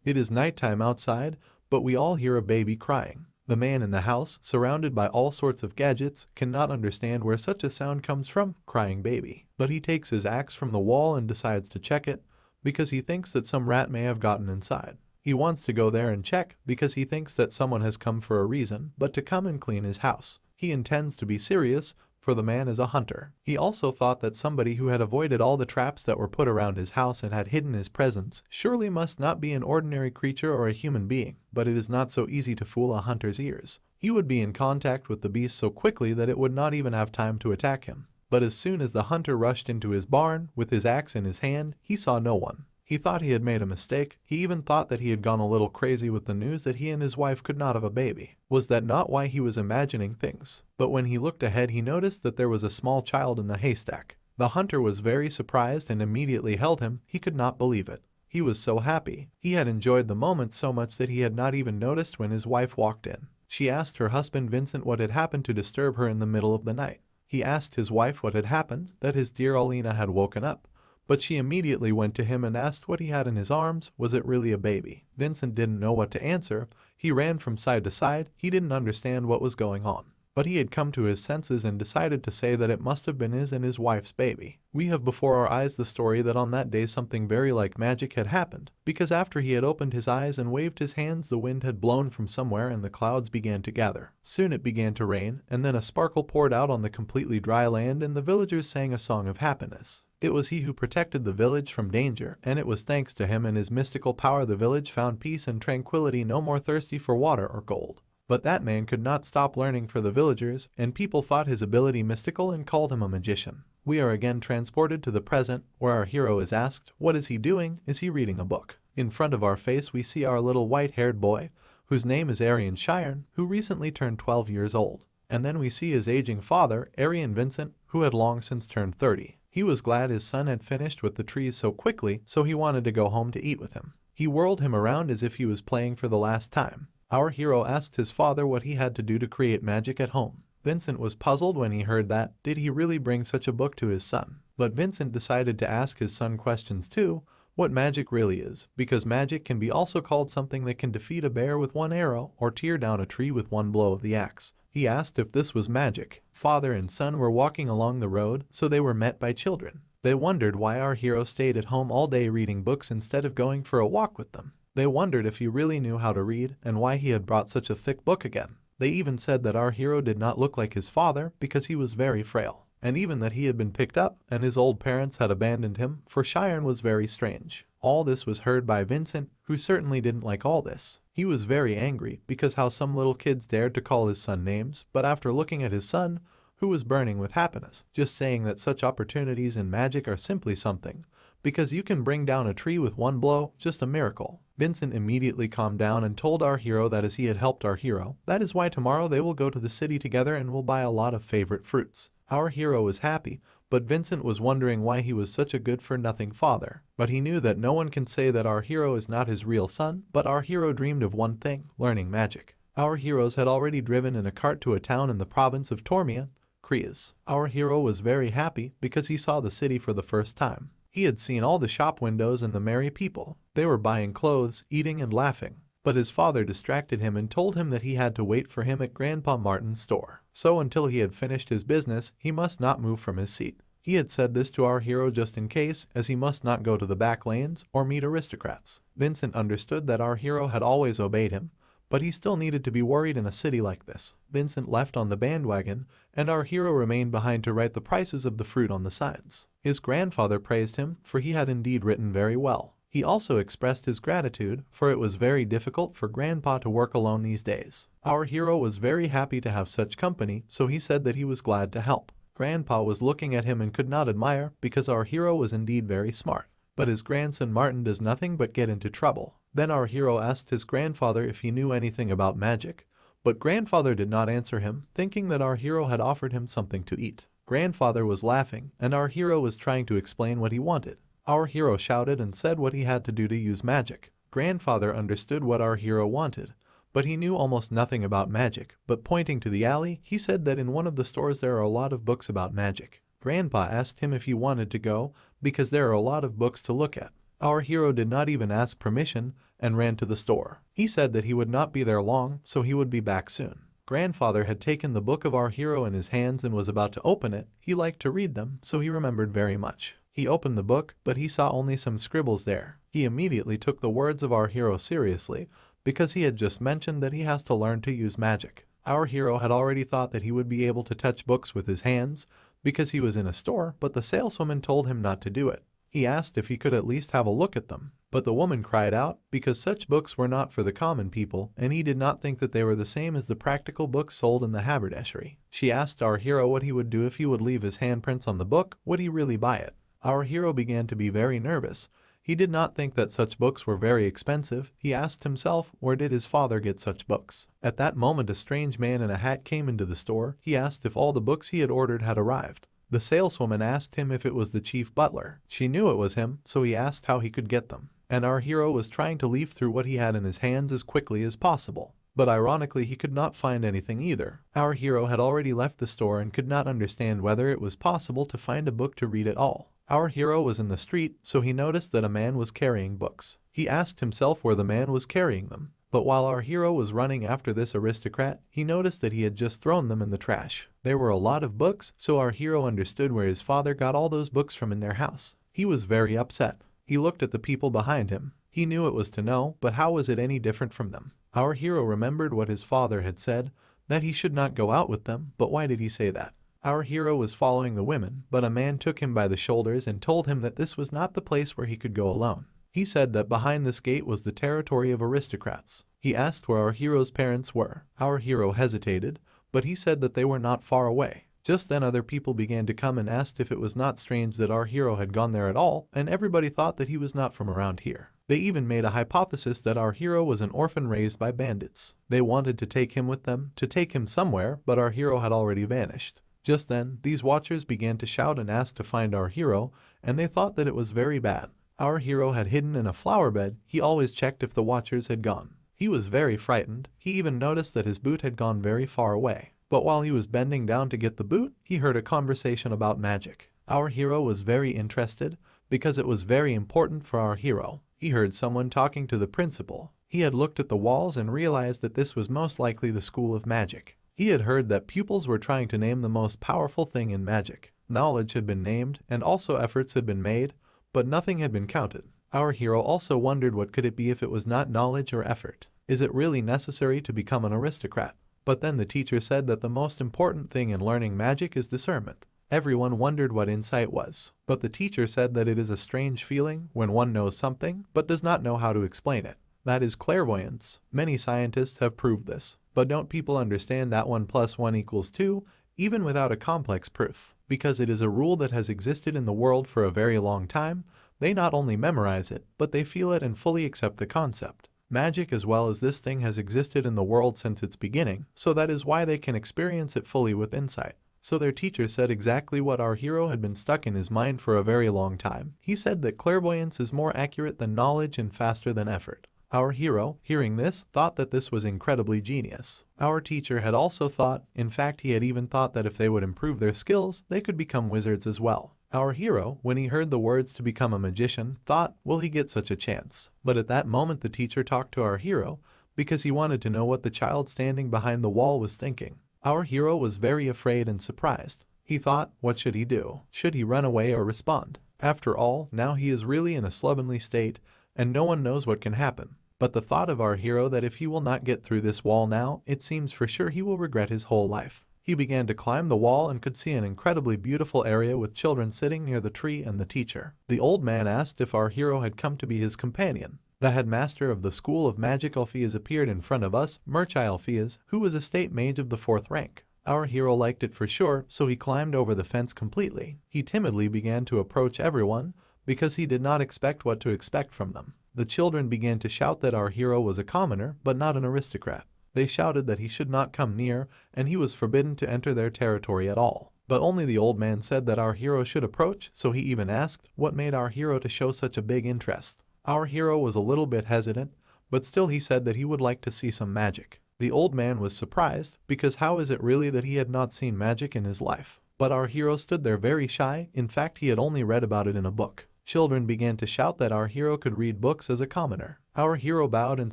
It is nighttime outside, but we all hear a baby crying. The man in the house, surrounded by all sorts of gadgets, cannot understand where such a sound comes from, crying baby. But he takes his axe from the wall and decides to check it, because he thinks that some rat may have gotten inside. He wants to go there and check because he thinks that someone has come for a reason, but to come and clean his house. He intends to be serious, for the man is a hunter. He also thought that somebody who had avoided all the traps that were put around his house and had hidden his presence surely must not be an ordinary creature or a human being, but it is not so easy to fool a hunter's ears. He would be in contact with the beast so quickly that it would not even have time to attack him. But as soon as the hunter rushed into his barn, with his axe in his hand, he saw no one. He thought he had made a mistake. He even thought that he had gone a little crazy with the news that he and his wife could not have a baby. Was that not why he was imagining things? But when he looked ahead, he noticed that there was a small child in the haystack. The hunter was very surprised and immediately held him. He could not believe it. He was so happy. He had enjoyed the moment so much that he had not even noticed when his wife walked in. She asked her husband Vincent what had happened to disturb her in the middle of the night. He asked his wife what had happened, that his dear Alina had woken up. But she immediately went to him and asked what he had in his arms. Was it really a baby? Vincent didn't know what to answer. He ran from side to side. He didn't understand what was going on. But he had come to his senses and decided to say that it must have been his and his wife's baby. We have before our eyes the story that on that day something very like magic had happened, because after he had opened his eyes and waved his hands, the wind had blown from somewhere and the clouds began to gather. Soon it began to rain, and then a sparkle poured out on the completely dry land, and the villagers sang a song of happiness. It was he who protected the village from danger, and it was thanks to him and his mystical power the village found peace and tranquility, no more thirsty for water or gold. But that man could not stop learning for the villagers, and people thought his ability mystical and called him a magician. We are again transported to the present, where our hero is asked, what is he doing? Is he reading a book? In front of our face we see our little white-haired boy, whose name is Arian Shiren, who recently turned 12 years old. And then we see his aging father, Arian Vincent, who had long since turned 30. He was glad his son had finished with the trees so quickly, so he wanted to go home to eat with him. He whirled him around as if he was playing for the last time. Our hero asked his father what he had to do to create magic at home. Vincent was puzzled when he heard that. Did he really bring such a book to his son? But Vincent decided to ask his son questions too, what magic really is, because magic can be also called something that can defeat a bear with one arrow or tear down a tree with one blow of the axe. He asked if this was magic. Father and son were walking along the road, so they were met by children. They wondered why our hero stayed at home all day reading books instead of going for a walk with them. They wondered if he really knew how to read and why he had brought such a thick book again. They even said that our hero did not look like his father because he was very frail, and even that he had been picked up and his old parents had abandoned him, for Shiren was very strange. All this was heard by Vincent, who certainly didn't like all this. He was very angry because how some little kids dared to call his son names, but after looking at his son, who was burning with happiness, just saying that such opportunities in magic are simply something, because you can bring down a tree with one blow, just a miracle. Vincent immediately calmed down and told our hero that as he had helped our hero, that is why tomorrow they will go to the city together and will buy a lot of favorite fruits. Our hero was happy, but Vincent was wondering why he was such a good-for-nothing father. But he knew that no one can say that our hero is not his real son, but our hero dreamed of one thing, learning magic. Our heroes had already driven in a cart to a town in the province of Tormia, Krias. Our hero was very happy because he saw the city for the first time. He had seen all the shop windows and the merry people. They were buying clothes, eating and laughing. But his father distracted him and told him that he had to wait for him at Grandpa Martin's store. So until he had finished his business, he must not move from his seat. He had said this to our hero just in case, as he must not go to the back lanes or meet aristocrats. Vincent understood that our hero had always obeyed him, but he still needed to be worried in a city like this. Vincent left on the bandwagon, and our hero remained behind to write the prices of the fruit on the signs. His grandfather praised him, for he had indeed written very well. He also expressed his gratitude, for it was very difficult for Grandpa to work alone these days. Our hero was very happy to have such company, so he said that he was glad to help. Grandpa was looking at him and could not admire, because our hero was indeed very smart. But his grandson Martin does nothing but get into trouble. Then our hero asked his grandfather if he knew anything about magic, but grandfather did not answer him, thinking that our hero had offered him something to eat. Grandfather was laughing, and our hero was trying to explain what he wanted. Our hero shouted and said what he had to do to use magic. Grandfather understood what our hero wanted, but he knew almost nothing about magic, but pointing to the alley, he said that in one of the stores there are a lot of books about magic. Grandpa asked him if he wanted to go, because there are a lot of books to look at. Our hero did not even ask permission and ran to the store. He said that he would not be there long, so he would be back soon. Grandfather had taken the book of our hero in his hands and was about to open it. He liked to read them, so he remembered very much. He opened the book, but he saw only some scribbles there. He immediately took the words of our hero seriously, because he had just mentioned that he has to learn to use magic. Our hero had already thought that he would be able to touch books with his hands, because he was in a store, but the saleswoman told him not to do it. He asked if he could at least have a look at them, but the woman cried out because such books were not for the common people, and he did not think that they were the same as the practical books sold in the haberdashery. She asked our hero what he would do if he would leave his handprints on the book. Would he really buy it? Our hero began to be very nervous. He did not think that such books were very expensive. He asked himself, where did his father get such books? At that moment a strange man in a hat came into the store. He asked if all the books he had ordered had arrived. The saleswoman asked him if it was the chief butler. She knew it was him, so he asked how he could get them. And our hero was trying to leaf through what he had in his hands as quickly as possible. But ironically he could not find anything either. Our hero had already left the store and could not understand whether it was possible to find a book to read at all. Our hero was in the street, so he noticed that a man was carrying books. He asked himself where the man was carrying them. But while our hero was running after this aristocrat, he noticed that he had just thrown them in the trash. There were a lot of books, so our hero understood where his father got all those books from in their house. He was very upset. He looked at the people behind him. He knew it was to know, but how was it any different from them? Our hero remembered what his father had said, that he should not go out with them, but why did he say that? Our hero was following the women, but a man took him by the shoulders and told him that this was not the place where he could go alone. He said that behind this gate was the territory of aristocrats. He asked where our hero's parents were. Our hero hesitated, but he said that they were not far away. Just then other people began to come and asked if it was not strange that our hero had gone there at all, and everybody thought that he was not from around here. They even made a hypothesis that our hero was an orphan raised by bandits. They wanted to take him with them, to take him somewhere, but our hero had already vanished. Just then, these watchers began to shout and ask to find our hero, and they thought that it was very bad. Our hero had hidden in a flower bed. He always checked if the watchers had gone. He was very frightened. He even noticed that his boot had gone very far away. But while he was bending down to get the boot, he heard a conversation about magic. Our hero was very interested, because it was very important for our hero. He heard someone talking to the principal. He had looked at the walls and realized that this was most likely the school of magic. He had heard that pupils were trying to name the most powerful thing in magic. Knowledge had been named, and also efforts had been made, but nothing had been counted. Our hero also wondered what could it be if it was not knowledge or effort. Is it really necessary to become an aristocrat? But then the teacher said that the most important thing in learning magic is discernment. Everyone wondered what insight was, but the teacher said that it is a strange feeling when one knows something but does not know how to explain it. That is clairvoyance. Many scientists have proved this, but don't people understand that 1 + 1 = 2, even without a complex proof? Because it is a rule that has existed in the world for a very long time, they not only memorize it, but they feel it and fully accept the concept. Magic as well as this thing has existed in the world since its beginning, so that is why they can experience it fully with insight. So their teacher said exactly what our hero had been stuck in his mind for a very long time. He said that clairvoyance is more accurate than knowledge and faster than effort. Our hero, hearing this, thought that this was incredibly genius. Our teacher had also thought, in fact he had even thought that if they would improve their skills, they could become wizards as well. Our hero, when he heard the words to become a magician, thought, will he get such a chance? But at that moment the teacher talked to our hero, because he wanted to know what the child standing behind the wall was thinking. Our hero was very afraid and surprised. He thought, what should he do? Should he run away or respond? After all, now he is really in a slovenly state, and no one knows what can happen. But the thought of our hero that if he will not get through this wall now, it seems for sure he will regret his whole life. He began to climb the wall and could see an incredibly beautiful area with children sitting near the tree and the teacher. The old man asked if our hero had come to be his companion. The headmaster of the School of Magic Alpheus appeared in front of us, Merchai Alpheus, who was a state mage of the 4th rank. Our hero liked it for sure, so he climbed over the fence completely. He timidly began to approach everyone, because he did not expect what to expect from them. The children began to shout that our hero was a commoner, but not an aristocrat. They shouted that he should not come near, and he was forbidden to enter their territory at all. But only the old man said that our hero should approach, so he even asked what made our hero to show such a big interest. Our hero was a little bit hesitant, but still he said that he would like to see some magic. The old man was surprised, because how is it really that he had not seen magic in his life? But our hero stood there very shy. In fact, he had only read about it in a book. Children began to shout that our hero could read books as a commoner. Our hero bowed and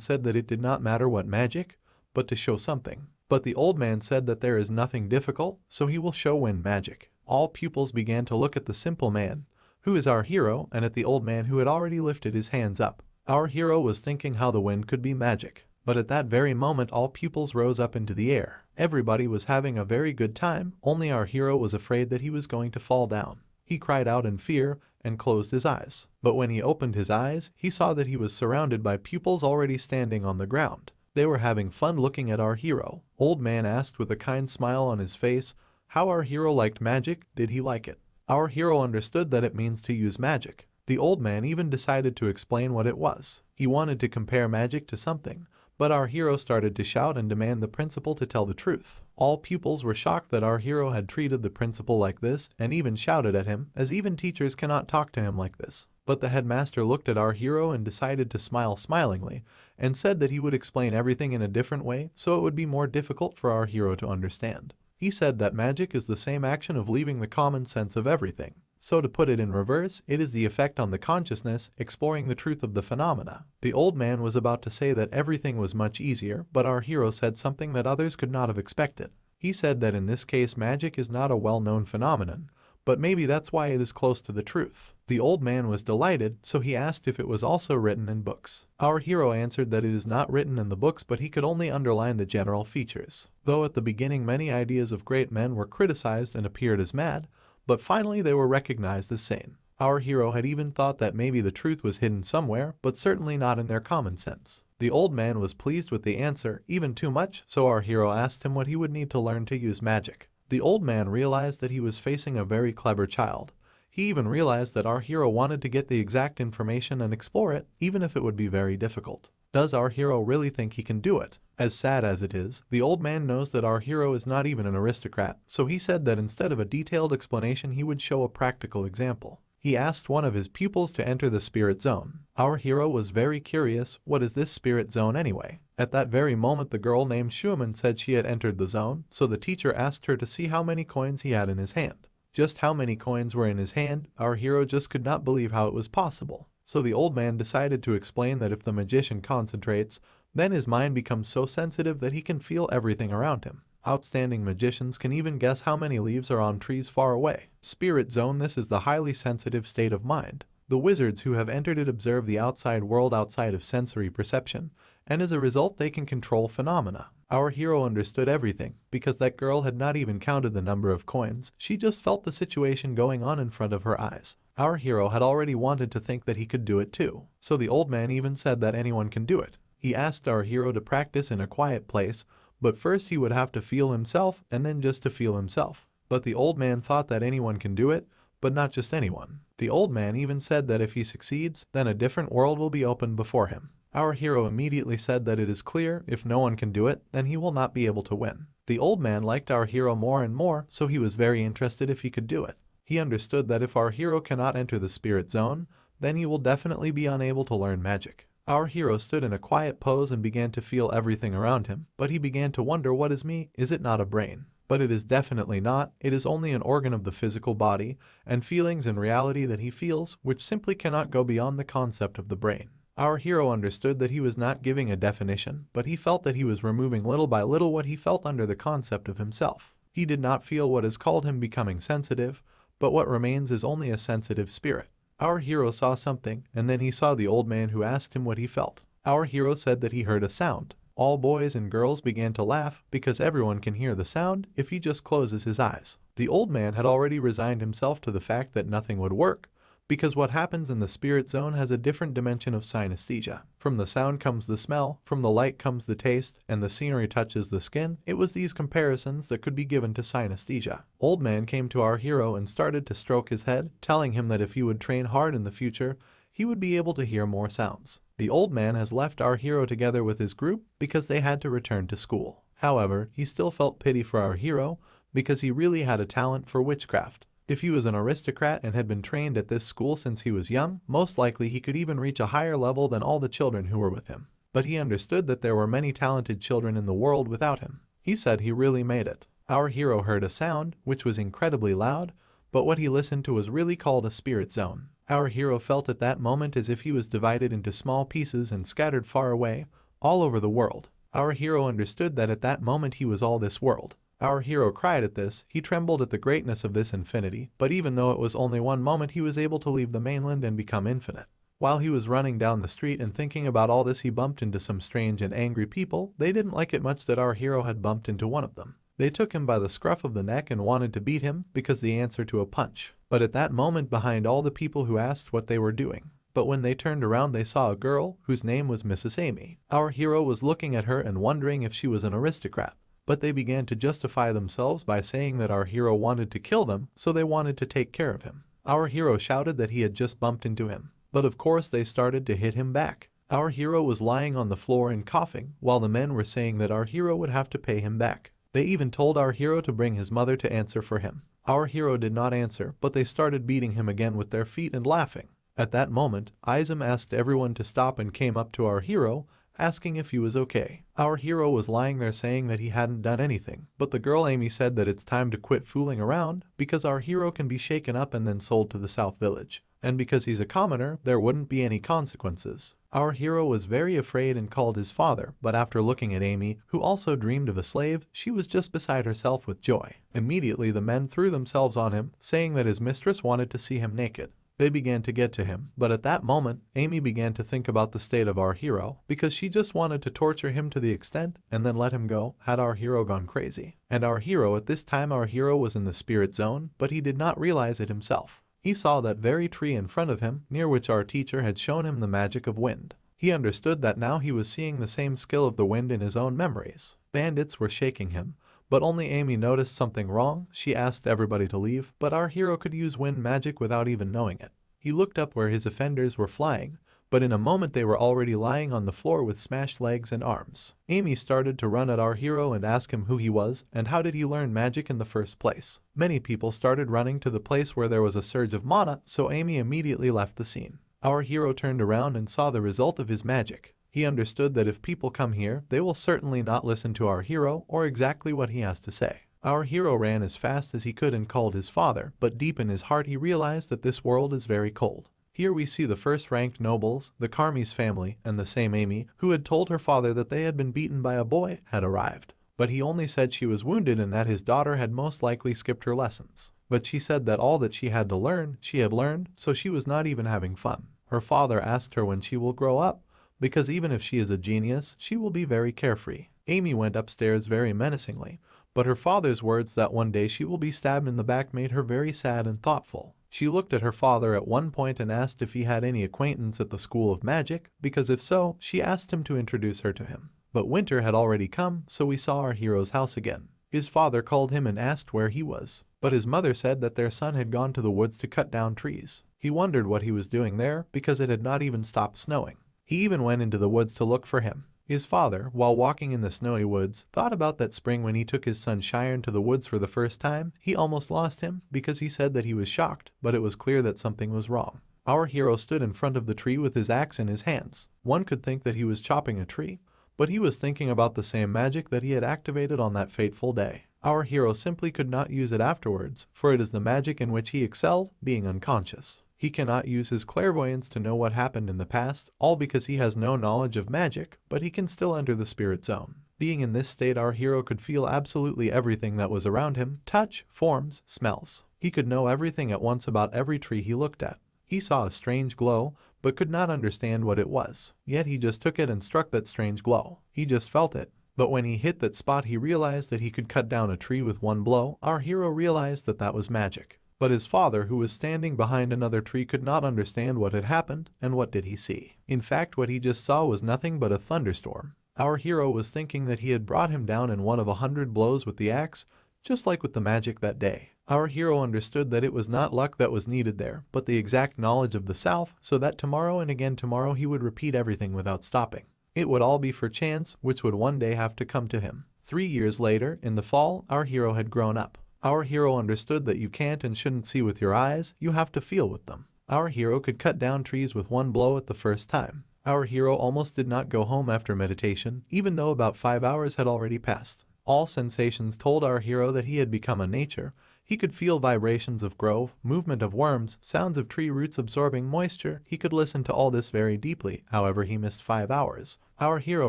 said that it did not matter what magic, but to show something. But the old man said that there is nothing difficult, so he will show wind magic. All pupils began to look at the simple man, who is our hero, and at the old man who had already lifted his hands up. Our hero was thinking how the wind could be magic. But at that very moment all pupils rose up into the air. Everybody was having a very good time, only our hero was afraid that he was going to fall down. He cried out in fear and closed his eyes. But when he opened his eyes, he saw that he was surrounded by pupils already standing on the ground. They were having fun looking at our hero. Old man asked with a kind smile on his face how our hero liked magic. Did he like it? Our hero understood that it means to use magic. The old man even decided to explain what it was. He wanted to compare magic to something, but our hero started to shout and demand the principal to tell the truth. All pupils were shocked that our hero had treated the principal like this and even shouted at him, as even teachers cannot talk to him like this. But the headmaster looked at our hero and decided to smile smilingly and said that he would explain everything in a different way so it would be more difficult for our hero to understand. He said that magic is the same action of leaving the common sense of everything. So to put it in reverse, it is the effect on the consciousness, exploring the truth of the phenomena. The old man was about to say that everything was much easier, but our hero said something that others could not have expected. He said that in this case magic is not a well-known phenomenon, but maybe that's why it is close to the truth. The old man was delighted, so he asked if it was also written in books. Our hero answered that it is not written in the books, but he could only underline the general features. Though at the beginning many ideas of great men were criticized and appeared as mad, but finally they were recognized as sane. Our hero had even thought that maybe the truth was hidden somewhere, but certainly not in their common sense. The old man was pleased with the answer, even too much, so our hero asked him what he would need to learn to use magic. The old man realized that he was facing a very clever child. He even realized that our hero wanted to get the exact information and explore it, even if it would be very difficult. Does our hero really think he can do it? As sad as it is, the old man knows that our hero is not even an aristocrat, so he said that instead of a detailed explanation he would show a practical example. He asked one of his pupils to enter the spirit zone. Our hero was very curious, what is this spirit zone anyway? At that very moment the girl named Schumann said she had entered the zone, so the teacher asked her to see how many coins he had in his hand. Just how many coins were in his hand, our hero just could not believe how it was possible. So the old man decided to explain that if the magician concentrates, then his mind becomes so sensitive that he can feel everything around him. Outstanding magicians can even guess how many leaves are on trees far away. Spirit zone, this is the highly sensitive state of mind. The wizards who have entered it observe the outside world outside of sensory perception, and as a result they can control phenomena. Our hero understood everything, because that girl had not even counted the number of coins, she just felt the situation going on in front of her eyes. Our hero had already wanted to think that he could do it too, so the old man even said that anyone can do it. He asked our hero to practice in a quiet place, but first he would have to feel himself and then just to feel himself. But the old man thought that anyone can do it, but not just anyone. The old man even said that if he succeeds, then a different world will be opened before him. Our hero immediately said that it is clear, if no one can do it, then he will not be able to win. The old man liked our hero more and more, so he was very interested if he could do it. He understood that if our hero cannot enter the spirit zone, then he will definitely be unable to learn magic. Our hero stood in a quiet pose and began to feel everything around him, but he began to wonder, what is me? Is it not a brain? But it is definitely not, it is only an organ of the physical body, and feelings and reality that he feels, which simply cannot go beyond the concept of the brain. Our hero understood that he was not giving a definition, but he felt that he was removing little by little what he felt under the concept of himself. He did not feel what is called him becoming sensitive, but what remains is only a sensitive spirit. Our hero saw something, and then he saw the old man who asked him what he felt. Our hero said that he heard a sound. All boys and girls began to laugh, because everyone can hear the sound if he just closes his eyes. The old man had already resigned himself to the fact that nothing would work, because what happens in the spirit zone has a different dimension of synesthesia. From the sound comes the smell, from the light comes the taste, and the scenery touches the skin. It was these comparisons that could be given to synesthesia. Old man came to our hero and started to stroke his head, telling him that if he would train hard in the future, he would be able to hear more sounds. The old man has left our hero together with his group because they had to return to school. However, he still felt pity for our hero because he really had a talent for witchcraft. If he was an aristocrat and had been trained at this school since he was young, most likely he could even reach a higher level than all the children who were with him. But he understood that there were many talented children in the world without him. He said he really made it. Our hero heard a sound, which was incredibly loud, but what he listened to was really called a spirit zone. Our hero felt at that moment as if he was divided into small pieces and scattered far away, all over the world. Our hero understood that at that moment he was all this world. Our hero cried at this, he trembled at the greatness of this infinity, but even though it was only one moment he was able to leave the mainland and become infinite. While he was running down the street and thinking about all this, he bumped into some strange and angry people. They didn't like it much that our hero had bumped into one of them. They took him by the scruff of the neck and wanted to beat him because the answer to a punch. But at that moment, behind all the people who asked what they were doing, but when they turned around they saw a girl whose name was Mrs. Amy. Our hero was looking at her and wondering if she was an aristocrat. But they began to justify themselves by saying that our hero wanted to kill them, so they wanted to take care of him. Our hero shouted that he had just bumped into him. But of course they started to hit him back. Our hero was lying on the floor and coughing, while the men were saying that our hero would have to pay him back. They even told our hero to bring his mother to answer for him. Our hero did not answer, but they started beating him again with their feet and laughing. At that moment, Izum asked everyone to stop and came up to our hero, asking if he was okay. Our hero was lying there saying that he hadn't done anything, but the girl Amy said that it's time to quit fooling around because our hero can be shaken up and then sold to the South Village. And because he's a commoner, there wouldn't be any consequences. Our hero was very afraid and called his father, but after looking at Amy, who also dreamed of a slave, she was just beside herself with joy. Immediately the men threw themselves on him, saying that his mistress wanted to see him naked. They began to get to him, but at that moment, Amy began to think about the state of our hero, because she just wanted to torture him to the extent and then let him go, had our hero gone crazy. And our hero, at this time our hero was in the spirit zone, but he did not realize it himself. He saw that very tree in front of him, near which our teacher had shown him the magic of wind. He understood that now he was seeing the same skill of the wind in his own memories. Bandits were shaking him, but only Amy noticed something wrong. She asked everybody to leave, but our hero could use wind magic without even knowing it. He looked up where his offenders were flying, but in a moment they were already lying on the floor with smashed legs and arms. Amy started to run at our hero and ask him who he was and how did he learn magic in the first place. Many people started running to the place where there was a surge of mana, so Amy immediately left the scene. Our hero turned around and saw the result of his magic. He understood that if people come here, they will certainly not listen to our hero or exactly what he has to say. Our hero ran as fast as he could and called his father, but deep in his heart he realized that this world is very cold. Here we see the first-ranked nobles, the Karmi's family, and the same Amy, who had told her father that they had been beaten by a boy, had arrived. But he only said she was wounded and that his daughter had most likely skipped her lessons. But she said that all that she had to learn, she had learned, so she was not even having fun. Her father asked her when she will grow up, because even if she is a genius, she will be very carefree. Amy went upstairs very menacingly, but her father's words that one day she will be stabbed in the back made her very sad and thoughtful. She looked at her father at one point and asked if he had any acquaintance at the School of Magic, because if so, she asked him to introduce her to him. But winter had already come, so we saw our hero's house again. His father called him and asked where he was, but his mother said that their son had gone to the woods to cut down trees. He wondered what he was doing there because it had not even stopped snowing. He even went into the woods to look for him. His father, while walking in the snowy woods, thought about that spring when he took his son Cheyenne to the woods for the first time. He almost lost him because he said that he was shocked, but it was clear that something was wrong. Our hero stood in front of the tree with his axe in his hands. One could think that he was chopping a tree, but he was thinking about the same magic that he had activated on that fateful day. Our hero simply could not use it afterwards, for it is the magic in which he excelled, being unconscious. He cannot use his clairvoyance to know what happened in the past, all because he has no knowledge of magic, but he can still enter the spirit zone. Being in this state, our hero could feel absolutely everything that was around him, touch, forms, smells. He could know everything at once about every tree he looked at. He saw a strange glow, but could not understand what it was. Yet he just took it and struck that strange glow. He just felt it. But when he hit that spot, he realized that he could cut down a tree with one blow. Our hero realized that that was magic. But his father, who was standing behind another tree, could not understand what had happened, and what did he see? In fact, what he just saw was nothing but a thunderstorm. Our hero was thinking that he had brought him down in one of 100 blows with the axe, just like with the magic that day. Our hero understood that it was not luck that was needed there, but the exact knowledge of the South, so that tomorrow and again tomorrow he would repeat everything without stopping. It would all be for chance, which would one day have to come to him. 3 years later, in the fall, our hero had grown up. Our hero understood that you can't and shouldn't see with your eyes, you have to feel with them. Our hero could cut down trees with one blow at the first time. Our hero almost did not go home after meditation, even though about 5 hours had already passed. All sensations told our hero that he had become a nature. He could feel vibrations of grove, movement of worms, sounds of tree roots absorbing moisture. He could listen to all this very deeply. However, he missed 5 hours. Our hero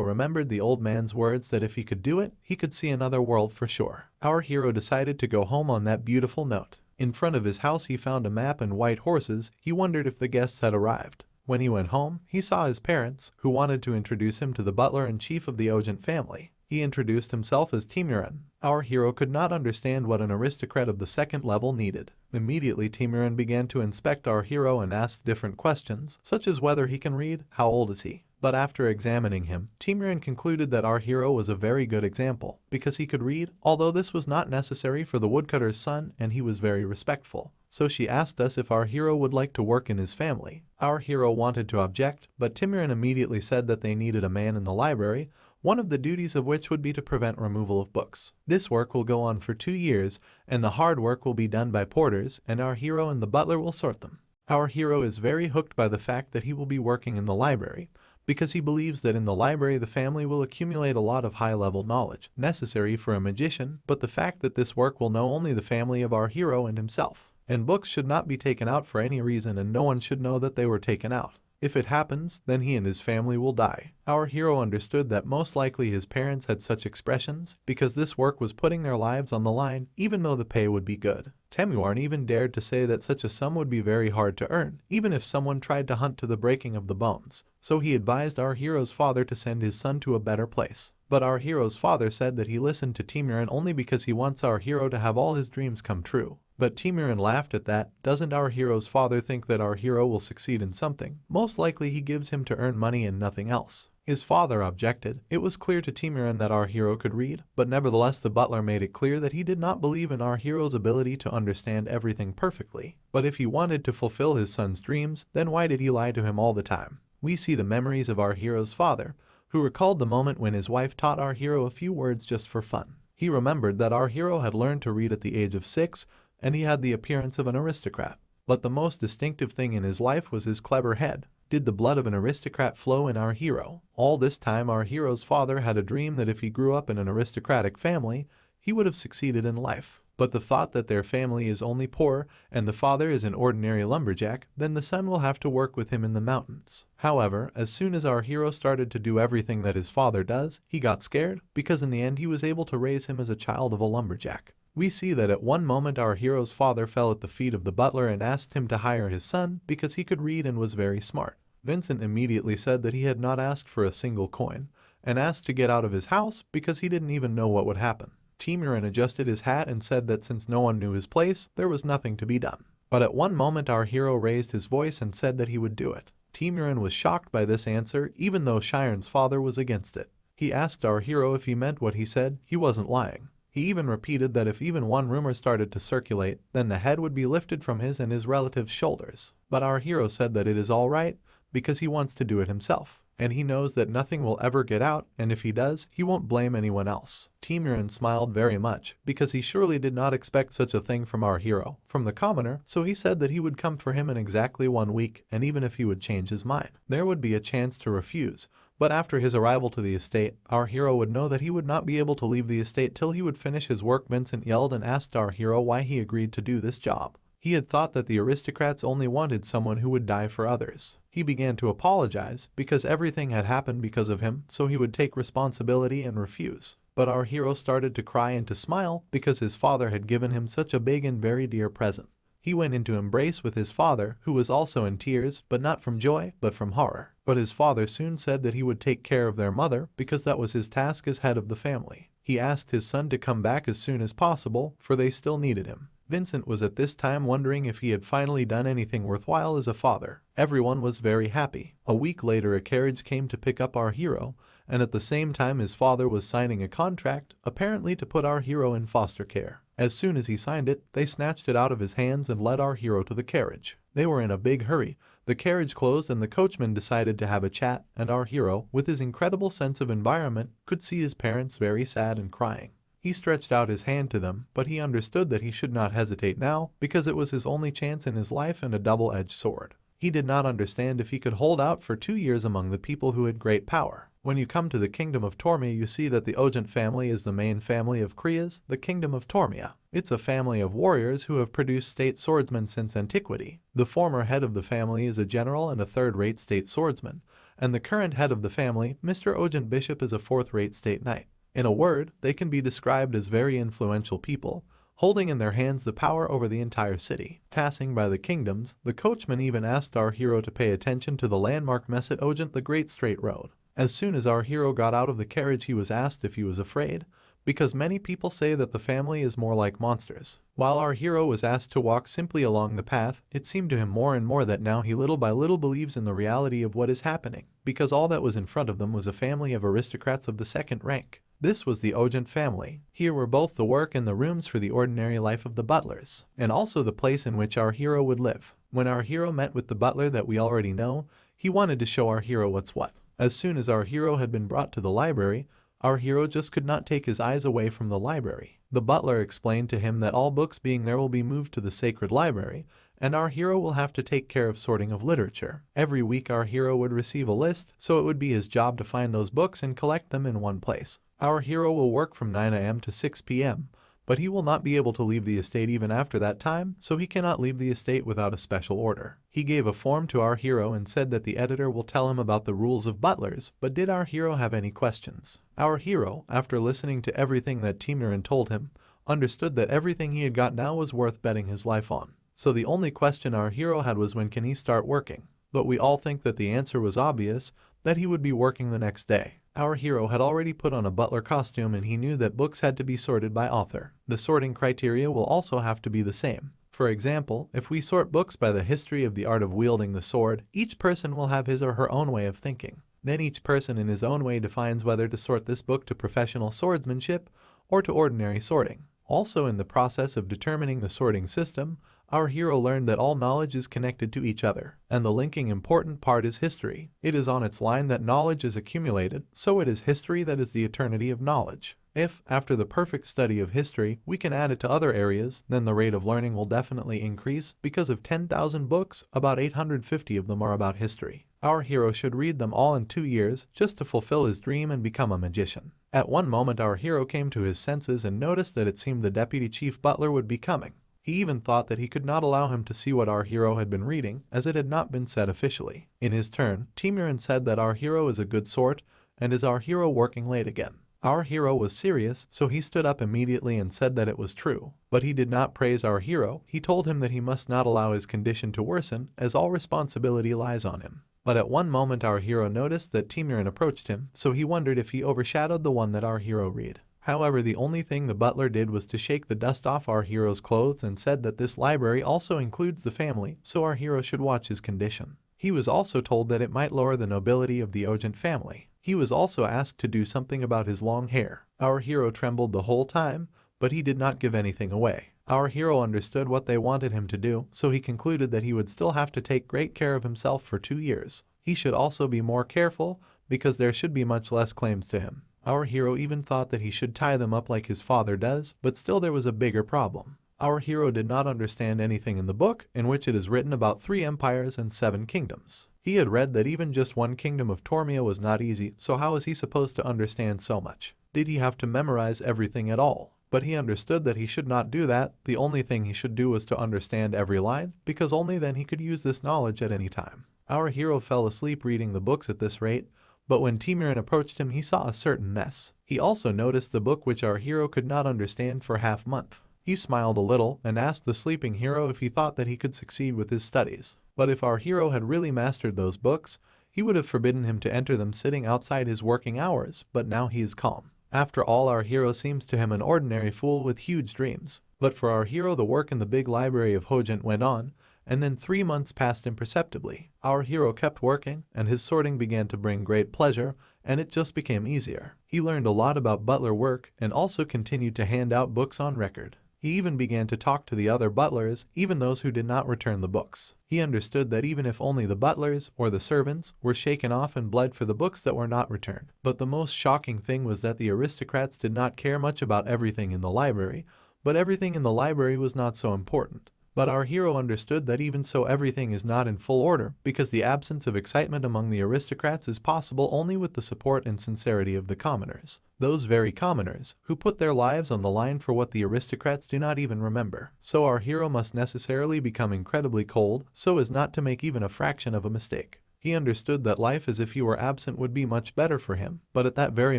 remembered the old man's words that if he could do it, he could see another world for sure. Our hero decided to go home on that beautiful note. In front of his house he found a map and white horses. He wondered if the guests had arrived. When he went home, he saw his parents, who wanted to introduce him to the butler and chief of the Ojent family. He introduced himself as Timurin. Our hero could not understand what an aristocrat of the second level needed. Immediately Timurin began to inspect our hero and asked different questions, such as whether he can read, how old is he. But after examining him, Timurin concluded that our hero was a very good example, because he could read, although this was not necessary for the woodcutter's son, and he was very respectful. So she asked us if our hero would like to work in his family. Our hero wanted to object, but Timurin immediately said that they needed a man in the library, one of the duties of which would be to prevent removal of books. This work will go on for 2 years, and the hard work will be done by porters, and our hero and the butler will sort them. Our hero is very hooked by the fact that he will be working in the library, because he believes that in the library the family will accumulate a lot of high-level knowledge necessary for a magician, but the fact that this work will know only the family of our hero and himself. And books should not be taken out for any reason, and no one should know that they were taken out. If it happens, then he and his family will die. Our hero understood that most likely his parents had such expressions because this work was putting their lives on the line, even though the pay would be good. Temuarn even dared to say that such a sum would be very hard to earn, even if someone tried to hunt to the breaking of the bones. So he advised our hero's father to send his son to a better place. But our hero's father said that he listened to Timurin only because he wants our hero to have all his dreams come true. But Timurin laughed at that. Doesn't our hero's father think that our hero will succeed in something? Most likely he gives him to earn money and nothing else. His father objected. It was clear to Timurin that our hero could read, but nevertheless the butler made it clear that he did not believe in our hero's ability to understand everything perfectly. But if he wanted to fulfill his son's dreams, then why did he lie to him all the time? We see the memories of our hero's father, who recalled the moment when his wife taught our hero a few words just for fun. He remembered that our hero had learned to read at the age of 6, and he had the appearance of an aristocrat. But the most distinctive thing in his life was his clever head. Did the blood of an aristocrat flow in our hero? All this time our hero's father had a dream that if he grew up in an aristocratic family, he would have succeeded in life. But the thought that their family is only poor and the father is an ordinary lumberjack, then the son will have to work with him in the mountains. However, as soon as our hero started to do everything that his father does, he got scared, because in the end he was able to raise him as a child of a lumberjack. We see that at one moment our hero's father fell at the feet of the butler and asked him to hire his son because he could read and was very smart. Vincent immediately said that he had not asked for a single coin, and asked to get out of his house because he didn't even know what would happen. Timurin adjusted his hat and said that since no one knew his place, there was nothing to be done. But at one moment our hero raised his voice and said that he would do it. Timurin was shocked by this answer, even though Shiren's father was against it. He asked our hero if he meant what he said. He wasn't lying. He even repeated that if even one rumor started to circulate, then the head would be lifted from his and his relatives' shoulders. But our hero said that it is all right, because he wants to do it himself. And he knows that nothing will ever get out, and if he does, he won't blame anyone else. Timurin smiled very much, because he surely did not expect such a thing from our hero, from the commoner, so he said that he would come for him in exactly 1 week, and even if he would change his mind, there would be a chance to refuse. But after his arrival to the estate, our hero would know that he would not be able to leave the estate till he would finish his work. Vincent yelled and asked our hero why he agreed to do this job. He had thought that the aristocrats only wanted someone who would die for others. He began to apologize because everything had happened because of him, so he would take responsibility and refuse. But our hero started to cry and to smile because his father had given him such a big and very dear present. He went into embrace with his father, who was also in tears, but not from joy, but from horror. But his father soon said that he would take care of their mother because that was his task as head of the family. He asked his son to come back as soon as possible, for they still needed him. Vincent was at this time wondering if he had finally done anything worthwhile as a father. Everyone was very happy. A week later a carriage came to pick up our hero, and at the same time his father was signing a contract, apparently to put our hero in foster care. As soon as he signed it, they snatched it out of his hands and led our hero to the carriage. They were in a big hurry. The carriage closed and the coachman decided to have a chat, and our hero, with his incredible sense of environment, could see his parents very sad and crying. He stretched out his hand to them, but he understood that he should not hesitate now, because it was his only chance in his life and a double-edged sword. He did not understand if he could hold out for 2 years among the people who had great power. When you come to the kingdom of Tormia, you see that the Ojent family is the main family of Kriya's, the kingdom of Tormia. It's a family of warriors who have produced state swordsmen since antiquity. The former head of the family is a general and a third-rate state swordsman, and the current head of the family, Mr. Ogent Bishop, is a fourth-rate state knight. In a word, they can be described as very influential people, holding in their hands the power over the entire city. Passing by the kingdoms, the coachman even asked our hero to pay attention to the landmark Messet Ogent, the Great Straight Road. As soon as our hero got out of the carriage, he was asked if he was afraid, because many people say that the family is more like monsters. While our hero was asked to walk simply along the path, it seemed to him more and more that now he little by little believes in the reality of what is happening, because all that was in front of them was a family of aristocrats of the second rank. This was the Ogent family. Here were both the work and the rooms for the ordinary life of the butlers, and also the place in which our hero would live. When our hero met with the butler that we already know, he wanted to show our hero what's what. As soon as our hero had been brought to the library, our hero just could not take his eyes away from the library. The butler explained to him that all books being there will be moved to the sacred library, and our hero will have to take care of sorting of literature. Every week our hero would receive a list, so it would be his job to find those books and collect them in one place. Our hero will work from 9 a.m. to 6 p.m., but he will not be able to leave the estate even after that time, so he cannot leave the estate without a special order. He gave a form to our hero and said that the editor will tell him about the rules of butlers, but did our hero have any questions? Our hero, after listening to everything that Timirin told him, understood that everything he had got now was worth betting his life on. So the only question our hero had was when can he start working? But we all think that the answer was obvious, that he would be working the next day. Our hero had already put on a butler costume and he knew that books had to be sorted by author. The sorting criteria will also have to be the same. For example, if we sort books by the history of the art of wielding the sword, each person will have his or her own way of thinking. Then each person in his own way defines whether to sort this book to professional swordsmanship or to ordinary sorting. Also, in the process of determining the sorting system, our hero learned that all knowledge is connected to each other, and the linking important part is history. It is on its line that knowledge is accumulated, so it is history that is the eternity of knowledge. If, after the perfect study of history, we can add it to other areas, then the rate of learning will definitely increase. Because of 10,000 books, about 850 of them are about history. Our hero should read them all in 2 years, just to fulfill his dream and become a magician. At one moment our hero came to his senses and noticed that it seemed the deputy chief butler would be coming. He even thought that he could not allow him to see what our hero had been reading, as it had not been said officially. In his turn, Timirin said that our hero is a good sort, and is our hero working late again? Our hero was serious, so he stood up immediately and said that it was true. But he did not praise our hero. He told him that he must not allow his condition to worsen, as all responsibility lies on him. But at one moment our hero noticed that Timirin approached him, so he wondered if he overshadowed the one that our hero read. However, the only thing the butler did was to shake the dust off our hero's clothes and said that this library also includes the family, so our hero should watch his condition. He was also told that it might lower the nobility of the Ogent family. He was also asked to do something about his long hair. Our hero trembled the whole time, but he did not give anything away. Our hero understood what they wanted him to do, so he concluded that he would still have to take great care of himself for 2 years. He should also be more careful, because there should be much less claims to him. Our hero even thought that he should tie them up like his father does, but still there was a bigger problem. Our hero did not understand anything in the book, in which it is written about 3 empires and 7 kingdoms. He had read that even just one kingdom of Tormia was not easy, so how was he supposed to understand so much? Did he have to memorize everything at all? But he understood that he should not do that. The only thing he should do was to understand every line, because only then he could use this knowledge at any time. Our hero fell asleep reading the books at this rate, but when Timirin approached him he saw a certain mess. He also noticed the book which our hero could not understand for half a month. He smiled a little and asked the sleeping hero if he thought that he could succeed with his studies. But if our hero had really mastered those books, he would have forbidden him to enter them sitting outside his working hours, but now he is calm. After all, our hero seems to him an ordinary fool with huge dreams. But for our hero the work in the big library of Hogent went on, and then 3 months passed imperceptibly. Our hero kept working, and his sorting began to bring great pleasure, and it just became easier. He learned a lot about butler work, and also continued to hand out books on record. He even began to talk to the other butlers, even those who did not return the books. He understood that even if only the butlers, or the servants, were shaken off and bled for the books that were not returned. But the most shocking thing was that the aristocrats did not care much about everything in the library, but everything in the library was not so important. But our hero understood that even so everything is not in full order, because the absence of excitement among the aristocrats is possible only with the support and sincerity of the commoners. Those very commoners, who put their lives on the line for what the aristocrats do not even remember. So our hero must necessarily become incredibly cold, so as not to make even a fraction of a mistake. He understood that life as if he were absent would be much better for him, but at that very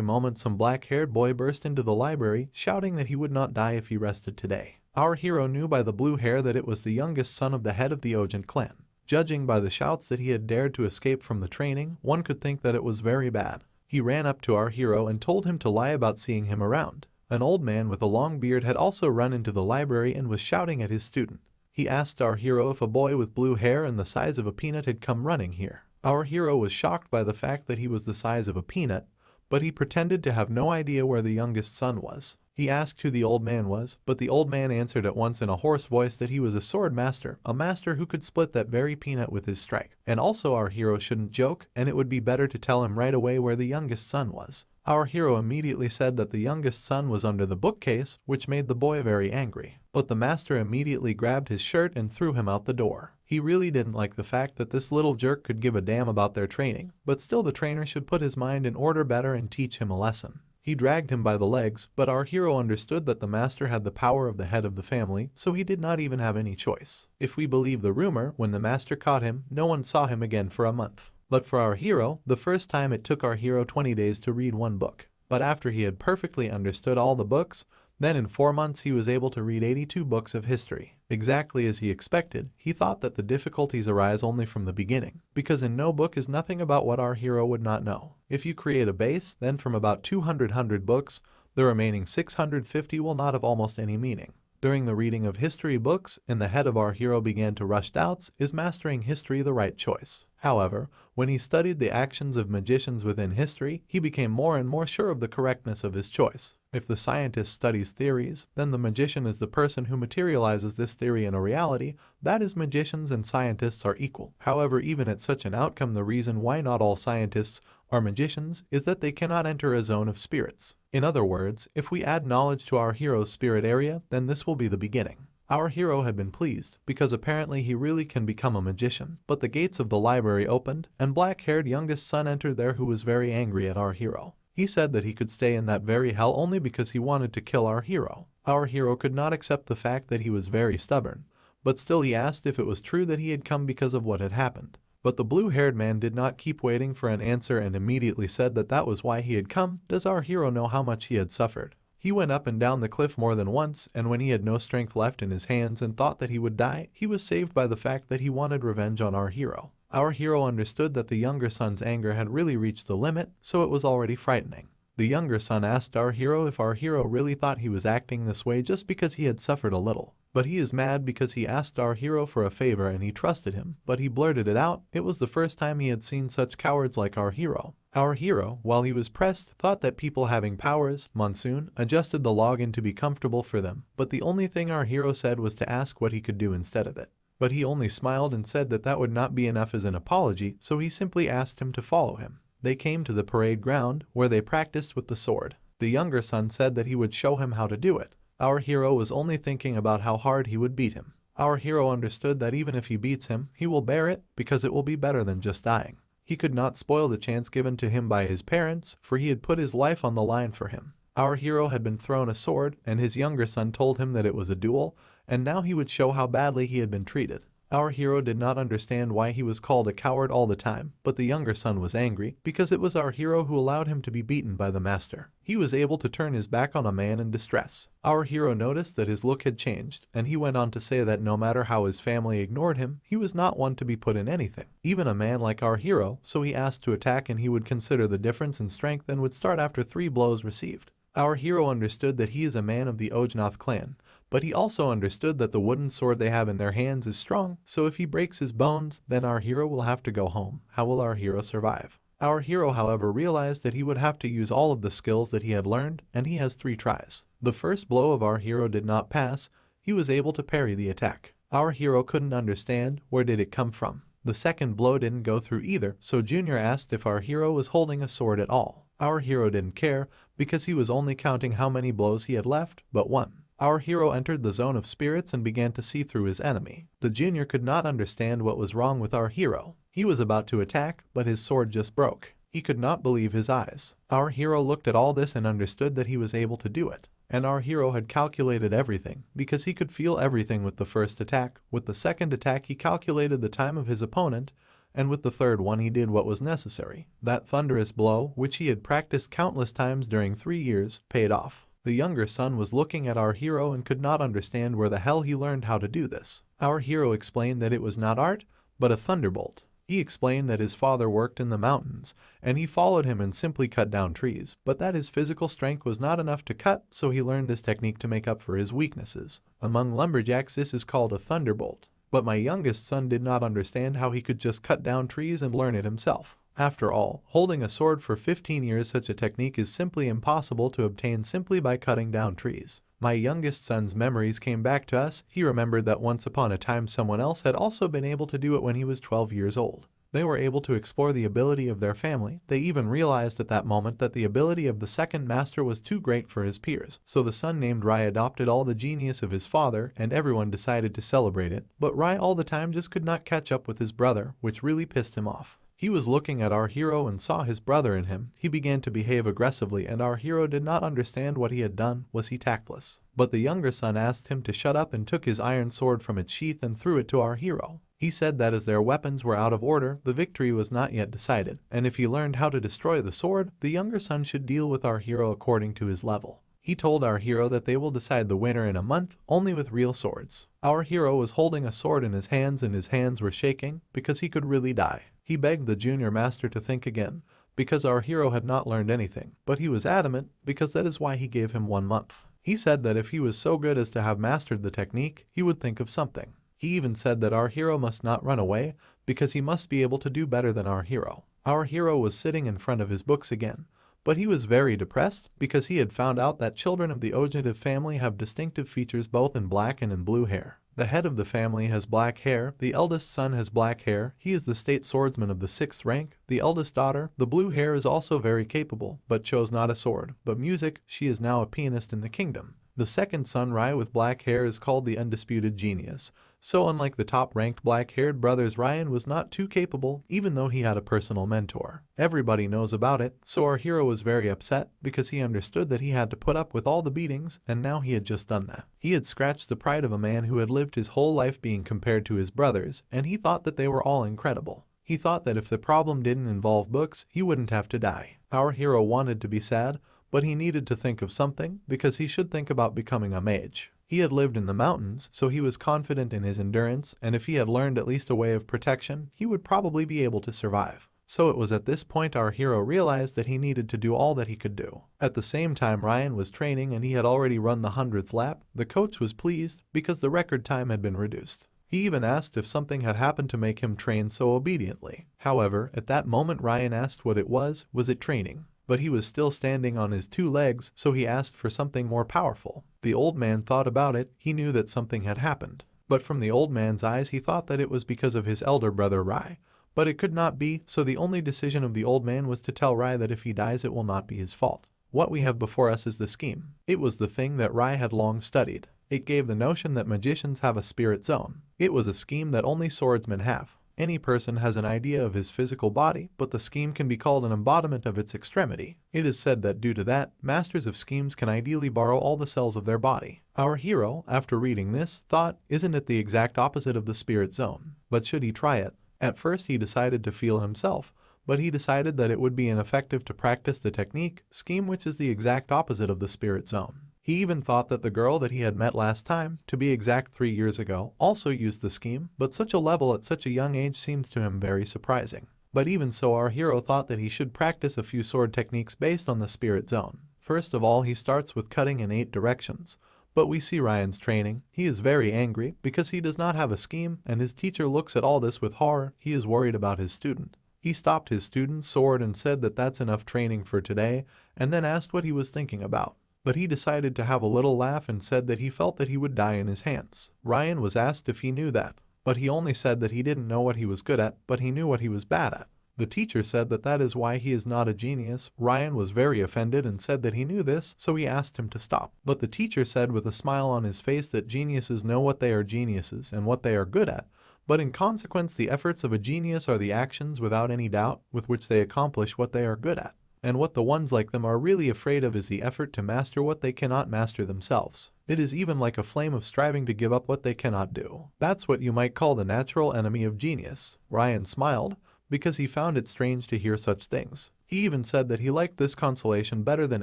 moment some black-haired boy burst into the library, shouting that he would not die if he rested today. Our hero knew by the blue hair that it was the youngest son of the head of the Ojent clan. Judging by the shouts that he had dared to escape from the training, one could think that it was very bad. He ran up to our hero and told him to lie about seeing him around. An old man with a long beard had also run into the library and was shouting at his student. He asked our hero if a boy with blue hair and the size of a peanut had come running here. Our hero was shocked by the fact that he was the size of a peanut, but he pretended to have no idea where the youngest son was. He asked who the old man was, but the old man answered at once in a hoarse voice that he was a sword master, a master who could split that very peanut with his strike. And also our hero shouldn't joke, and it would be better to tell him right away where the youngest son was. Our hero immediately said that the youngest son was under the bookcase, which made the boy very angry. But the master immediately grabbed his shirt and threw him out the door. He really didn't like the fact that this little jerk could give a damn about their training, but still the trainer should put his mind in order better and teach him a lesson. He dragged him by the legs, but our hero understood that the master had the power of the head of the family, so he did not even have any choice. If we believe the rumor, when the master caught him, no one saw him again for a month. But for our hero, the first time it took our hero 20 days to read one book. But after he had perfectly understood all the books, then in 4 months he was able to read 82 books of history. Exactly as he expected, he thought that the difficulties arise only from the beginning, because in no book is nothing about what our hero would not know. If you create a base, then from about 200 books, the remaining 650 will not have almost any meaning. During the reading of history books, in the head of our hero began to rush doubts, is mastering history the right choice? However, when he studied the actions of magicians within history, he became more and more sure of the correctness of his choice. If the scientist studies theories, then the magician is the person who materializes this theory in a reality. That is, magicians and scientists are equal. However, even at such an outcome, the reason why not all scientists are magicians is that they cannot enter a zone of spirits. In other words, if we add knowledge to our hero's spirit area, then this will be the beginning. Our hero had been pleased, because apparently he really can become a magician. But the gates of the library opened, and black-haired youngest son entered there, who was very angry at our hero. He said that he could stay in that very hell only because he wanted to kill our hero. Our hero could not accept the fact that he was very stubborn, but still he asked if it was true that he had come because of what had happened. But the blue-haired man did not keep waiting for an answer and immediately said that that was why he had come. Does our hero know how much he had suffered? He went up and down the cliff more than once, and when he had no strength left in his hands and thought that he would die, he was saved by the fact that he wanted revenge on our hero. Our hero understood that the younger son's anger had really reached the limit, so it was already frightening. The younger son asked our hero if our hero really thought he was acting this way just because he had suffered a little. But he is mad because he asked our hero for a favor and he trusted him, but he blurted it out. It was the first time he had seen such cowards like our hero. Our hero, while he was pressed, thought that people having powers, Monsoon, adjusted the login to be comfortable for them, but the only thing our hero said was to ask what he could do instead of it. But he only smiled and said that that would not be enough as an apology, so he simply asked him to follow him. They came to the parade ground, where they practiced with the sword. The younger son said that he would show him how to do it. Our hero was only thinking about how hard he would beat him. Our hero understood that even if he beats him, he will bear it, because it will be better than just dying. He could not spoil the chance given to him by his parents, for he had put his life on the line for him. Our hero had been thrown a sword, and his younger son told him that it was a duel, and now he would show how badly he had been treated. Our hero did not understand why he was called a coward all the time, but the younger son was angry, because it was our hero who allowed him to be beaten by the master. He was able to turn his back on a man in distress. Our hero noticed that his look had changed, and he went on to say that no matter how his family ignored him, he was not one to be put in anything, even a man like our hero, so he asked to attack and he would consider the difference in strength and would start after 3 blows received. Our hero understood that he is a man of the Ojnath clan, but he also understood that the wooden sword they have in their hands is strong, so if he breaks his bones, then our hero will have to go home. How will our hero survive? Our hero, however, realized that he would have to use all of the skills that he had learned, and he has 3 tries. The first blow of our hero did not pass. He was able to parry the attack. Our hero couldn't understand where did it come from. The second blow didn't go through either, so Junior asked if our hero was holding a sword at all. Our hero didn't care, because he was only counting how many blows he had left, but 1. Our hero entered the zone of spirits and began to see through his enemy. The junior could not understand what was wrong with our hero. He was about to attack, but his sword just broke. He could not believe his eyes. Our hero looked at all this and understood that he was able to do it. And our hero had calculated everything, because he could feel everything with the first attack. With the second attack he calculated the time of his opponent, and with the third one he did what was necessary. That thunderous blow, which he had practiced countless times during 3 years, paid off. The younger son was looking at our hero and could not understand where the hell he learned how to do this. Our hero explained that it was not art, but a thunderbolt. He explained that his father worked in the mountains, and he followed him and simply cut down trees, but that his physical strength was not enough to cut, so he learned this technique to make up for his weaknesses. Among lumberjacks this is called a thunderbolt. But my youngest son did not understand how he could just cut down trees and learn it himself. After all, holding a sword for 15 years, such a technique is simply impossible to obtain simply by cutting down trees. My youngest son's memories came back to us. He remembered that once upon a time someone else had also been able to do it when he was 12 years old. They were able to explore the ability of their family. They even realized at that moment that the ability of the second master was too great for his peers. So the son named Rai adopted all the genius of his father, and everyone decided to celebrate it. But Rai all the time just could not catch up with his brother, which really pissed him off. He was looking at our hero and saw his brother in him. He began to behave aggressively, and our hero did not understand what he had done. Was he tactless? But the younger son asked him to shut up and took his iron sword from its sheath and threw it to our hero. He said that as their weapons were out of order, the victory was not yet decided, and if he learned how to destroy the sword, the younger son should deal with our hero according to his level. He told our hero that they will decide the winner in a month, only with real swords. Our hero was holding a sword in his hands and his hands were shaking, because he could really die. He begged the junior master to think again, because our hero had not learned anything, but he was adamant, because that is why he gave him 1 month. He said that if he was so good as to have mastered the technique, he would think of something. He even said that our hero must not run away, because he must be able to do better than our hero. Our hero was sitting in front of his books again, but he was very depressed because he had found out that children of the Ojative family have distinctive features both in black and in blue hair. The head of the family has black hair, the eldest son has black hair, he is the state swordsman of the 6th rank, the eldest daughter, the blue hair is also very capable, but chose not a sword, but music, she is now a pianist in the kingdom. The second son Rai with black hair is called the undisputed genius. So unlike the top-ranked black-haired brothers, Ryan was not too capable, even though he had a personal mentor. Everybody knows about it, so our hero was very upset because he understood that he had to put up with all the beatings, and now he had just done that. He had scratched the pride of a man who had lived his whole life being compared to his brothers, and he thought that they were all incredible. He thought that if the problem didn't involve books, he wouldn't have to die. Our hero wanted to be sad, but he needed to think of something, because he should think about becoming a mage. He had lived in the mountains, so he was confident in his endurance, and if he had learned at least a way of protection, he would probably be able to survive. So it was at this point our hero realized that he needed to do all that he could do. At the same time Ryan was training and he had already run the 100th lap. The coach was pleased because the record time had been reduced. He even asked if something had happened to make him train so obediently. However, at that moment Ryan asked what it was it training? But he was still standing on his 2 legs, so he asked for something more powerful. The old man thought about it, he knew that something had happened. But from the old man's eyes he thought that it was because of his elder brother Rai. But it could not be, so the only decision of the old man was to tell Rai that if he dies it will not be his fault. What we have before us is the scheme. It was the thing that Rai had long studied. It gave the notion that magicians have a spirit zone. It was a scheme that only swordsmen have. Any person has an idea of his physical body, but the scheme can be called an embodiment of its extremity. It is said that due to that, masters of schemes can ideally borrow all the cells of their body. Our hero, after reading this, thought, isn't it the exact opposite of the spirit zone? But should he try it? At first he decided to feel himself, but he decided that it would be ineffective to practice the technique, scheme which is the exact opposite of the spirit zone. He even thought that the girl that he had met last time, to be exact 3 years ago, also used the scheme, but such a level at such a young age seems to him very surprising. But even so our hero thought that he should practice a few sword techniques based on the spirit zone. First of all he starts with cutting in 8 directions. But we see Ryan's training. He is very angry because he does not have a scheme, and his teacher looks at all this with horror. He is worried about his student. He stopped his student's sword and said that that's enough training for today, and then asked what he was thinking about. But he decided to have a little laugh and said that he felt that he would die in his hands. Ryan was asked if he knew that, but he only said that he didn't know what he was good at, but he knew what he was bad at. The teacher said that that is why he is not a genius. Ryan was very offended and said that he knew this, so he asked him to stop. But the teacher said with a smile on his face that geniuses know what they are geniuses and what they are good at, but in consequence the efforts of a genius are the actions without any doubt with which they accomplish what they are good at. And what the ones like them are really afraid of is the effort to master what they cannot master themselves. It is even like a flame of striving to give up what they cannot do. That's what you might call the natural enemy of genius. Ryan smiled, because he found it strange to hear such things. He even said that he liked this consolation better than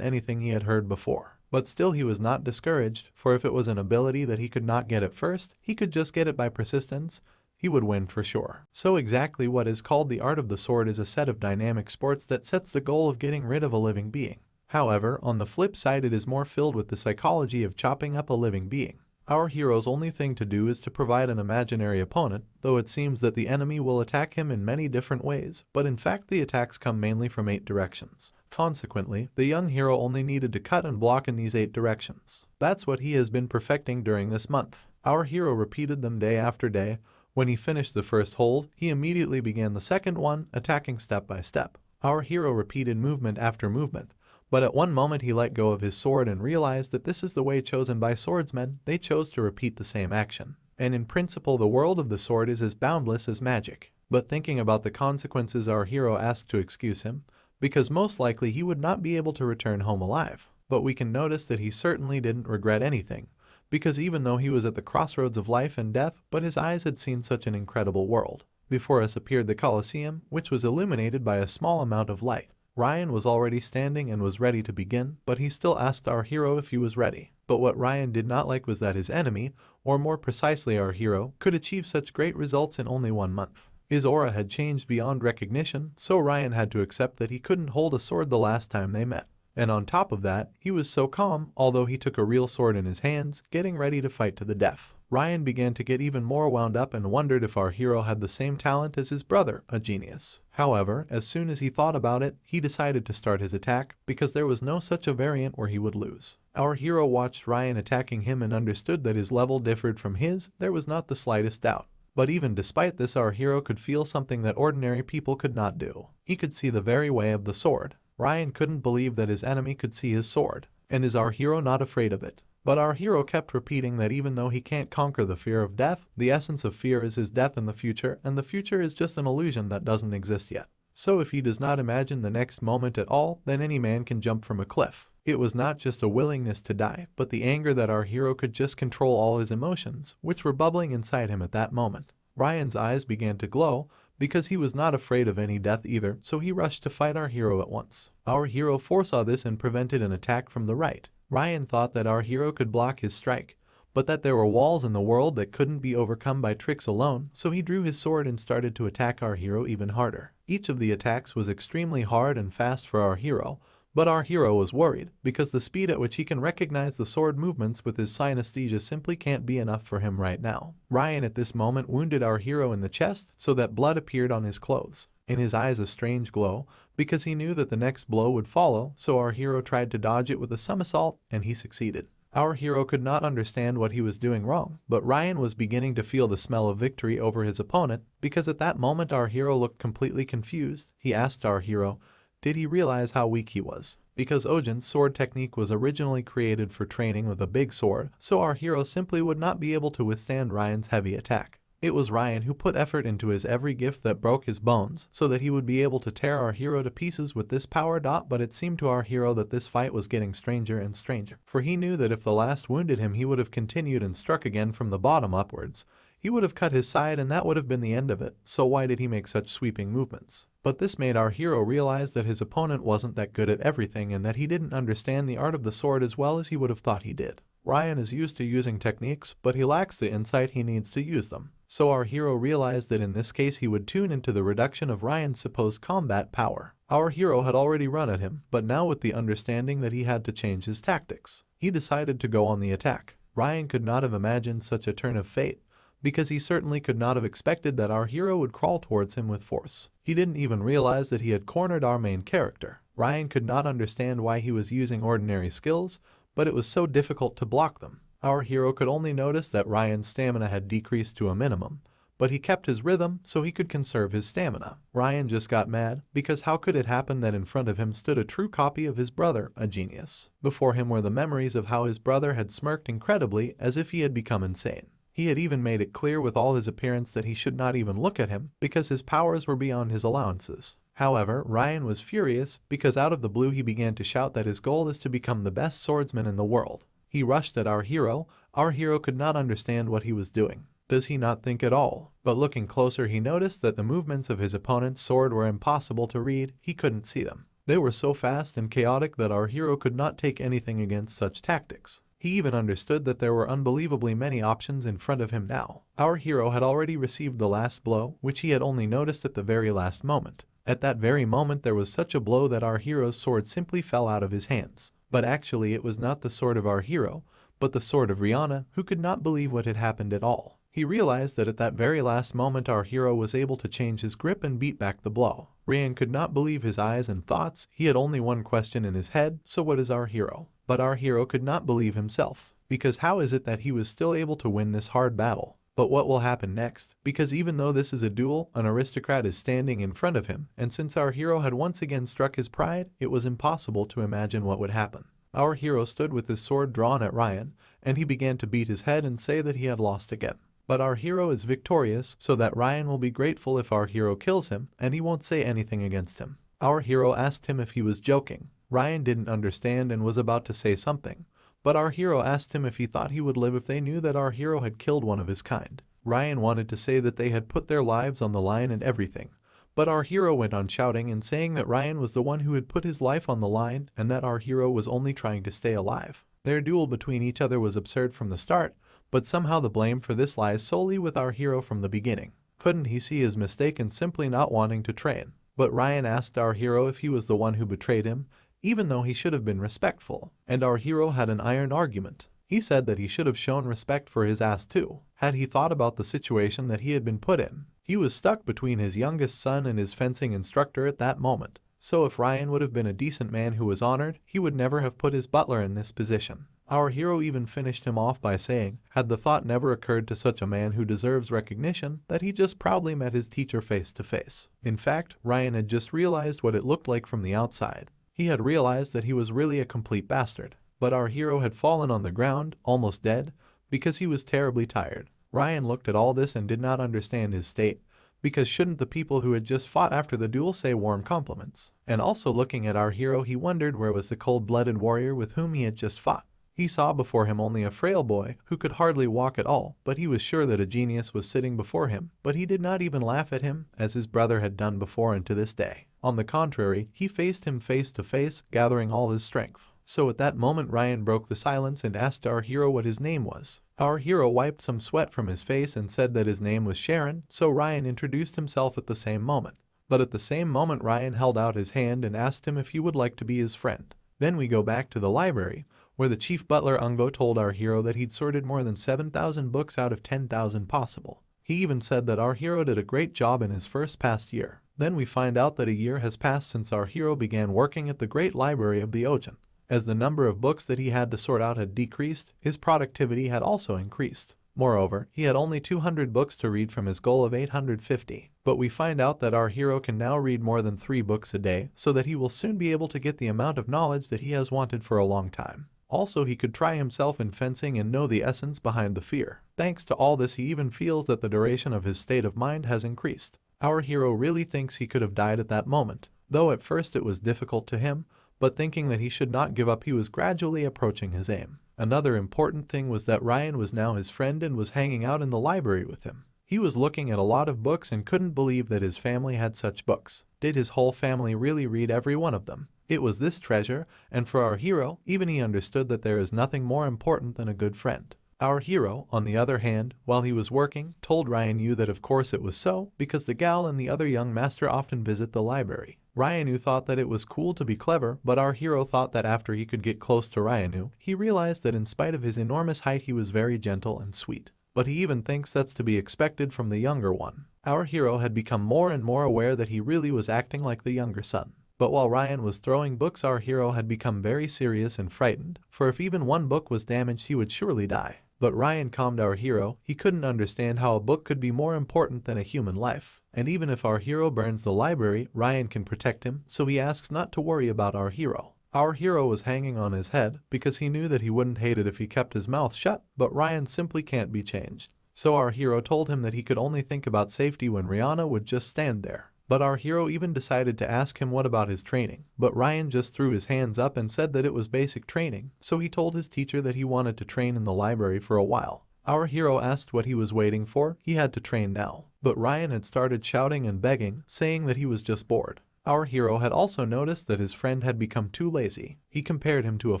anything he had heard before. But still he was not discouraged, for if it was an ability that he could not get at first, he could just get it by persistence. He would win for sure. So exactly what is called the art of the sword is a set of dynamic sports that sets the goal of getting rid of a living being. However, on the flip side it is more filled with the psychology of chopping up a living being. Our hero's only thing to do is to provide an imaginary opponent, though it seems that the enemy will attack him in many different ways, but in fact the attacks come mainly from 8 directions. Consequently, the young hero only needed to cut and block in these 8 directions. That's what he has been perfecting during this month. Our hero repeated them day after day. When he finished the first hold, he immediately began the second one, attacking step by step. Our hero repeated movement after movement, but at one moment he let go of his sword and realized that this is the way chosen by swordsmen. They chose to repeat the same action. And in principle the world of the sword is as boundless as magic. But thinking about the consequences, our hero asked to excuse him, because most likely he would not be able to return home alive. But we can notice that he certainly didn't regret anything, because even though he was at the crossroads of life and death, but his eyes had seen such an incredible world. Before us appeared the Colosseum, which was illuminated by a small amount of light. Ryan was already standing and was ready to begin, but he still asked our hero if he was ready. But what Ryan did not like was that his enemy, or more precisely our hero, could achieve such great results in only 1 month. His aura had changed beyond recognition, so Ryan had to accept that he couldn't hold a sword the last time they met. And on top of that, he was so calm, although he took a real sword in his hands, getting ready to fight to the death. Ryan began to get even more wound up and wondered if our hero had the same talent as his brother, a genius. However, as soon as he thought about it, he decided to start his attack, because there was no such a variant where he would lose. Our hero watched Ryan attacking him and understood that his level differed from his. There was not the slightest doubt. But even despite this, our hero could feel something that ordinary people could not do. He could see the very way of the sword. Ryan couldn't believe that his enemy could see his sword. And is our hero not afraid of it? But our hero kept repeating that even though he can't conquer the fear of death, the essence of fear is his death in the future, and the future is just an illusion that doesn't exist yet. So if he does not imagine the next moment at all, then any man can jump from a cliff. It was not just a willingness to die, but the anger that our hero could just control all his emotions, which were bubbling inside him at that moment. Ryan's eyes began to glow, because he was not afraid of any death either, so he rushed to fight our hero at once. Our hero foresaw this and prevented an attack from the right. Ryan thought that our hero could block his strike, but that there were walls in the world that couldn't be overcome by tricks alone, so he drew his sword and started to attack our hero even harder. Each of the attacks was extremely hard and fast for our hero, but our hero was worried, because the speed at which he can recognize the sword movements with his synesthesia simply can't be enough for him right now. Ryan at this moment wounded our hero in the chest, so that blood appeared on his clothes. In his eyes a strange glow, because he knew that the next blow would follow, so our hero tried to dodge it with a somersault, and he succeeded. Our hero could not understand what he was doing wrong, but Ryan was beginning to feel the smell of victory over his opponent, because at that moment our hero looked completely confused. He asked our hero, did he realize how weak he was? Because Ojin's sword technique was originally created for training with a big sword, so our hero simply would not be able to withstand Ryan's heavy attack. It was Ryan who put effort into his every gift that broke his bones, so that he would be able to tear our hero to pieces with this power dot. But it seemed to our hero that this fight was getting stranger and stranger, for he knew that if the last wounded him, he would have continued and struck again from the bottom upwards. He would have cut his side and that would have been the end of it, so why did he make such sweeping movements? But this made our hero realize that his opponent wasn't that good at everything and that he didn't understand the art of the sword as well as he would have thought he did. Ryan is used to using techniques, but he lacks the insight he needs to use them. So our hero realized that in this case he would tune into the reduction of Ryan's supposed combat power. Our hero had already run at him, but now with the understanding that he had to change his tactics, he decided to go on the attack. Ryan could not have imagined such a turn of fate, because he certainly could not have expected that our hero would crawl towards him with force. He didn't even realize that he had cornered our main character. Ryan could not understand why he was using ordinary skills, but it was so difficult to block them. Our hero could only notice that Ryan's stamina had decreased to a minimum, but he kept his rhythm so he could conserve his stamina. Ryan just got mad because how could it happen that in front of him stood a true copy of his brother, a genius. Before him were the memories of how his brother had smirked incredibly as if he had become insane. He had even made it clear with all his appearance that he should not even look at him because his powers were beyond his allowances. However, Ryan was furious because out of the blue he began to shout that his goal is to become the best swordsman in the world. He rushed at our hero. Our hero could not understand what he was doing. Does he not think at all? But looking closer he noticed that the movements of his opponent's sword were impossible to read. He couldn't see them. They were so fast and chaotic that our hero could not take anything against such tactics. He even understood that there were unbelievably many options in front of him now. Our hero had already received the last blow, which he had only noticed at the very last moment. At that very moment there was such a blow that our hero's sword simply fell out of his hands. But actually it was not the sword of our hero, but the sword of Rihanna, who could not believe what had happened at all. He realized that at that very last moment our hero was able to change his grip and beat back the blow. Ryan could not believe his eyes and thoughts. He had only one question in his head: so what is our hero? But our hero could not believe himself, because how is it that he was still able to win this hard battle? But what will happen next? Because even though this is a duel, an aristocrat is standing in front of him, and since our hero had once again struck his pride, it was impossible to imagine what would happen. Our hero stood with his sword drawn at Ryan, and he began to beat his head and say that he had lost again. But our hero is victorious, so that Ryan will be grateful if our hero kills him, and he won't say anything against him. Our hero asked him if he was joking. Ryan didn't understand and was about to say something, but our hero asked him if he thought he would live if they knew that our hero had killed one of his kind. Ryan wanted to say that they had put their lives on the line and everything, but our hero went on shouting and saying that Ryan was the one who had put his life on the line and that our hero was only trying to stay alive. Their duel between each other was absurd from the start, but somehow the blame for this lies solely with our hero from the beginning. Couldn't he see his mistake in simply not wanting to train? But Ryan asked our hero if he was the one who betrayed him, even though he should have been respectful, and our hero had an iron argument. He said that he should have shown respect for his ass too, had he thought about the situation that he had been put in. He was stuck between his youngest son and his fencing instructor at that moment, so if Ryan would have been a decent man who was honored, he would never have put his butler in this position. Our hero even finished him off by saying, had the thought never occurred to such a man who deserves recognition, that he just proudly met his teacher face to face. In fact, Ryan had just realized what it looked like from the outside. He had realized that he was really a complete bastard. But our hero had fallen on the ground, almost dead, because he was terribly tired. Ryan looked at all this and did not understand his state, because shouldn't the people who had just fought after the duel say warm compliments? And also looking at our hero he wondered where was the cold-blooded warrior with whom he had just fought. He saw before him only a frail boy who could hardly walk at all, but he was sure that a genius was sitting before him, but he did not even laugh at him, as his brother had done before and to this day. On the contrary, he faced him face to face, gathering all his strength. So at that moment Ryan broke the silence and asked our hero what his name was. Our hero wiped some sweat from his face and said that his name was Sharon, so Ryan introduced himself at the same moment. But at the same moment Ryan held out his hand and asked him if he would like to be his friend. Then we go back to the library, where the chief butler Ungbo told our hero that he'd sorted more than 7,000 books out of 10,000 possible. He even said that our hero did a great job in his first past year. Then we find out that a year has passed since our hero began working at the great library of the Ocean. As the number of books that he had to sort out had decreased, his productivity had also increased. Moreover, he had only 200 books to read from his goal of 850. But we find out that our hero can now read more than 3 books a day, so that he will soon be able to get the amount of knowledge that he has wanted for a long time. Also, he could try himself in fencing and know the essence behind the fear. Thanks to all this, he even feels that the duration of his state of mind has increased. Our hero really thinks he could have died at that moment, though at first it was difficult to him, but thinking that he should not give up, he was gradually approaching his aim. Another important thing was that Ryan was now his friend and was hanging out in the library with him. He was looking at a lot of books and couldn't believe that his family had such books. Did his whole family really read every one of them? It was this treasure, and for our hero, even he understood that there is nothing more important than a good friend. Our hero, on the other hand, while he was working, told Ryan Yu that of course it was so, because the gal and the other young master often visit the library. Ryan Yu thought that it was cool to be clever, but our hero thought that after he could get close to Ryan Yu, he realized that in spite of his enormous height he was very gentle and sweet. But he even thinks that's to be expected from the younger one. Our hero had become more and more aware that he really was acting like the younger son. But while Ryan was throwing books, our hero had become very serious and frightened, for if even one book was damaged he would surely die. But Ryan calmed our hero. He couldn't understand how a book could be more important than a human life. And even if our hero burns the library, Ryan can protect him, so he asks not to worry about our hero. Our hero was hanging on his head because he knew that he wouldn't hate it if he kept his mouth shut, but Ryan simply can't be changed. So our hero told him that he could only think about safety when Rihanna would just stand there. But our hero even decided to ask him what about his training, but Ryan just threw his hands up and said that it was basic training, so he told his teacher that he wanted to train in the library for a while. Our hero asked what he was waiting for. He had to train now. But Ryan had started shouting and begging, saying that he was just bored. Our hero had also noticed that his friend had become too lazy. He compared him to a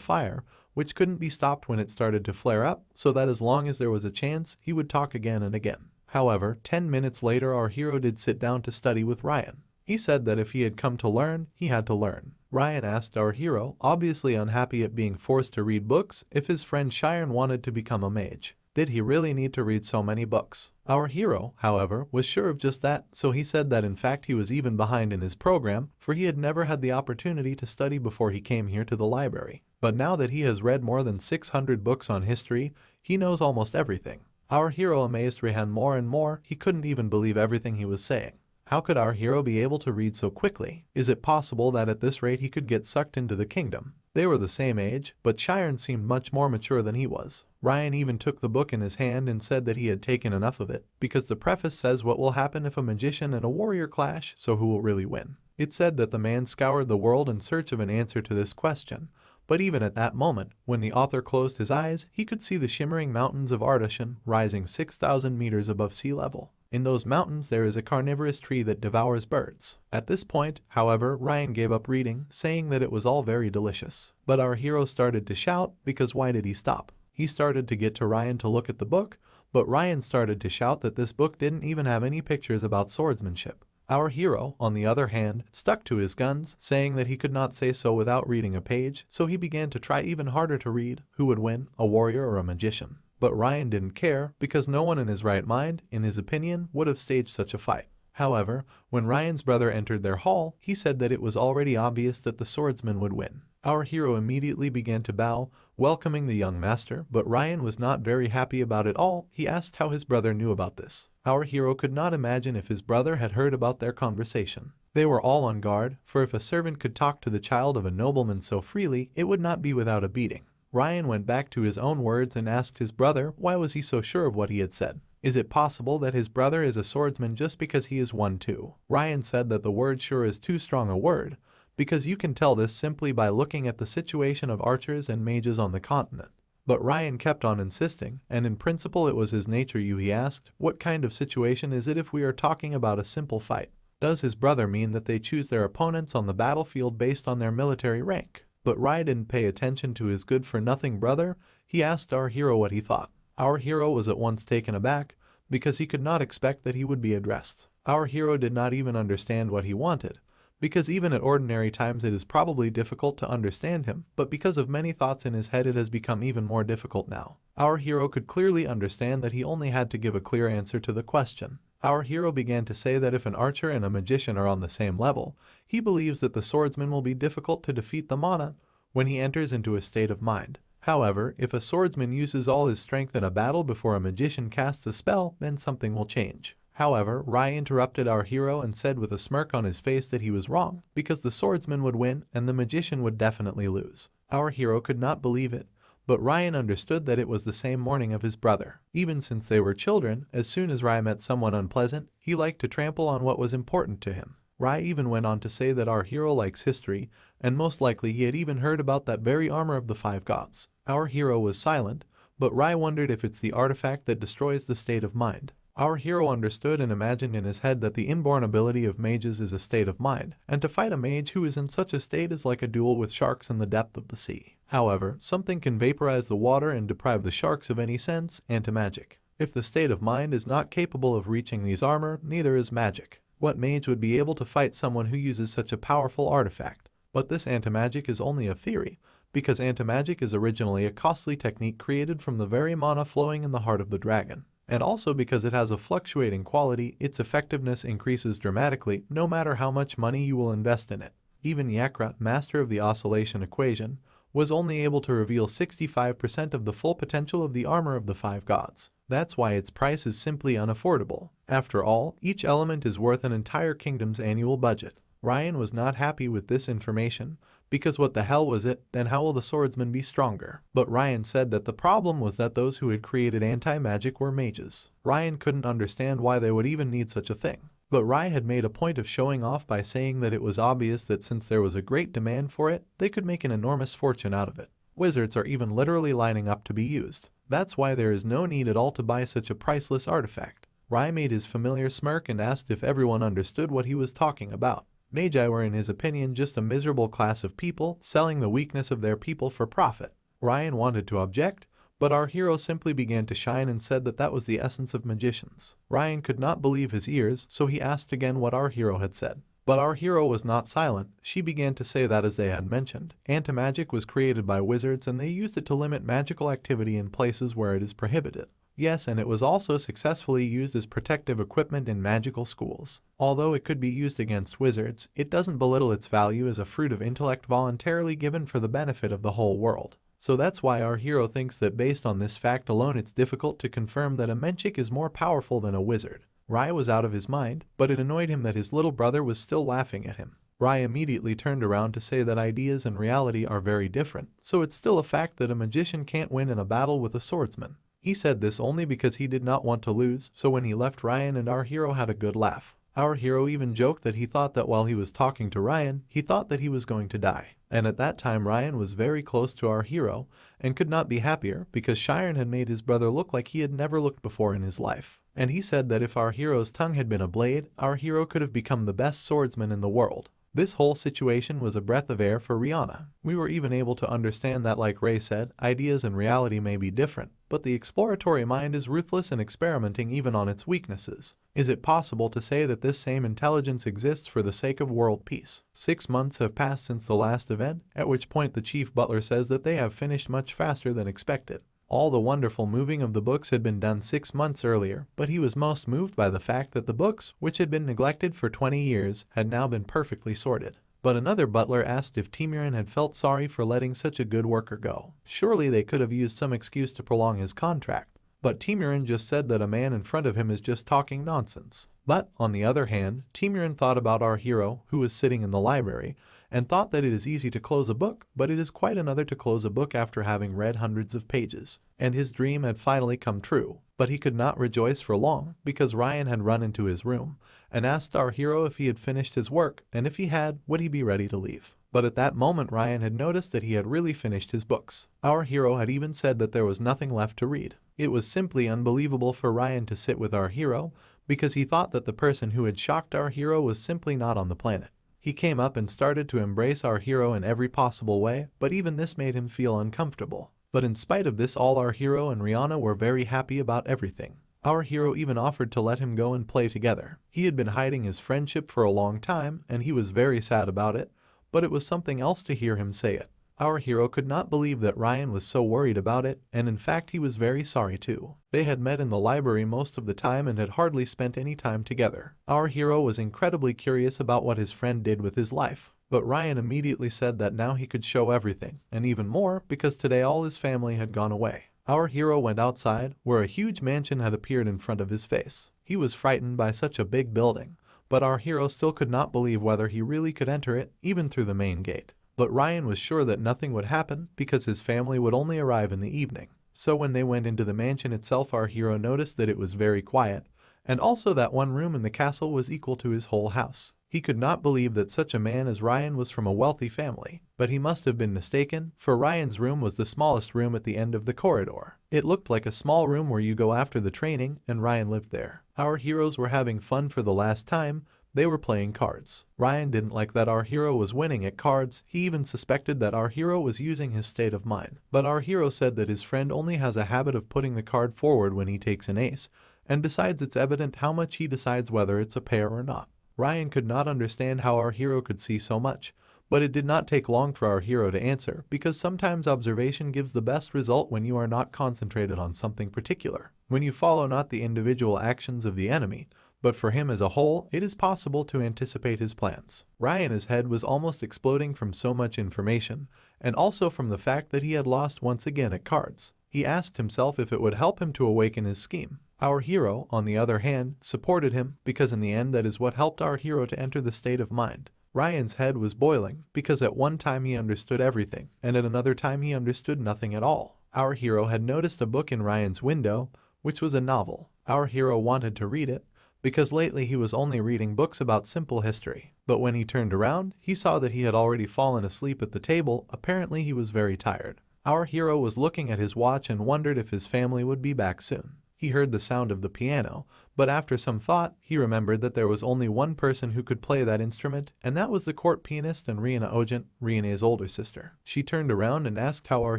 fire, which couldn't be stopped when it started to flare up, so that as long as there was a chance, he would talk again and again. However, 10 minutes later our hero did sit down to study with Ryan. He said that if he had come to learn, he had to learn. Ryan asked our hero, obviously unhappy at being forced to read books, if his friend Shiren wanted to become a mage. Did he really need to read so many books? Our hero, however, was sure of just that, so he said that in fact he was even behind in his program, for he had never had the opportunity to study before he came here to the library. But now that he has read more than 600 books on history, he knows almost everything. Our hero amazed Rehan more and more. He couldn't even believe everything he was saying. How could our hero be able to read so quickly? Is it possible that at this rate he could get sucked into the kingdom? They were the same age, but Shiren seemed much more mature than he was. Ryan even took the book in his hand and said that he had taken enough of it, because the preface says what will happen if a magician and a warrior clash, so who will really win? It said that the man scoured the world in search of an answer to this question. But even at that moment, when the author closed his eyes, he could see the shimmering mountains of Ardashan rising 6,000 meters above sea level. In those mountains there is a carnivorous tree that devours birds. At this point, however, Ryan gave up reading, saying that it was all very delicious. But our hero started to shout, because why did he stop? He started to get to Ryan to look at the book, but Ryan started to shout that this book didn't even have any pictures about swordsmanship. Our hero, on the other hand, stuck to his guns, saying that he could not say so without reading a page, so he began to try even harder to read. Who would win, a warrior or a magician? But Ryan didn't care, because no one in his right mind, in his opinion, would have staged such a fight. However, when Ryan's brother entered their hall, he said that it was already obvious that the swordsman would win. Our hero immediately began to bow, welcoming the young master, but Ryan was not very happy about it all. He asked how his brother knew about this. Our hero could not imagine if his brother had heard about their conversation. They were all on guard, for if a servant could talk to the child of a nobleman so freely, it would not be without a beating. Ryan went back to his own words and asked his brother why was he so sure of what he had said. Is it possible that his brother is a swordsman just because he is one too? Ryan said that the word sure is too strong a word, because you can tell this simply by looking at the situation of archers and mages on the continent. But Ryan kept on insisting, and in principle it was his nature. He asked, what kind of situation is it if we are talking about a simple fight? Does his brother mean that they choose their opponents on the battlefield based on their military rank? But Ryan didn't pay attention to his good-for-nothing brother. He asked our hero what he thought. Our hero was at once taken aback, because he could not expect that he would be addressed. Our hero did not even understand what he wanted, because even at ordinary times it is probably difficult to understand him, but because of many thoughts in his head it has become even more difficult now. Our hero could clearly understand that he only had to give a clear answer to the question. Our hero began to say that if an archer and a magician are on the same level, he believes that the swordsman will be difficult to defeat the mana when he enters into a state of mind. However, if a swordsman uses all his strength in a battle before a magician casts a spell, then something will change. However, Rai interrupted our hero and said with a smirk on his face that he was wrong, because the swordsman would win and the magician would definitely lose. Our hero could not believe it, but Ryan understood that it was the same morning of his brother. Even since they were children, as soon as Rai met someone unpleasant, he liked to trample on what was important to him. Rai even went on to say that our hero likes history, and most likely he had even heard about that very armor of the 5 gods. Our hero was silent, but Rai wondered if it's the artifact that destroys the state of mind. Our hero understood and imagined in his head that the inborn ability of mages is a state of mind, and to fight a mage who is in such a state is like a duel with sharks in the depth of the sea. However, something can vaporize the water and deprive the sharks of any sense, anti-magic. If the state of mind is not capable of reaching these armor, neither is magic. What mage would be able to fight someone who uses such a powerful artifact? But this anti-magic is only a theory, because anti-magic is originally a costly technique created from the very mana flowing in the heart of the dragon. And also because it has a fluctuating quality, its effectiveness increases dramatically no matter how much money you will invest in it. Even Yakra, master of the oscillation equation, was only able to reveal 65% of the full potential of the armor of the 5 gods. That's why its price is simply unaffordable. After all, each element is worth an entire kingdom's annual budget. Ryan was not happy with this information, because what the hell was it, then how will the swordsman be stronger? But Ryan said that the problem was that those who had created anti-magic were mages. Ryan couldn't understand why they would even need such a thing. But Rai had made a point of showing off by saying that it was obvious that since there was a great demand for it, they could make an enormous fortune out of it. Wizards are even literally lining up to be used. That's why there is no need at all to buy such a priceless artifact. Rai made his familiar smirk and asked if everyone understood what he was talking about. Mage were in his opinion just a miserable class of people selling the weakness of their people for profit. Ryan wanted to object, but our hero simply began to shine and said that that was the essence of magicians. Ryan could not believe his ears, so he asked again what our hero had said. But our hero was not silent. She began to say that, as they had mentioned, anti-magic was created by wizards and they used it to limit magical activity in places where it is prohibited. Yes, and it was also successfully used as protective equipment in magical schools. Although it could be used against wizards, it doesn't belittle its value as a fruit of intellect voluntarily given for the benefit of the whole world. So that's why our hero thinks that based on this fact alone it's difficult to confirm that a Menchik is more powerful than a wizard. Rai was out of his mind, but it annoyed him that his little brother was still laughing at him. Rai immediately turned around to say that ideas and reality are very different, so it's still a fact that a magician can't win in a battle with a swordsman. He said this only because he did not want to lose, so when he left, Ryan and our hero had a good laugh. Our hero even joked that he thought that while he was talking to Ryan, he thought that he was going to die. And at that time Ryan was very close to our hero and could not be happier because Shiren had made his brother look like he had never looked before in his life. And he said that if our hero's tongue had been a blade, our hero could have become the best swordsman in the world. This whole situation was a breath of air for Rihanna. We were even able to understand that, like Ray said, ideas and reality may be different, but the exploratory mind is ruthless and experimenting even on its weaknesses. Is it possible to say that this same intelligence exists for the sake of world peace? 6 months have passed since the last event, at which point the chief butler says that they have finished much faster than expected. All the wonderful moving of the books had been done 6 months earlier, but he was most moved by the fact that the books, which had been neglected for 20 years, had now been perfectly sorted. But another butler asked if Timirin had felt sorry for letting such a good worker go. Surely they could have used some excuse to prolong his contract. But Timirin just said that a man in front of him is just talking nonsense. But, on the other hand, Timirin thought about our hero, who was sitting in the library, and thought that it is easy to close a book, but it is quite another to close a book after having read hundreds of pages. And his dream had finally come true, but he could not rejoice for long, because Ryan had run into his room, and asked our hero if he had finished his work, and if he had, would he be ready to leave. But at that moment Ryan had noticed that he had really finished his books. Our hero had even said that there was nothing left to read. It was simply unbelievable for Ryan to sit with our hero, because he thought that the person who had shocked our hero was simply not on the planet. He came up and started to embrace our hero in every possible way, but even this made him feel uncomfortable. But in spite of this all, our hero and Rihanna were very happy about everything. Our hero even offered to let him go and play together. He had been hiding his friendship for a long time, and he was very sad about it, but it was something else to hear him say it. Our hero could not believe that Ryan was so worried about it, and in fact he was very sorry too. They had met in the library most of the time and had hardly spent any time together. Our hero was incredibly curious about what his friend did with his life. But Ryan immediately said that now he could show everything, and even more, because today all his family had gone away. Our hero went outside, where a huge mansion had appeared in front of his face. He was frightened by such a big building, but our hero still could not believe whether he really could enter it, even through the main gate. But Ryan was sure that nothing would happen because his family would only arrive in the evening. So when they went into the mansion itself, our hero noticed that it was very quiet, and also that one room in the castle was equal to his whole house. He could not believe that such a man as Ryan was from a wealthy family, but he must have been mistaken, for Ryan's room was the smallest room at the end of the corridor. It looked like a small room where you go after the training, and Ryan lived there. Our heroes were having fun for the last time. They were playing cards. Ryan didn't like that our hero was winning at cards. He even suspected that our hero was using his state of mind. But our hero said that his friend only has a habit of putting the card forward when he takes an ace, and besides it's evident how much he decides whether it's a pair or not. Ryan could not understand how our hero could see so much, but it did not take long for our hero to answer, because sometimes observation gives the best result when you are not concentrated on something particular. When you follow not the individual actions of the enemy, but for him as a whole, it is possible to anticipate his plans. Ryan's head was almost exploding from so much information, and also from the fact that he had lost once again at cards. He asked himself if it would help him to awaken his scheme. Our hero, on the other hand, supported him because in the end that is what helped our hero to enter the state of mind. Ryan's head was boiling because at one time he understood everything and at another time he understood nothing at all. Our hero had noticed a book in Ryan's window, which was a novel. Our hero wanted to read it because lately he was only reading books about simple history. But when he turned around, he saw that he had already fallen asleep at the table. Apparently he was very tired. Our hero was looking at his watch and wondered if his family would be back soon. He heard the sound of the piano, but after some thought, he remembered that there was only one person who could play that instrument, and that was the court pianist and Rihanna Ogent, Rihanna's older sister. She turned around and asked how our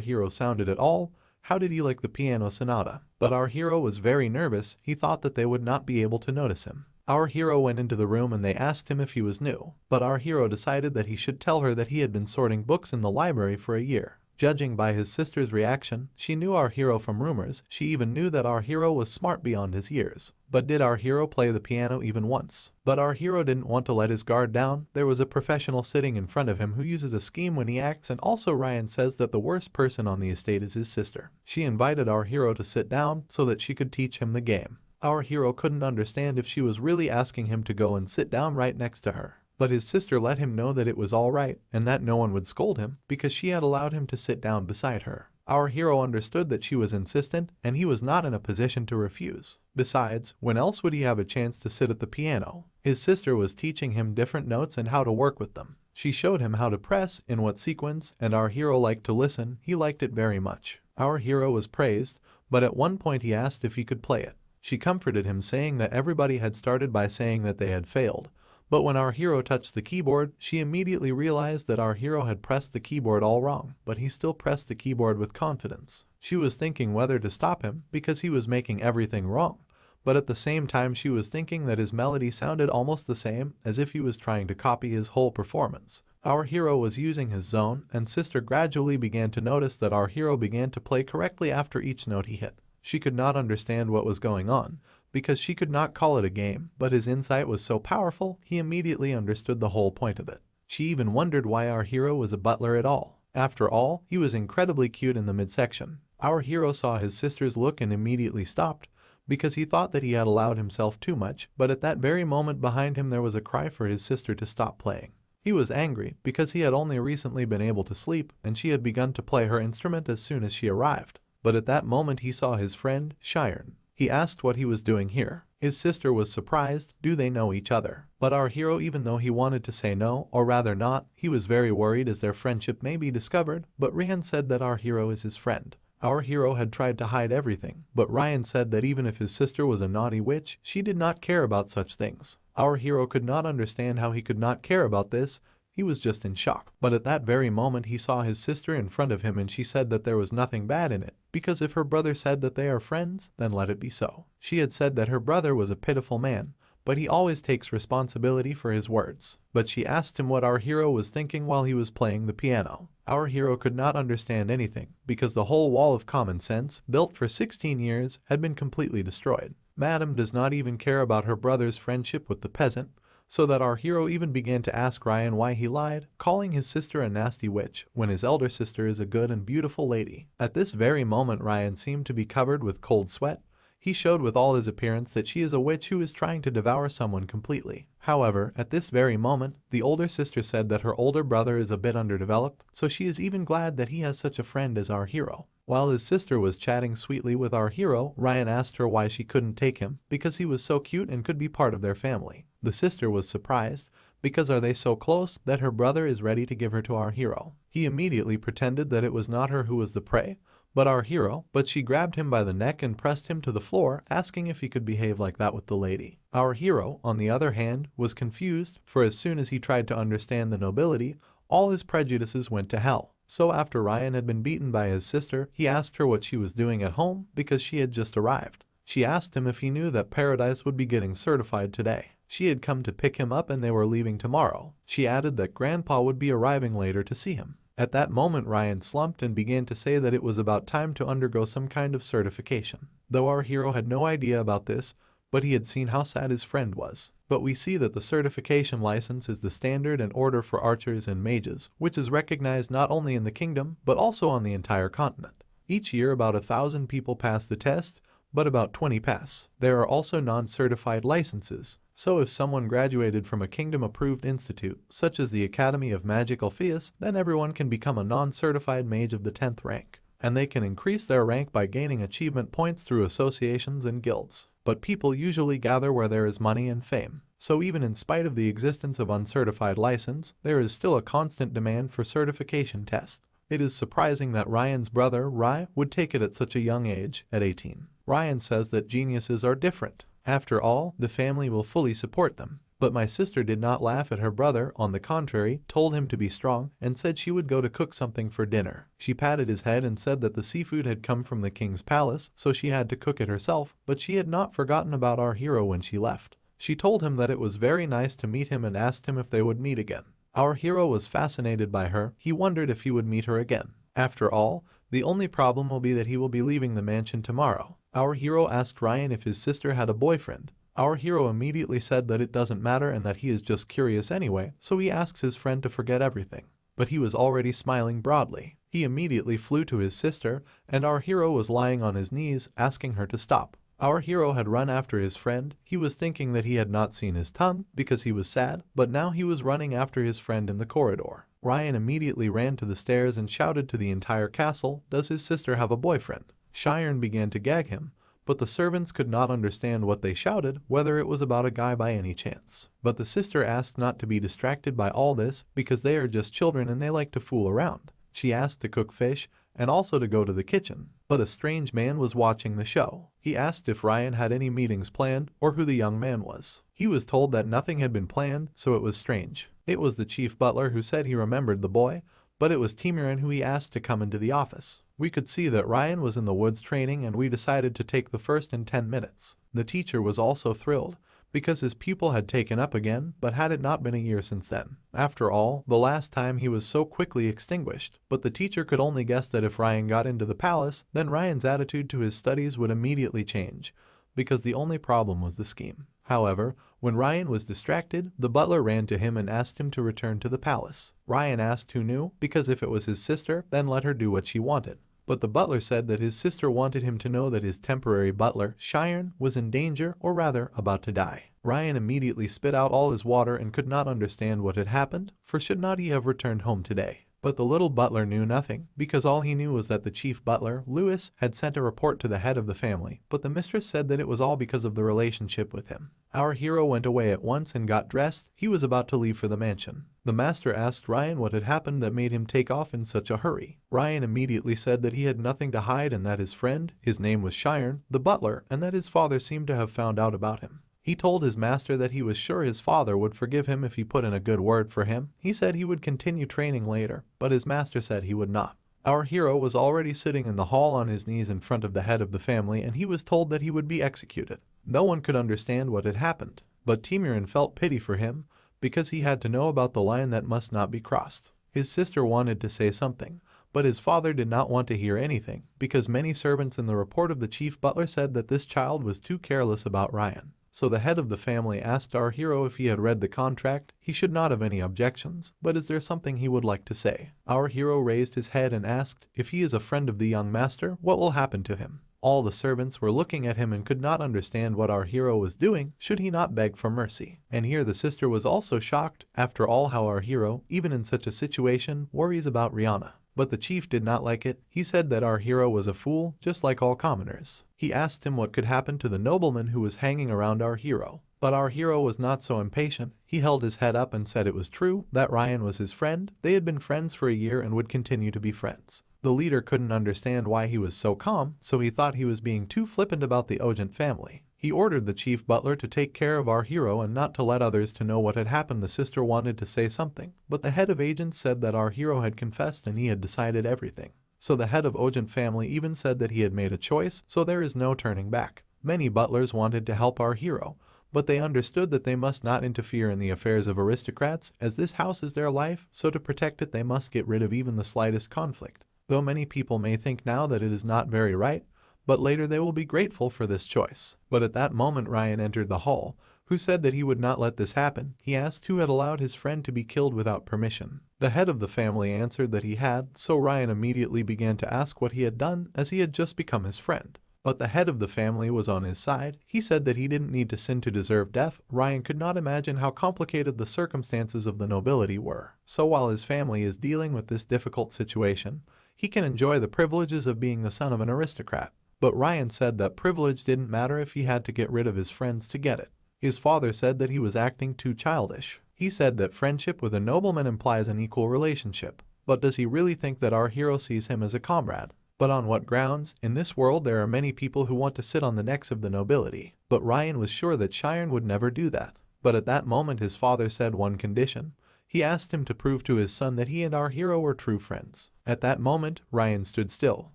hero sounded at all. How did he like the piano sonata? But our hero was very nervous. He thought that they would not be able to notice him. Our hero went into the room and they asked him if he was new, but our hero decided that he should tell her that he had been sorting books in the library for a year. Judging by his sister's reaction, she knew our hero from rumors. She even knew that our hero was smart beyond his years. But did our hero play the piano even once? But our hero didn't want to let his guard down. There was a professional sitting in front of him who uses a scheme when he acts, and also Ryan says that the worst person on the estate is his sister. She invited our hero to sit down so that she could teach him the game. Our hero couldn't understand if she was really asking him to go and sit down right next to her. But his sister let him know that it was all right and that no one would scold him because she had allowed him to sit down beside her. Our hero understood that she was insistent and he was not in a position to refuse. Besides, when else would he have a chance to sit at the piano? His sister was teaching him different notes and how to work with them. She showed him how to press, in what sequence, and our hero liked to listen. He liked it very much. Our hero was praised, but at one point he asked if he could play it. She comforted him saying that everybody had started by saying that they had failed. But when our hero touched the keyboard, she immediately realized that our hero had pressed the keyboard all wrong, but he still pressed the keyboard with confidence. She was thinking whether to stop him because he was making everything wrong, but at the same time she was thinking that his melody sounded almost the same as if he was trying to copy his whole performance. Our hero was using his zone, and sister gradually began to notice that our hero began to play correctly after each note he hit. She could not understand what was going on, because she could not call it a game, but his insight was so powerful, he immediately understood the whole point of it. She even wondered why our hero was a butler at all. After all, he was incredibly cute in the midsection. Our hero saw his sister's look and immediately stopped, because he thought that he had allowed himself too much, but at that very moment behind him there was a cry for his sister to stop playing. He was angry because he had only recently been able to sleep and she had begun to play her instrument as soon as she arrived. But at that moment he saw his friend, Shiren. He asked what he was doing here. His sister was surprised. Do they know each other? But our hero, even though he wanted to say no, or rather not, he was very worried as their friendship may be discovered, but Ryan said that our hero is his friend. Our hero had tried to hide everything, but Ryan said that even if his sister was a naughty witch, she did not care about such things. Our hero could not understand how he could not care about this. He was just in shock. But at that very moment he saw his sister in front of him and she said that there was nothing bad in it, because if her brother said that they are friends, then let it be so. She had said that her brother was a pitiful man, but he always takes responsibility for his words. But she asked him what our hero was thinking while he was playing the piano. Our hero could not understand anything, because the whole wall of common sense, built for 16 years, had been completely destroyed. Madame does not even care about her brother's friendship with the peasant, so that our hero even began to ask Ryan why he lied, calling his sister a nasty witch, when his elder sister is a good and beautiful lady. At this very moment Ryan seemed to be covered with cold sweat. He showed with all his appearance that she is a witch who is trying to devour someone completely. However, at this very moment, the older sister said that her older brother is a bit underdeveloped, so she is even glad that he has such a friend as our hero. While his sister was chatting sweetly with our hero, Ryan asked her why she couldn't take him, because he was so cute and could be part of their family. The sister was surprised, because are they so close that her brother is ready to give her to our hero. He immediately pretended that it was not her who was the prey, but our hero, but she grabbed him by the neck and pressed him to the floor, asking if he could behave like that with the lady. Our hero, on the other hand, was confused, for as soon as he tried to understand the nobility, all his prejudices went to hell. So after Ryan had been beaten by his sister, he asked her what she was doing at home because she had just arrived. She asked him if he knew that Paradise would be getting certified today. She had come to pick him up and they were leaving tomorrow. She added that Grandpa would be arriving later to see him. At that moment Ryan slumped and began to say that it was about time to undergo some kind of certification. Though our hero had no idea about this, but he had seen how sad his friend was. But we see that the certification license is the standard and order for archers and mages, which is recognized not only in the kingdom, but also on the entire continent. Each year about 1,000 people pass the test, but about 20 pass. There are also non-certified licenses, so if someone graduated from a kingdom-approved institute, such as the Academy of Magic Alpheus, then everyone can become a non-certified mage of the 10th rank, and they can increase their rank by gaining achievement points through associations and guilds. But people usually gather where there is money and fame, so even in spite of the existence of uncertified license, there is still a constant demand for certification tests. It is surprising that Ryan's brother, Rai, would take it at such a young age, at 18. Ryan says that geniuses are different. After all, the family will fully support them. But my sister did not laugh at her brother, on the contrary, told him to be strong, and said she would go to cook something for dinner. She patted his head and said that the seafood had come from the king's palace, so she had to cook it herself, but she had not forgotten about our hero when she left. She told him that it was very nice to meet him and asked him if they would meet again. Our hero was fascinated by her. He wondered if he would meet her again. After all, the only problem will be that he will be leaving the mansion tomorrow. Our hero asked Ryan if his sister had a boyfriend. Our hero immediately said that it doesn't matter and that he is just curious anyway, so he asks his friend to forget everything. But he was already smiling broadly. He immediately flew to his sister, and our hero was lying on his knees, asking her to stop. Our hero had run after his friend. He was thinking that he had not seen his tongue because he was sad, but now he was running after his friend in the corridor. Ryan immediately ran to the stairs and shouted to the entire castle, "Does his sister have a boyfriend?" Cheyenne began to gag him, but the servants could not understand what they shouted, whether it was about a guy by any chance. But the sister asked not to be distracted by all this because they are just children and they like to fool around. She asked to cook fish and also to go to the kitchen. But a strange man was watching the show. He asked if Ryan had any meetings planned or who the young man was. He was told that nothing had been planned, so it was strange. It was the chief butler who said he remembered the boy, but it was Timiran who he asked to come into the office. We could see that Ryan was in the woods training and we decided to take the first in 10 minutes. The teacher was also thrilled, because his pupil had taken up again, but had it not been a year since then. After all, the last time he was so quickly extinguished, but the teacher could only guess that if Ryan got into the palace, then Ryan's attitude to his studies would immediately change, because the only problem was the scheme. However, when Ryan was distracted, the butler ran to him and asked him to return to the palace. Ryan asked who knew, because if it was his sister, then let her do what she wanted. But the butler said that his sister wanted him to know that his temporary butler, Cheyenne, was in danger, or rather, about to die. Ryan immediately spit out all his water and could not understand what had happened, for should not he have returned home today? But the little butler knew nothing, because all he knew was that the chief butler, Lewis, had sent a report to the head of the family, but the mistress said that it was all because of the relationship with him. Our hero went away at once and got dressed. He was about to leave for the mansion. The master asked Ryan what had happened that made him take off in such a hurry. Ryan immediately said that he had nothing to hide and that his friend, his name was Cheyenne, the butler, and that his father seemed to have found out about him. He told his master that he was sure his father would forgive him if he put in a good word for him. He said he would continue training later, but his master said he would not. Our hero was already sitting in the hall on his knees in front of the head of the family, and he was told that he would be executed. No one could understand what had happened, but Timiran felt pity for him, because he had to know about the line that must not be crossed. His sister wanted to say something, but his father did not want to hear anything, because many servants in the report of the chief butler said that this child was too careless about Ryan. So the head of the family asked our hero if he had read the contract. He should not have any objections, but is there something he would like to say? Our hero raised his head and asked, if he is a friend of the young master, what will happen to him? All the servants were looking at him and could not understand what our hero was doing. Should he not beg for mercy? And here the sister was also shocked. After all, how our hero, even in such a situation, worries about Rihanna. But the chief did not like it. He said that our hero was a fool, just like all commoners. He asked him what could happen to the nobleman who was hanging around our hero. But our hero was not so impatient. He held his head up and said it was true, that Ryan was his friend. They had been friends for a year and would continue to be friends. The leader couldn't understand why he was so calm, so he thought he was being too flippant about the Ogent family. He ordered the chief butler to take care of our hero and not to let others to know what had happened. The sister wanted to say something, but the head of agents said that our hero had confessed and he had decided everything. So the head of Ogent family even said that he had made a choice, so there is no turning back. Many butlers wanted to help our hero, but they understood that they must not interfere in the affairs of aristocrats, as this house is their life, so to protect it they must get rid of even the slightest conflict. Though many people may think now that it is not very right, but later they will be grateful for this choice. But at that moment Ryan entered the hall, who said that he would not let this happen. He asked who had allowed his friend to be killed without permission. The head of the family answered that he had, so Ryan immediately began to ask what he had done, as he had just become his friend. But the head of the family was on his side. He said that he didn't need to sin to deserve death. Ryan could not imagine how complicated the circumstances of the nobility were. So while his family is dealing with this difficult situation, he can enjoy the privileges of being the son of an aristocrat. But Ryan said that privilege didn't matter if he had to get rid of his friends to get it. His father said that he was acting too childish. He said that friendship with a nobleman implies an equal relationship. But does he really think that our hero sees him as a comrade? But on what grounds? In this world there are many people who want to sit on the necks of the nobility. But Ryan was sure that Cheyenne would never do that. But at that moment his father said one condition. He asked him to prove to his son that he and our hero were true friends. At that moment, Ryan stood still.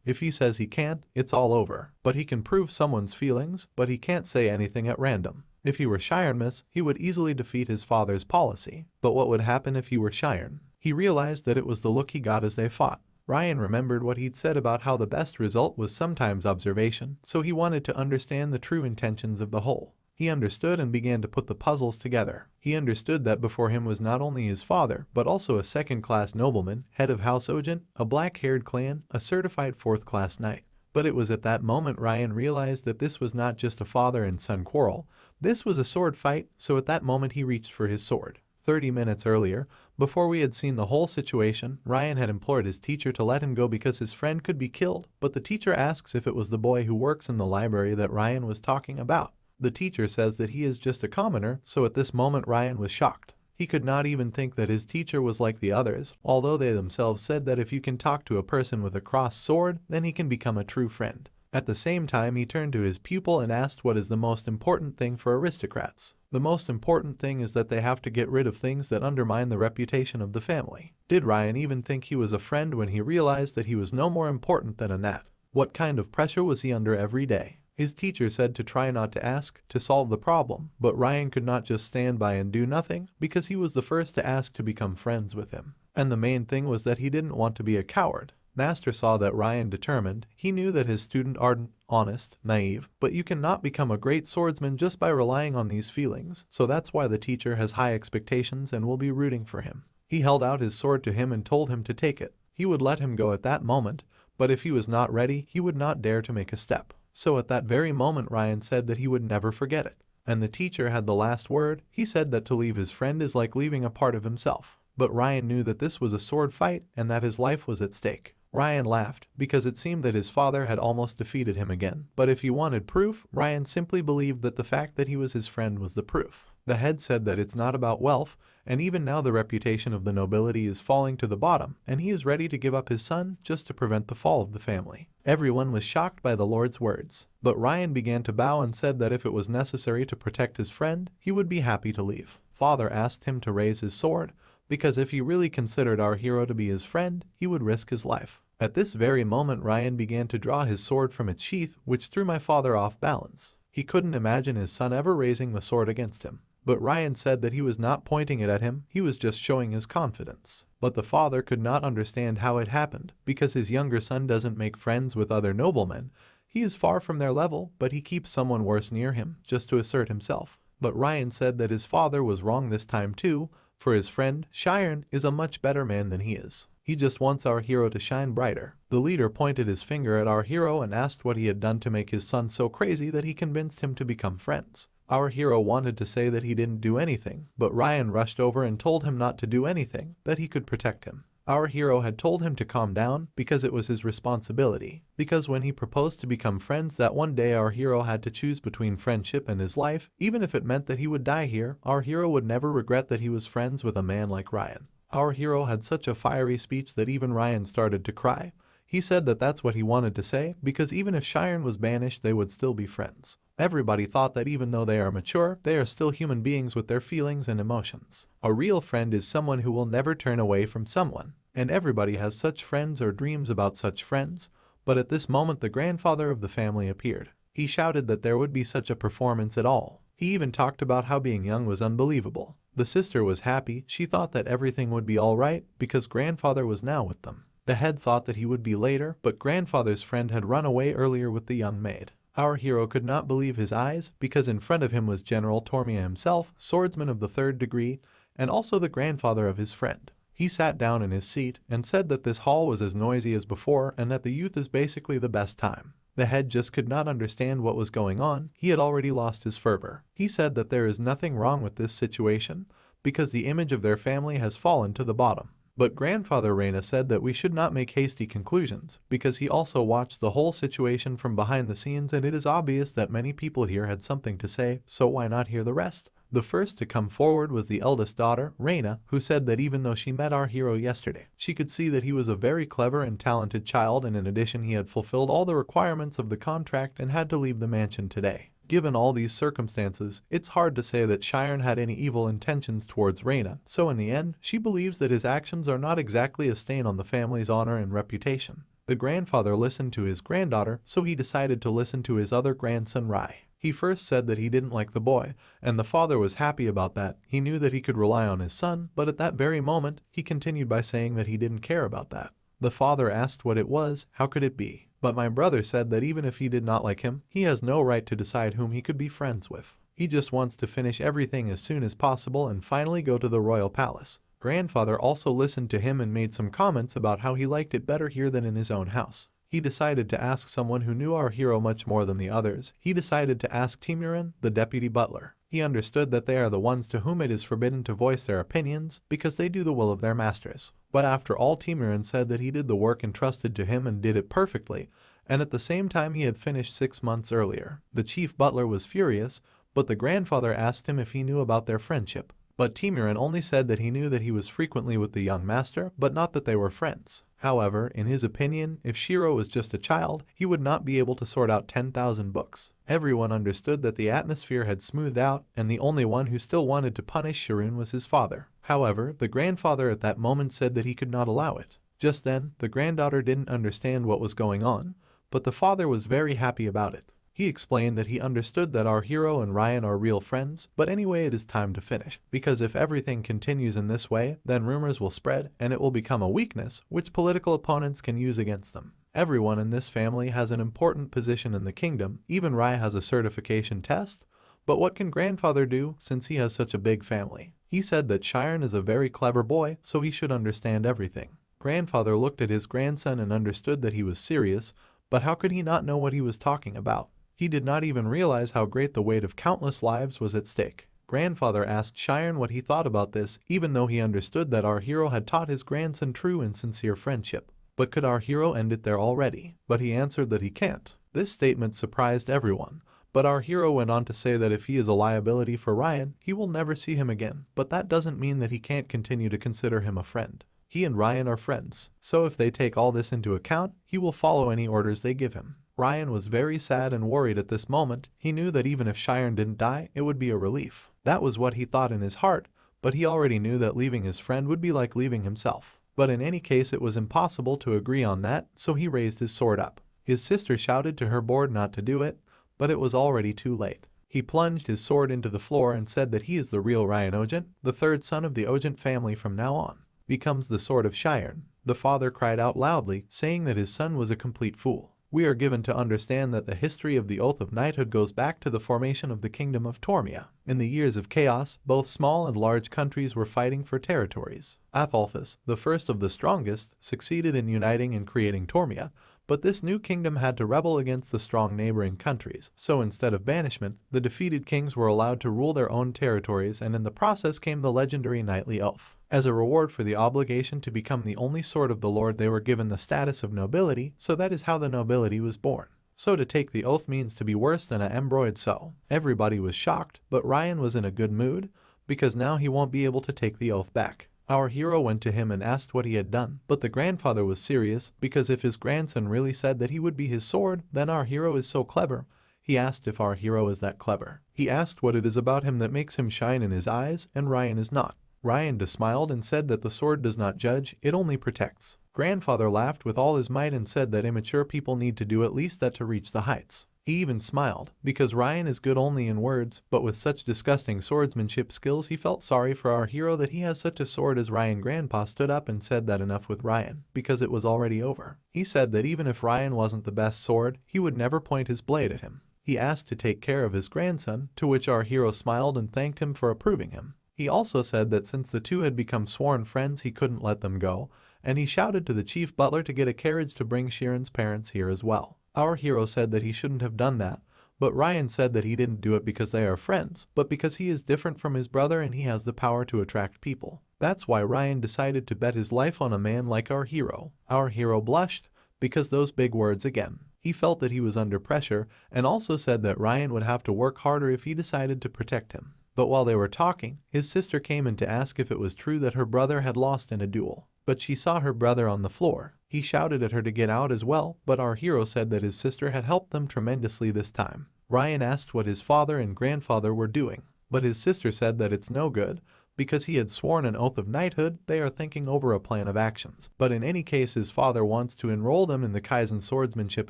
If he says he can't, it's all over. But he can prove someone's feelings, but he can't say anything at random. If he were Cheyenne, he would easily defeat his father's policy. But what would happen if he were Cheyenne? He realized that it was the look he got as they fought. Ryan remembered what he'd said about how the best result was sometimes observation, so he wanted to understand the true intentions of the whole. He understood and began to put the puzzles together. He understood that before him was not only his father, but also a second-class nobleman, head of House Ogent, a black-haired clan, a certified fourth-class knight. But it was at that moment Ryan realized that this was not just a father and son quarrel. This was a sword fight, so at that moment he reached for his sword. 30 minutes earlier, before we had seen the whole situation, Ryan had implored his teacher to let him go because his friend could be killed, but the teacher asks if it was the boy who works in the library that Ryan was talking about. The teacher says that he is just a commoner, so at this moment Ryan was shocked. He could not even think that his teacher was like the others, although they themselves said that if you can talk to a person with a crossed sword, then he can become a true friend. At the same time he turned to his pupil and asked what is the most important thing for aristocrats. The most important thing is that they have to get rid of things that undermine the reputation of the family. Did Ryan even think he was a friend when he realized that he was no more important than a gnat? What kind of pressure was he under every day? His teacher said to try not to ask, to solve the problem, but Ryan could not just stand by and do nothing, because he was the first to ask to become friends with him. And the main thing was that he didn't want to be a coward. Master saw that Ryan determined. He knew that his student ardent, honest, naive, but you cannot become a great swordsman just by relying on these feelings, so that's why the teacher has high expectations and will be rooting for him. He held out his sword to him and told him to take it. He would let him go at that moment, but if he was not ready, he would not dare to make a step. So at that very moment Ryan said that he would never forget it. And the teacher had the last word. He said that to leave his friend is like leaving a part of himself. But Ryan knew that this was a sword fight and that his life was at stake. Ryan laughed, because it seemed that his father had almost defeated him again. But if he wanted proof, Ryan simply believed that the fact that he was his friend was the proof. The head said that it's not about wealth, and even now the reputation of the nobility is falling to the bottom, and he is ready to give up his son just to prevent the fall of the family. Everyone was shocked by the Lord's words, but Ryan began to bow and said that if it was necessary to protect his friend, he would be happy to leave. Father asked him to raise his sword, because if he really considered our hero to be his friend, he would risk his life. At this very moment Ryan began to draw his sword from its sheath, which threw my father off balance. He couldn't imagine his son ever raising the sword against him. But Ryan said that he was not pointing it at him, he was just showing his confidence. But the father could not understand how it happened, because his younger son doesn't make friends with other noblemen. He is far from their level, but he keeps someone worse near him, just to assert himself. But Ryan said that his father was wrong this time too, for his friend, Cheyenne, is a much better man than he is. He just wants our hero to shine brighter. The leader pointed his finger at our hero and asked what he had done to make his son so crazy that he convinced him to become friends. Our hero wanted to say that he didn't do anything, but Ryan rushed over and told him not to do anything, that he could protect him. Our hero had told him to calm down because it was his responsibility. Because when he proposed to become friends that one day our hero had to choose between friendship and his life, even if it meant that he would die here, our hero would never regret that he was friends with a man like Ryan. Our hero had such a fiery speech that even Ryan started to cry. He said that that's what he wanted to say, because even if Cheyenne was banished they would still be friends. Everybody thought that even though they are mature, they are still human beings with their feelings and emotions. A real friend is someone who will never turn away from someone. And everybody has such friends or dreams about such friends. But at this moment the grandfather of the family appeared. He shouted that there would be such a performance at all. He even talked about how being young was unbelievable. The sister was happy. She thought that everything would be alright because grandfather was now with them. The head thought that he would be later, but grandfather's friend had run away earlier with the young maid. Our hero could not believe his eyes, because in front of him was General Tormia himself, swordsman of the 3rd degree, and also the grandfather of his friend. He sat down in his seat and said that this hall was as noisy as before and that the youth is basically the best time. The head just could not understand what was going on. He had already lost his fervor. He said that there is nothing wrong with this situation because the image of their family has fallen to the bottom. But grandfather Reina said that we should not make hasty conclusions because he also watched the whole situation from behind the scenes and it is obvious that many people here had something to say, so why not hear the rest? The first to come forward was the eldest daughter, Reina, who said that even though she met our hero yesterday, she could see that he was a very clever and talented child and in addition he had fulfilled all the requirements of the contract and had to leave the mansion today. Given all these circumstances, it's hard to say that Chiron had any evil intentions towards Reina, so in the end, she believes that his actions are not exactly a stain on the family's honor and reputation. The grandfather listened to his granddaughter, so he decided to listen to his other grandson Rai. He first said that he didn't like the boy, and the father was happy about that. He knew that he could rely on his son, but at that very moment, he continued by saying that he didn't care about that. The father asked what it was, how could it be? But my brother said that even if he did not like him, he has no right to decide whom he could be friends with. He just wants to finish everything as soon as possible and finally go to the royal palace. Grandfather also listened to him and made some comments about how he liked it better here than in his own house. He decided to ask someone who knew our hero much more than the others. He decided to ask Timurin, the deputy butler. He understood that they are the ones to whom it is forbidden to voice their opinions because they do the will of their masters. But after all, Timurin said that he did the work entrusted to him and did it perfectly, and at the same time he had finished 6 months earlier. The chief butler was furious, but the grandfather asked him if he knew about their friendship. But Timurin only said that he knew that he was frequently with the young master, but not that they were friends. However, in his opinion, if Shiro was just a child, he would not be able to sort out 10,000 books. Everyone understood that the atmosphere had smoothed out, and the only one who still wanted to punish Shirun was his father. However, the grandfather at that moment said that he could not allow it. Just then, the granddaughter didn't understand what was going on, but the father was very happy about it. He explained that he understood that our hero and Ryan are real friends, but anyway it is time to finish, because if everything continues in this way, then rumors will spread and it will become a weakness which political opponents can use against them. Everyone in this family has an important position in the kingdom, even Rai has a certification test, but what can grandfather do since he has such a big family? He said that Chiron is a very clever boy, so he should understand everything. Grandfather looked at his grandson and understood that he was serious, but how could he not know what he was talking about? He did not even realize how great the weight of countless lives was at stake. Grandfather asked Chiron what he thought about this, even though he understood that our hero had taught his grandson true and sincere friendship. But could our hero end it there already? But he answered that he can't. This statement surprised everyone, but our hero went on to say that if he is a liability for Ryan, he will never see him again. But that doesn't mean that he can't continue to consider him a friend. He and Ryan are friends, so if they take all this into account, he will follow any orders they give him. Ryan was very sad and worried at this moment. He knew that even if Chiron didn't die, it would be a relief. That was what he thought in his heart, but he already knew that leaving his friend would be like leaving himself. But in any case it was impossible to agree on that, so he raised his sword up. His sister shouted to her board not to do it, but it was already too late. He plunged his sword into the floor and said that he is the real Ryan Ogent, the third son of the Ogent family from now on. Becomes the sword of Chiron. The father cried out loudly, saying that his son was a complete fool. We are given to understand that the history of the Oath of Knighthood goes back to the formation of the Kingdom of Tormia. In the years of chaos, both small and large countries were fighting for territories. Athalphus, the first of the strongest, succeeded in uniting and creating Tormia, but this new kingdom had to rebel against the strong neighboring countries, so instead of banishment, the defeated kings were allowed to rule their own territories, and in the process came the legendary knightly oath. As a reward for the obligation to become the only sword of the Lord, they were given the status of nobility, so that is how the nobility was born. So to take the oath means to be worse than an embroidered sow. Everybody was shocked, but Ryan was in a good mood, because now he won't be able to take the oath back. Our hero went to him and asked what he had done, but the grandfather was serious, because if his grandson really said that he would be his sword, then our hero is so clever. He asked if our hero is that clever. He asked what it is about him that makes him shine in his eyes, and Ryan is not. Ryan smiled and said that the sword does not judge, it only protects. Grandfather laughed with all his might and said that immature people need to do at least that to reach the heights. He even smiled, because Ryan is good only in words, but with such disgusting swordsmanship skills he felt sorry for our hero that he has such a sword as Ryan. Grandpa stood up and said that enough with Ryan, because it was already over. He said that even if Ryan wasn't the best sword, he would never point his blade at him. He asked to take care of his grandson, to which our hero smiled and thanked him for approving him. He also said that since the two had become sworn friends he couldn't let them go, and he shouted to the chief butler to get a carriage to bring Sharon's parents here as well. Our hero said that he shouldn't have done that, but Ryan said that he didn't do it because they are friends, but because he is different from his brother and he has the power to attract people. That's why Ryan decided to bet his life on a man like our hero. Our hero blushed, because those big words again. He felt that he was under pressure, and also said that Ryan would have to work harder if he decided to protect him. But while they were talking, his sister came in to ask if it was true that her brother had lost in a duel. But she saw her brother on the floor. He shouted at her to get out as well, but our hero said that his sister had helped them tremendously this time. Ryan asked what his father and grandfather were doing, but his sister said that it's no good, because he had sworn an oath of knighthood. They are thinking over a plan of actions. But in any case his father wants to enroll them in the Kaizen Swordsmanship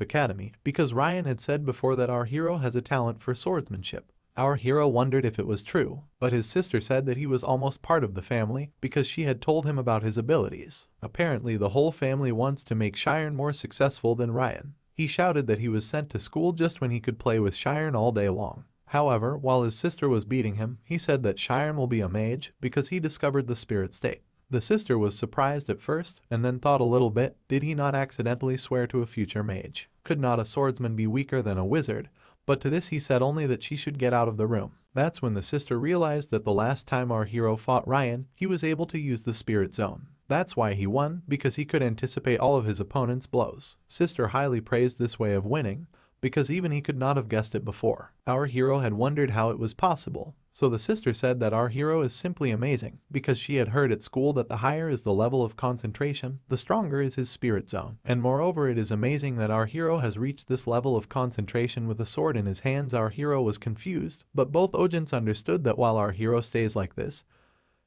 Academy, because Ryan had said before that our hero has a talent for swordsmanship. Our hero wondered if it was true, but his sister said that he was almost part of the family because she had told him about his abilities. Apparently the whole family wants to make Sharon more successful than Ryan. He shouted that he was sent to school just when he could play with Sharon all day long. However, while his sister was beating him, he said that Sharon will be a mage because he discovered the spirit state. The sister was surprised at first and then thought a little bit, did he not accidentally swear to a future mage? Could not a swordsman be weaker than a wizard? But to this he said only that she should get out of the room. That's when the sister realized that the last time our hero fought Ryan, he was able to use the spirit zone. That's why he won, because he could anticipate all of his opponent's blows. Sister highly praised this way of winning, because even he could not have guessed it before. Our hero had wondered how it was possible. So the sister said that our hero is simply amazing, because she had heard at school that the higher is the level of concentration, the stronger is his spirit zone. And moreover it is amazing that our hero has reached this level of concentration with a sword in his hands. Our hero was confused, but both agents understood that while our hero stays like this,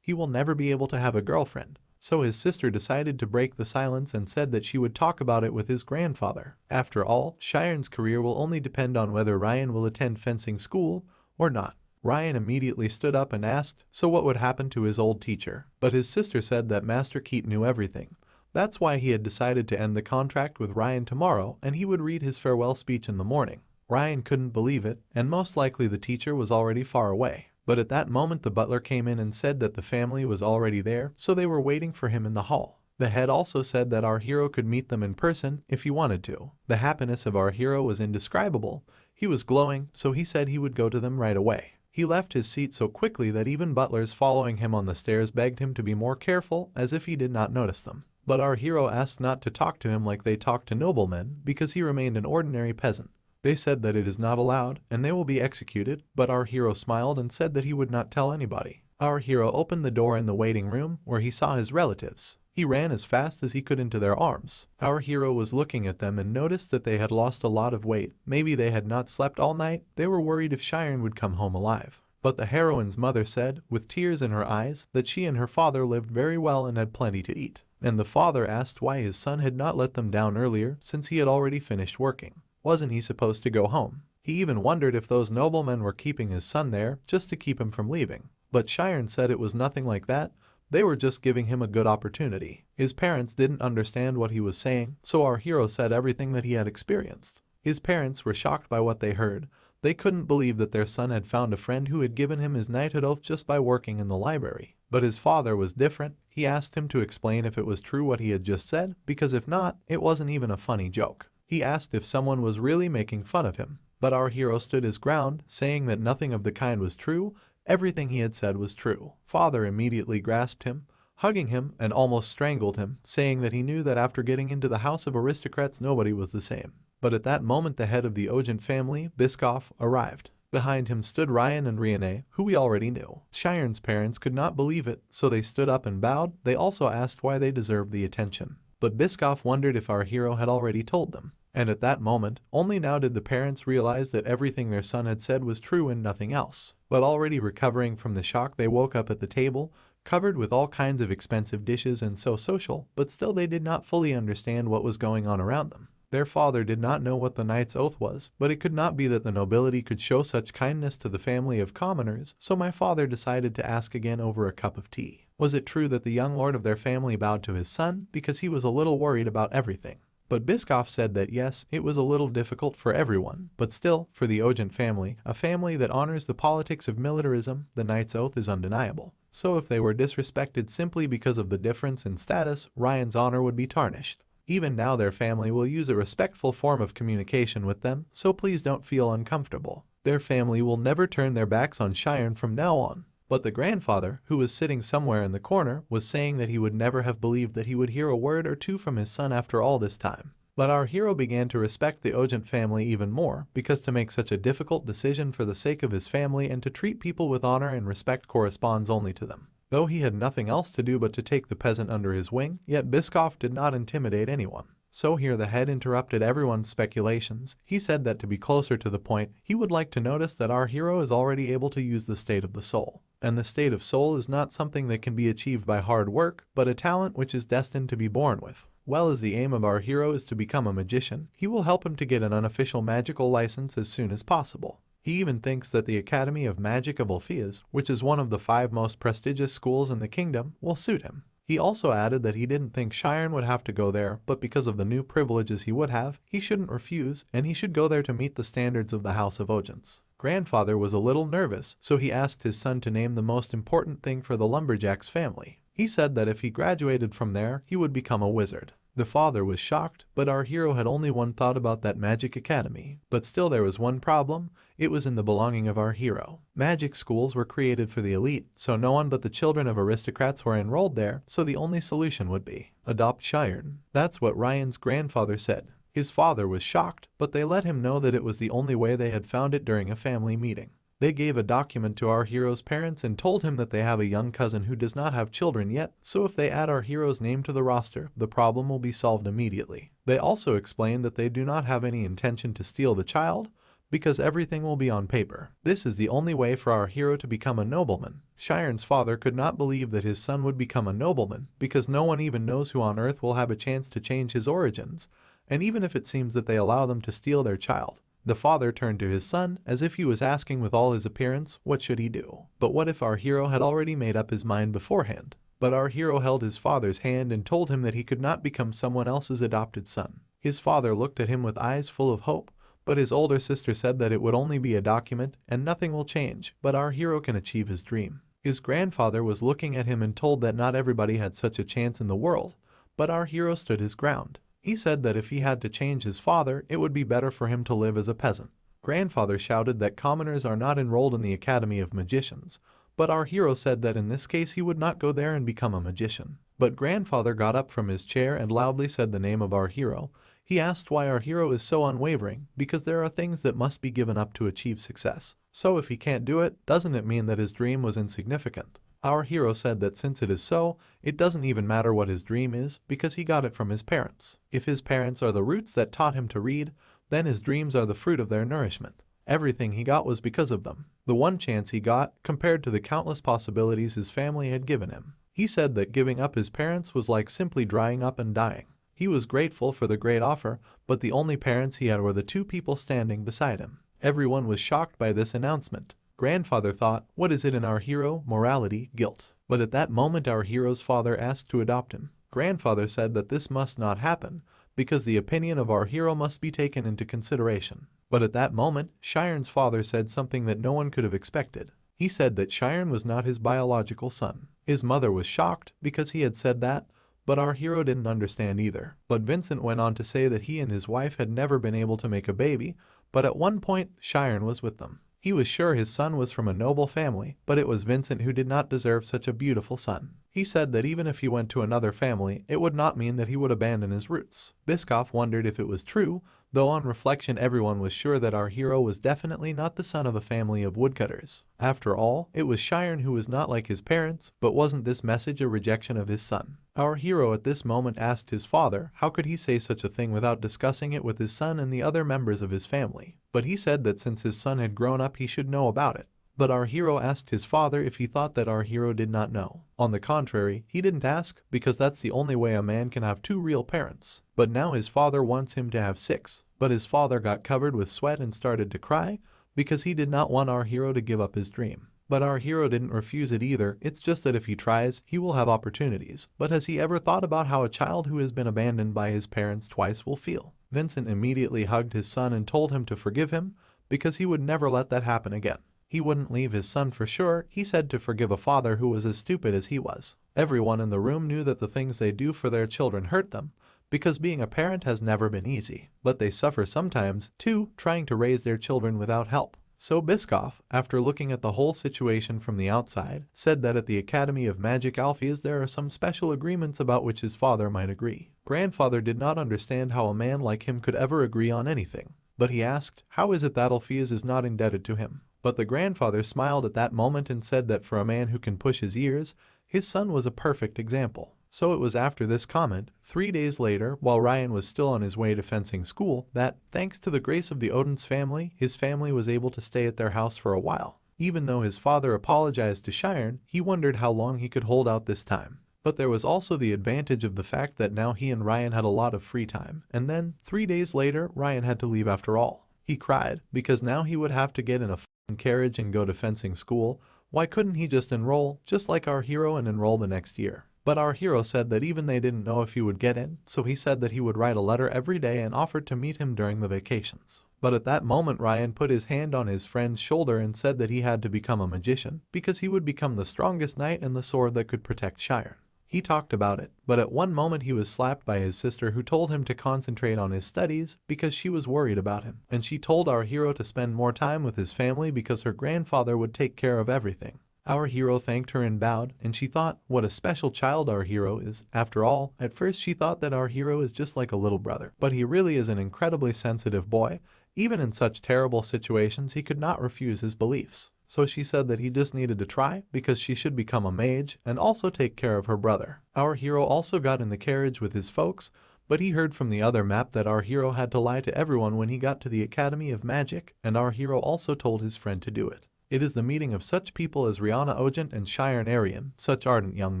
he will never be able to have a girlfriend. So his sister decided to break the silence and said that she would talk about it with his grandfather. After all, Sharon's career will only depend on whether Ryan will attend fencing school or not. Ryan immediately stood up and asked, so what would happen to his old teacher? But his sister said that Master Keat knew everything. That's why he had decided to end the contract with Ryan tomorrow and he would read his farewell speech in the morning. Ryan couldn't believe it, and most likely the teacher was already far away. But at that moment the butler came in and said that the family was already there, so they were waiting for him in the hall. The head also said that our hero could meet them in person if he wanted to. The happiness of our hero was indescribable. He was glowing, so he said he would go to them right away. He left his seat so quickly that even butlers following him on the stairs begged him to be more careful, as if he did not notice them. But our hero asked not to talk to him like they talk to noblemen, because he remained an ordinary peasant. They said that it is not allowed, and they will be executed, but our hero smiled and said that he would not tell anybody. Our hero opened the door in the waiting room, where he saw his relatives. He ran as fast as he could into their arms. Our hero was looking at them and noticed that they had lost a lot of weight. Maybe they had not slept all night. They were worried if Sharon would come home alive. But the heroine's mother said, with tears in her eyes, that she and her father lived very well and had plenty to eat. And the father asked why his son had not let them down earlier, since he had already finished working. Wasn't he supposed to go home? He even wondered if those noblemen were keeping his son there just to keep him from leaving. But Sharon said it was nothing like that. They were just giving him a good opportunity. His parents didn't understand what he was saying, so our hero said everything that he had experienced. His parents were shocked by what they heard. They couldn't believe that their son had found a friend who had given him his knighthood oath just by working in the library. But his father was different. He asked him to explain if it was true what he had just said, because if not, it wasn't even a funny joke. He asked if someone was really making fun of him. But our hero stood his ground, saying that nothing of the kind was true. Everything he had said was true. Father immediately grasped him, hugging him, and almost strangled him, saying that he knew that after getting into the house of aristocrats nobody was the same. But at that moment the head of the Ogent family, Biscoff, arrived. Behind him stood Ryan and Riane, who we already knew. Sharon's parents could not believe it, so they stood up and bowed. They also asked why they deserved the attention. But Biscoff wondered if our hero had already told them. And at that moment, only now did the parents realize that everything their son had said was true and nothing else. But already recovering from the shock, they woke up at the table, covered with all kinds of expensive dishes and so social, but still they did not fully understand what was going on around them. Their father did not know what the knight's oath was, but it could not be that the nobility could show such kindness to the family of commoners, so my father decided to ask again over a cup of tea. Was it true that the young lord of their family bowed to his son, because he was a little worried about everything? But Biscoff said that yes, it was a little difficult for everyone, but still, for the Ogent family, a family that honors the politics of militarism, the knight's oath is undeniable. So if they were disrespected simply because of the difference in status, Ryan's honor would be tarnished. Even now their family will use a respectful form of communication with them, so please don't feel uncomfortable. Their family will never turn their backs on Cheyenne from now on. But the grandfather, who was sitting somewhere in the corner, was saying that he would never have believed that he would hear a word or two from his son after all this time. But our hero began to respect the Ogent family even more, because to make such a difficult decision for the sake of his family and to treat people with honor and respect corresponds only to them. Though he had nothing else to do but to take the peasant under his wing, yet Biscoff did not intimidate anyone. So here the head interrupted everyone's speculations. He said that to be closer to the point, he would like to notice that our hero is already able to use the state of the soul. And the state of soul is not something that can be achieved by hard work, but a talent which is destined to be born with. Well, as the aim of our hero is to become a magician, he will help him to get an unofficial magical license as soon as possible. He even thinks that the Academy of Magic of Alpheus, which is one of the 5 most prestigious schools in the kingdom, will suit him. He also added that he didn't think Cheyenne would have to go there, but because of the new privileges he would have, he shouldn't refuse, and he should go there to meet the standards of the House of Ogents. Grandfather was a little nervous, so he asked his son to name the most important thing for the lumberjack's family. He said that if he graduated from there, he would become a wizard. The father was shocked, but our hero had only one thought about that magic academy. But still there was one problem. It was in the belonging of our hero. Magic schools were created for the elite, so no one but the children of aristocrats were enrolled there, so the only solution would be adopt Cheyenne. That's what Ryan's grandfather said. His father was shocked, but they let him know that it was the only way they had found it during a family meeting. They gave a document to our hero's parents and told him that they have a young cousin who does not have children yet, so if they add our hero's name to the roster, the problem will be solved immediately. They also explained that they do not have any intention to steal the child, because everything will be on paper. This is the only way for our hero to become a nobleman. Cheyenne's father could not believe that his son would become a nobleman, because no one even knows who on earth will have a chance to change his origins, and even if it seems that they allow them to steal their child. The father turned to his son, as if he was asking with all his appearance, what should he do? But what if our hero had already made up his mind beforehand? But our hero held his father's hand and told him that he could not become someone else's adopted son. His father looked at him with eyes full of hope, but his older sister said that it would only be a document and nothing will change, but our hero can achieve his dream. His grandfather was looking at him and told that not everybody had such a chance in the world, but our hero stood his ground. He said that if he had to change his father, it would be better for him to live as a peasant. Grandfather shouted that commoners are not enrolled in the Academy of Magicians, but our hero said that in this case he would not go there and become a magician. But grandfather got up from his chair and loudly said the name of our hero. He asked why our hero is so unwavering, because there are things that must be given up to achieve success. So if he can't do it, doesn't it mean that his dream was insignificant? Our hero said that since it is so, it doesn't even matter what his dream is, because he got it from his parents. If his parents are the roots that taught him to read, then his dreams are the fruit of their nourishment. Everything he got was because of them. The one chance he got, compared to the countless possibilities his family had given him. He said that giving up his parents was like simply drying up and dying. He was grateful for the great offer, but the only parents he had were the 2 people standing beside him. Everyone was shocked by this announcement. Grandfather thought, what is it in our hero? Morality, guilt. But at that moment our hero's father asked to adopt him. Grandfather said that this must not happen, because the opinion of our hero must be taken into consideration. But at that moment, Cheyenne's father said something that no one could have expected. He said that Cheyenne was not his biological son. His mother was shocked because he had said that, but our hero didn't understand either. But Vincent went on to say that he and his wife had never been able to make a baby, but at one point, Cheyenne was with them. He was sure his son was from a noble family, but it was Vincent who did not deserve such a beautiful son. He said that even if he went to another family, it would not mean that he would abandon his roots. Biscoff wondered if it was true, though on reflection everyone was sure that our hero was definitely not the son of a family of woodcutters. After all, it was Cheyenne who was not like his parents, but wasn't this message a rejection of his son? Our hero at this moment asked his father how could he say such a thing without discussing it with his son and the other members of his family. But he said that since his son had grown up he should know about it. But our hero asked his father if he thought that our hero did not know. On the contrary, he didn't ask because that's the only way a man can have two real parents. But now his father wants him to have six. But his father got covered with sweat and started to cry because he did not want our hero to give up his dream. But our hero didn't refuse it either, it's just that if he tries, he will have opportunities. But has he ever thought about how a child who has been abandoned by his parents twice will feel? Vincent immediately hugged his son and told him to forgive him because he would never let that happen again. He wouldn't leave his son for sure, he said, to forgive a father who was as stupid as he was. Everyone in the room knew that the things they do for their children hurt them, because being a parent has never been easy. But they suffer sometimes, too, trying to raise their children without help. So Biscoff, after looking at the whole situation from the outside, said that at the Academy of Magic Alpheus there are some special agreements about which his father might agree. Grandfather did not understand how a man like him could ever agree on anything, but he asked, how is it that Alpheus is not indebted to him? But the grandfather smiled at that moment and said that for a man who can push his ears, his son was a perfect example. So it was after this comment, 3 days later, while Ryan was still on his way to fencing school, that, thanks to the grace of the Odin's family, his family was able to stay at their house for a while. Even though his father apologized to Shiren, he wondered how long he could hold out this time. But there was also the advantage of the fact that now he and Ryan had a lot of free time, and then, 3 days later, Ryan had to leave after all. He cried, because now he would have to get in a carriage and go to fencing school. Why couldn't he just enroll, just like our hero, and enroll the next year? But our hero said that even they didn't know if he would get in, so he said that he would write a letter every day and offered to meet him during the vacations. But at that moment Ryan put his hand on his friend's shoulder and said that he had to become a magician, because he would become the strongest knight and the sword that could protect Shiren. He talked about it, but at one moment he was slapped by his sister, who told him to concentrate on his studies because she was worried about him, and she told our hero to spend more time with his family because her grandfather would take care of everything. Our hero thanked her and bowed, and she thought, what a special child our hero is. After all, at first she thought that our hero is just like a little brother, but he really is an incredibly sensitive boy. Even in such terrible situations he could not refuse his beliefs. So she said that he just needed to try because she should become a mage and also take care of her brother. Our hero also got in the carriage with his folks, but he heard from the other map that our hero had to lie to everyone when he got to the Academy of Magic, and our hero also told his friend to do it. It is the meeting of such people as Rihanna Ogent and Shiren Arian, such ardent young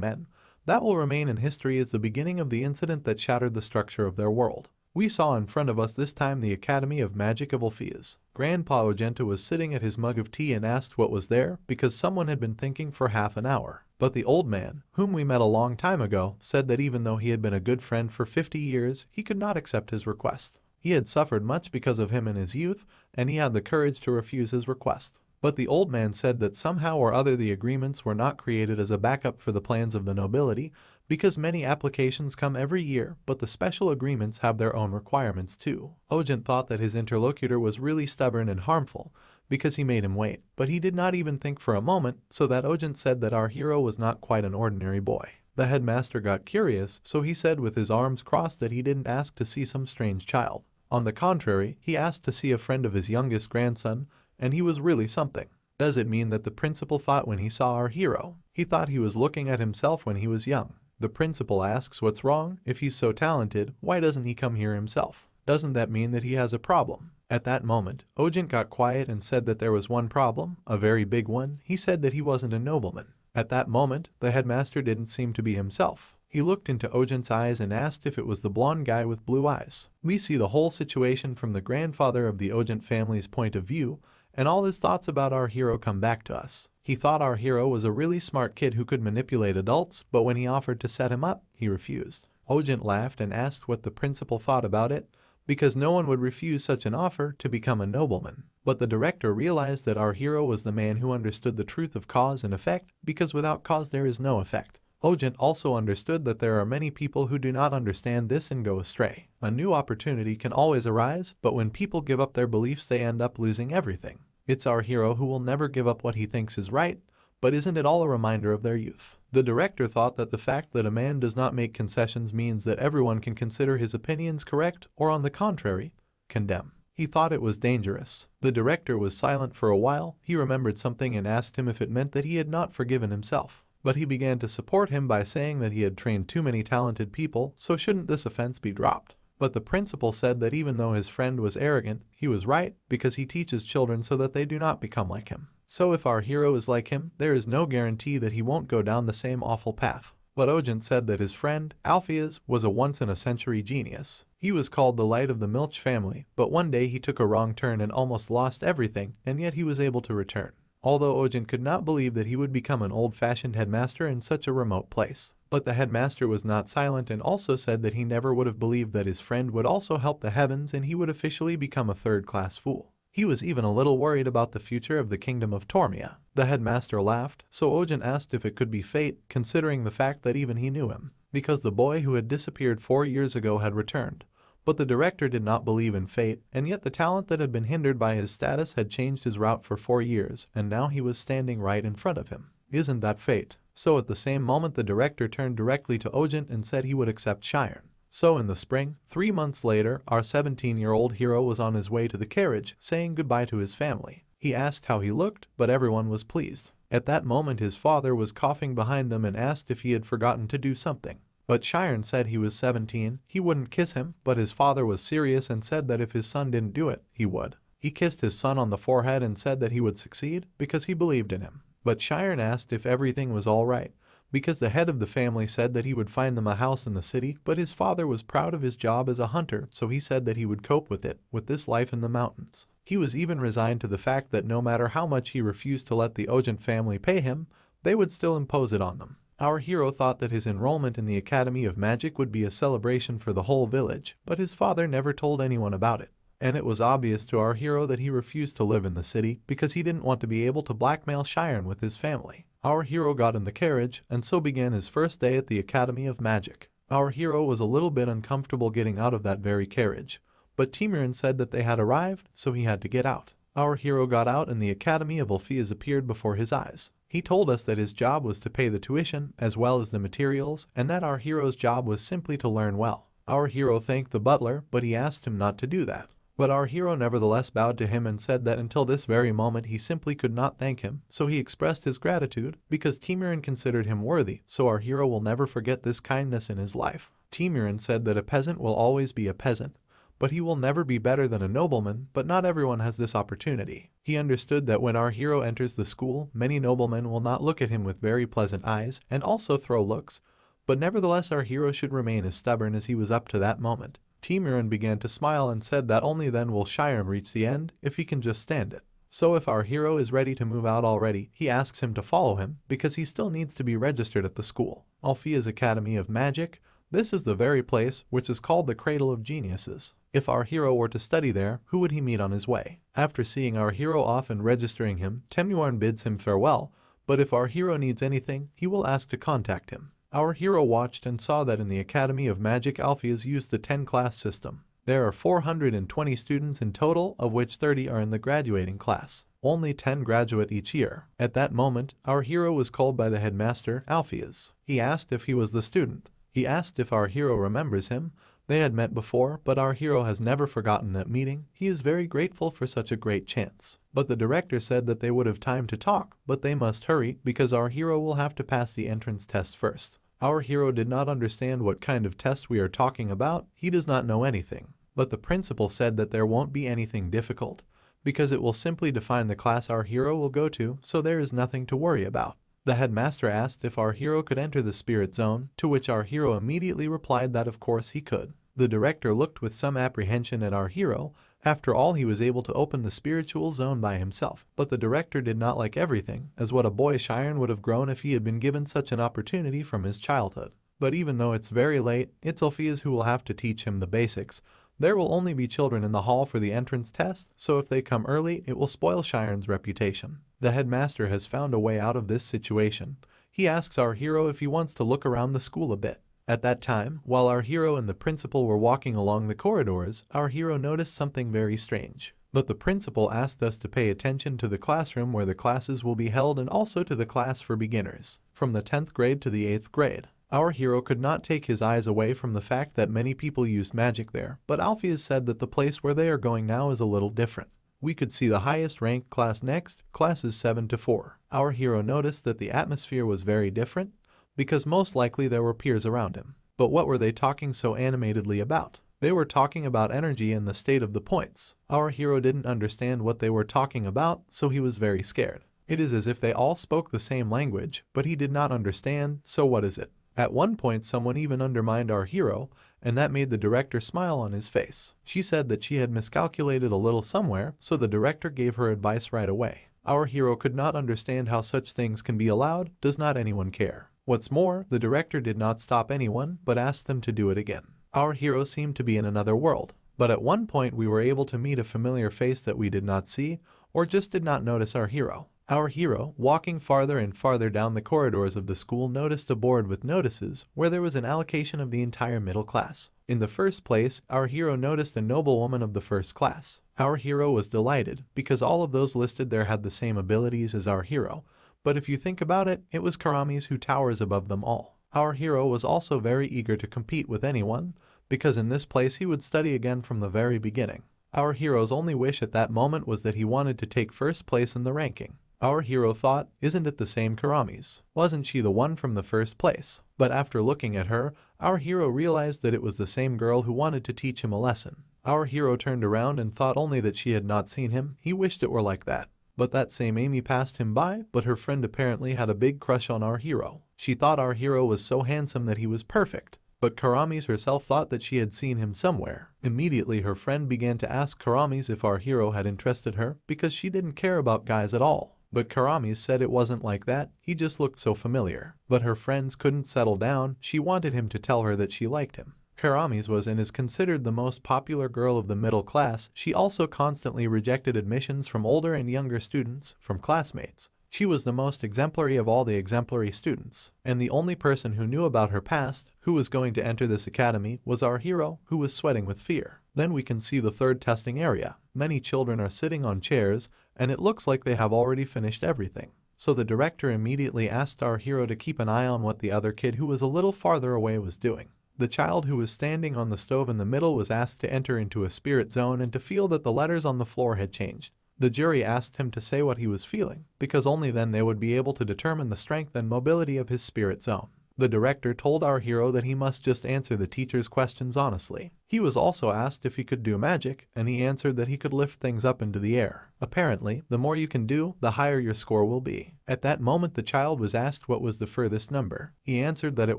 men, that will remain in history as the beginning of the incident that shattered the structure of their world. We saw in front of us this time the Academy of Magic of Alpheus. Grandpa Ogenta was sitting at his mug of tea and asked what was there because someone had been thinking for half an hour. But the old man, whom we met a long time ago, said that even though he had been a good friend for 50 years, he could not accept his request. He had suffered much because of him in his youth, and he had the courage to refuse his request. But the old man said that somehow or other the agreements were not created as a backup for the plans of the nobility, because many applications come every year, but the special agreements have their own requirements too. Ogent thought that his interlocutor was really stubborn and harmful, because he made him wait, but he did not even think for a moment, so that Ogent said that our hero was not quite an ordinary boy. The headmaster got curious, so he said with his arms crossed that he didn't ask to see some strange child. On the contrary, he asked to see a friend of his youngest grandson, and he was really something. Does it mean that the principal thought when he saw our hero? He thought he was looking at himself when he was young. The principal asks what's wrong. If he's so talented, why doesn't he come here himself? Doesn't that mean that he has a problem? At that moment, Ogent got quiet and said that there was one problem, a very big one. He said that he wasn't a nobleman. At that moment, the headmaster didn't seem to be himself. He looked into Ogent's eyes and asked if it was the blonde guy with blue eyes. We see the whole situation from the grandfather of the Ogent family's point of view, and all his thoughts about our hero come back to us. He thought our hero was a really smart kid who could manipulate adults, but when he offered to set him up, he refused. Ogent laughed and asked what the principal thought about it, because no one would refuse such an offer to become a nobleman. But the director realized that our hero was the man who understood the truth of cause and effect, because without cause there is no effect. Ogent also understood that there are many people who do not understand this and go astray. A new opportunity can always arise, but when people give up their beliefs they end up losing everything. It's our hero who will never give up what he thinks is right, but isn't it all a reminder of their youth? The director thought that the fact that a man does not make concessions means that everyone can consider his opinions correct, or on the contrary, condemn. He thought it was dangerous. The director was silent for a while. He remembered something and asked him if it meant that he had not forgiven himself. But he began to support him by saying that he had trained too many talented people, so shouldn't this offense be dropped? But the principal said that even though his friend was arrogant, he was right because he teaches children so that they do not become like him. So if our hero is like him, there is no guarantee that he won't go down the same awful path. But Ojin said that his friend, Alpheus, was a once-in-a-century genius. He was called the light of the Milch family, but one day he took a wrong turn and almost lost everything, and yet he was able to return. Although Ojin could not believe that he would become an old-fashioned headmaster in such a remote place. But the headmaster was not silent and also said that he never would have believed that his friend would also help the heavens and he would officially become a third-class fool. He was even a little worried about the future of the kingdom of Tormia. The headmaster laughed, so Ojin asked if it could be fate, considering the fact that even he knew him, because the boy who had disappeared 4 years ago had returned. But the director did not believe in fate, and yet the talent that had been hindered by his status had changed his route for 4 years, and now he was standing right in front of him. Isn't that fate? So at the same moment the director turned directly to Ojin and said he would accept Shiren. So in the spring, 3 months later, our 17-year-old hero was on his way to the carriage, saying goodbye to his family. He asked how he looked, but everyone was pleased. At that moment his father was coughing behind them and asked if he had forgotten to do something. But Shiren said he was 17, he wouldn't kiss him, but his father was serious and said that if his son didn't do it, he would. He kissed his son on the forehead and said that he would succeed because he believed in him. But Shiren asked if everything was all right, because the head of the family said that he would find them a house in the city, but his father was proud of his job as a hunter, so he said that he would cope with it, with this life in the mountains. He was even resigned to the fact that no matter how much he refused to let the Ojin family pay him, they would still impose it on them. Our hero thought that his enrollment in the Academy of Magic would be a celebration for the whole village, but his father never told anyone about it. And it was obvious to our hero that he refused to live in the city because he didn't want to be able to blackmail Shiren with his family. Our hero got in the carriage, and so began his first day at the Academy of Magic. Our hero was a little bit uncomfortable getting out of that very carriage, but Timirin said that they had arrived, so he had to get out. Our hero got out and the Academy of Alpheus appeared before his eyes. He told us that his job was to pay the tuition as well as the materials, and that our hero's job was simply to learn well. Our hero thanked the butler, but he asked him not to do that. But our hero nevertheless bowed to him and said that until this very moment he simply could not thank him, so he expressed his gratitude because Timirin considered him worthy, so our hero will never forget this kindness in his life. Timirin said that a peasant will always be a peasant, but he will never be better than a nobleman, but not everyone has this opportunity. He understood that when our hero enters the school, many noblemen will not look at him with very pleasant eyes and also throw looks, but nevertheless our hero should remain as stubborn as he was up to that moment. Timirin began to smile and said that only then will Shiren reach the end, if he can just stand it. So if our hero is ready to move out already, he asks him to follow him, because he still needs to be registered at the school. Alpheus Academy of Magic. This is the very place which is called the Cradle of Geniuses. If our hero were to study there, who would he meet on his way? After seeing our hero off and registering him, Temuarn bids him farewell, but if our hero needs anything, he will ask to contact him. Our hero watched and saw that in the Academy of Magic Alpheus used the 10-class system. There are 420 students in total, of which 30 are in the graduating class. Only 10 graduate each year. At that moment, our hero was called by the headmaster, Alpheus. He asked if he was the student. He asked if our hero remembers him. They had met before, but our hero has never forgotten that meeting. He is very grateful for such a great chance. But the director said that they would have time to talk, but they must hurry because our hero will have to pass the entrance test first. Our hero did not understand what kind of test we are talking about. He does not know anything. But the principal said that there won't be anything difficult, because it will simply define the class our hero will go to, so there is nothing to worry about. The headmaster asked if our hero could enter the spirit zone, to which our hero immediately replied that of course he could. The director looked with some apprehension at our hero. After all, he was able to open the spiritual zone by himself. But the director did not like everything, as what a boy Shiren would have grown if he had been given such an opportunity from his childhood. But even though it's very late, it's Alpheus who will have to teach him the basics. There will only be children in the hall for the entrance test, so if they come early, it will spoil Shiren's reputation. The headmaster has found a way out of this situation. He asks our hero if he wants to look around the school a bit. At that time, while our hero and the principal were walking along the corridors, our hero noticed something very strange. But the principal asked us to pay attention to the classroom where the classes will be held and also to the class for beginners, from the 10th grade to the 8th grade. Our hero could not take his eyes away from the fact that many people used magic there, but Alpheus said that the place where they are going now is a little different. We could see the highest ranked class next, classes 7 to 4. Our hero noticed that the atmosphere was very different, because most likely there were peers around him. But what were they talking so animatedly about? They were talking about energy and the state of the points. Our hero didn't understand what they were talking about, so he was very scared. It is as if they all spoke the same language, but he did not understand, so what is it? At one point someone even undermined our hero, and that made the director smile on his face. She said that she had miscalculated a little somewhere, so the director gave her advice right away. Our hero could not understand how such things can be allowed, does not anyone care. What's more, the director did not stop anyone, but asked them to do it again. Our hero seemed to be in another world, but at one point we were able to meet a familiar face that we did not see, or just did not notice our hero. Our hero, walking farther and farther down the corridors of the school, noticed a board with notices where there was an allocation of the entire middle class. In the first place, our hero noticed a noblewoman of the first class. Our hero was delighted because all of those listed there had the same abilities as our hero, but if you think about it, it was Karami's who towers above them all. Our hero was also very eager to compete with anyone, because in this place he would study again from the very beginning. Our hero's only wish at that moment was that he wanted to take first place in the ranking. Our hero thought, isn't it the same Karami's? Wasn't she the one from the first place? But after looking at her, our hero realized that it was the same girl who wanted to teach him a lesson. Our hero turned around and thought only that she had not seen him. He wished it were like that. But that same Amy passed him by, but her friend apparently had a big crush on our hero. She thought our hero was so handsome that he was perfect. But Karami's herself thought that she had seen him somewhere. Immediately her friend began to ask Karami's if our hero had interested her, because she didn't care about guys at all. But Karami's said it wasn't like that, he just looked so familiar. But her friends couldn't settle down, she wanted him to tell her that she liked him. Karami's was and is considered the most popular girl of the middle class. She also constantly rejected admissions from older and younger students, from classmates. She was the most exemplary of all the exemplary students, and the only person who knew about her past, who was going to enter this academy, was our hero, who was sweating with fear. Then we can see the third testing area. Many children are sitting on chairs, and it looks like they have already finished everything. So the director immediately asked our hero to keep an eye on what the other kid who was a little farther away was doing. The child who was standing on the stove in the middle was asked to enter into a spirit zone and to feel that the letters on the floor had changed. The jury asked him to say what he was feeling, because only then they would be able to determine the strength and mobility of his spirit zone. The director told our hero that he must just answer the teacher's questions honestly. He was also asked if he could do magic, and he answered that he could lift things up into the air. Apparently, the more you can do, the higher your score will be. At that moment the child was asked what was the furthest number. He answered that it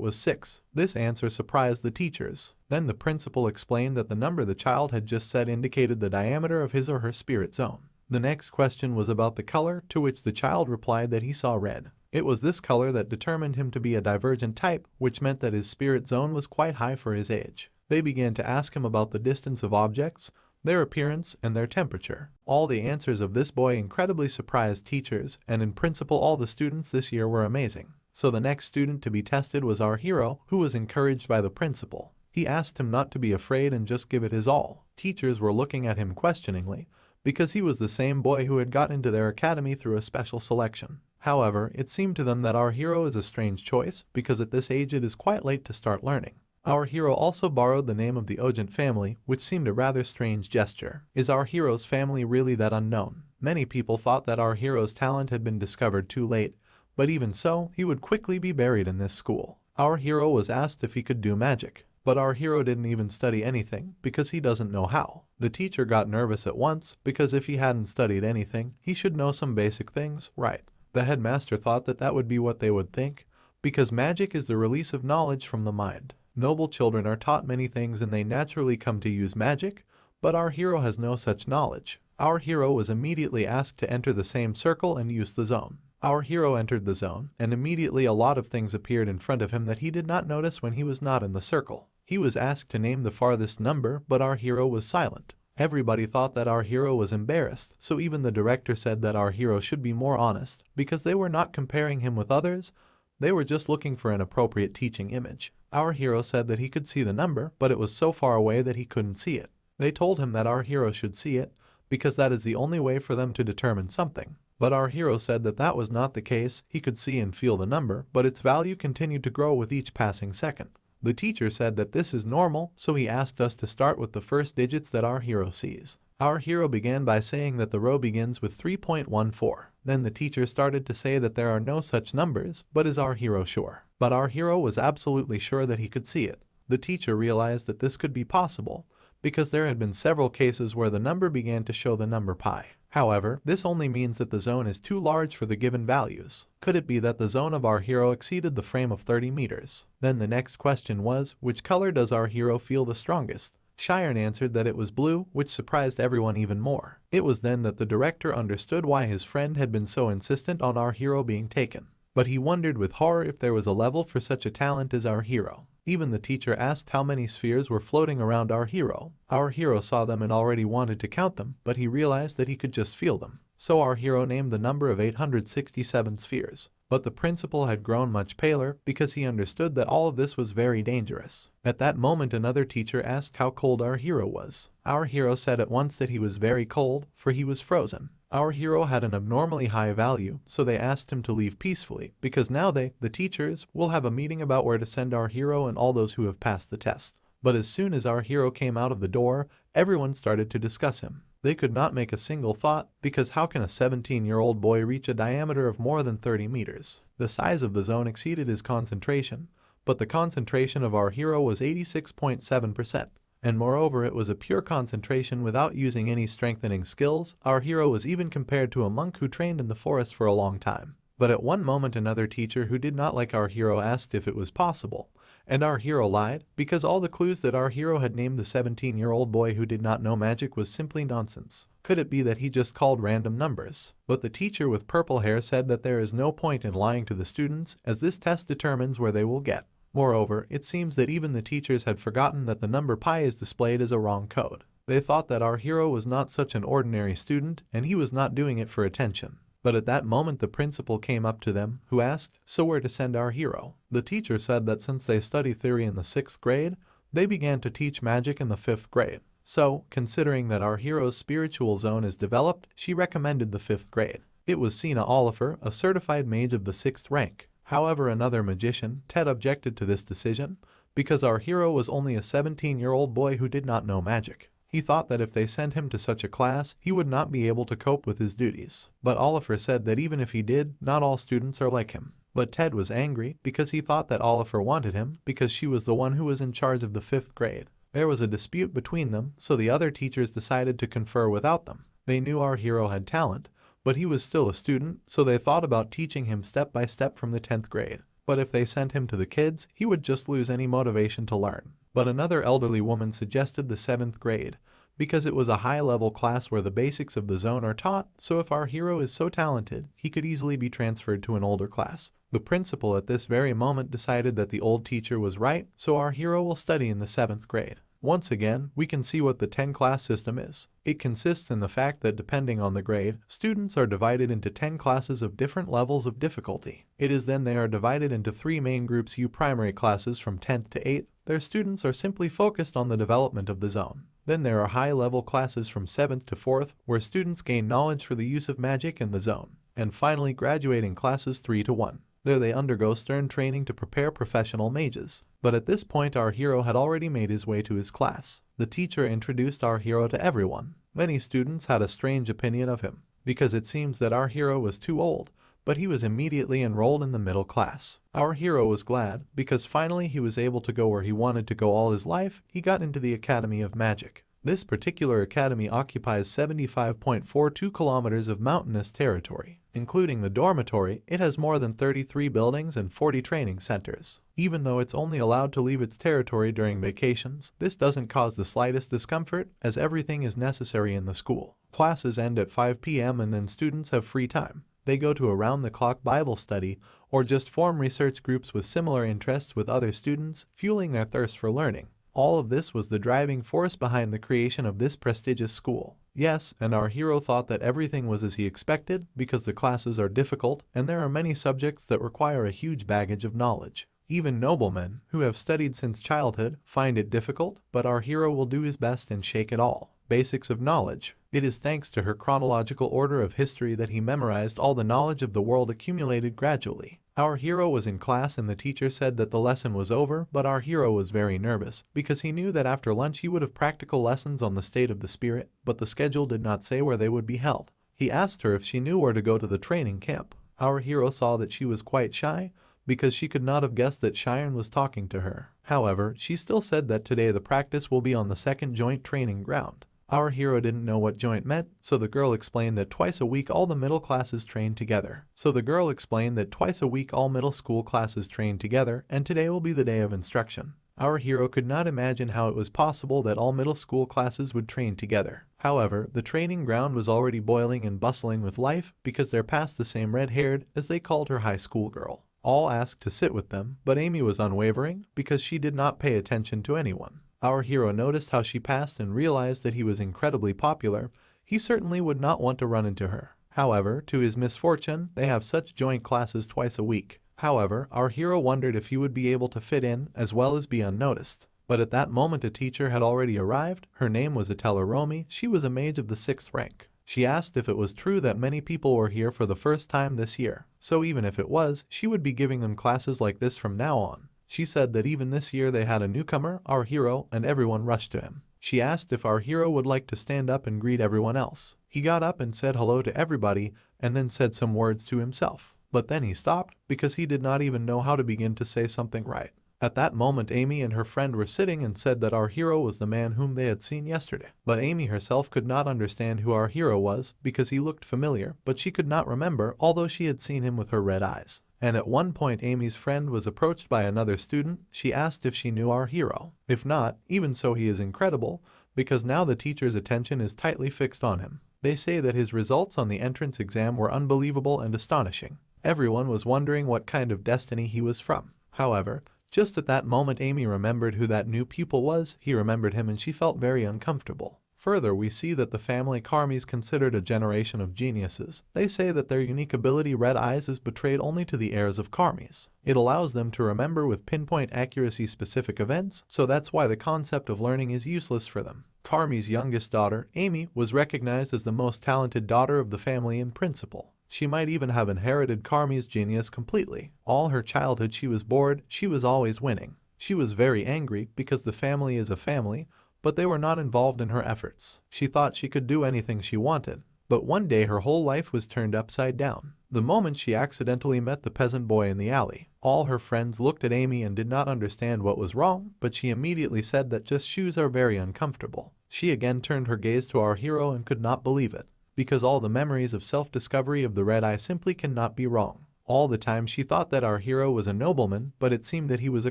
was 6. This answer surprised the teachers. Then the principal explained that the number the child had just said indicated the diameter of his or her spirit zone. The next question was about the color, to which the child replied that he saw red. It was this color that determined him to be a divergent type, which meant that his spirit zone was quite high for his age. They began to ask him about the distance of objects, their appearance, and their temperature. All the answers of this boy incredibly surprised teachers, and in principle all the students this year were amazing. So the next student to be tested was our hero, who was encouraged by the principal. He asked him not to be afraid and just give it his all. Teachers were looking at him questioningly, because he was the same boy who had got into their academy through a special selection. However, it seemed to them that our hero is a strange choice, because at this age it is quite late to start learning. Our hero also borrowed the name of the Ojent family, which seemed a rather strange gesture. Is our hero's family really that unknown? Many people thought that our hero's talent had been discovered too late, but even so, he would quickly be buried in this school. Our hero was asked if he could do magic. But our hero didn't even study anything, because he doesn't know how. The teacher got nervous at once, because if he hadn't studied anything, he should know some basic things, right? The headmaster thought that that would be what they would think, because magic is the release of knowledge from the mind. Noble children are taught many things and they naturally come to use magic, but our hero has no such knowledge. Our hero was immediately asked to enter the same circle and use the zone. Our hero entered the zone, and immediately a lot of things appeared in front of him that he did not notice when he was not in the circle. He was asked to name the farthest number, but our hero was silent. Everybody thought that our hero was embarrassed, so even the director said that our hero should be more honest, because they were not comparing him with others, they were just looking for an appropriate teaching image. Our hero said that he could see the number, but it was so far away that he couldn't see it. They told him that our hero should see it, because that is the only way for them to determine something. But our hero said that that was not the case. He could see and feel the number, but its value continued to grow with each passing second. The teacher said that this is normal, so he asked us to start with the first digits that our hero sees. Our hero began by saying that the row begins with 3.14. Then the teacher started to say that there are no such numbers, but is our hero sure? But our hero was absolutely sure that he could see it. The teacher realized that this could be possible because there had been several cases where the number began to show the number pi. However, this only means that the zone is too large for the given values. Could it be that the zone of our hero exceeded the frame of 30 meters? Then the next question was, which color does our hero feel the strongest? Cheyenne answered that it was blue, which surprised everyone even more. It was then that the director understood why his friend had been so insistent on our hero being taken. But he wondered with horror if there was a level for such a talent as our hero. Even the teacher asked how many spheres were floating around our hero. Our hero saw them and already wanted to count them, but he realized that he could just feel them. So our hero named the number of 867 spheres. But the principal had grown much paler because he understood that all of this was very dangerous. At that moment another teacher asked how cold our hero was. Our hero said at once that he was very cold, for he was frozen. Our hero had an abnormally high value, so they asked him to leave peacefully, because now they, the teachers, will have a meeting about where to send our hero and all those who have passed the test. But as soon as our hero came out of the door, everyone started to discuss him. They could not make a single thought, because how can a 17-year-old boy reach a diameter of more than 30 meters? The size of the zone exceeded his concentration, but the concentration of our hero was 86.7%. And moreover it was a pure concentration without using any strengthening skills. Our hero was even compared to a monk who trained in the forest for a long time. But at one moment another teacher who did not like our hero asked if it was possible, and our hero lied, because all the clues that our hero had named the 17-year-old boy who did not know magic was simply nonsense. Could it be that he just called random numbers? But the teacher with purple hair said that there is no point in lying to the students, as this test determines where they will get. Moreover, it seems that even the teachers had forgotten that the number pi is displayed as a wrong code. They thought that our hero was not such an ordinary student, and he was not doing it for attention. But at that moment the principal came up to them, who asked, so where to send our hero? The teacher said that since they study theory in the 6th grade, they began to teach magic in the 5th grade. So, considering that our hero's spiritual zone is developed, she recommended the 5th grade. It was Sina Oliver, a certified mage of the 6th rank. However, another magician, Ted, objected to this decision, because our hero was only a 17-year-old boy who did not know magic. He thought that if they sent him to such a class, he would not be able to cope with his duties. But Oliver said that even if he did, not all students are like him. But Ted was angry because he thought that Oliver wanted him because she was the one who was in charge of the 5th grade. There was a dispute between them, so the other teachers decided to confer without them. They knew our hero had talent, but he was still a student, so they thought about teaching him step by step from the 10th grade. But if they sent him to the kids, he would just lose any motivation to learn. But another elderly woman suggested the 7th grade, because it was a high-level class where the basics of the zone are taught, so if our hero is so talented, he could easily be transferred to an older class. The principal at this very moment decided that the old teacher was right, so our hero will study in the 7th grade. Once again, we can see what the 10-class system is. It consists in the fact that depending on the grade, students are divided into 10 classes of different levels of difficulty. It is then they are divided into 3 main groups: U primary classes from 10th to 8th. Their students are simply focused on the development of the zone. Then there are high-level classes from 7th to 4th, where students gain knowledge for the use of magic in the zone. And finally, graduating classes 3 to 1. There they undergo stern training to prepare professional mages. But at this point our hero had already made his way to his class. The teacher introduced our hero to everyone. Many students had a strange opinion of him, because it seems that our hero was too old, but he was immediately enrolled in the middle class. Our hero was glad, because finally he was able to go where he wanted to go all his life. He got into the Academy of Magic. This particular academy occupies 75.42 kilometers of mountainous territory. Including the dormitory, it has more than 33 buildings and 40 training centers. Even though it's only allowed to leave its territory during vacations, this doesn't cause the slightest discomfort, as everything is necessary in the school. Classes end at 5 p.m. and then students have free time. They go to around-the-clock Bible study, or just form research groups with similar interests with other students, fueling their thirst for learning. All of this was the driving force behind the creation of this prestigious school. Yes, and our hero thought that everything was as he expected, because the classes are difficult, and there are many subjects that require a huge baggage of knowledge. Even noblemen, who have studied since childhood, find it difficult, but our hero will do his best and shake it all. Basics of knowledge. It is thanks to her chronological order of history that he memorized all the knowledge of the world accumulated gradually. Our hero was in class and the teacher said that the lesson was over, but our hero was very nervous, because he knew that after lunch he would have practical lessons on the state of the spirit, but the schedule did not say where they would be held. He asked her if she knew where to go to the training camp. Our hero saw that she was quite shy, because she could not have guessed that Cheyenne was talking to her. However, she still said that today the practice will be on the second joint training ground. Our hero didn't know what joint meant, so the girl explained that twice a week all the middle classes train together. All middle school classes train together, and today will be the day of instruction. Our hero could not imagine how it was possible that all middle school classes would train together. However, the training ground was already boiling and bustling with life because they're past the same red-haired, as they called her, high school girl. All asked to sit with them, but Amy was unwavering because she did not pay attention to anyone. Our hero noticed how she passed and realized that he was incredibly popular. He certainly would not want to run into her. However, to his misfortune, they have such joint classes twice a week. However, our hero wondered if he would be able to fit in as well as be unnoticed. But at that moment a teacher had already arrived. Her name was Atella Romy. She was a mage of the 6th rank. She asked if it was true that many people were here for the first time this year. So even if it was, she would be giving them classes like this from now on. She said that even this year they had a newcomer, our hero, and everyone rushed to him. She asked if our hero would like to stand up and greet everyone else. He got up and said hello to everybody and then said some words to himself. But then he stopped because he did not even know how to begin to say something right. At that moment Amy and her friend were sitting and said that our hero was the man whom they had seen yesterday. But Amy herself could not understand who our hero was because he looked familiar, but she could not remember, although she had seen him with her red eyes. And at one point Amy's friend was approached by another student. She asked if she knew our hero. If not, even so he is incredible, because now the teacher's attention is tightly fixed on him. They say that his results on the entrance exam were unbelievable and astonishing. Everyone was wondering what kind of destiny he was from. However, just at that moment Amy remembered who that new pupil was. He remembered him and she felt very uncomfortable. Further, we see that the family Karmi is considered a generation of geniuses. They say that their unique ability, red eyes, is betrayed only to the heirs of Karmis. It allows them to remember with pinpoint accuracy specific events, so that's why the concept of learning is useless for them. Karmi's youngest daughter, Amy, was recognized as the most talented daughter of the family in principle. She might even have inherited Karmi's genius completely. All her childhood she was bored, she was always winning. She was very angry because the family is a family, but they were not involved in her efforts. She thought she could do anything she wanted. But one day her whole life was turned upside down. The moment she accidentally met the peasant boy in the alley. All her friends looked at Amy and did not understand what was wrong, but she immediately said that just shoes are very uncomfortable. She again turned her gaze to our hero and could not believe it, because all the memories of self-discovery of the red eye simply cannot be wrong. All the time she thought that our hero was a nobleman, but it seemed that he was a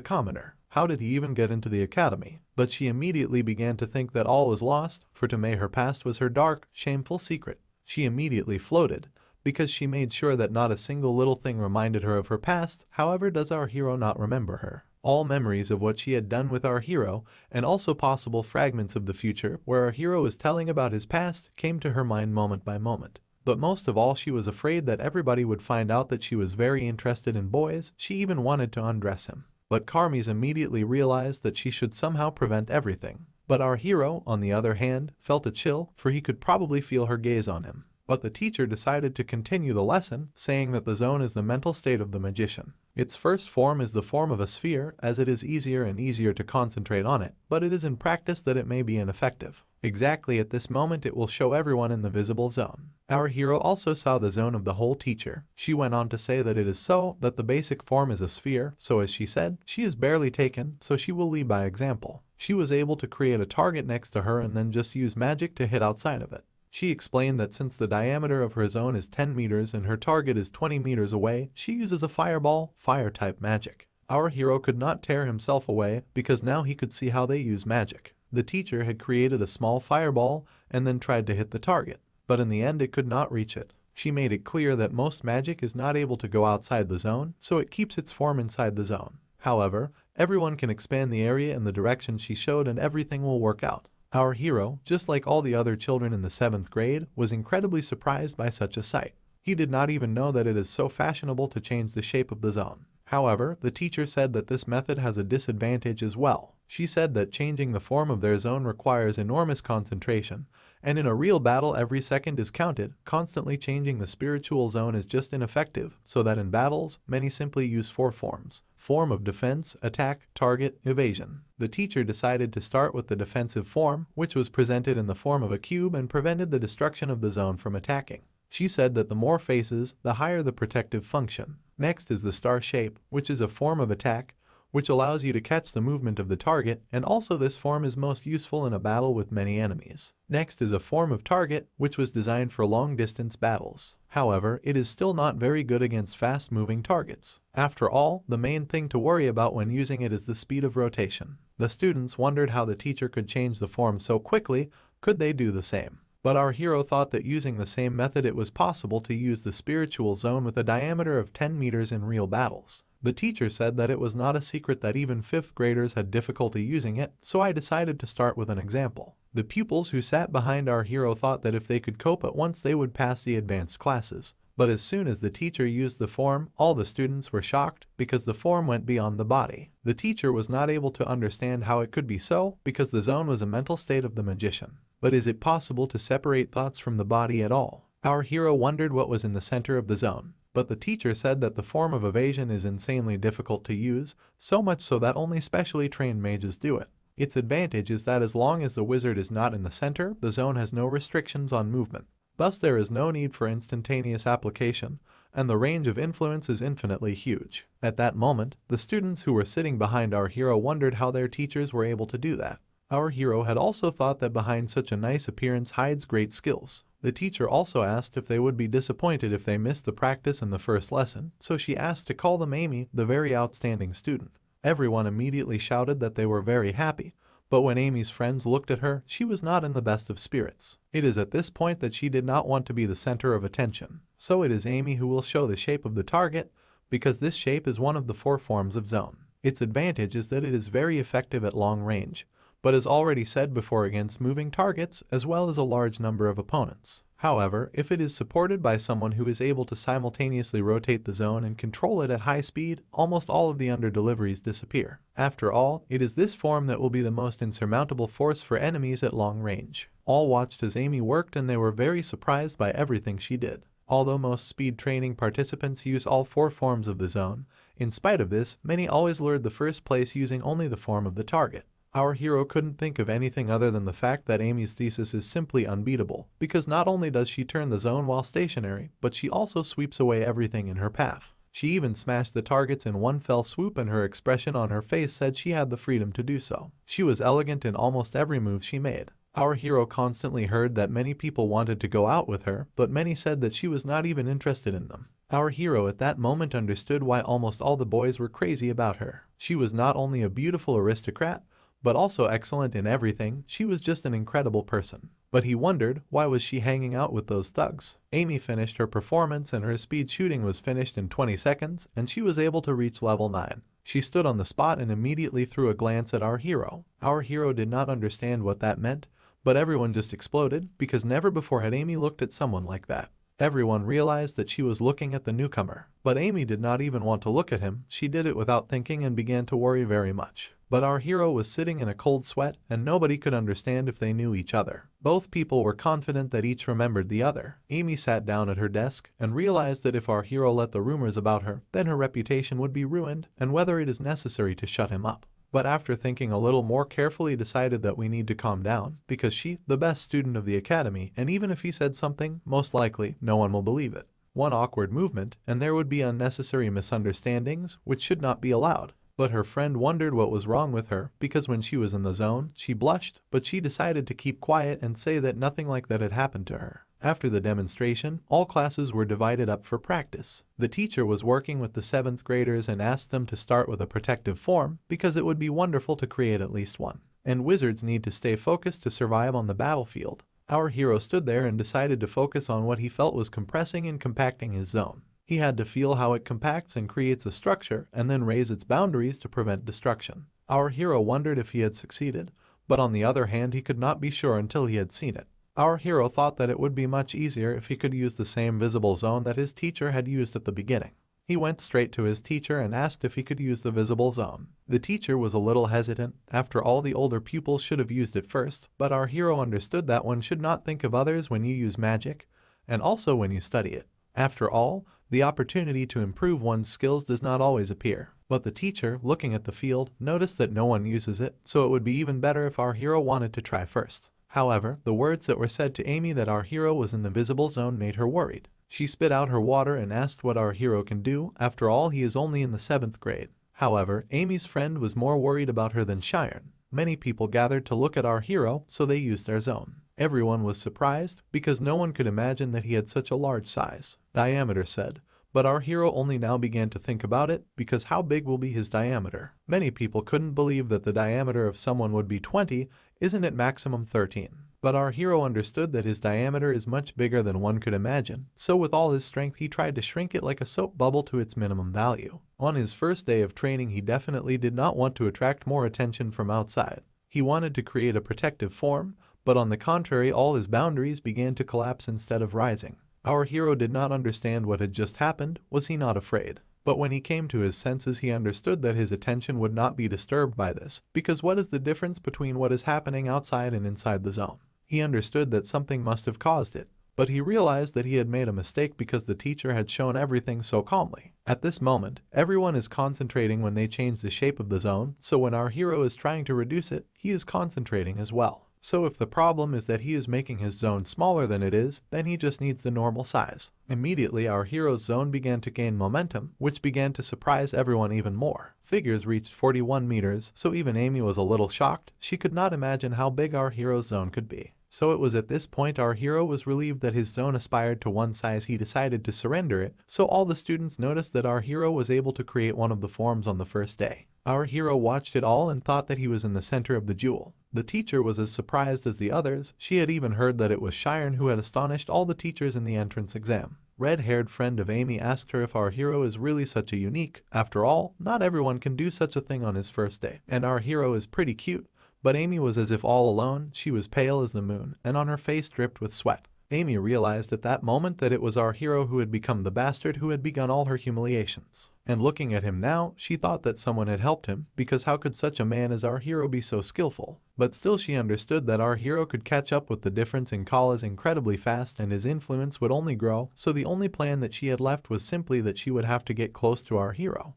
commoner. How did he even get into the academy? But she immediately began to think that all was lost, for to May her past was her dark, shameful secret. She immediately floated, because she made sure that not a single little thing reminded her of her past. However, does our hero not remember her? All memories of what she had done with our hero, and also possible fragments of the future where our hero is telling about his past, came to her mind moment by moment. But most of all she was afraid that everybody would find out that she was very interested in boys. She even wanted to undress him. But Karmis immediately realized that she should somehow prevent everything. But our hero, on the other hand, felt a chill, for he could probably feel her gaze on him. But the teacher decided to continue the lesson, saying that the zone is the mental state of the magician. Its first form is the form of a sphere, as it is easier and easier to concentrate on it, but it is in practice that it may be ineffective. Exactly at this moment it will show everyone in the visible zone. Our hero also saw the zone of the whole teacher. She went on to say that it is so, that the basic form is a sphere, so as she said, she is barely taken, so she will lead by example. She was able to create a target next to her and then just use magic to hit outside of it. She explained that since the diameter of her zone is 10 meters and her target is 20 meters away, she uses a fireball, fire-type magic. Our hero could not tear himself away because now he could see how they use magic. The teacher had created a small fireball and then tried to hit the target, but in the end it could not reach it. She made it clear that most magic is not able to go outside the zone, so it keeps its form inside the zone. However, everyone can expand the area in the direction she showed and everything will work out. Our hero, just like all the other children in the 7th grade, was incredibly surprised by such a sight. He did not even know that it is so fashionable to change the shape of the zone. However, the teacher said that this method has a disadvantage as well. She said that changing the form of their zone requires enormous concentration, and in a real battle every second is counted. Constantly changing the spiritual zone is just ineffective, so that in battles, many simply use 4 forms. Form of defense, attack, target, evasion. The teacher decided to start with the defensive form, which was presented in the form of a cube and prevented the destruction of the zone from attacking. She said that the more faces, the higher the protective function. Next is the star shape, which is a form of attack, which allows you to catch the movement of the target, and also this form is most useful in a battle with many enemies. Next is a form of target, which was designed for long-distance battles. However, it is still not very good against fast-moving targets. After all, the main thing to worry about when using it is the speed of rotation. The students wondered how the teacher could change the form so quickly. Could they do the same? But our hero thought that using the same method it was possible to use the spiritual zone with a diameter of 10 meters in real battles. The teacher said that it was not a secret that even 5th graders had difficulty using it, so I decided to start with an example. The pupils who sat behind our hero thought that if they could cope at once they would pass the advanced classes. But as soon as the teacher used the form, all the students were shocked because the form went beyond the body. The teacher was not able to understand how it could be so because the zone was a mental state of the magician. But is it possible to separate thoughts from the body at all? Our hero wondered what was in the center of the zone. But the teacher said that the form of evasion is insanely difficult to use, so much so that only specially trained mages do it. Its advantage is that as long as the wizard is not in the center, the zone has no restrictions on movement. Thus there is no need for instantaneous application, and the range of influence is infinitely huge. At that moment, the students who were sitting behind our hero wondered how their teachers were able to do that. Our hero had also thought that behind such a nice appearance hides great skills. The teacher also asked if they would be disappointed if they missed the practice in the first lesson, so she asked to call them Amy, the very outstanding student. Everyone immediately shouted that they were very happy, but when Amy's friends looked at her, she was not in the best of spirits. It is at this point that she did not want to be the center of attention. So it is Amy who will show the shape of the target, because this shape is one of the 4 forms of zone. Its advantage is that it is very effective at long range, but as already said before against moving targets as well as a large number of opponents. However, if it is supported by someone who is able to simultaneously rotate the zone and control it at high speed, almost all of the under-deliveries disappear. After all, it is this form that will be the most insurmountable force for enemies at long range. All watched as Amy worked and they were very surprised by everything she did. Although most speed training participants use all 4 forms of the zone, in spite of this, many always lured the first place using only the form of the target. Our hero couldn't think of anything other than the fact that Amy's thesis is simply unbeatable, because not only does she turn the zone while stationary, but she also sweeps away everything in her path. She even smashed the targets in one fell swoop and her expression on her face said she had the freedom to do so. She was elegant in almost every move she made. Our hero constantly heard that many people wanted to go out with her, but many said that she was not even interested in them. Our hero at that moment understood why almost all the boys were crazy about her. She was not only a beautiful aristocrat, but also excellent in everything. She was just an incredible person. But he wondered, why was she hanging out with those thugs? Amy finished her performance and her speed shooting was finished in 20 seconds, and she was able to reach level 9. She stood on the spot and immediately threw a glance at our hero. Our hero did not understand what that meant, but everyone just exploded, because never before had Amy looked at someone like that. Everyone realized that she was looking at the newcomer. But Amy did not even want to look at him. She did it without thinking and began to worry very much. But our hero was sitting in a cold sweat and nobody could understand if they knew each other. Both people were confident that each remembered the other. Amy sat down at her desk and realized that if our hero let the rumors about her, then her reputation would be ruined and whether it is necessary to shut him up. But after thinking a little more carefully decided that we need to calm down, because she, the best student of the academy, and even if he said something, most likely, no one will believe it. One awkward movement, and there would be unnecessary misunderstandings, which should not be allowed. But her friend wondered what was wrong with her, because when she was in the zone, she blushed, but she decided to keep quiet and say that nothing like that had happened to her. After the demonstration, all classes were divided up for practice. The teacher was working with the 7th graders and asked them to start with a protective form, because it would be wonderful to create at least one. And wizards need to stay focused to survive on the battlefield. Our hero stood there and decided to focus on what he felt was compressing and compacting his zone. He had to feel how it compacts and creates a structure and then raise its boundaries to prevent destruction. Our hero wondered if he had succeeded, but on the other hand he could not be sure until he had seen it. Our hero thought that it would be much easier if he could use the same visible zone that his teacher had used at the beginning. He went straight to his teacher and asked if he could use the visible zone. The teacher was a little hesitant. After all, the older pupils should have used it first, but our hero understood that one should not think of others when you use magic, and also when you study it. After all, the opportunity to improve one's skills does not always appear. But the teacher, looking at the field, noticed that no one uses it, so it would be even better if our hero wanted to try first. However, the words that were said to Amy that our hero was in the visible zone made her worried. She spit out her water and asked what our hero can do. After all, he is only in the 7th grade. However, Amy's friend was more worried about her than Cheyenne. Many people gathered to look at our hero, so they used their zone. Everyone was surprised because no one could imagine that he had such a large size. Diameter said. But our hero only now began to think about it, because how big will be his diameter? Many people couldn't believe that the diameter of someone would be 20, isn't it maximum 13? But our hero understood that his diameter is much bigger than one could imagine, so with all his strength he tried to shrink it like a soap bubble to its minimum value. On his first day of training he definitely did not want to attract more attention from outside. He wanted to create a protective form, but on the contrary all his boundaries began to collapse instead of rising. Our hero did not understand what had just happened. Was he not afraid? But when he came to his senses he understood that his attention would not be disturbed by this, because what is the difference between what is happening outside and inside the zone? He understood that something must have caused it, but he realized that he had made a mistake because the teacher had shown everything so calmly. At this moment, everyone is concentrating when they change the shape of the zone, so when our hero is trying to reduce it, he is concentrating as well. So if the problem is that he is making his zone smaller than it is, then he just needs the normal size. Immediately our hero's zone began to gain momentum, which began to surprise everyone even more. Figures reached 41 meters, so even Amy was a little shocked. She could not imagine how big our hero's zone could be. So it was at this point our hero was relieved that his zone aspired to one size. He decided to surrender it, so all the students noticed that our hero was able to create one of the forms on the first day. Our hero watched it all and thought that he was in the center of the jewel. The teacher was as surprised as the others. She had even heard that it was Cheyenne who had astonished all the teachers in the entrance exam. Red-haired friend of Amy asked her if our hero is really such a unique. After all, not everyone can do such a thing on his first day. And our hero is pretty cute. But Amy was as if all alone. She was pale as the moon, and on her face dripped with sweat. Amy realized at that moment that it was our hero who had become the bastard who had begun all her humiliations. And looking at him now, she thought that someone had helped him, because how could such a man as our hero be so skillful? But still she understood that our hero could catch up with the difference in college incredibly fast and his influence would only grow, so the only plan that she had left was simply that she would have to get close to our hero.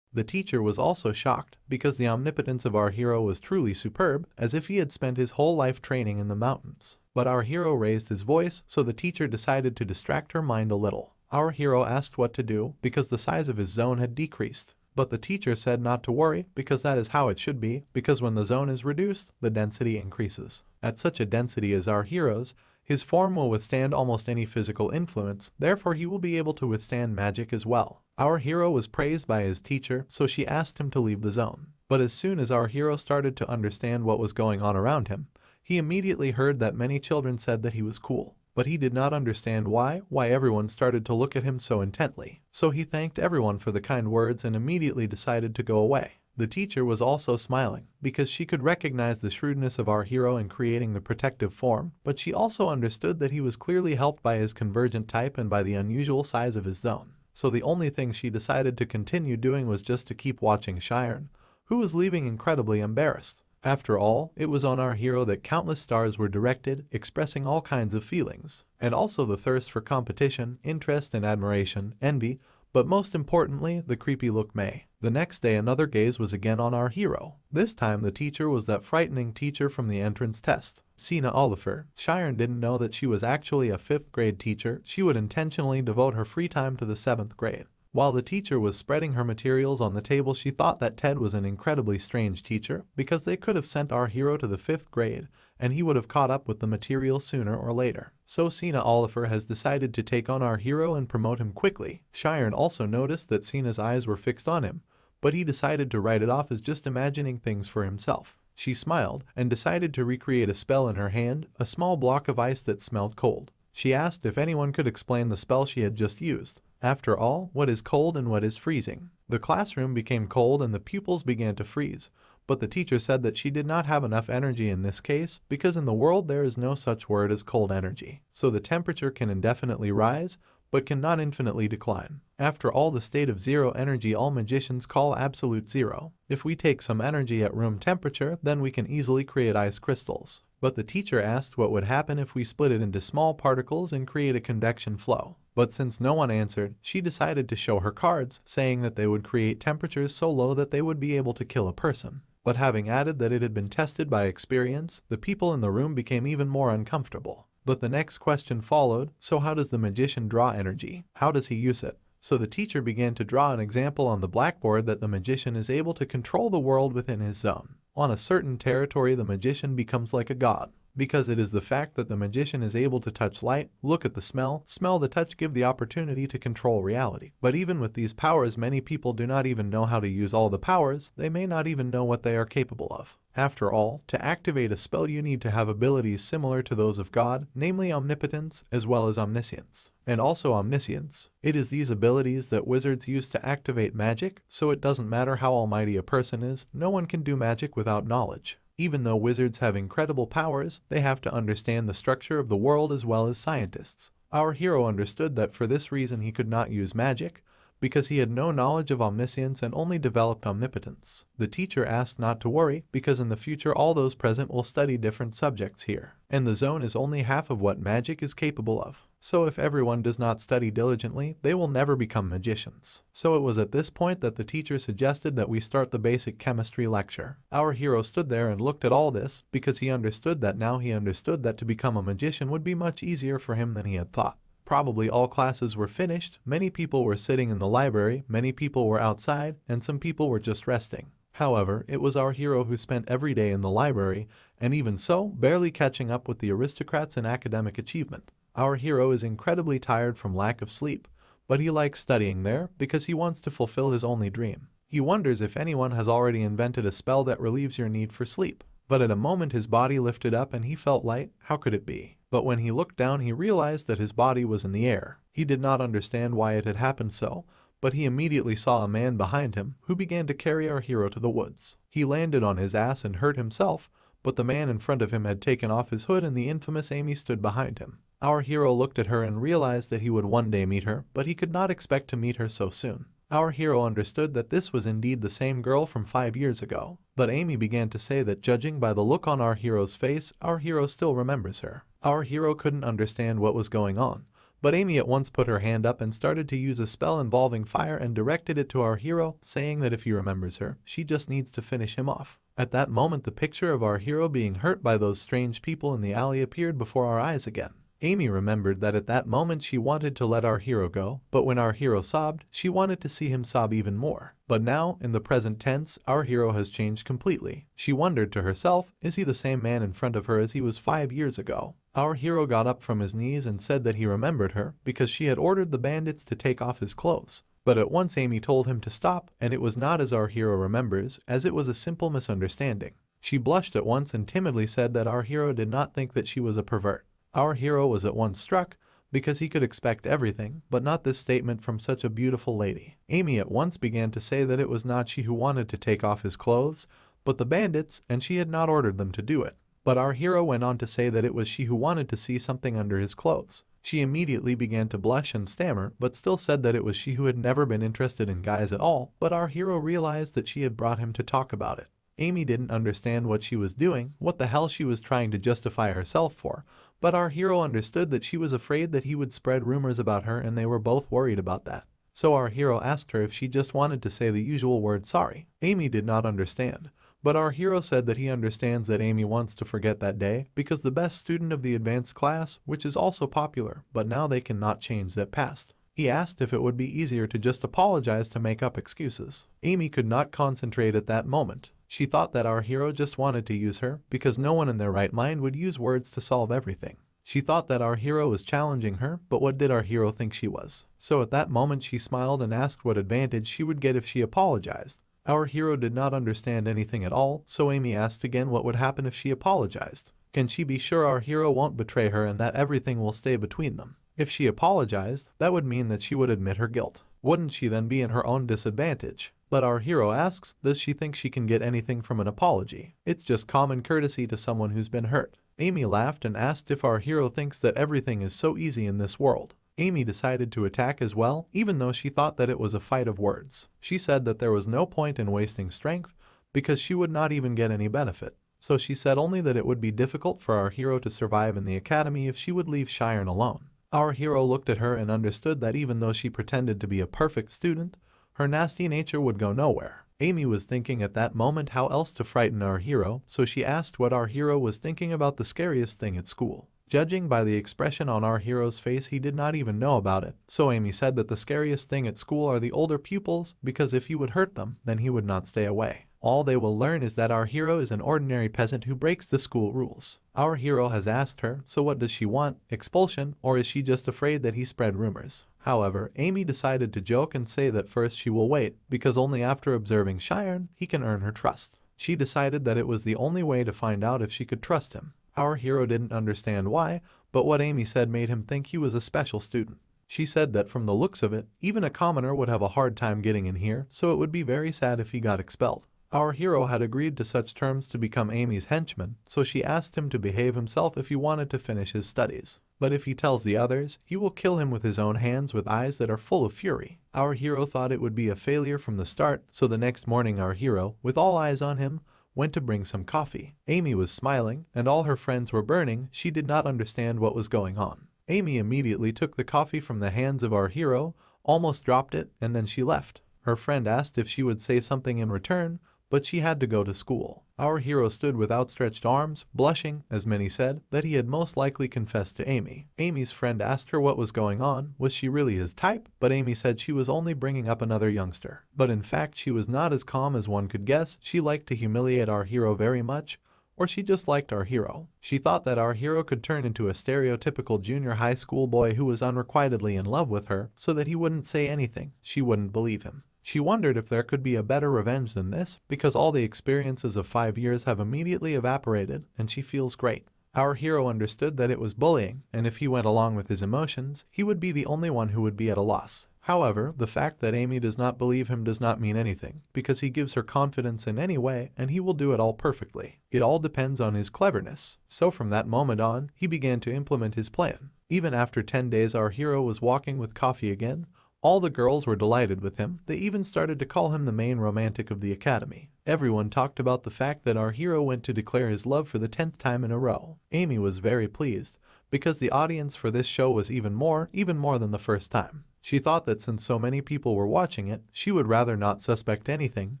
The teacher was also shocked, because the omnipotence of our hero was truly superb, as if he had spent his whole life training in the mountains. But our hero raised his voice, so the teacher decided to distract her mind a little. Our hero asked what to do, because the size of his zone had decreased. But the teacher said not to worry, because that is how it should be, because when the zone is reduced, the density increases. At such a density as our hero's, his form will withstand almost any physical influence, therefore he will be able to withstand magic as well. Our hero was praised by his teacher, so she asked him to leave the zone. But as soon as our hero started to understand what was going on around him, he immediately heard that many children said that he was cool. But he did not understand why everyone started to look at him so intently. So he thanked everyone for the kind words and immediately decided to go away. The teacher was also smiling, because she could recognize the shrewdness of our hero in creating the protective form, but she also understood that he was clearly helped by his convergent type and by the unusual size of his zone. So the only thing she decided to continue doing was just to keep watching Cheyenne, who was leaving incredibly embarrassed. After all, it was on our hero that countless stars were directed, expressing all kinds of feelings, and also the thirst for competition, interest and admiration, envy, but most importantly, the creepy look May. The next day another gaze was again on our hero. This time the teacher was that frightening teacher from the entrance test, Sina Oliver. Cheyenne didn't know that she was actually a 5th grade teacher. She would intentionally devote her free time to the 7th grade. While the teacher was spreading her materials on the table, she thought that Ted was an incredibly strange teacher, because they could have sent our hero to the 5th grade, and he would have caught up with the material sooner or later. So Sina Oliver has decided to take on our hero and promote him quickly. Cheyenne also noticed that Sina's eyes were fixed on him, but he decided to write it off as just imagining things for himself. She smiled and decided to recreate a spell in her hand, a small block of ice that smelled cold. She asked if anyone could explain the spell she had just used. After all, what is cold and what is freezing? The classroom became cold and the pupils began to freeze, but the teacher said that she did not have enough energy in this case, because in the world there is no such word as cold energy. So the temperature can indefinitely rise, but cannot infinitely decline. After all, the state of zero energy all magicians call absolute zero. If we take some energy at room temperature, then we can easily create ice crystals. But the teacher asked what would happen if we split it into small particles and create a convection flow. But since no one answered, she decided to show her cards, saying that they would create temperatures so low that they would be able to kill a person. But having added that it had been tested by experience, the people in the room became even more uncomfortable. But the next question followed, so how does the magician draw energy? How does he use it? So the teacher began to draw an example on the blackboard that the magician is able to control the world within his zone. On a certain territory, the magician becomes like a god, because it is the fact that the magician is able to touch light, look at the smell the touch, give the opportunity to control reality. But even with these powers, many people do not even know how to use all the powers. They may not even know what they are capable of. After all, to activate a spell you need to have abilities similar to those of God, namely omnipotence as well as omniscience. And also omniscience. It is these abilities that wizards use to activate magic, so it doesn't matter how almighty a person is, no one can do magic without knowledge. Even though wizards have incredible powers, they have to understand the structure of the world as well as scientists. Our hero understood that for this reason he could not use magic, because he had no knowledge of omniscience and only developed omnipotence. The teacher asked not to worry, because in the future all those present will study different subjects here, and the zone is only half of what magic is capable of. So if everyone does not study diligently, they will never become magicians. So it was at this point that the teacher suggested that we start the basic chemistry lecture. Our hero stood there and looked at all this, because he understood that to become a magician would be much easier for him than he had thought. Probably all classes were finished, many people were sitting in the library, many people were outside, and some people were just resting. However, it was our hero who spent every day in the library, and even so, barely catching up with the aristocrats in academic achievement. Our hero is incredibly tired from lack of sleep, but he likes studying there because he wants to fulfill his only dream. He wonders if anyone has already invented a spell that relieves your need for sleep. But at a moment his body lifted up and he felt light. How could it be? But when he looked down he realized that his body was in the air. He did not understand why it had happened so, but he immediately saw a man behind him who began to carry our hero to the woods. He landed on his ass and hurt himself, but the man in front of him had taken off his hood and the infamous Amy stood behind him. Our hero looked at her and realized that he would one day meet her, but he could not expect to meet her so soon. Our hero understood that this was indeed the same girl from 5 years ago, but Amy began to say that judging by the look on our hero's face, our hero still remembers her. Our hero couldn't understand what was going on, but Amy at once put her hand up and started to use a spell involving fire and directed it to our hero, saying that if he remembers her, she just needs to finish him off. At that moment the picture of our hero being hurt by those strange people in the alley appeared before our eyes again. Amy remembered that at that moment she wanted to let our hero go, but when our hero sobbed, she wanted to see him sob even more. But now, in the present tense, our hero has changed completely. She wondered to herself, is he the same man in front of her as he was 5 years ago? Our hero got up from his knees and said that he remembered her because she had ordered the bandits to take off his clothes. But at once Amy told him to stop, and it was not as our hero remembers, as it was a simple misunderstanding. She blushed at once and timidly said that our hero did not think that she was a pervert. Our hero was at once struck, because he could expect everything, but not this statement from such a beautiful lady. Amy at once began to say that it was not she who wanted to take off his clothes, but the bandits, and she had not ordered them to do it. But our hero went on to say that it was she who wanted to see something under his clothes. She immediately began to blush and stammer, but still said that it was she who had never been interested in guys at all, but our hero realized that she had brought him to talk about it. Amy didn't understand what she was doing, what the hell she was trying to justify herself for, but our hero understood that she was afraid that he would spread rumors about her and they were both worried about that. So our hero asked her if she just wanted to say the usual word sorry. Amy did not understand, but our hero said that he understands that Amy wants to forget that day because the best student of the advanced class, which is also popular, but now they cannot change that past. He asked if it would be easier to just apologize to make up excuses. Amy could not concentrate at that moment. She thought that our hero just wanted to use her because no one in their right mind would use words to solve everything. She thought that our hero was challenging her, but what did our hero think she was? So at that moment she smiled and asked what advantage she would get if she apologized. Our hero did not understand anything at all, so Amy asked again what would happen if she apologized. Can she be sure our hero won't betray her and that everything will stay between them? If she apologized, that would mean that she would admit her guilt. Wouldn't she then be in her own disadvantage? But our hero asks, does she think she can get anything from an apology? It's just common courtesy to someone who's been hurt. Amy laughed and asked if our hero thinks that everything is so easy in this world. Amy decided to attack as well, even though she thought that it was a fight of words. She said that there was no point in wasting strength, because she would not even get any benefit. So she said only that it would be difficult for our hero to survive in the academy if she would leave Cheyenne alone. Our hero looked at her and understood that even though she pretended to be a perfect student, her nasty nature would go nowhere. Amy was thinking at that moment how else to frighten our hero, so she asked what our hero was thinking about the scariest thing at school. Judging by the expression on our hero's face, he did not even know about it, so Amy said that the scariest thing at school are the older pupils, because if he would hurt them, then he would not stay away. All they will learn is that our hero is an ordinary peasant who breaks the school rules. Our hero has asked her, so what does she want, expulsion, or is she just afraid that he spread rumors? However, Amy decided to joke and say that first she will wait, because only after observing Cheyenne, he can earn her trust. She decided that it was the only way to find out if she could trust him. Our hero didn't understand why, but what Amy said made him think he was a special student. She said that from the looks of it, even a commoner would have a hard time getting in here, so it would be very sad if he got expelled. Our hero had agreed to such terms to become Amy's henchman, so she asked him to behave himself if he wanted to finish his studies. But if he tells the others, he will kill him with his own hands with eyes that are full of fury. Our hero thought it would be a failure from the start, so the next morning our hero, with all eyes on him, went to bring some coffee. Amy was smiling, and all her friends were burning. She did not understand what was going on. Amy immediately took the coffee from the hands of our hero, almost dropped it, and then she left. Her friend asked if she would say something in return, but she had to go to school. Our hero stood with outstretched arms, blushing, as many said, that he had most likely confessed to Amy. Amy's friend asked her what was going on, was she really his type? But Amy said she was only bringing up another youngster. But in fact she was not as calm as one could guess. She liked to humiliate our hero very much, or she just liked our hero. She thought that our hero could turn into a stereotypical junior high school boy who was unrequitedly in love with her, so that he wouldn't say anything, she wouldn't believe him. She wondered if there could be a better revenge than this, because all the experiences of 5 years have immediately evaporated, and she feels great. Our hero understood that it was bullying, and if he went along with his emotions, he would be the only one who would be at a loss. However, the fact that Amy does not believe him does not mean anything, because he gives her confidence in any way, and he will do it all perfectly. It all depends on his cleverness. So from that moment on, he began to implement his plan. Even after 10 days our hero was walking with coffee again. All the girls were delighted with him. They even started to call him the main romantic of the academy. Everyone talked about the fact that our hero went to declare his love for the 10th time in a row. Amy was very pleased, because the audience for this show was even more than the first time. She thought that since so many people were watching it, she would rather not suspect anything.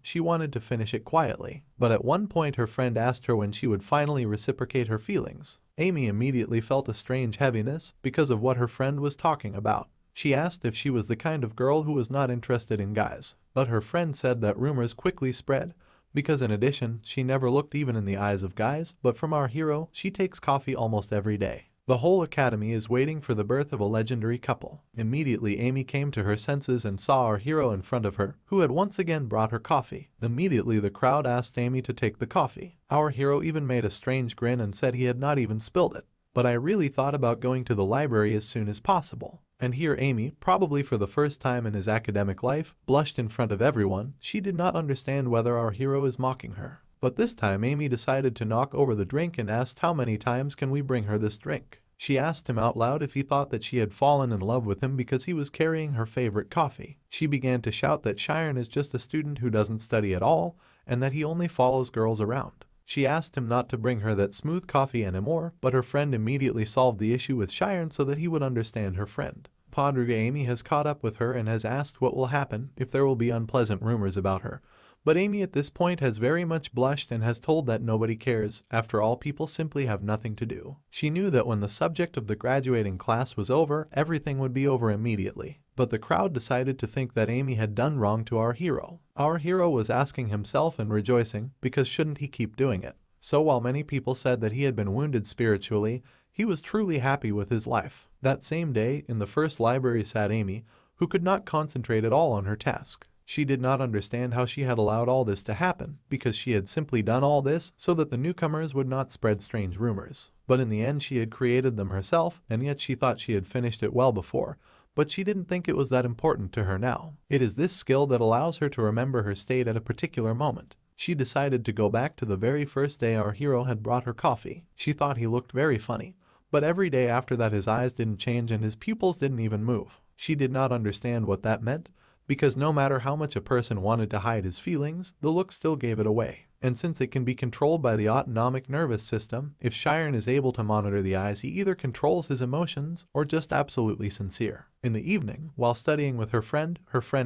She wanted to finish it quietly. But at one point her friend asked her when she would finally reciprocate her feelings. Amy immediately felt a strange heaviness because of what her friend was talking about. She asked if she was the kind of girl who was not interested in guys, but her friend said that rumors quickly spread, because in addition, she never looked even in the eyes of guys, but from our hero, she takes coffee almost every day. The whole academy is waiting for the birth of a legendary couple. Immediately Amy came to her senses and saw our hero in front of her, who had once again brought her coffee. Immediately the crowd asked Amy to take the coffee. Our hero even made a strange grin and said he had not even spilled it. But I really thought about going to the library as soon as possible. And here Amy, probably for the first time in his academic life, blushed in front of everyone. She did not understand whether our hero is mocking her. But this time Amy decided to knock over the drink and asked how many times can we bring her this drink. She asked him out loud if he thought that she had fallen in love with him because he was carrying her favorite coffee. She began to shout that Cheyenne is just a student who doesn't study at all, and that he only follows girls around. She asked him not to bring her that smooth coffee anymore, but her friend immediately solved the issue with Cheyenne so that he would understand her friend. Padre Amy has caught up with her and has asked what will happen if there will be unpleasant rumors about her. But Amy at this point has very much blushed and has told that nobody cares. After all, people simply have nothing to do. She knew that when the subject of the graduating class was over, everything would be over immediately. But the crowd decided to think that Amy had done wrong to our hero. Our hero was asking himself and rejoicing, because shouldn't he keep doing it? So while many people said that he had been wounded spiritually, he was truly happy with his life. That same day, in the first library sat Amy, who could not concentrate at all on her task. She did not understand how she had allowed all this to happen, because she had simply done all this so that the newcomers would not spread strange rumors. But in the end she had created them herself, and yet she thought she had finished it well before. But she didn't think it was that important to her now. It is this skill that allows her to remember her state at a particular moment. She decided to go back to the very first day our hero had brought her coffee. She thought he looked very funny. But every day after that his eyes didn't change and his pupils didn't even move. She did not understand what that meant, because no matter how much a person wanted to hide his feelings, the look still gave it away. And since it can be controlled by the autonomic nervous system, if Chiron is able to monitor the eyes, he either controls his emotions or just absolutely sincere. In the evening, while studying with her friend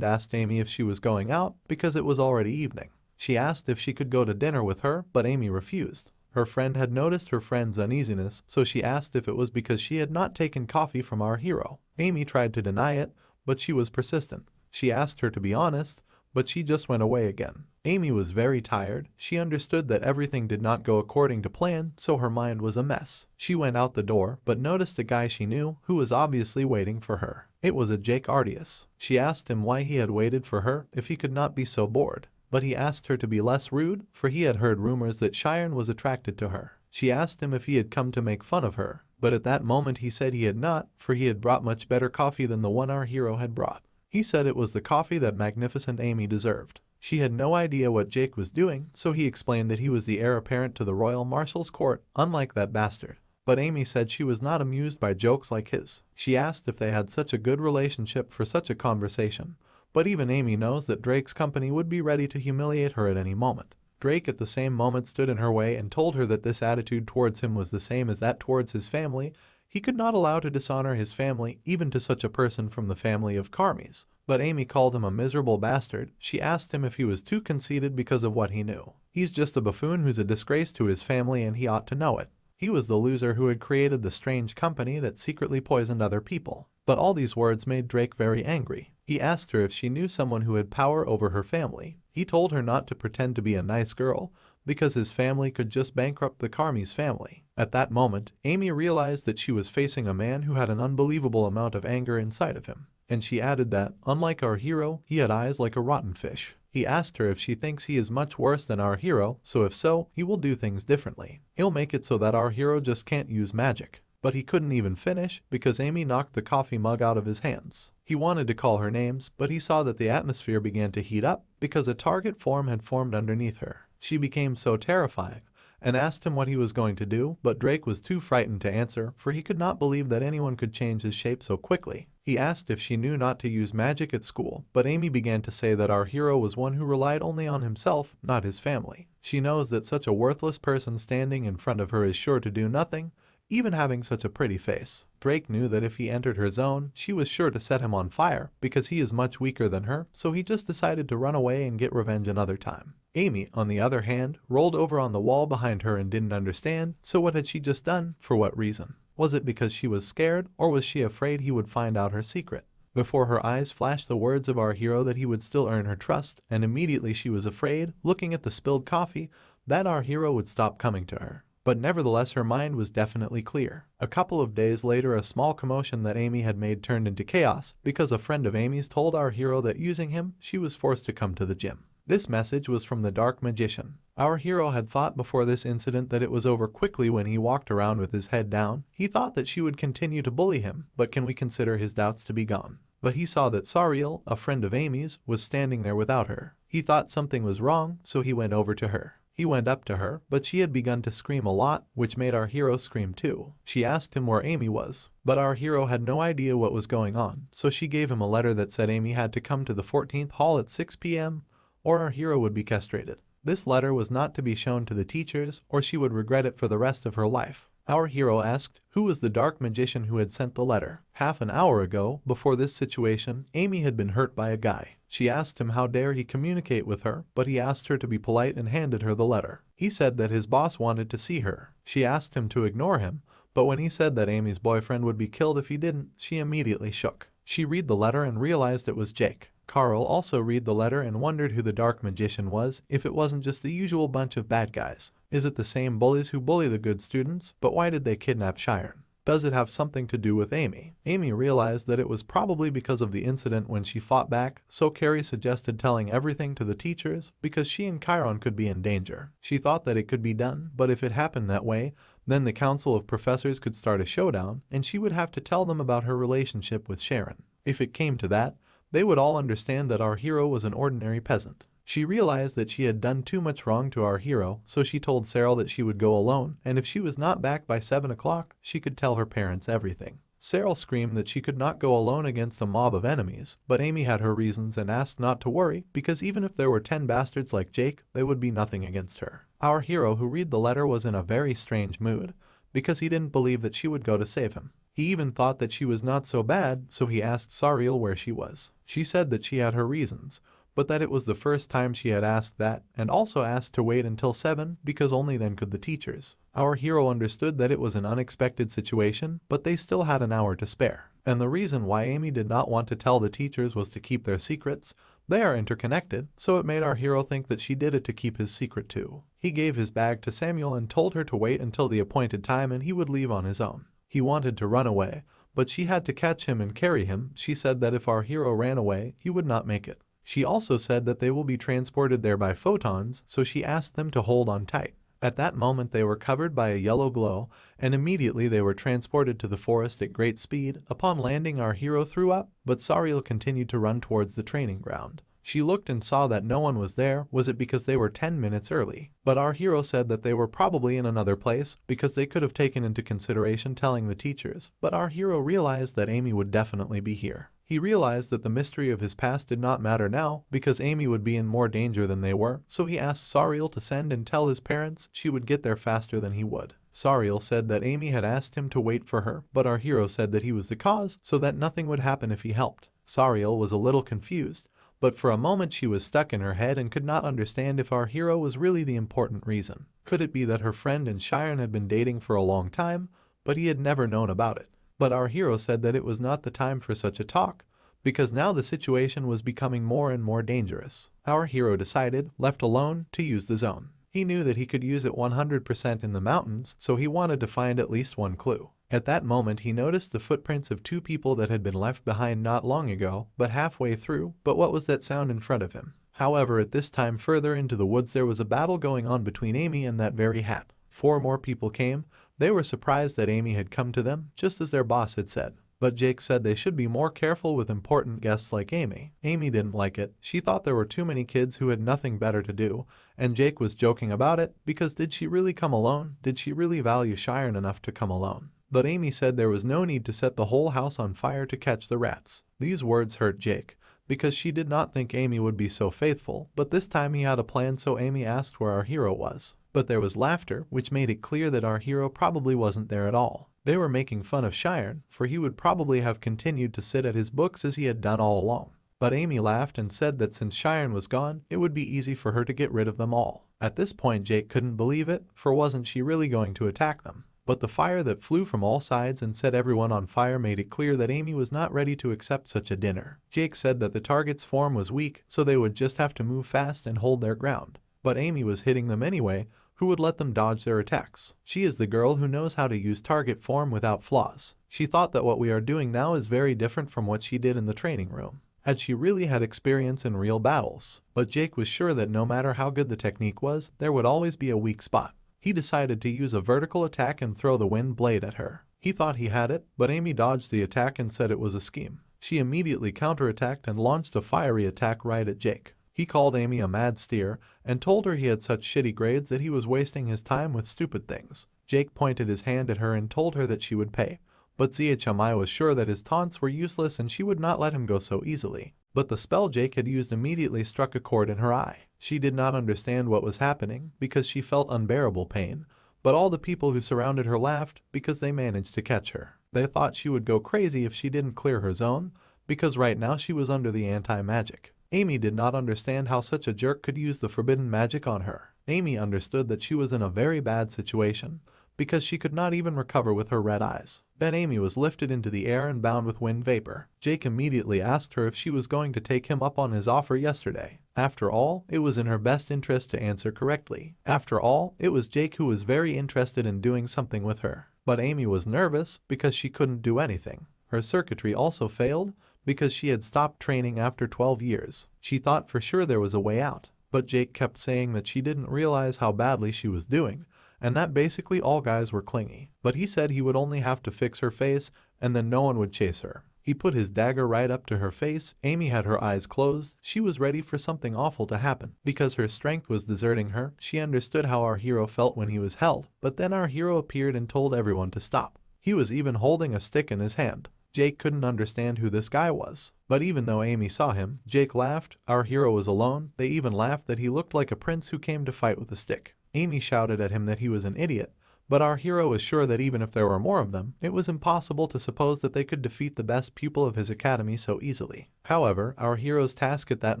asked Amy if she was going out because it was already evening. She asked if she could go to dinner with her, but Amy refused. Her friend had noticed her friend's uneasiness, so she asked if it was because she had not taken coffee from our hero. Amy tried to deny it, but she was persistent. She asked her to be honest, but she just went away again. Amy was very tired. She understood that everything did not go according to plan, so her mind was a mess. She went out the door, but noticed a guy she knew who was obviously waiting for her. It was a Jake Ardius. She asked him why he had waited for her if he could not be so bored. But he asked her to be less rude, for he had heard rumors that Chiron was attracted to her. She asked him if he had come to make fun of her, but at that moment he said he had not, for he had brought much better coffee than the one our hero had brought. He said it was the coffee that magnificent Amy deserved. She had no idea what Jake was doing, so he explained that he was the heir apparent to the royal marshal's court, unlike that bastard. But Amy said she was not amused by jokes like his. She asked if they had such a good relationship for such a conversation. But even Amy knows that Drake's company would be ready to humiliate her at any moment. Drake at the same moment stood in her way and told her that this attitude towards him was the same as that towards his family. He could not allow to dishonor his family, even to such a person from the family of Carmes. But Amy called him a miserable bastard. She asked him if he was too conceited because of what he knew. He's just a buffoon who's a disgrace to his family and he ought to know it. He was the loser who had created the strange company that secretly poisoned other people. But all these words made Drake very angry. He asked her if she knew someone who had power over her family. He told her not to pretend to be a nice girl, because his family could just bankrupt the Carmes family. At that moment, Amy realized that she was facing a man who had an unbelievable amount of anger inside of him. And she added that, unlike our hero, he had eyes like a rotten fish. He asked her if she thinks he is much worse than our hero, so if so, he will do things differently. He'll make it so that our hero just can't use magic. But he couldn't even finish because Amy knocked the coffee mug out of his hands. He wanted to call her names, but he saw that the atmosphere began to heat up because a target form had formed underneath her. She became so terrified and asked him what he was going to do, but Drake was too frightened to answer, for he could not believe that anyone could change his shape so quickly. He asked if she knew not to use magic at school, but Amy began to say that our hero was one who relied only on himself, not his family. She knows that such a worthless person standing in front of her is sure to do nothing, even having such a pretty face. Drake knew that if he entered her zone, she was sure to set him on fire, because he is much weaker than her, so he just decided to run away and get revenge another time. Amy, on the other hand, rolled over on the wall behind her and didn't understand, so what had she just done? For what reason? Was it because she was scared, or was she afraid he would find out her secret? Before her eyes flashed the words of our hero that he would still earn her trust, and immediately she was afraid, looking at the spilled coffee, that our hero would stop coming to her. But nevertheless her mind was definitely clear. A couple of days later a small commotion that Amy had made turned into chaos because a friend of Amy's told our hero that using him, she was forced to come to the gym. This message was from the dark magician. Our hero had thought before this incident that it was over quickly when he walked around with his head down. He thought that she would continue to bully him, but can we consider his doubts to be gone? But he saw that Sariel, a friend of Amy's, was standing there without her. He thought something was wrong, so he went over to her. He went up to her, but she had begun to scream a lot, which made our hero scream too. She asked him where Amy was, but our hero had no idea what was going on, so she gave him a letter that said Amy had to come to the 14th hall at 6 p.m. or our hero would be castrated. This letter was not to be shown to the teachers, or she would regret it for the rest of her life. Our hero asked, who was the dark magician who had sent the letter? Half an hour ago, before this situation, Amy had been hurt by a guy. She asked him how dare he communicate with her, but he asked her to be polite and handed her the letter. He said that his boss wanted to see her. She asked him to ignore him, but when he said that Amy's boyfriend would be killed if he didn't, she immediately shook. She read the letter and realized it was Jake. Carl also read the letter and wondered who the dark magician was, if it wasn't just the usual bunch of bad guys. Is it the same bullies who bully the good students? But why did they kidnap Chiron? Does it have something to do with Amy? Amy realized that it was probably because of the incident when she fought back, so Carrie suggested telling everything to the teachers because she and Chiron could be in danger. She thought that it could be done, but if it happened that way, then the council of professors could start a showdown and she would have to tell them about her relationship with Sharon. If it came to that, they would all understand that our hero was an ordinary peasant. She realized that she had done too much wrong to our hero, so she told Cyril that she would go alone, and if she was not back by 7 o'clock, she could tell her parents everything. Cheryl screamed that she could not go alone against a mob of enemies, but Amy had her reasons and asked not to worry because even if there were 10 bastards like Jake, they would be nothing against her. Our hero who read the letter was in a very strange mood because he didn't believe that she would go to save him. He even thought that she was not so bad, so he asked Sariel where she was. She said that she had her reasons, but that it was the first time she had asked that, and also asked to wait until 7 because only then could the teachers. Our hero understood that it was an unexpected situation, but they still had an hour to spare. And the reason why Amy did not want to tell the teachers was to keep their secrets. They are interconnected, so it made our hero think that she did it to keep his secret too. He gave his bag to Samuel and told her to wait until the appointed time and he would leave on his own. He wanted to run away, but she had to catch him and carry him. She said that if our hero ran away, he would not make it. She also said that they will be transported there by photons, so she asked them to hold on tight. At that moment they were covered by a yellow glow, and immediately they were transported to the forest at great speed. Upon landing, our hero threw up, but Sariel continued to run towards the training ground. She looked and saw that no one was there. Was it because they were 10 minutes early? But our hero said that they were probably in another place because they could have taken into consideration telling the teachers. But our hero realized that Amy would definitely be here. He realized that the mystery of his past did not matter now because Amy would be in more danger than they were, so he asked Sariel to send and tell his parents she would get there faster than he would. Sariel said that Amy had asked him to wait for her, but our hero said that he was the cause so that nothing would happen if he helped. Sariel was a little confused, but for a moment she was stuck in her head and could not understand if our hero was really the important reason. Could it be that her friend and Sharon had been dating for a long time, but he had never known about it? But our hero said that it was not the time for such a talk, because now the situation was becoming more and more dangerous. Our hero decided, left alone, to use the zone. He knew that he could use it 100% in the mountains, so he wanted to find at least one clue. At that moment he noticed the footprints of 2 people that had been left behind not long ago, but halfway through. But what was that sound in front of him? However, at this time further into the woods there was a battle going on between Amy and that very hat. 4 more people came. They were surprised that Amy had come to them, just as their boss had said. But Jake said they should be more careful with important guests like Amy. Amy didn't like it. She thought there were too many kids who had nothing better to do, and Jake was joking about it because did she really come alone? Did she really value Sharon enough to come alone? But Amy said there was no need to set the whole house on fire to catch the rats. These words hurt Jake, because she did not think Amy would be so faithful, but this time he had a plan, so Amy asked where our hero was. But there was laughter, which made it clear that our hero probably wasn't there at all. They were making fun of Sharon, for he would probably have continued to sit at his books as he had done all along. But Amy laughed and said that since Sharon was gone, it would be easy for her to get rid of them all. At this point Jake couldn't believe it, for wasn't she really going to attack them? But the fire that flew from all sides and set everyone on fire made it clear that Amy was not ready to accept such a dinner. Jake said that the target's form was weak, so they would just have to move fast and hold their ground. But Amy was hitting them anyway. Who would let them dodge their attacks? She is the girl who knows how to use target form without flaws. She thought that what we are doing now is very different from what she did in the training room, as she really had experience in real battles. But Jake was sure that no matter how good the technique was, there would always be a weak spot. He decided to use a vertical attack and throw the wind blade at her. He thought he had it, but Amy dodged the attack and said it was a scheme. She immediately counterattacked and launched a fiery attack right at Jake. He called Amy a mad steer and told her he had such shitty grades that he was wasting his time with stupid things. Jake pointed his hand at her and told her that she would pay, but Zhmi was sure that his taunts were useless and she would not let him go so easily. But the spell Jake had used immediately struck a chord in her eye. She did not understand what was happening because she felt unbearable pain, but all the people who surrounded her laughed because they managed to catch her. They thought she would go crazy if she didn't clear her zone, because right now she was under the anti-magic. Amy did not understand how such a jerk could use the forbidden magic on her. Amy understood that she was in a very bad situation, because she could not even recover with her red eyes. Then Amy was lifted into the air and bound with wind vapor. Jake immediately asked her if she was going to take him up on his offer yesterday. After all, it was in her best interest to answer correctly. After all, it was Jake who was very interested in doing something with her. But Amy was nervous because she couldn't do anything. Her circuitry also failed because she had stopped training after 12 years. She thought for sure there was a way out, but Jake kept saying that she didn't realize how badly she was doing, and that basically all guys were clingy. But he said he would only have to fix her face and then no one would chase her. He put his dagger right up to her face. Amy had her eyes closed. She was ready for something awful to happen. Because her strength was deserting her, she understood how our hero felt when he was held. But then our hero appeared and told everyone to stop. He was even holding a stick in his hand. Jake couldn't understand who this guy was. But even though Amy saw him, Jake laughed. Our hero was alone. They even laughed that he looked like a prince who came to fight with a stick. Amy shouted at him that he was an idiot. But our hero was sure that even if there were more of them, it was impossible to suppose that they could defeat the best pupil of his academy so easily. However, our hero's task at that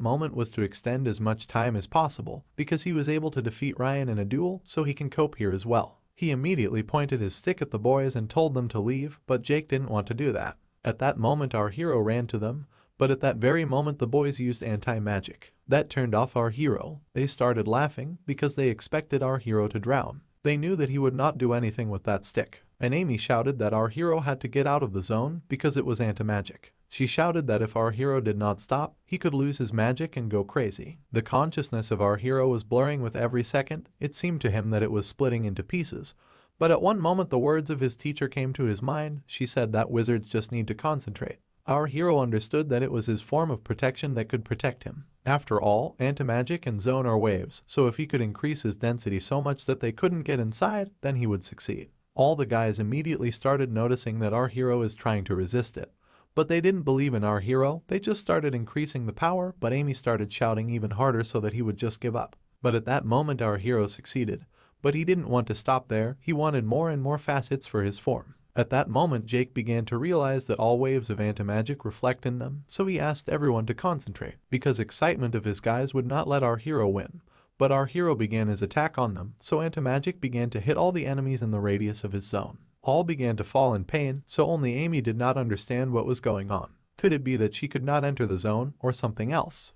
moment was to extend as much time as possible, because he was able to defeat Ryan in a duel, so he can cope here as well. He immediately pointed his stick at the boys and told them to leave, but Jake didn't want to do that. At that moment our hero ran to them, but at that very moment the boys used anti-magic. That turned off our hero. They started laughing because they expected our hero to drown. They knew that he would not do anything with that stick. And Amy shouted that our hero had to get out of the zone because it was anti-magic. She shouted that if our hero did not stop, he could lose his magic and go crazy. The consciousness of our hero was blurring with every second. It seemed to him that it was splitting into pieces. But at one moment the words of his teacher came to his mind. She said that wizards just need to concentrate. Our hero understood that it was his form of protection that could protect him. After all, anti-magic and zone are waves, so if he could increase his density so much that they couldn't get inside, then he would succeed. All the guys immediately started noticing that our hero is trying to resist it. But they didn't believe in our hero, they just started increasing the power, but Amy started shouting even harder so that he would just give up. But at that moment our hero succeeded. But he didn't want to stop there, he wanted more and more facets for his form. At that moment Jake began to realize that all waves of anti-magic reflect in them, so he asked everyone to concentrate, because excitement of his guys would not let our hero win. But our hero began his attack on them, so anti-magic began to hit all the enemies in the radius of his zone. All began to fall in pain, so only Amy did not understand what was going on. Could it be that she could not enter the zone, or something else?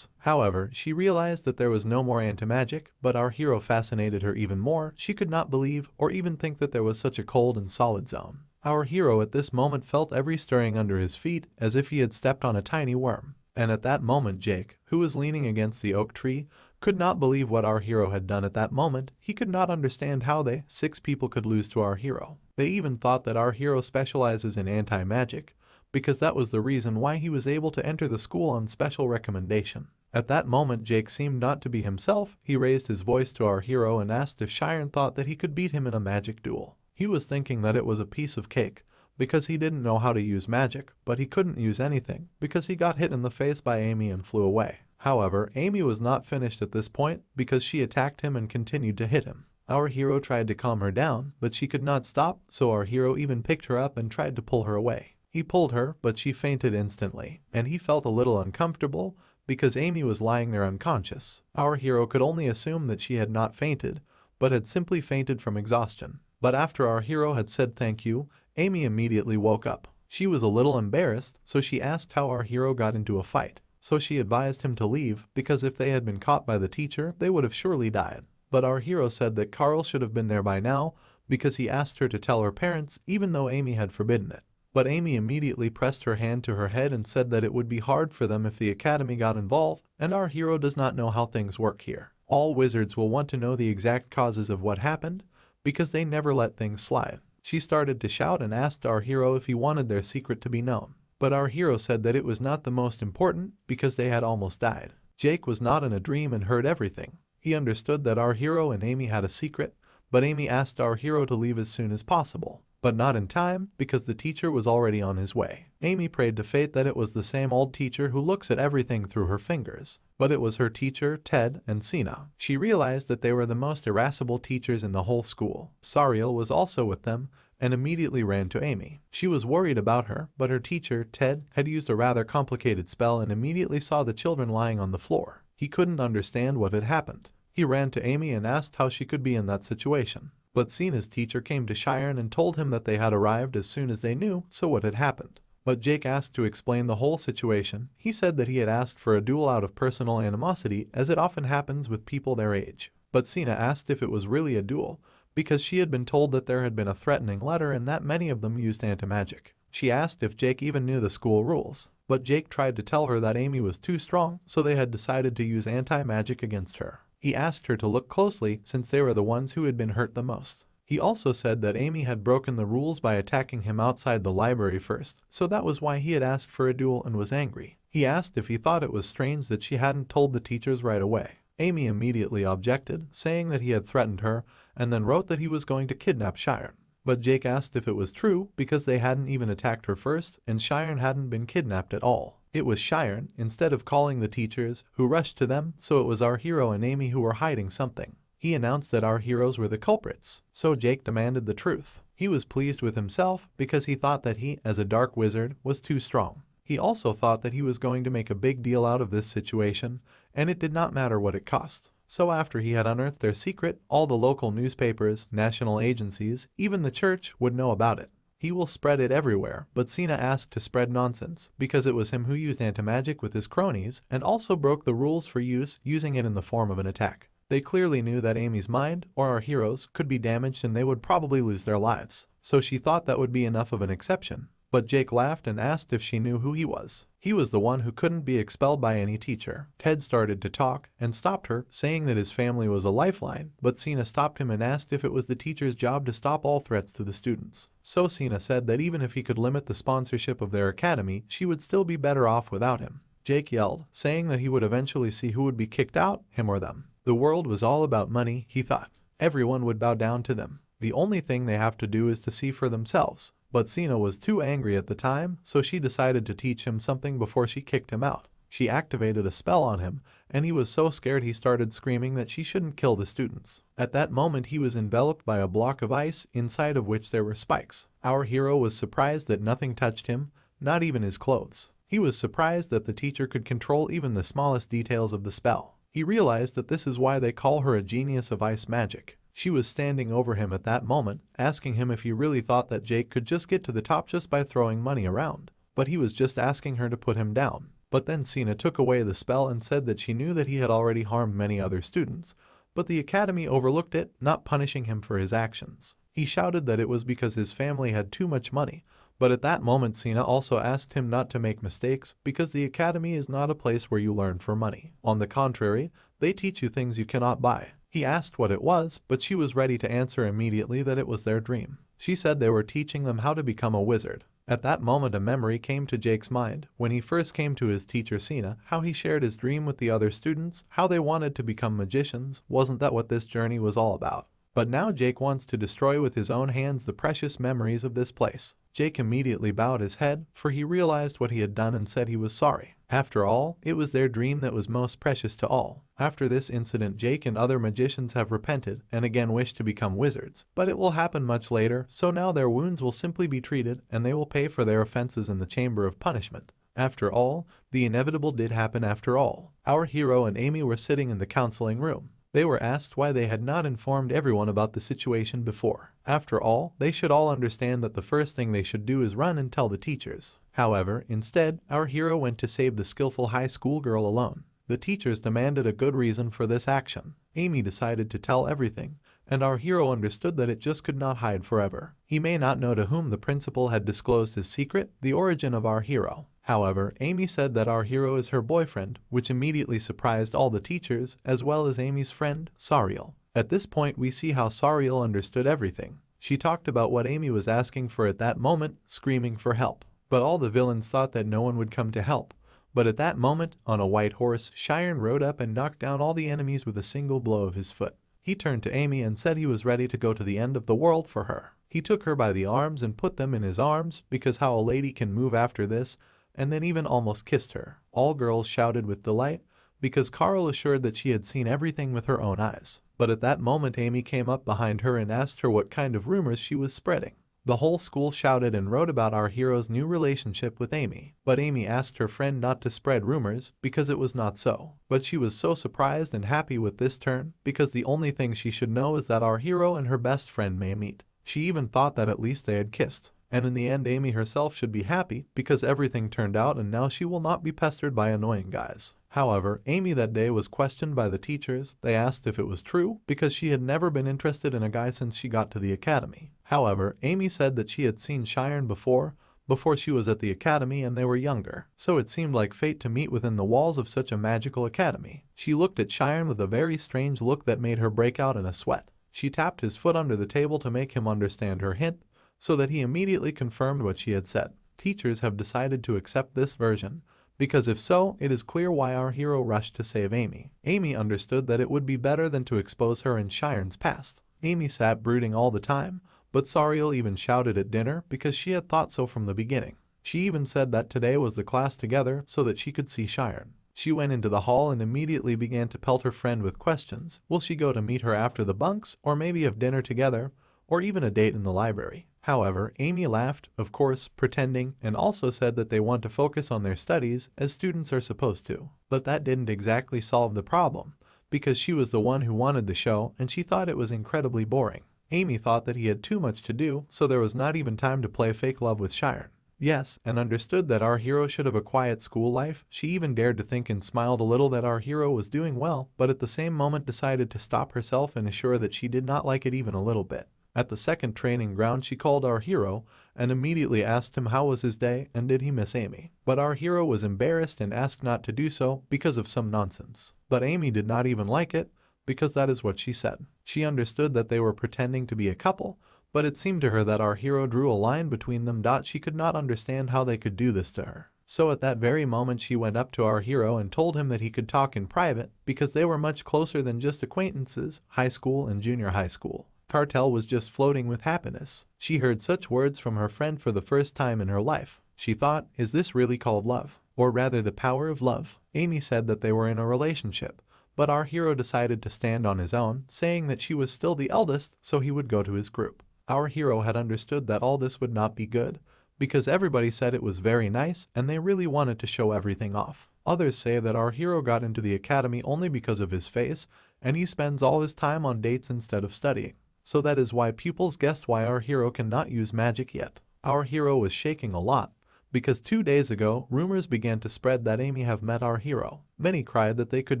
However, she realized that there was no more anti-magic, but our hero fascinated her even more. She could not believe, or even think that there was such a cold and solid zone. Our hero at this moment felt every stirring under his feet, as if he had stepped on a tiny worm. And at that moment Jake, who was leaning against the oak tree, could not believe what our hero had done at that moment. He could not understand how they, 6 people, could lose to our hero. They even thought that our hero specializes in anti-magic, because that was the reason why he was able to enter the school on special recommendation. At that moment Jake seemed not to be himself. He raised his voice to our hero and asked if Shiren thought that he could beat him in a magic duel. He was thinking that it was a piece of cake, because he didn't know how to use magic, but he couldn't use anything, because he got hit in the face by Amy and flew away. However, Amy was not finished at this point, because she attacked him and continued to hit him. Our hero tried to calm her down, but she could not stop, so our hero even picked her up and tried to pull her away. He pulled her, but she fainted instantly, and he felt a little uncomfortable because Amy was lying there unconscious. Our hero could only assume that she had not fainted, but had simply fainted from exhaustion. But after our hero had said thank you, Amy immediately woke up. She was a little embarrassed, so she asked how our hero got into a fight. So she advised him to leave, because if they had been caught by the teacher, they would have surely died. But our hero said that Carl should have been there by now, because he asked her to tell her parents, even though Amy had forbidden it. But Amy immediately pressed her hand to her head and said that it would be hard for them if the academy got involved, and our hero does not know how things work here. All wizards will want to know the exact causes of what happened, because they never let things slide. She started to shout and asked our hero if he wanted their secret to be known. But our hero said that it was not the most important, because they had almost died. Jake was not in a dream and heard everything. He understood that our hero and Amy had a secret, but Amy asked our hero to leave as soon as possible. But not in time, because the teacher was already on his way. Amy prayed to fate that it was the same old teacher who looks at everything through her fingers. But it was her teacher, Ted, and Sina. She realized that they were the most irascible teachers in the whole school. Sariel was also with them, and immediately ran to Amy. She was worried about her, but her teacher, Ted, had used a rather complicated spell and immediately saw the children lying on the floor. He couldn't understand what had happened. He ran to Amy and asked how she could be in that situation. But Sina's teacher came to Shiren and told him that they had arrived as soon as they knew, so what had happened. But Jake asked to explain the whole situation. He said that he had asked for a duel out of personal animosity, as it often happens with people their age. But Sina asked if it was really a duel, because she had been told that there had been a threatening letter and that many of them used anti-magic. She asked if Jake even knew the school rules. But Jake tried to tell her that Amy was too strong, so they had decided to use anti-magic against her. He asked her to look closely, since they were the ones who had been hurt the most. He also said that Amy had broken the rules by attacking him outside the library first, so that was why he had asked for a duel and was angry. He asked if he thought it was strange that she hadn't told the teachers right away. Amy immediately objected, saying that he had threatened her, and then wrote that he was going to kidnap Shiren. But Jake asked if it was true because they hadn't even attacked her first and Shiren hadn't been kidnapped at all. It was Shiren, instead of calling the teachers, who rushed to them, so it was our hero and Amy who were hiding something. He announced that our heroes were the culprits, so Jake demanded the truth. He was pleased with himself because he thought that he, as a dark wizard, was too strong. He also thought that he was going to make a big deal out of this situation, and it did not matter what it cost. So after he had unearthed their secret, all the local newspapers, national agencies, even the church would know about it. He will spread it everywhere, but Cena asked to spread nonsense because it was him who used anti-magic with his cronies and also broke the rules for using it in the form of an attack. They clearly knew that Amy's mind, or our heroes, could be damaged and they would probably lose their lives, so she thought that would be enough of an exception. But Jake laughed and asked if she knew who he was. He was the one who couldn't be expelled by any teacher. Ted started to talk and stopped her, saying that his family was a lifeline, but Cena stopped him and asked if it was the teacher's job to stop all threats to the students. So Cena said that even if he could limit the sponsorship of their academy, she would still be better off without him. Jake yelled, saying that he would eventually see who would be kicked out, him or them. The world was all about money, he thought. Everyone would bow down to them. The only thing they have to do is to see for themselves. But Cena was too angry at the time, so she decided to teach him something before she kicked him out. She activated a spell on him, and he was so scared he started screaming that she shouldn't kill the students. At that moment he was enveloped by a block of ice, inside of which there were spikes. Our hero was surprised that nothing touched him, not even his clothes. He was surprised that the teacher could control even the smallest details of the spell. He realized that this is why they call her a genius of ice magic. She was standing over him at that moment, asking him if he really thought that Jake could just get to the top just by throwing money around. But he was just asking her to put him down. But then Cena took away the spell and said that she knew that he had already harmed many other students, but the academy overlooked it, not punishing him for his actions. He shouted that it was because his family had too much money, but at that moment Cena also asked him not to make mistakes because the academy is not a place where you learn for money. On the contrary, they teach you things you cannot buy. He asked what it was, but she was ready to answer immediately that it was their dream. She said they were teaching them how to become a wizard. At that moment a memory came to Jake's mind, when he first came to his teacher Cena, how he shared his dream with the other students, how they wanted to become magicians. Wasn't that what this journey was all about? But now Jake wants to destroy with his own hands the precious memories of this place. Jake immediately bowed his head, for he realized what he had done and said he was sorry. After all, it was their dream that was most precious to all. After this incident, Jake and other magicians have repented and again wish to become wizards, but it will happen much later, so now their wounds will simply be treated and they will pay for their offenses in the chamber of punishment. After all, the inevitable did happen after all. Our hero and Amy were sitting in the counseling room. They were asked why they had not informed everyone about the situation before. After all, they should all understand that the first thing they should do is run and tell the teachers. However, instead, our hero went to save the skillful high school girl alone. The teachers demanded a good reason for this action. Amy decided to tell everything, and our hero understood that it just could not hide forever. He may not know to whom the principal had disclosed his secret, the origin of our hero. However, Amy said that our hero is her boyfriend, which immediately surprised all the teachers, as well as Amy's friend, Sariel. At this point we see how Sariel understood everything. She talked about what Amy was asking for at that moment, screaming for help. But all the villains thought that no one would come to help. But at that moment, on a white horse, Shiren rode up and knocked down all the enemies with a single blow of his foot. He turned to Amy and said he was ready to go to the end of the world for her. He took her by the arms and put them in his arms, because how a lady can move after this, and then even almost kissed her. All girls shouted with delight, because Carl assured that she had seen everything with her own eyes. But at that moment Amy came up behind her and asked her what kind of rumors she was spreading. The whole school shouted and wrote about our hero's new relationship with Amy. But Amy asked her friend not to spread rumors, because it was not so. But she was so surprised and happy with this turn, because the only thing she should know is that our hero and her best friend may meet. She even thought that at least they had kissed. And in the end Amy herself should be happy, because everything turned out and now she will not be pestered by annoying guys. However, Amy that day was questioned by the teachers. They asked if it was true, because she had never been interested in a guy since she got to the academy. However, Amy said that she had seen Shiren before she was at the academy and they were younger, so it seemed like fate to meet within the walls of such a magical academy. She looked at Shiren with a very strange look that made her break out in a sweat. She tapped his foot under the table to make him understand her hint, so that he immediately confirmed what she had said. Teachers have decided to accept this version, because if so, it is clear why our hero rushed to save Amy. Amy understood that it would be better than to expose her and Shiren's past. Amy sat brooding all the time, But Sariel even shouted at dinner because she had thought so from the beginning. She even said that today was the class together so that she could see Shiren. She went into the hall and immediately began to pelt her friend with questions. Will she go to meet her after the bunks, or maybe have dinner together, or even a date in the library? However, Amy laughed, of course, pretending, and also said that they want to focus on their studies as students are supposed to. But that didn't exactly solve the problem, because she was the one who wanted the show and she thought it was incredibly boring. Amy thought that he had too much to do, so there was not even time to play fake love with Shiren. Yes, and understood that our hero should have a quiet school life. She even dared to think and smiled a little that our hero was doing well, but at the same moment decided to stop herself and assure that she did not like it even a little bit. At the second training ground she called our hero and immediately asked him how was his day and did he miss Amy. But our hero was embarrassed and asked not to do so because of some nonsense. But Amy did not even like it, because that is what she said. She understood that they were pretending to be a couple, but it seemed to her that our hero drew a line between them. She could not understand how they could do this to her. So at that very moment she went up to our hero and told him that he could talk in private because they were much closer than just acquaintances, high school and junior high school. Cartel was just floating with happiness. She heard such words from her friend for the first time in her life. She thought, is this really called love? Or rather the power of love? Amy said that they were in a relationship, but our hero decided to stand on his own, saying that she was still the eldest, so he would go to his group. Our hero had understood that all this would not be good, because everybody said it was very nice and they really wanted to show everything off. Others say that our hero got into the academy only because of his face, and he spends all his time on dates instead of studying. So that is why pupils guessed why our hero cannot use magic yet. Our hero was shaking a lot, because 2 days ago, rumors began to spread that Amy have met our hero. Many cried that they could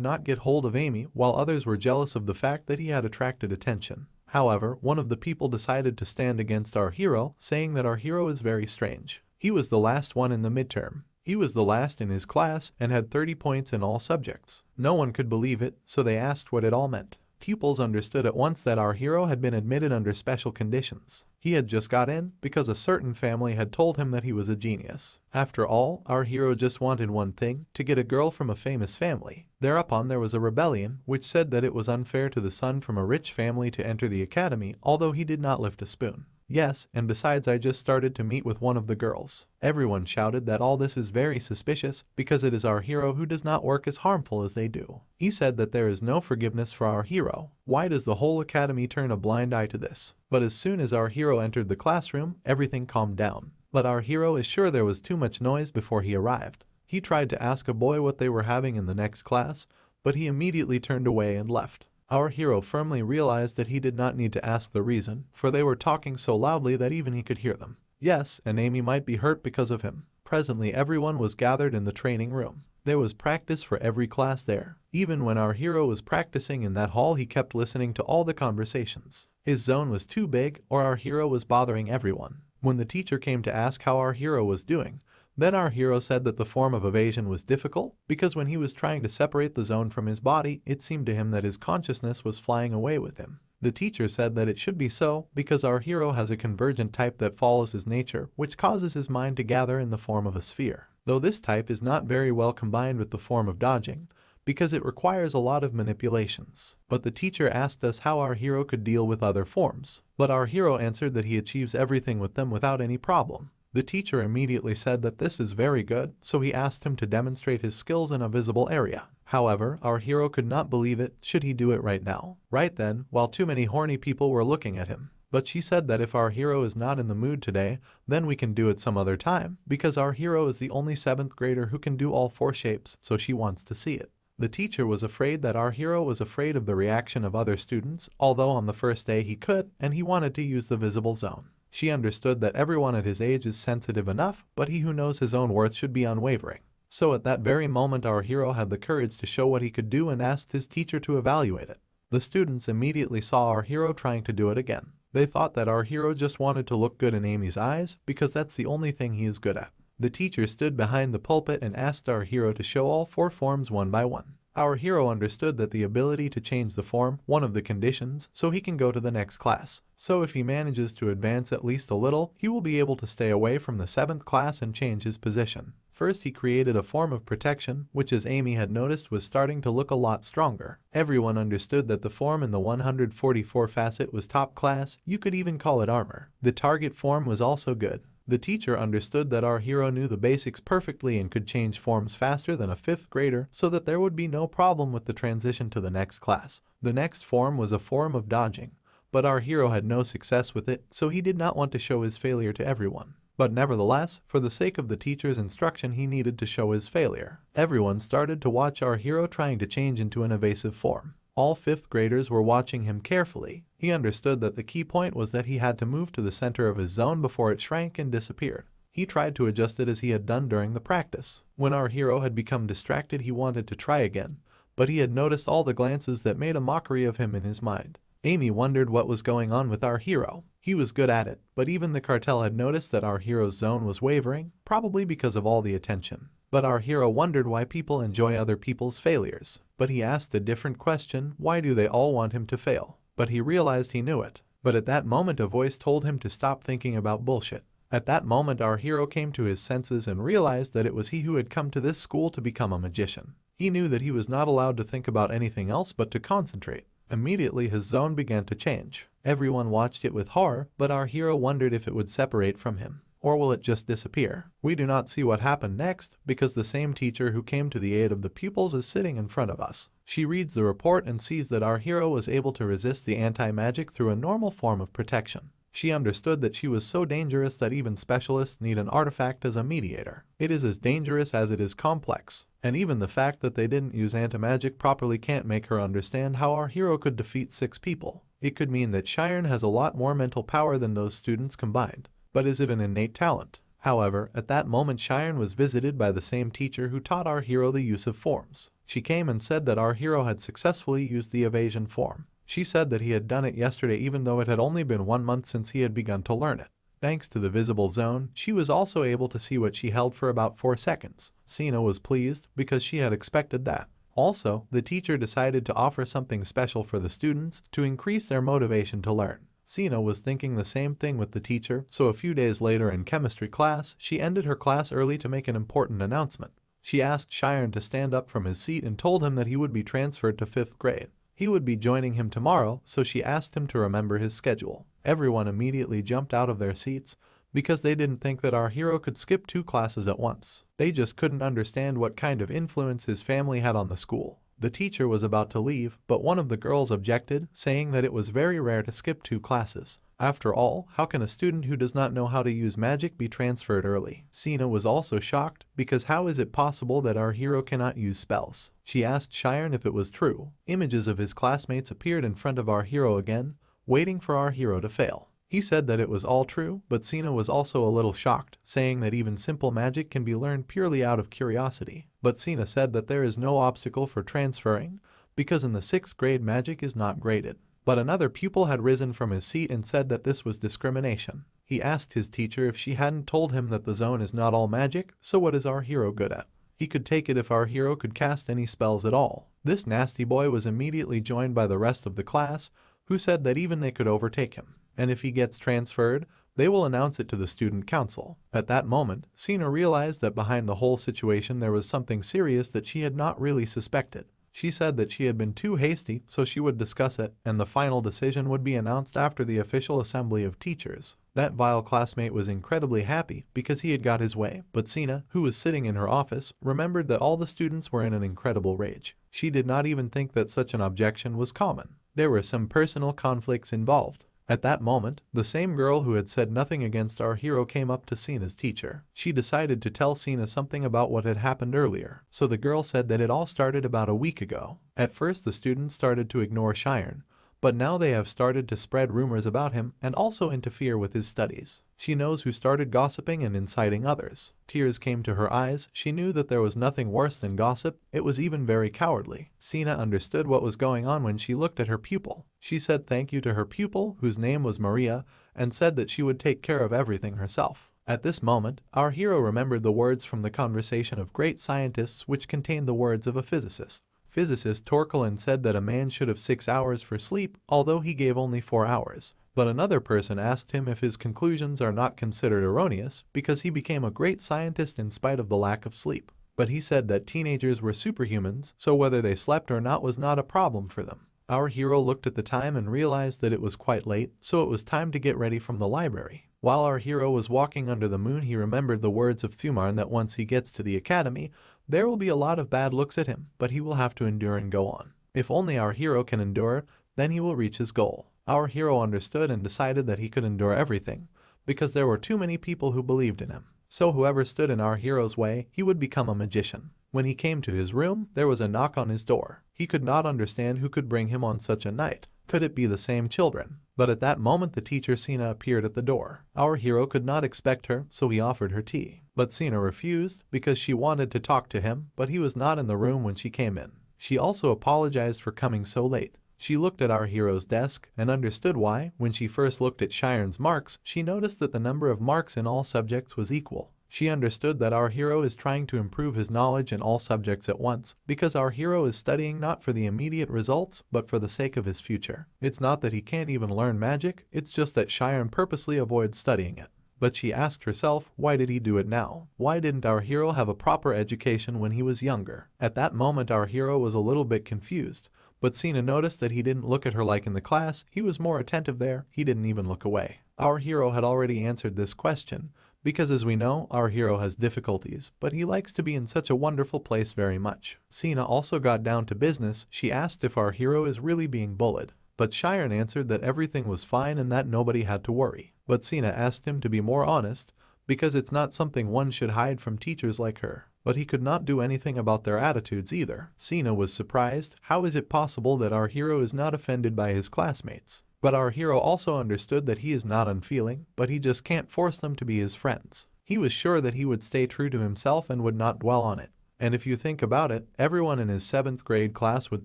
not get hold of Amy, while others were jealous of the fact that he had attracted attention. However, one of the people decided to stand against our hero, saying that our hero is very strange. He was the last one in the midterm. He was the last in his class and had 30 points in all subjects. No one could believe it, so they asked what it all meant. Pupils understood at once that our hero had been admitted under special conditions. He had just got in because a certain family had told him that he was a genius. After all, our hero just wanted one thing, to get a girl from a famous family. Thereupon there was a rebellion which said that it was unfair to the son from a rich family to enter the academy, although he did not lift a spoon. Yes, and besides I just started to meet with one of the girls. Everyone shouted that all this is very suspicious because it is our hero who does not work as harmful as they do. He said that there is no forgiveness for our hero. Why does the whole academy turn a blind eye to this? But as soon as our hero entered the classroom, everything calmed down. But our hero is sure there was too much noise before he arrived. He tried to ask a boy what they were having in the next class, but he immediately turned away and left. Our hero firmly realized that he did not need to ask the reason, for they were talking so loudly that even he could hear them. Yes, and Amy might be hurt because of him. Presently everyone was gathered in the training room. There was practice for every class there. Even when our hero was practicing in that hall, he kept listening to all the conversations. His zone was too big, or our hero was bothering everyone. When the teacher came to ask how our hero was doing, then our hero said that the form of evasion was difficult because when he was trying to separate the zone from his body, it seemed to him that his consciousness was flying away with him. The teacher said that it should be so because our hero has a convergent type that follows his nature, which causes his mind to gather in the form of a sphere. Though this type is not very well combined with the form of dodging, because it requires a lot of manipulations. But the teacher asked us how our hero could deal with other forms. But our hero answered that he achieves everything with them without any problem. The teacher immediately said that this is very good, so he asked him to demonstrate his skills in a visible area. However, our hero could not believe it. Should he do it right now? Right then, while too many horny people were looking at him. But she said that if our hero is not in the mood today, then we can do it some other time, because our hero is the only 7th grader who can do all 4 shapes, so she wants to see it. The teacher was afraid that our hero was afraid of the reaction of other students, although on the first day he could, and he wanted to use the visible zone. She understood that everyone at his age is sensitive enough, but he who knows his own worth should be unwavering. So at that very moment our hero had the courage to show what he could do and asked his teacher to evaluate it. The students immediately saw our hero trying to do it again. They thought that our hero just wanted to look good in Amy's eyes, because that's the only thing he is good at. The teacher stood behind the pulpit and asked our hero to show all 4 forms one by one. Our hero understood that the ability to change the form, one of the conditions, so he can go to the next class. So if he manages to advance at least a little, he will be able to stay away from the 7th class and change his position. first he created a form of protection, which as Amy had noticed was starting to look a lot stronger. Everyone understood that the form in the 144 facet was top class, you could even call it armor. The target form was also good. The teacher understood that our hero knew the basics perfectly and could change forms faster than a 5th grader, so that there would be no problem with the transition to the next class. The next form was a form of dodging, but our hero had no success with it, so he did not want to show his failure to everyone. But nevertheless, for the sake of the teacher's instruction, he needed to show his failure. Everyone started to watch our hero trying to change into an evasive form. All 5th graders were watching him carefully. He understood that the key point was that he had to move to the center of his zone before it shrank and disappeared. He tried to adjust it as he had done during the practice. When our hero had become distracted, he wanted to try again, but he had noticed all the glances that made a mockery of him in his mind. Amy wondered what was going on with our hero. He was good at it, but even the cartel had noticed that our hero's zone was wavering, probably because of all the attention. But our hero wondered why people enjoy other people's failures. But he asked a different question: why do they all want him to fail? But he realized he knew it. But at that moment a voice told him to stop thinking about bullshit. At that moment our hero came to his senses and realized that it was he who had come to this school to become a magician. He knew that he was not allowed to think about anything else but to concentrate. Immediately his zone began to change. Everyone watched it with horror, but our hero wondered if it would separate from him. Or will it just disappear? We do not see what happened next, because the same teacher who came to the aid of the pupils is sitting in front of us. She reads the report and sees that our hero was able to resist the anti-magic through a normal form of protection. She understood that she was so dangerous that even specialists need an artifact as a mediator. It is as dangerous as it is complex, and even the fact that they didn't use anti-magic properly can't make her understand how our hero could defeat 6 people. It could mean that Cheyenne has a lot more mental power than those students combined. But is it an innate talent? However, at that moment Cheyenne was visited by the same teacher who taught our hero the use of forms. She came and said that our hero had successfully used the evasion form. She said that he had done it yesterday even though it had only been 1 month since he had begun to learn it. Thanks to the visible zone, she was also able to see what she held for about 4 seconds. Sina was pleased because she had expected that. Also, the teacher decided to offer something special for the students to increase their motivation to learn. Sina was thinking the same thing with the teacher, so a few days later in chemistry class, she ended her class early to make an important announcement. She asked Cheyenne to stand up from his seat and told him that he would be transferred to 5th grade. He would be joining him tomorrow, so she asked him to remember his schedule. Everyone immediately jumped out of their seats because they didn't think that our hero could skip 2 classes at once. They just couldn't understand what kind of influence his family had on the school. The teacher was about to leave, but one of the girls objected, saying that it was very rare to skip 2 classes. After all, how can a student who does not know how to use magic be transferred early? Sina was also shocked, because how is it possible that our hero cannot use spells? She asked Cheyenne if it was true. Images of his classmates appeared in front of our hero again, waiting for our hero to fail. He said that it was all true, but Sina was also a little shocked, saying that even simple magic can be learned purely out of curiosity. But Sina said that there is no obstacle for transferring, because in the 6th grade magic is not graded. But another pupil had risen from his seat and said that this was discrimination. He asked his teacher if she hadn't told him that the zone is not all magic, so what is our hero good at? He could take it if our hero could cast any spells at all. This nasty boy was immediately joined by the rest of the class, who said that even they could overtake him. And if he gets transferred, they will announce it to the student council. At that moment, Sina realized that behind the whole situation there was something serious that she had not really suspected. She said that she had been too hasty, so she would discuss it, and the final decision would be announced after the official assembly of teachers. That vile classmate was incredibly happy because he had got his way, but Sina, who was sitting in her office, remembered that all the students were in an incredible rage. She did not even think that such an objection was common. There were some personal conflicts involved. At that moment, the same girl who had said nothing against our hero came up to Sina's teacher. She decided to tell Sina something about what had happened earlier, so the girl said that it all started about a week ago. At first the students started to ignore Cheyenne, but now they have started to spread rumors about him and also interfere with his studies. She knows who started gossiping and inciting others. Tears came to her eyes. She knew that there was nothing worse than gossip. It was even very cowardly. Sina understood what was going on when she looked at her pupil. She said thank you to her pupil, whose name was Maria, and said that she would take care of everything herself. At this moment, our hero remembered the words from the conversation of great scientists which contained the words of a physicist. Physicist Torkelin said that a man should have 6 hours for sleep, although he gave only 4 hours. But another person asked him if his conclusions are not considered erroneous because he became a great scientist in spite of the lack of sleep. But he said that teenagers were superhumans, so whether they slept or not was not a problem for them. Our hero looked at the time and realized that it was quite late, so it was time to get ready from the library. While our hero was walking under the moon, he remembered the words of Thumarn that once he gets to the academy, there will be a lot of bad looks at him, but he will have to endure and go on. If only our hero can endure, then he will reach his goal. Our hero understood and decided that he could endure everything, because there were too many people who believed in him. So whoever stood in our hero's way, he would become a magician. When he came to his room, there was a knock on his door. He could not understand who could bring him on such a night. Could it be the same children? But at that moment the teacher Sina appeared at the door. Our hero could not expect her, so he offered her tea. But Sina refused because she wanted to talk to him, but he was not in the room when she came in. She also apologized for coming so late. She looked at our hero's desk and understood why. When she first looked at Shiren's marks, she noticed that the number of marks in all subjects was equal. She understood that our hero is trying to improve his knowledge in all subjects at once, because our hero is studying not for the immediate results, but for the sake of his future. It's not that he can't even learn magic, it's just that Shiren purposely avoids studying it. But she asked herself, why did he do it now? Why didn't our hero have a proper education when he was younger? At that moment our hero was a little bit confused. But Sina noticed that he didn't look at her like in the class, he was more attentive there, he didn't even look away. Our hero had already answered this question, because as we know, our hero has difficulties, but he likes to be in such a wonderful place very much. Sina also got down to business. She asked if our hero is really being bullied. But Shiren answered that everything was fine and that nobody had to worry. But Sina asked him to be more honest, because it's not something one should hide from teachers like her. But he could not do anything about their attitudes either. Sina was surprised. How is it possible that our hero is not offended by his classmates? But our hero also understood that he is not unfeeling, but he just can't force them to be his friends. He was sure that he would stay true to himself and would not dwell on it. And if you think about it, everyone in his 7th grade class would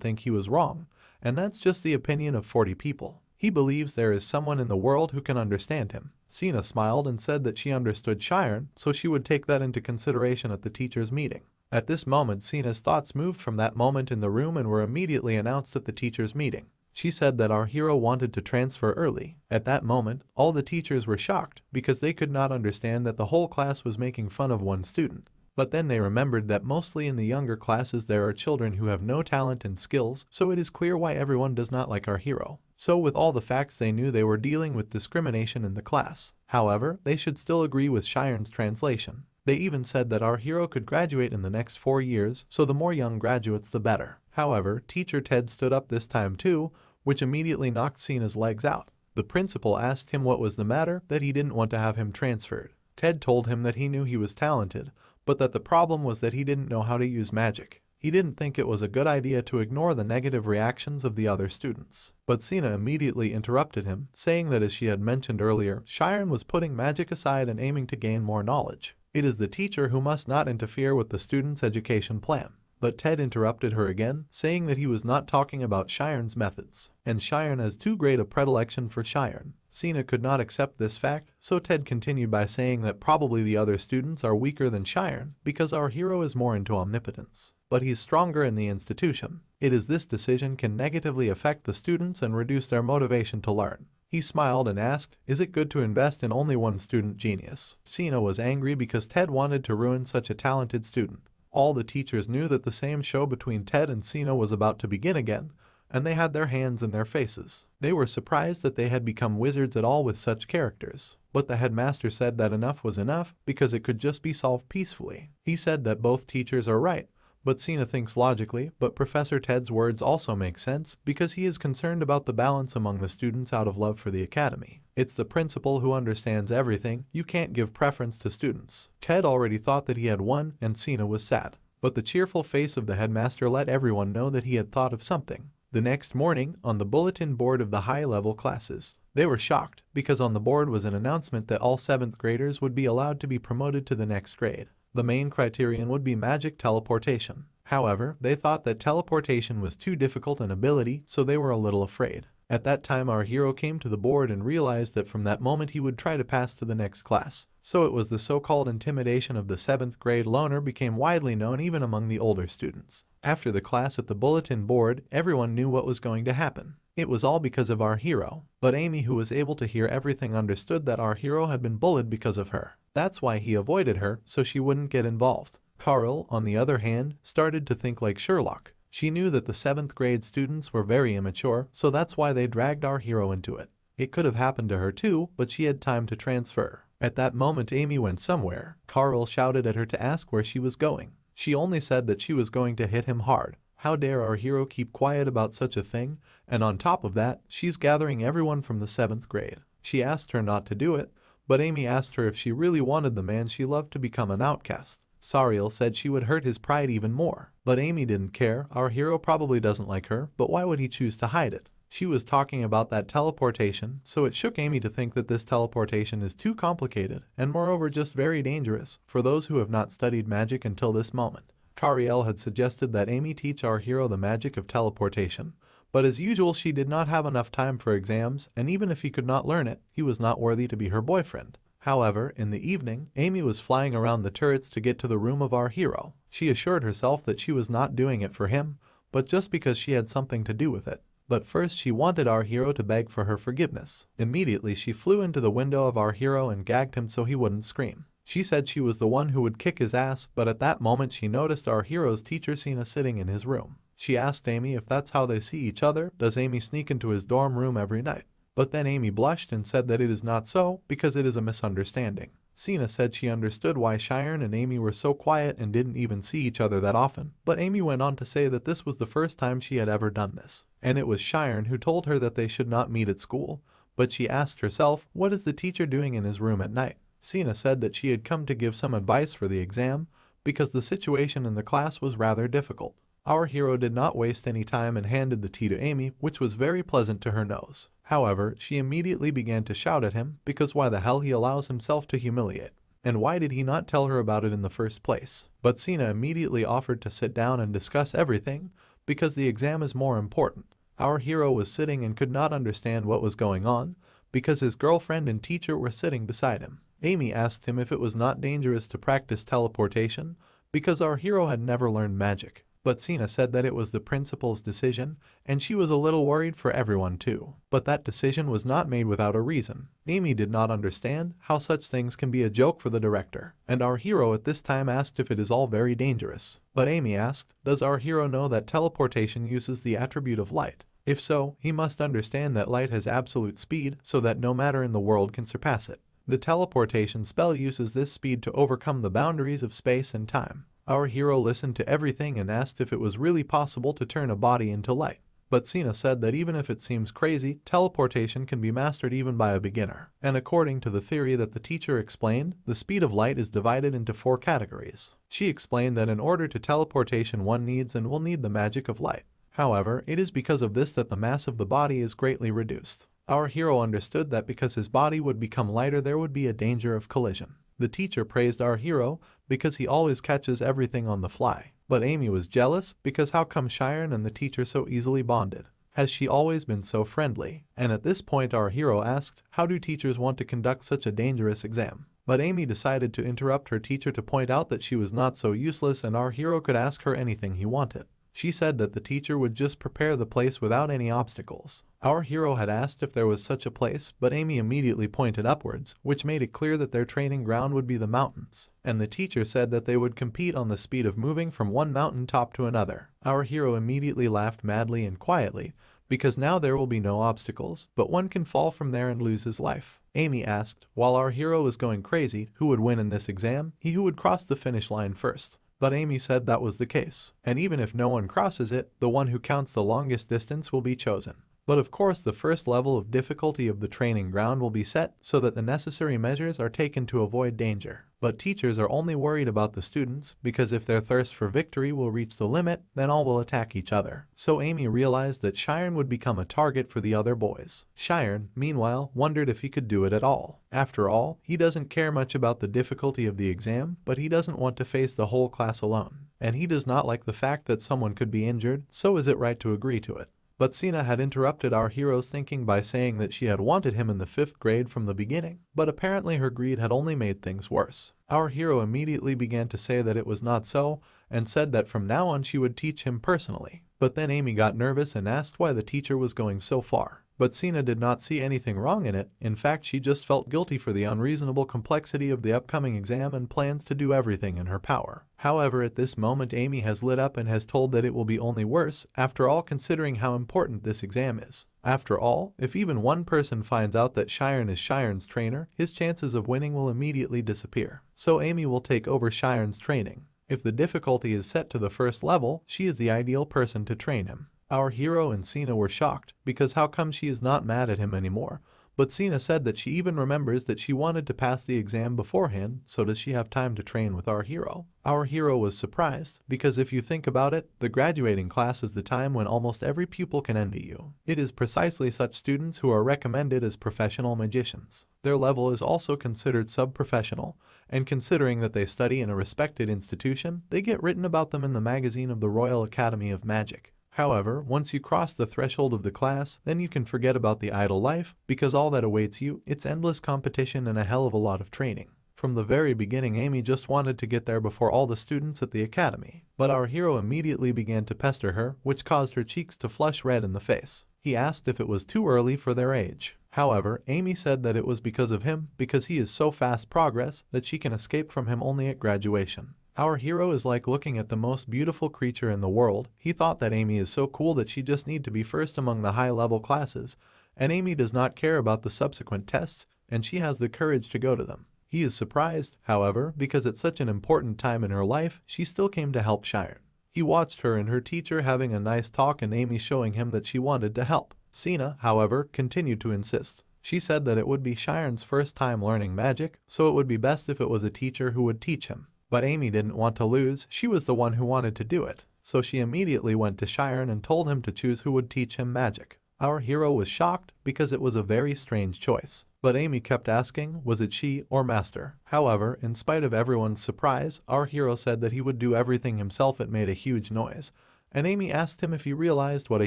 think he was wrong, and that's just the opinion of 40 people. He believes there is someone in the world who can understand him. Sina smiled and said that she understood Shiren, so she would take that into consideration at the teachers' meeting. At this moment Sina's thoughts moved from that moment in the room and were immediately announced at the teachers' meeting. She said that our hero wanted to transfer early. At that moment, all the teachers were shocked because they could not understand that the whole class was making fun of one student. But then they remembered that mostly in the younger classes there are children who have no talent and skills, so it is clear why everyone does not like our hero. So with all the facts they knew, they were dealing with discrimination in the class. However, they should still agree with Shiren's translation. They even said that our hero could graduate in the next 4 years, so the more young graduates the better. However, teacher Ted stood up this time too, which immediately knocked Sina's legs out. The principal asked him what was the matter, that he didn't want to have him transferred. Ted told him that he knew he was talented, but that the problem was that he didn't know how to use magic. He didn't think it was a good idea to ignore the negative reactions of the other students. But Sina immediately interrupted him, saying that as she had mentioned earlier, Shiren was putting magic aside and aiming to gain more knowledge. It is the teacher who must not interfere with the student's education plan. But Ted interrupted her again, saying that he was not talking about Shiren's methods, and Shiren has too great a predilection for Shiren. Sina could not accept this fact, so Ted continued by saying that probably the other students are weaker than Shiren because our hero is more into omnipotence. But he's stronger in the institution. It is this decision can negatively affect the students and reduce their motivation to learn. He smiled and asked, is it good to invest in only one student genius? Sina was angry because Ted wanted to ruin such a talented student. All the teachers knew that the same show between Ted and Sina was about to begin again, and they had their hands in their faces. They were surprised that they had become wizards at all with such characters. But the headmaster said that enough was enough because it could just be solved peacefully. He said that both teachers are right, but Sina thinks logically, but Professor Ted's words also make sense because he is concerned about the balance among the students out of love for the academy. It's the principal who understands everything. You can't give preference to students. Ted already thought that he had won, and Sina was sad. But the cheerful face of the headmaster let everyone know that he had thought of something. The next morning, on the bulletin board of the high-level classes, they were shocked because on the board was an announcement that all 7th graders would be allowed to be promoted to the next grade. The main criterion would be magic teleportation. However, they thought that teleportation was too difficult an ability, so they were a little afraid. At that time our hero came to the board and realized that from that moment he would try to pass to the next class. So it was the so-called intimidation of the 7th grade loner became widely known even among the older students. After the class at the bulletin board, everyone knew what was going to happen. It was all because of our hero. But Amy, who was able to hear everything, understood that our hero had been bullied because of her. That's why he avoided her, so she wouldn't get involved. Carl, on the other hand, started to think like Sherlock. She knew that the 7th grade students were very immature, so that's why they dragged our hero into it. It could have happened to her too, but she had time to transfer. At that moment Amy went somewhere. Carl shouted at her to ask where she was going. She only said that she was going to hit him hard. How dare our hero keep quiet about such a thing? And on top of that, she's gathering everyone from the 7th grade. She asked her not to do it, but Amy asked her if she really wanted the man she loved to become an outcast. Sariel said she would hurt his pride even more. But Amy didn't care. Our hero probably doesn't like her, but why would he choose to hide it? She was talking about that teleportation, so it shook Amy to think that this teleportation is too complicated, and moreover just very dangerous, for those who have not studied magic until this moment. Cariel had suggested that Amy teach our hero the magic of teleportation, but as usual she did not have enough time for exams, and even if he could not learn it, he was not worthy to be her boyfriend. However, in the evening, Amy was flying around the turrets to get to the room of our hero. She assured herself that she was not doing it for him, but just because she had something to do with it. But first she wanted our hero to beg for her forgiveness. Immediately she flew into the window of our hero and gagged him so he wouldn't scream. She said she was the one who would kick his ass, but at that moment she noticed our hero's teacher Sina sitting in his room. She asked Amy if that's how they see each other. Does Amy sneak into his dorm room every night? But then Amy blushed and said that it is not so, because it is a misunderstanding. Sina said she understood why Cheyenne and Amy were so quiet and didn't even see each other that often, but Amy went on to say that this was the first time she had ever done this. And it was Cheyenne who told her that they should not meet at school, but she asked herself, what is the teacher doing in his room at night? Sina said that she had come to give some advice for the exam, because the situation in the class was rather difficult. Our hero did not waste any time and handed the tea to Amy, which was very pleasant to her nose. However, she immediately began to shout at him, because why the hell he allows himself to humiliate? And why did he not tell her about it in the first place? But Sina immediately offered to sit down and discuss everything, because the exam is more important. Our hero was sitting and could not understand what was going on, because his girlfriend and teacher were sitting beside him. Amy asked him if it was not dangerous to practice teleportation, because our hero had never learned magic. But Sina said that it was the principal's decision, and she was a little worried for everyone too. But that decision was not made without a reason. Amy did not understand how such things can be a joke for the director, and our hero at this time asked if it is all very dangerous. But Amy asked, does our hero know that teleportation uses the attribute of light? If so, he must understand that light has absolute speed, so that no matter in the world can surpass it. The teleportation spell uses this speed to overcome the boundaries of space and time. Our hero listened to everything and asked if it was really possible to turn a body into light. But Sina said that even if it seems crazy, teleportation can be mastered even by a beginner. And according to the theory that the teacher explained, the speed of light is divided into 4 categories. She explained that in order to teleportation one needs and will need the magic of light. However, it is because of this that the mass of the body is greatly reduced. Our hero understood that because his body would become lighter there would be a danger of collision. The teacher praised our hero because he always catches everything on the fly. But Amy was jealous because how come Cheyenne and the teacher so easily bonded? Has she always been so friendly? And at this point our hero asked, how do teachers want to conduct such a dangerous exam? But Amy decided to interrupt her teacher to point out that she was not so useless and our hero could ask her anything he wanted. She said that the teacher would just prepare the place without any obstacles. Our hero had asked if there was such a place, but Amy immediately pointed upwards, which made it clear that their training ground would be the mountains. And the teacher said that they would compete on the speed of moving from one mountain top to another. Our hero immediately laughed madly and quietly, because now there will be no obstacles, but one can fall from there and lose his life. Amy asked, while our hero was going crazy, who would win in this exam? He who would cross the finish line first. But Amy said that was the case, and even if no one crosses it, the one who counts the longest distance will be chosen. But of course the first level of difficulty of the training ground will be set so that the necessary measures are taken to avoid danger. But teachers are only worried about the students because if their thirst for victory will reach the limit, then all will attack each other. So Amy realized that Cheyenne would become a target for the other boys. Cheyenne, meanwhile, wondered if he could do it at all. After all, he doesn't care much about the difficulty of the exam, but he doesn't want to face the whole class alone. And he does not like the fact that someone could be injured, so is it right to agree to it? But Sina had interrupted our hero's thinking by saying that she had wanted him in the 5th grade from the beginning, but apparently her greed had only made things worse. Our hero immediately began to say that it was not so, and said that from now on she would teach him personally. But then Amy got nervous and asked why the teacher was going so far. But Sina did not see anything wrong in it. In fact, she just felt guilty for the unreasonable complexity of the upcoming exam and plans to do everything in her power. However, at this moment Amy has lit up and has told that it will be only worse, after all, considering how important this exam is. After all, if even one person finds out that Shiren is Shiren's trainer, his chances of winning will immediately disappear. So Amy will take over Shiren's training. If the difficulty is set to the 1st level, she is the ideal person to train him. Our hero and Sina were shocked, because how come she is not mad at him anymore? But Sina said that she even remembers that she wanted to pass the exam beforehand, so does she have time to train with our hero? Our hero was surprised, because if you think about it, the graduating class is the time when almost every pupil can envy you. It is precisely such students who are recommended as professional magicians. Their level is also considered sub-professional, and considering that they study in a respected institution, they get written about them in the magazine of the Royal Academy of Magic. However, once you cross the threshold of the class, then you can forget about the idle life, because all that awaits you, it's endless competition and a hell of a lot of training. From the very beginning, Amy just wanted to get there before all the students at the academy. But our hero immediately began to pester her, which caused her cheeks to flush red in the face. He asked if it was too early for their age. However, Amy said that it was because of him, because he is so fast progress that she can escape from him only at graduation. Our hero is like looking at the most beautiful creature in the world. He thought that Amy is so cool that she just need to be first among the high-level classes, and Amy does not care about the subsequent tests, and she has the courage to go to them. He is surprised, however, because at such an important time in her life, she still came to help Shiren. He watched her and her teacher having a nice talk and Amy showing him that she wanted to help. Sina, however, continued to insist. She said that it would be Shiren's first time learning magic, so it would be best if it was a teacher who would teach him. But Amy didn't want to lose, she was the one who wanted to do it. So she immediately went to Shiren and told him to choose who would teach him magic. Our hero was shocked because it was a very strange choice. But Amy kept asking, was it she or Master? However, in spite of everyone's surprise, our hero said that he would do everything himself. It made a huge noise. And Amy asked him if he realized what a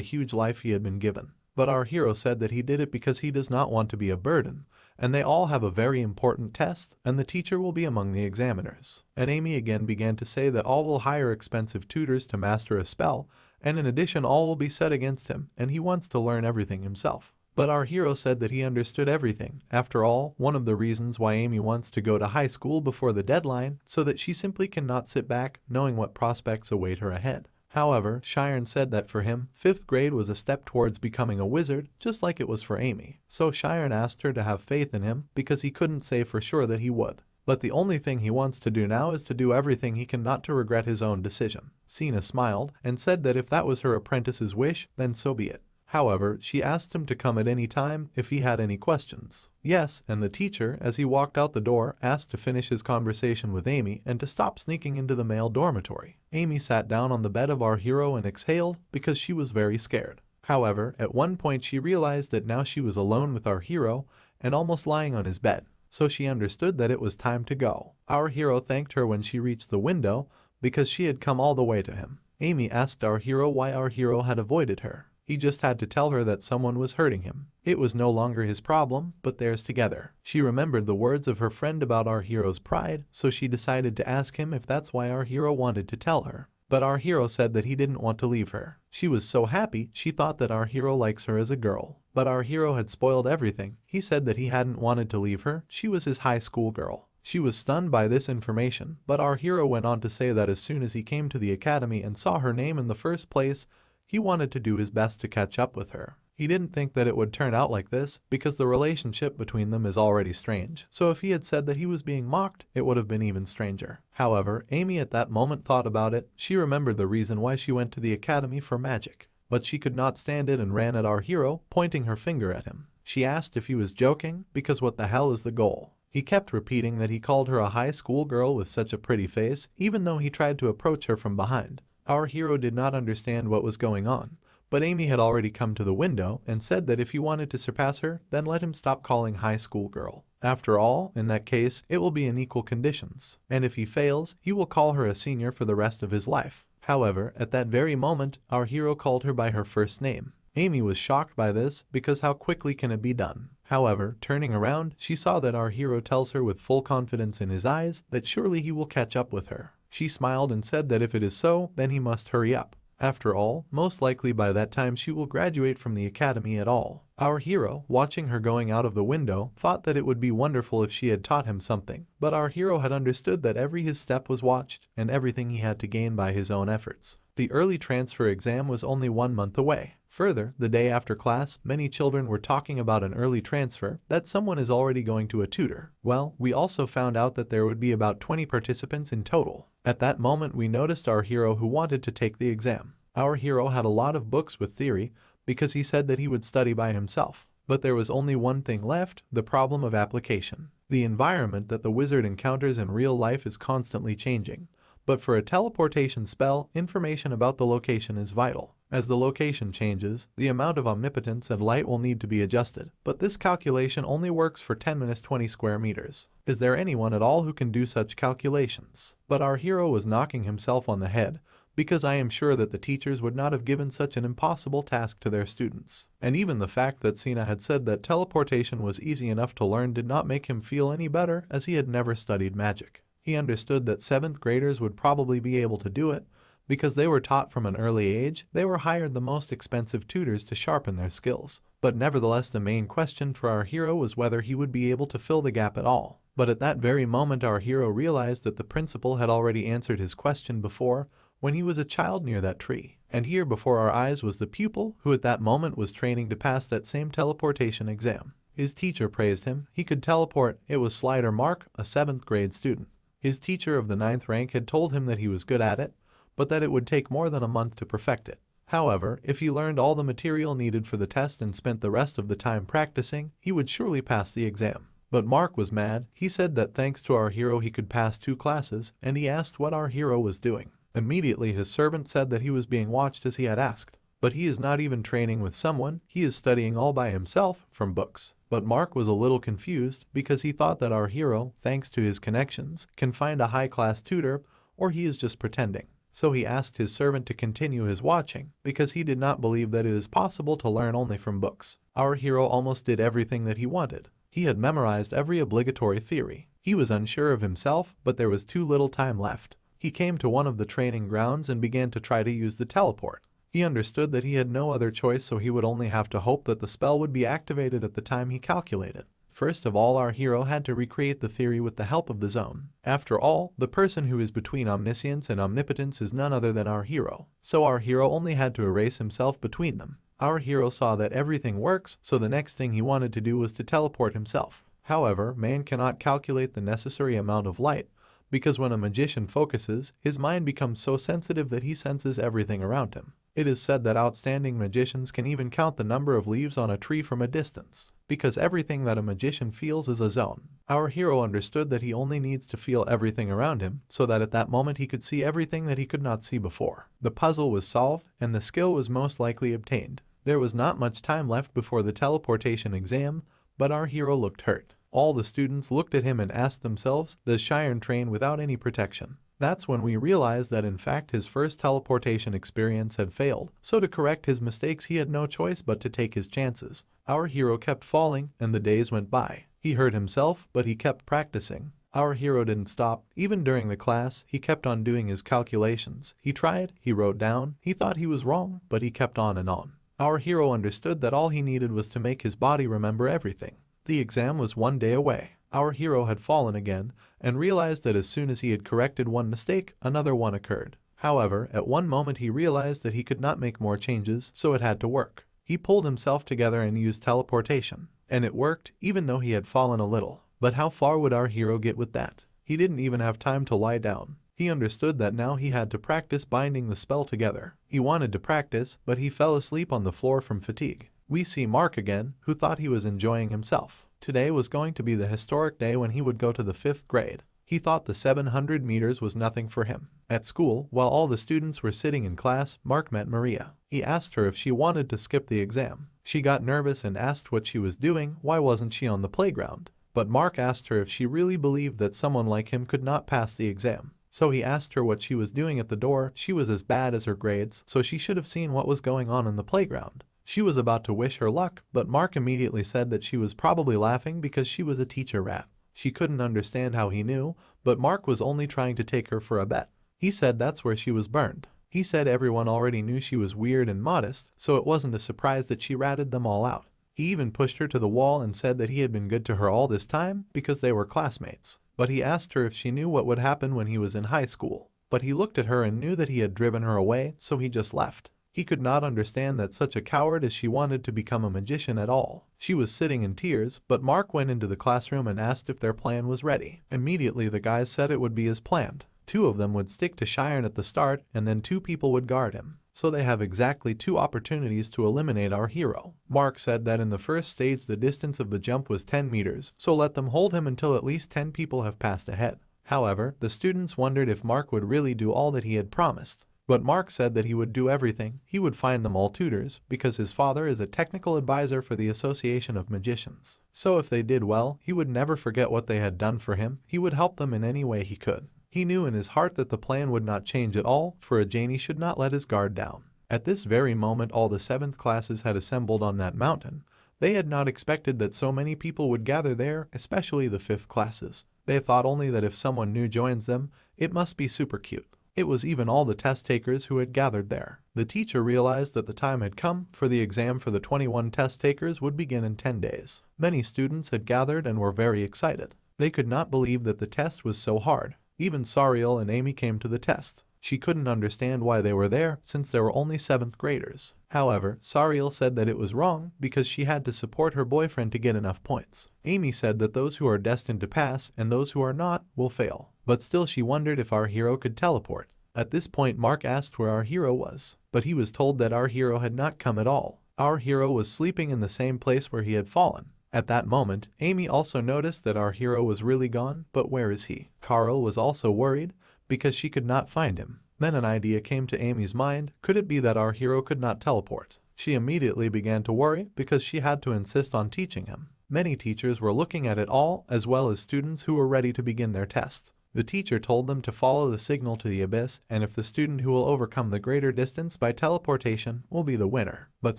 huge life he had been given. But our hero said that he did it because he does not want to be a burden. And they all have a very important test, and the teacher will be among the examiners. And Amy again began to say that all will hire expensive tutors to master a spell, and in addition all will be set against him, and he wants to learn everything himself. But our hero said that he understood everything. After all, one of the reasons why Amy wants to go to high school before the deadline, so that she simply cannot sit back, knowing what prospects await her ahead. However, Shiren said that for him, 5th grade was a step towards becoming a wizard, just like it was for Amy. So Shiren asked her to have faith in him, because he couldn't say for sure that he would. But the only thing he wants to do now is to do everything he can not to regret his own decision. Sina smiled, and said that if that was her apprentice's wish, then so be it. However, she asked him to come at any time if he had any questions. Yes, and the teacher, as he walked out the door, asked to finish his conversation with Amy and to stop sneaking into the male dormitory. Amy sat down on the bed of our hero and exhaled because she was very scared. However, at one point she realized that now she was alone with our hero and almost lying on his bed, so she understood that it was time to go. Our hero thanked her when she reached the window because she had come all the way to him. Amy asked our hero why our hero had avoided her. He just had to tell her that someone was hurting him. It was no longer his problem, but theirs together. She remembered the words of her friend about our hero's pride, so she decided to ask him if that's why our hero wanted to tell her. But our hero said that he didn't want to leave her. She was so happy, she thought that our hero likes her as a girl. But our hero had spoiled everything. He said that he hadn't wanted to leave her, she was his high school girl. She was stunned by this information, but our hero went on to say that as soon as he came to the academy and saw her name in the first place, he wanted to do his best to catch up with her. He didn't think that it would turn out like this, because the relationship between them is already strange. So if he had said that he was being mocked, it would have been even stranger. However, Amy at that moment thought about it. She remembered the reason why she went to the academy for magic. But she could not stand it and ran at our hero, pointing her finger at him. She asked if he was joking, because what the hell is the goal? He kept repeating that he called her a high school girl with such a pretty face, even though he tried to approach her from behind. Our hero did not understand what was going on, but Amy had already come to the window and said that if he wanted to surpass her, then let him stop calling high school girl. After all, in that case, it will be in equal conditions, and if he fails, he will call her a senior for the rest of his life. However, at that very moment, our hero called her by her first name. Amy was shocked by this because how quickly can it be done? However, turning around, she saw that our hero tells her with full confidence in his eyes that surely he will catch up with her. She smiled and said that if it is so, then he must hurry up. After all, most likely by that time she will graduate from the academy at all. Our hero, watching her going out of the window, thought that it would be wonderful if she had taught him something, but our hero had understood that every his step was watched, and everything he had to gain by his own efforts. The early transfer exam was only 1 month away. Further, the day after class, many children were talking about an early transfer, that someone is already going to a tutor. Well, we also found out that there would be about 20 participants in total. At that moment we noticed our hero who wanted to take the exam. Our hero had a lot of books with theory because he said that he would study by himself. But there was only one thing left, the problem of application. The environment that the wizard encounters in real life is constantly changing. But for a teleportation spell, information about the location is vital. As the location changes, the amount of omnipotence and light will need to be adjusted, but this calculation only works for 10-20 square meters. Is there anyone at all who can do such calculations? But our hero was knocking himself on the head, because I am sure that the teachers would not have given such an impossible task to their students. And even the fact that Sina had said that teleportation was easy enough to learn did not make him feel any better, as he had never studied magic. He understood that 7th graders would probably be able to do it, because they were taught from an early age. They were hired the most expensive tutors to sharpen their skills. But nevertheless, the main question for our hero was whether he would be able to fill the gap at all. But at that very moment our hero realized that the principal had already answered his question before, when he was a child near that tree. And here before our eyes was the pupil who at that moment was training to pass that same teleportation exam. His teacher praised him. He could teleport. It was Slider Mark, a 7th grade student. His teacher of the 9th rank had told him that he was good at it, but that it would take more than a month to perfect it. However, if he learned all the material needed for the test and spent the rest of the time practicing, he would surely pass the exam. But Mark was mad. He said that thanks to our hero he could pass 2 classes, and he asked what our hero was doing. Immediately his servant said that he was being watched as he had asked. But he is not even training with someone, he is studying all by himself from books. But Mark was a little confused because he thought that our hero, thanks to his connections, can find a high-class tutor, or he is just pretending. So he asked his servant to continue his watching, because he did not believe that it is possible to learn only from books. Our hero almost did everything that he wanted. He had memorized every obligatory theory. He was unsure of himself, but there was too little time left. He came to one of the training grounds and began to try to use the teleport. He understood that he had no other choice, so he would only have to hope that the spell would be activated at the time he calculated. First of all, our hero had to recreate the theory with the help of the zone. After all, the person who is between omniscience and omnipotence is none other than our hero. So our hero only had to erase himself between them. Our hero saw that everything works, so the next thing he wanted to do was to teleport himself. However, man cannot calculate the necessary amount of light, because when a magician focuses, his mind becomes so sensitive that he senses everything around him. It is said that outstanding magicians can even count the number of leaves on a tree from a distance, because everything that a magician feels is a zone. Our hero understood that he only needs to feel everything around him, so that at that moment he could see everything that he could not see before. The puzzle was solved, and the skill was most likely obtained. There was not much time left before the teleportation exam, but our hero looked hurt. All the students looked at him and asked themselves, does Cheyenne train without any protection? That's when we realized that in fact his first teleportation experience had failed, so to correct his mistakes he had no choice but to take his chances. Our hero kept falling, and the days went by. He hurt himself, but he kept practicing. Our hero didn't stop. Even during the class, he kept on doing his calculations. He tried, he wrote down, he thought he was wrong, but he kept on and on. Our hero understood that all he needed was to make his body remember everything. The exam was 1 day away. Our hero had fallen again, and realized that as soon as he had corrected one mistake, another one occurred. However, at one moment he realized that he could not make more changes, so it had to work. He pulled himself together and used teleportation. And it worked, even though he had fallen a little. But how far would our hero get with that? He didn't even have time to lie down. He understood that now he had to practice binding the spell together. He wanted to practice, but he fell asleep on the floor from fatigue. We see Mark again, who thought he was enjoying himself. Today was going to be the historic day when he would go to the 5th grade. He thought the 700 meters was nothing for him. At school, while all the students were sitting in class, Mark met Maria. He asked her if she wanted to skip the exam. She got nervous and asked what she was doing. Why wasn't she on the playground? But Mark asked her if she really believed that someone like him could not pass the exam. So he asked her what she was doing at the door. She was as bad as her grades, so she should have seen what was going on in the playground. She was about to wish her luck, but Mark immediately said that she was probably laughing because she was a teacher rat. She couldn't understand how he knew, but Mark was only trying to take her for a bet. He said that's where she was burned. He said everyone already knew she was weird and modest, so it wasn't a surprise that she ratted them all out. He even pushed her to the wall and said that he had been good to her all this time because they were classmates. But he asked her if she knew what would happen when he was in high school. But he looked at her and knew that he had driven her away, so he just left. He could not understand that such a coward as she wanted to become a magician at all. She was sitting in tears, but Mark went into the classroom and asked if their plan was ready. Immediately the guys said it would be as planned. 2 of them would stick to Cheyenne at the start, and then 2 people would guard him. So they have exactly 2 opportunities to eliminate our hero. Mark said that in the first stage the distance of the jump was 10 meters, so let them hold him until at least 10 people have passed ahead. However, the students wondered if Mark would really do all that he had promised. But Mark said that he would do everything. He would find them all tutors, because his father is a technical advisor for the Association of Magicians. So if they did well, he would never forget what they had done for him. He would help them in any way he could. He knew in his heart that the plan would not change at all, for a genie should not let his guard down. At this very moment all the 7th classes had assembled on that mountain. They had not expected that so many people would gather there, especially the 5th classes. They thought only that if someone new joins them, it must be super cute. It was even all the test takers who had gathered there. The teacher realized that the time had come, for the exam for the 21 test takers would begin in 10 days. Many students had gathered and were very excited. They could not believe that the test was so hard. Even Sariel and Amy came to the test. She couldn't understand why they were there, since they were only 7th graders. However, Sariel said that it was wrong because she had to support her boyfriend to get enough points. Amy said that those who are destined to pass and those who are not will fail. But still she wondered if our hero could teleport. At this point Mark asked where our hero was, but he was told that our hero had not come at all. Our hero was sleeping in the same place where he had fallen. At that moment, Amy also noticed that our hero was really gone, but where is he? Carl was also worried, because she could not find him. Then an idea came to Amy's mind. Could it be that our hero could not teleport? She immediately began to worry because she had to insist on teaching him. Many teachers were looking at it all, as well as students who were ready to begin their test. The teacher told them to follow the signal to the abyss, and if the student who will overcome the greater distance by teleportation will be the winner. But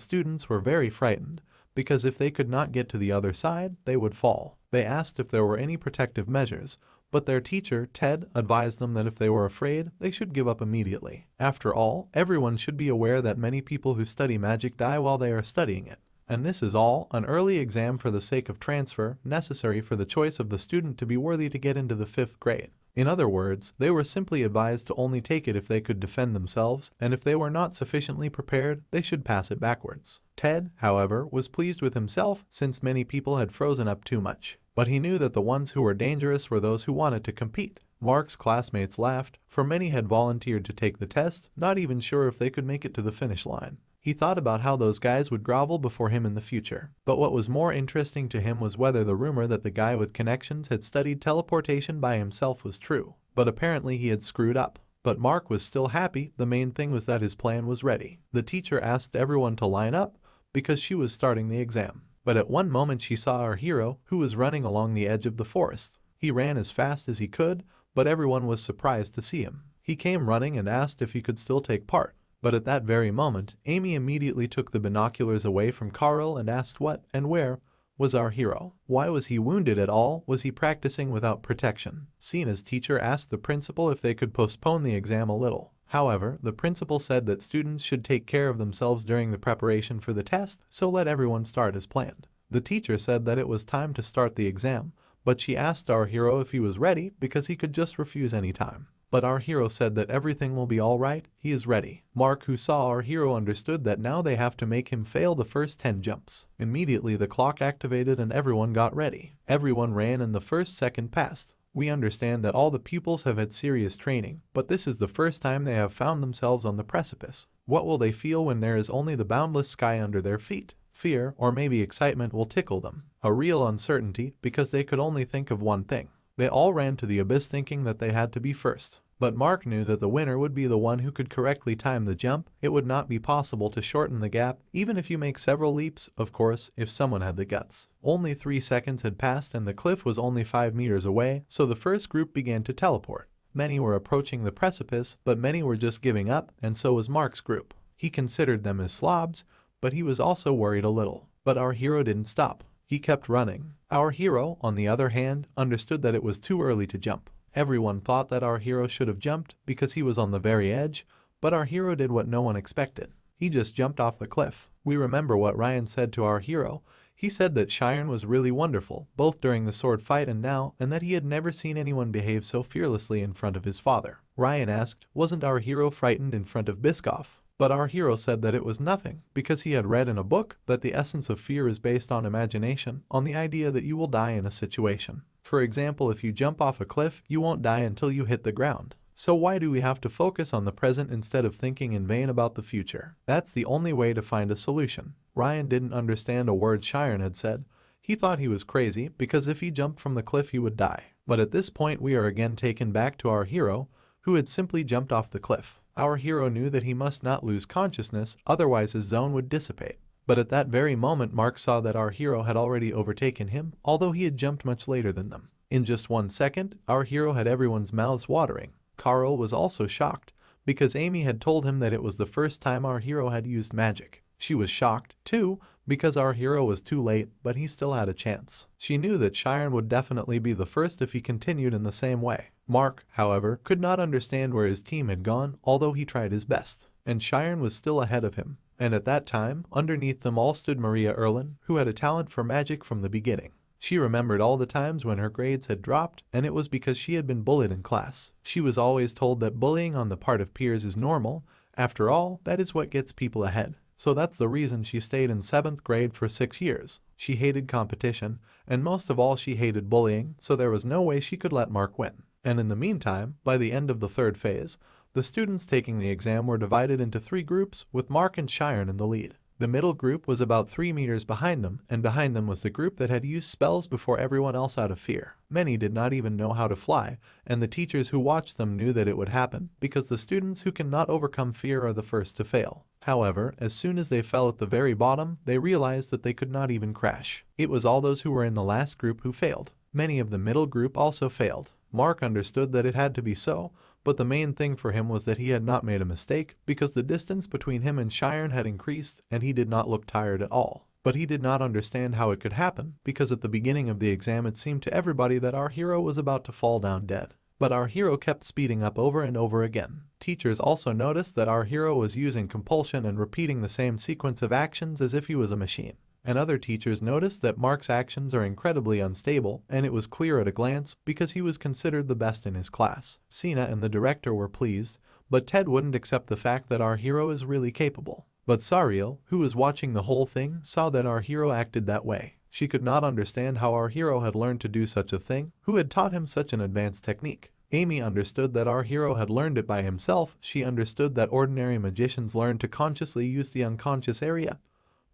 students were very frightened, because if they could not get to the other side, they would fall. They asked if there were any protective measures, but their teacher, Ted, advised them that if they were afraid, they should give up immediately. After all, everyone should be aware that many people who study magic die while they are studying it. And this is all, an early exam for the sake of transfer, necessary for the choice of the student to be worthy to get into the 5th grade. In other words, they were simply advised to only take it if they could defend themselves, and if they were not sufficiently prepared, they should pass it backwards. Ted, however, was pleased with himself since many people had frozen up too much. But he knew that the ones who were dangerous were those who wanted to compete. Mark's classmates laughed, for many had volunteered to take the test, not even sure if they could make it to the finish line. He thought about how those guys would grovel before him in the future. But what was more interesting to him was whether the rumor that the guy with connections had studied teleportation by himself was true. But apparently he had screwed up. But Mark was still happy. The main thing was that his plan was ready. The teacher asked everyone to line up because she was starting the exam. But at one moment she saw our hero, who was running along the edge of the forest. He ran as fast as he could, but everyone was surprised to see him. He came running and asked if he could still take part. But at that very moment, Amy immediately took the binoculars away from Carl and asked what and where was our hero. Why was he wounded at all? Was he practicing without protection? Sina's teacher asked the principal if they could postpone the exam a little. However, the principal said that students should take care of themselves during the preparation for the test, so let everyone start as planned. The teacher said that it was time to start the exam, but she asked our hero if he was ready because he could just refuse any time. But our hero said that everything will be all right, he is ready. Mark, who saw our hero, understood that now they have to make him fail the first 10 jumps. Immediately the clock activated and everyone got ready. Everyone ran and the first second passed. We understand that all the pupils have had serious training, but this is the first time they have found themselves on the precipice. What will they feel when there is only the boundless sky under their feet? Fear, or maybe excitement, will tickle them. A real uncertainty, because they could only think of one thing. They all ran to the abyss thinking that they had to be first. But Mark knew that the winner would be the one who could correctly time the jump. It would not be possible to shorten the gap, even if you make several leaps, of course, if someone had the guts. Only 3 seconds had passed and the cliff was only 5 meters away, so the first group began to teleport. Many were approaching the precipice, but many were just giving up, and so was Mark's group. He considered them as slobs, but he was also worried a little. But our hero didn't stop. He kept running. Our hero, on the other hand, understood that it was too early to jump. Everyone thought that our hero should have jumped because he was on the very edge, but our hero did what no one expected. He just jumped off the cliff. We remember what Ryan said to our hero. He said that Cheyenne was really wonderful, both during the sword fight and now, and that he had never seen anyone behave so fearlessly in front of his father. Ryan asked, wasn't our hero frightened in front of Biscoff? But our hero said that it was nothing, because he had read in a book that the essence of fear is based on imagination, on the idea that you will die in a situation. For example, if you jump off a cliff, you won't die until you hit the ground. So why do we have to focus on the present instead of thinking in vain about the future? That's the only way to find a solution. Ryan didn't understand a word Cheyenne had said. He thought he was crazy because if he jumped from the cliff he would die. But at this point we are again taken back to our hero, who had simply jumped off the cliff. Our hero knew that he must not lose consciousness, otherwise his zone would dissipate. But at that very moment Mark saw that our hero had already overtaken him, although he had jumped much later than them. In just 1 second, our hero had everyone's mouths watering. Carl was also shocked, because Amy had told him that it was the first time our hero had used magic. She was shocked, too, because our hero was too late, but he still had a chance. She knew that Cheyenne would definitely be the first if he continued in the same way. Mark, however, could not understand where his team had gone, although he tried his best. And Cheyenne was still ahead of him. And at that time, underneath them all stood Maria Erlin, who had a talent for magic from the beginning. She remembered all the times when her grades had dropped, and it was because she had been bullied in class. She was always told that bullying on the part of peers is normal. After all, that is what gets people ahead. So that's the reason she stayed in 7th grade for 6 years. She hated competition, and most of all she hated bullying, so there was no way she could let Mark win. And in the meantime, by the end of the 3rd phase, the students taking the exam were divided into 3 groups, with Mark and Cheyenne in the lead. The middle group was about 3 meters behind them, and behind them was the group that had used spells before everyone else out of fear. Many did not even know how to fly, and the teachers who watched them knew that it would happen, because the students who cannot overcome fear are the first to fail. However, as soon as they fell at the very bottom, they realized that they could not even crash. It was all those who were in the last group who failed. Many of the middle group also failed. Mark understood that it had to be so, but the main thing for him was that he had not made a mistake, because the distance between him and Cheyenne had increased and he did not look tired at all. But he did not understand how it could happen, because at the beginning of the exam it seemed to everybody that our hero was about to fall down dead. But our hero kept speeding up over and over again. Teachers also noticed that our hero was using compulsion and repeating the same sequence of actions as if he was a machine. And other teachers noticed that Mark's actions are incredibly unstable, and it was clear at a glance because he was considered the best in his class. Sina and the director were pleased, but Ted wouldn't accept the fact that our hero is really capable. But Sariel, who was watching the whole thing, saw that our hero acted that way. She could not understand how our hero had learned to do such a thing, who had taught him such an advanced technique. Amy understood that our hero had learned it by himself. She understood that ordinary magicians learn to consciously use the unconscious area.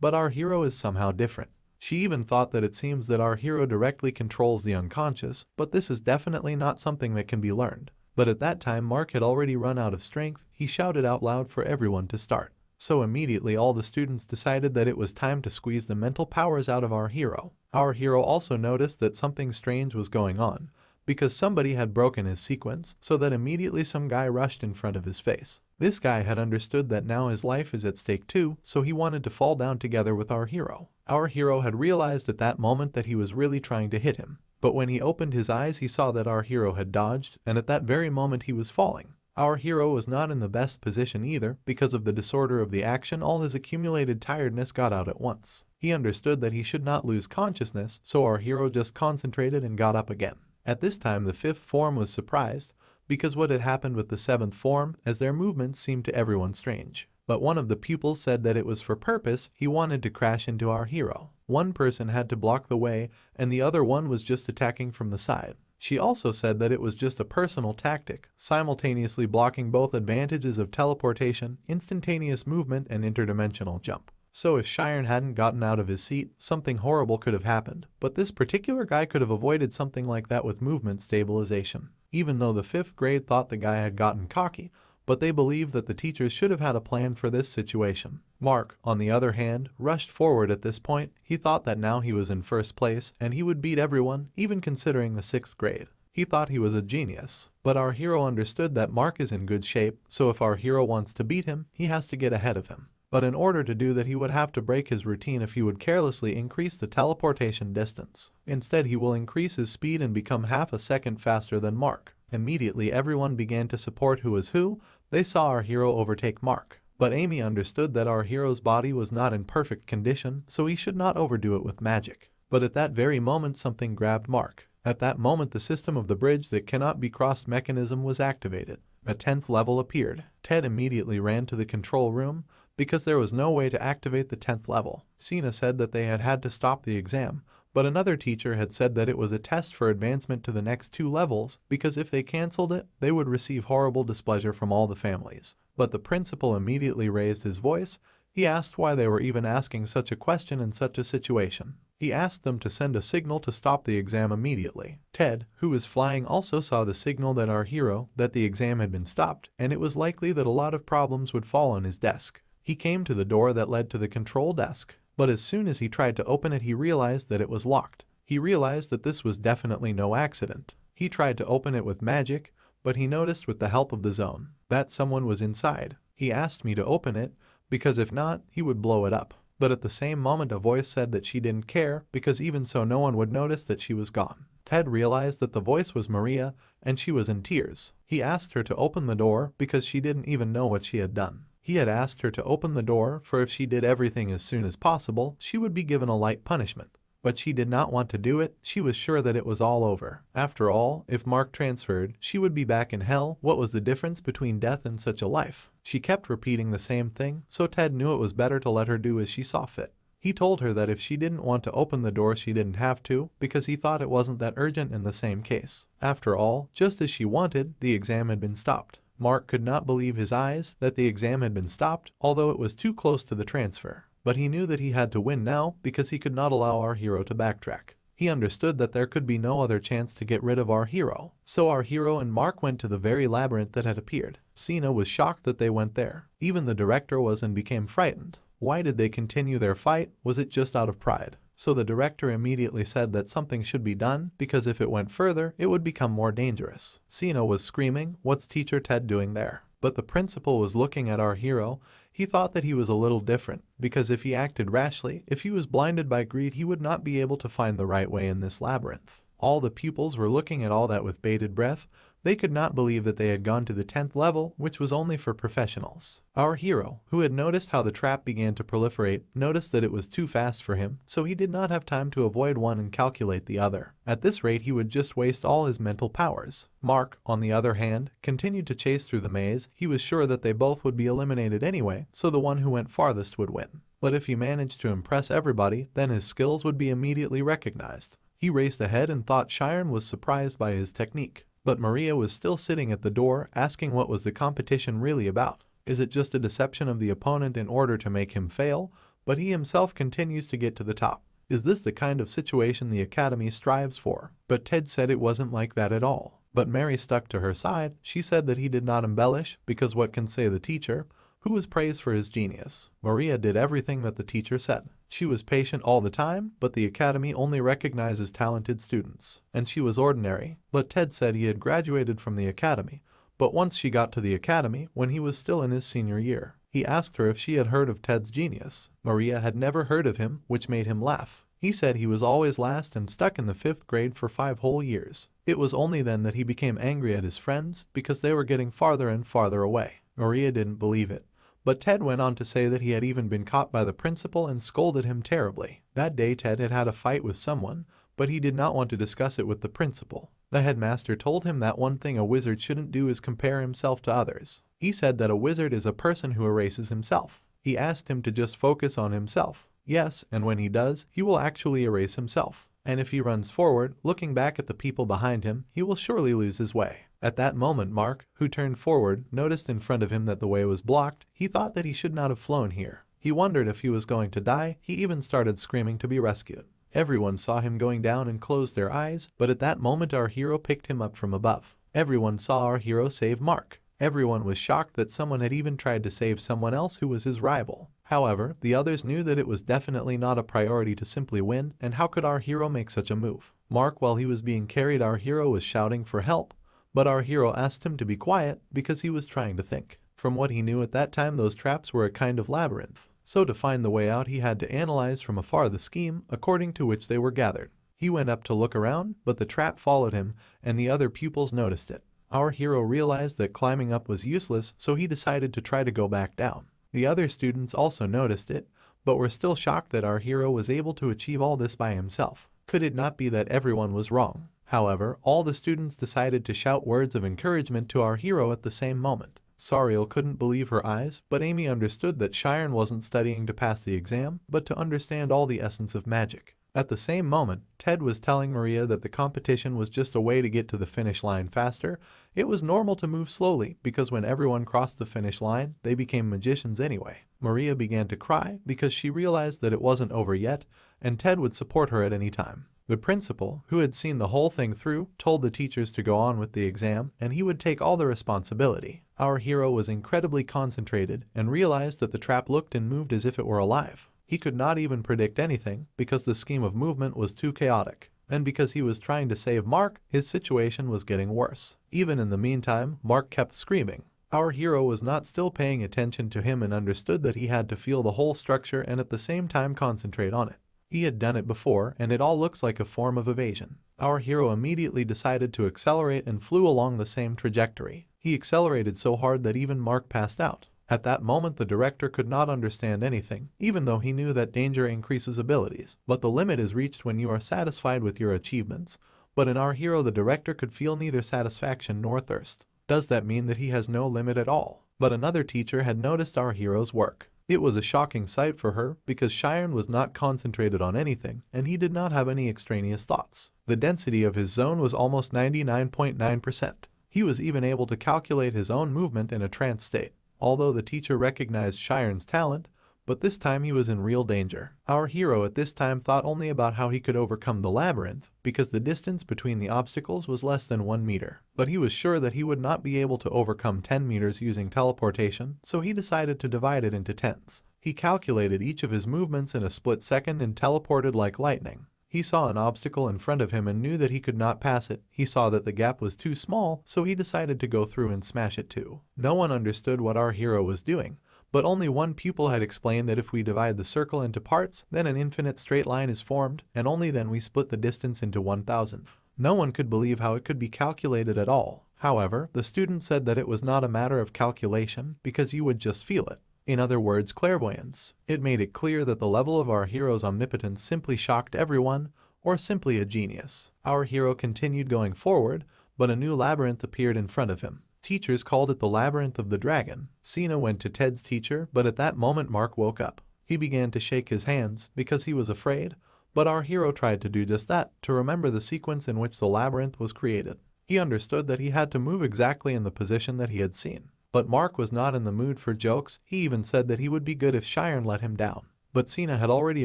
But our hero is somehow different. She even thought that it seems that our hero directly controls the unconscious, but this is definitely not something that can be learned. But at that time Mark had already run out of strength. He shouted out loud for everyone to start. So immediately all the students decided that it was time to squeeze the mental powers out of our hero. Our hero also noticed that something strange was going on, because somebody had broken his sequence, so that immediately some guy rushed in front of his face. This guy had understood that now his life is at stake too, so he wanted to fall down together with our hero. Our hero had realized at that moment that he was really trying to hit him. But when he opened his eyes he saw that our hero had dodged, and at that very moment he was falling. Our hero was not in the best position either. Because of the disorder of the action, all his accumulated tiredness got out at once. He understood that he should not lose consciousness, so our hero just concentrated and got up again. At this time the 5th form was surprised, because what had happened with the 7th form, as their movements seemed to everyone strange. But one of the pupils said that it was for purpose. He wanted to crash into our hero. One person had to block the way, and the other one was just attacking from the side. She also said that it was just a personal tactic, simultaneously blocking both advantages of teleportation, instantaneous movement, and interdimensional jump. So if Cheyenne hadn't gotten out of his seat, something horrible could have happened. But this particular guy could have avoided something like that with movement stabilization. Even though the 5th grade thought the guy had gotten cocky, but they believed that the teachers should have had a plan for this situation. Mark, on the other hand, rushed forward at this point. He thought that now he was in first place, and he would beat everyone, even considering the 6th grade. He thought he was a genius. But our hero understood that Mark is in good shape, so if our hero wants to beat him, he has to get ahead of him. But in order to do that, he would have to break his routine if he would carelessly increase the teleportation distance. Instead, he will increase his speed and become half a second faster than Mark. Immediately, everyone began to support who was who. They saw our hero overtake Mark. But Amy understood that our hero's body was not in perfect condition, so he should not overdo it with magic. But at that very moment, something grabbed Mark. At that moment, the system of the bridge that cannot be crossed mechanism was activated. A 10th level appeared. Ted immediately ran to the control room, because there was no way to activate the 10th level. Sina said that they had had to stop the exam, but another teacher had said that it was a test for advancement to the next 2 levels, because if they cancelled it, they would receive horrible displeasure from all the families. But the principal immediately raised his voice. He asked why they were even asking such a question in such a situation. He asked them to send a signal to stop the exam immediately. Ted, who was flying, also saw the signal that our hero, that the exam had been stopped, and it was likely that a lot of problems would fall on his desk. He came to the door that led to the control desk, but as soon as he tried to open it, he realized that it was locked. He realized that this was definitely no accident. He tried to open it with magic, but he noticed with the help of the zone that someone was inside. He asked me to open it, because if not, he would blow it up. But at the same moment, a voice said that she didn't care, because even so no one would notice that she was gone. Ted realized that the voice was Maria, and she was in tears. He asked her to open the door because she didn't even know what she had done. He had asked her to open the door, for if she did everything as soon as possible, she would be given a light punishment. But she did not want to do it. She was sure that it was all over. After all, if Mark transferred, she would be back in hell. What was the difference between death and such a life? She kept repeating the same thing, so Ted knew it was better to let her do as she saw fit. He told her that if she didn't want to open the door, she didn't have to, because he thought it wasn't that urgent in the same case. After all, just as she wanted, the exam had been stopped. Mark could not believe his eyes that the exam had been stopped, although it was too close to the transfer. But he knew that he had to win now, because he could not allow our hero to backtrack. He understood that there could be no other chance to get rid of our hero. So our hero and Mark went to the very labyrinth that had appeared. Sina was shocked that they went there. Even the director was and became frightened. Why did they continue their fight? Was it just out of pride? So the director immediately said that something should be done, because if it went further, it would become more dangerous. Sina was screaming, "What's Teacher Ted doing there?" But the principal was looking at our hero. He thought that he was a little different, because if he acted rashly, if he was blinded by greed, he would not be able to find the right way in this labyrinth. All the pupils were looking at all that with bated breath. They could not believe that they had gone to the 10th level, which was only for professionals. Our hero, who had noticed how the trap began to proliferate, noticed that it was too fast for him, so he did not have time to avoid one and calculate the other. At this rate, he would just waste all his mental powers. Mark, on the other hand, continued to chase through the maze. He was sure that they both would be eliminated anyway, so the one who went farthest would win. But if he managed to impress everybody, then his skills would be immediately recognized. He raced ahead and thought Chiron was surprised by his technique. But Maria was still sitting at the door, asking what was the competition really about. Is it just a deception of the opponent in order to make him fail? But he himself continues to get to the top. Is this the kind of situation the Academy strives for? But Ted said it wasn't like that at all. But Mary stuck to her side. She said that he did not embellish, because what can say the teacher, who was praised for his genius? Maria did everything that the teacher said. She was patient all the time, but the Academy only recognizes talented students. And she was ordinary. But Ted said he had graduated from the Academy. But once she got to the Academy, when he was still in his senior year, he asked her if she had heard of Ted's genius. Maria had never heard of him, which made him laugh. He said he was always last and stuck in the 5th grade for 5 whole years. It was only then that he became angry at his friends, because they were getting farther and farther away. Maria didn't believe it. But Ted went on to say that he had even been caught by the principal and scolded him terribly. That day Ted had had a fight with someone, but he did not want to discuss it with the principal. The headmaster told him that one thing a wizard shouldn't do is compare himself to others. He said that a wizard is a person who erases himself. He asked him to just focus on himself. Yes, and when he does, he will actually erase himself. And if he runs forward, looking back at the people behind him, he will surely lose his way. At that moment, Mark, who turned forward, noticed in front of him that the way was blocked. He thought that he should not have flown here. He wondered if he was going to die. He even started screaming to be rescued. Everyone saw him going down and closed their eyes, but at that moment our hero picked him up from above. Everyone saw our hero save Mark. Everyone was shocked that someone had even tried to save someone else who was his rival. However, the others knew that it was definitely not a priority to simply win, and how could our hero make such a move? Mark, while he was being carried, our hero was shouting for help, but our hero asked him to be quiet because he was trying to think. From what he knew at that time, those traps were a kind of labyrinth. So to find the way out, he had to analyze from afar the scheme according to which they were gathered. He went up to look around, but the trap followed him, and the other pupils noticed it. Our hero realized that climbing up was useless, so he decided to try to go back down. The other students also noticed it, but were still shocked that our hero was able to achieve all this by himself. Could it not be that everyone was wrong? However, all the students decided to shout words of encouragement to our hero at the same moment. Sariel couldn't believe her eyes, but Amy understood that Shiren wasn't studying to pass the exam, but to understand all the essence of magic. At the same moment, Ted was telling Maria that the competition was just a way to get to the finish line faster. It was normal to move slowly because when everyone crossed the finish line, they became magicians anyway. Maria began to cry because she realized that it wasn't over yet, and Ted would support her at any time. The principal, who had seen the whole thing through, told the teachers to go on with the exam, and he would take all the responsibility. Our hero was incredibly concentrated and realized that the trap looked and moved as if it were alive. He could not even predict anything because the scheme of movement was too chaotic. And because he was trying to save Mark, his situation was getting worse. Even in the meantime, Mark kept screaming. Our hero was not still paying attention to him and understood that he had to feel the whole structure and at the same time concentrate on it. He had done it before, and it all looks like a form of evasion. Our hero immediately decided to accelerate and flew along the same trajectory. He accelerated so hard that even Mark passed out. At that moment, the director could not understand anything, even though he knew that danger increases abilities. But the limit is reached when you are satisfied with your achievements. But in our hero, the director could feel neither satisfaction nor thirst. Does that mean that he has no limit at all? But another teacher had noticed our hero's work. It was a shocking sight for her because Shiren was not concentrated on anything and he did not have any extraneous thoughts. The density of his zone was almost 99.9%. He was even able to calculate his own movement in a trance state. Although the teacher recognized Shiren's talent, but this time he was in real danger. Our hero at this time thought only about how he could overcome the labyrinth because the distance between the obstacles was less than 1 meter. But he was sure that he would not be able to overcome 10 meters using teleportation, so he decided to divide it into tens. He calculated each of his movements in a split second and teleported like lightning. He saw an obstacle in front of him and knew that he could not pass it. He saw that the gap was too small, so he decided to go through and smash it too. No one understood what our hero was doing, but only one pupil had explained that if we divide the circle into parts, then an infinite straight line is formed, and only then we split the distance into 1,000. No one could believe how it could be calculated at all. However, the student said that it was not a matter of calculation because you would just feel it. In other words, clairvoyance. It made it clear that the level of our hero's omnipotence simply shocked everyone, or simply a genius. Our hero continued going forward, but a new labyrinth appeared in front of him. Teachers called it the Labyrinth of the Dragon. Sina went to Ted's teacher, but at that moment Mark woke up. He began to shake his hands because he was afraid, but our hero tried to do just that, to remember the sequence in which the labyrinth was created. He understood that he had to move exactly in the position that he had seen. But Mark was not in the mood for jokes. He even said that he would be good if Shiren let him down. But Sina had already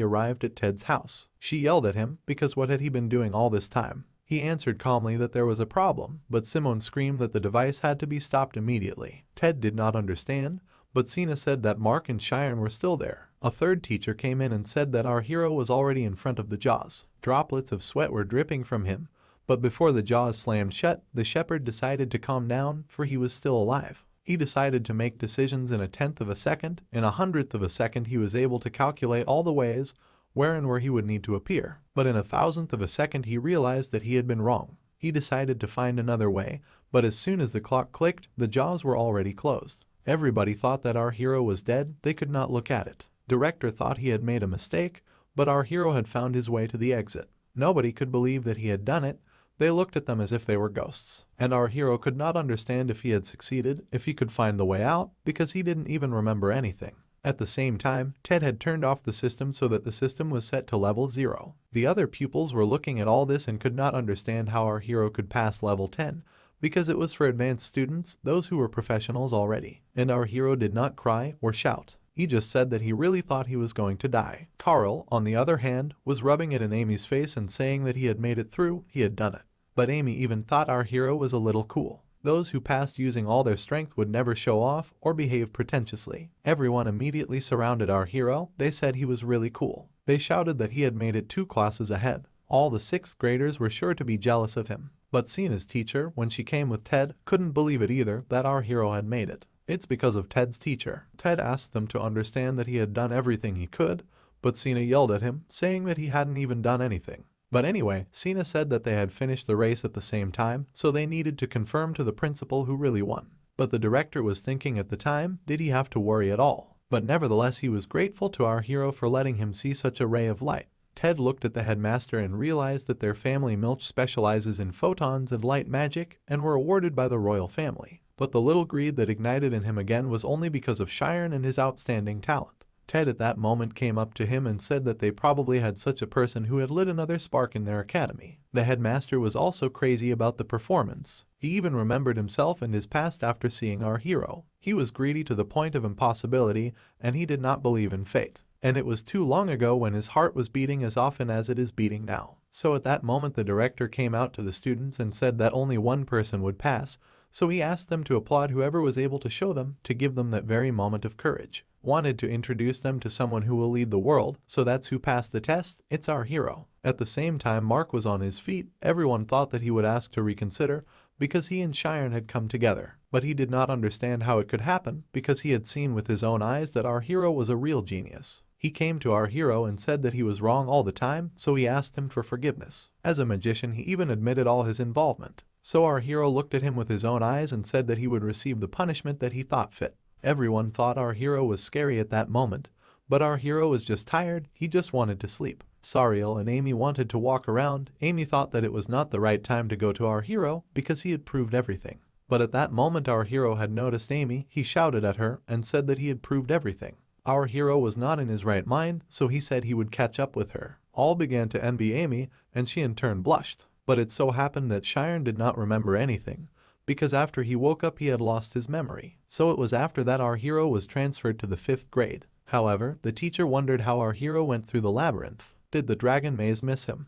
arrived at Ted's house. She yelled at him because what had he been doing all this time? He answered calmly that there was a problem, but Simone screamed that the device had to be stopped immediately. Ted did not understand, but Sina said that Mark and Shiren were still there. A third teacher came in and said that our hero was already in front of the jaws. Droplets of sweat were dripping from him, but before the jaws slammed shut, the shepherd decided to calm down, for he was still alive. He decided to make decisions in 1/10 of a second. In 100th of a second he was able to calculate all the ways where and where he would need to appear. But in 1,000th of a second he realized that he had been wrong. He decided to find another way, but as soon as the clock clicked, the jaws were already closed. Everybody thought that our hero was dead. They could not look at it. Director thought he had made a mistake, but our hero had found his way to the exit. Nobody could believe that he had done it. They looked at them as if they were ghosts. And our hero could not understand if he had succeeded, if he could find the way out, because he didn't even remember anything. At the same time, Ted had turned off the system so that the system was set to level 0. The other pupils were looking at all this and could not understand how our hero could pass level 10, because it was for advanced students, those who were professionals already. And our hero did not cry or shout. He just said that he really thought he was going to die. Carl, on the other hand, was rubbing it in Amy's face and saying that he had made it through, he had done it. But Amy even thought our hero was a little cool. Those who passed using all their strength would never show off or behave pretentiously. Everyone immediately surrounded our hero. They said he was really cool. They shouted that he had made it 2 classes ahead. All the 6th graders were sure to be jealous of him. But Sina's teacher, when she came with Ted, couldn't believe it either that our hero had made it. It's because of Ted's teacher. Ted asked them to understand that he had done everything he could, but Sina yelled at him, saying that he hadn't even done anything. But anyway, Sina said that they had finished the race at the same time, so they needed to confirm to the principal who really won. But the director was thinking at the time, did he have to worry at all? But nevertheless he was grateful to our hero for letting him see such a ray of light. Ted looked at the headmaster and realized that their family Milch specializes in photons and light magic and were awarded by the royal family. But the little greed that ignited in him again was only because of Shiren and his outstanding talent. Ted at that moment came up to him and said that they probably had such a person who had lit another spark in their academy. The headmaster was also crazy about the performance. He even remembered himself and his past after seeing our hero. He was greedy to the point of impossibility, and he did not believe in fate. And it was too long ago when his heart was beating as often as it is beating now. So at that moment the director came out to the students and said that only one person would pass, so he asked them to applaud whoever was able to show them, to give them that very moment of courage. Wanted to introduce them to someone who will lead the world, so that's who passed the test. It's our hero. At the same time Mark was on his feet. Everyone thought that he would ask to reconsider because he and Shiren had come together. But he did not understand how it could happen because he had seen with his own eyes that our hero was a real genius. He came to our hero and said that he was wrong all the time, so he asked him for forgiveness. As a magician he even admitted all his involvement. So our hero looked at him with his own eyes and said that he would receive the punishment that he thought fit. Everyone thought our hero was scary at that moment, but our hero was just tired. He just wanted to sleep. Sariel and Amy wanted to walk around. Amy thought that it was not the right time to go to our hero because he had proved everything. But at that moment our hero had noticed Amy. He shouted at her and said that he had proved everything. Our hero was not in his right mind, so he said he would catch up with her. All began to envy Amy, and she in turn blushed. But it so happened that Shiren did not remember anything, because after he woke up he had lost his memory. So it was after that our hero was transferred to the 5th grade. However, the teacher wondered how our hero went through the labyrinth. Did the dragon maze miss him?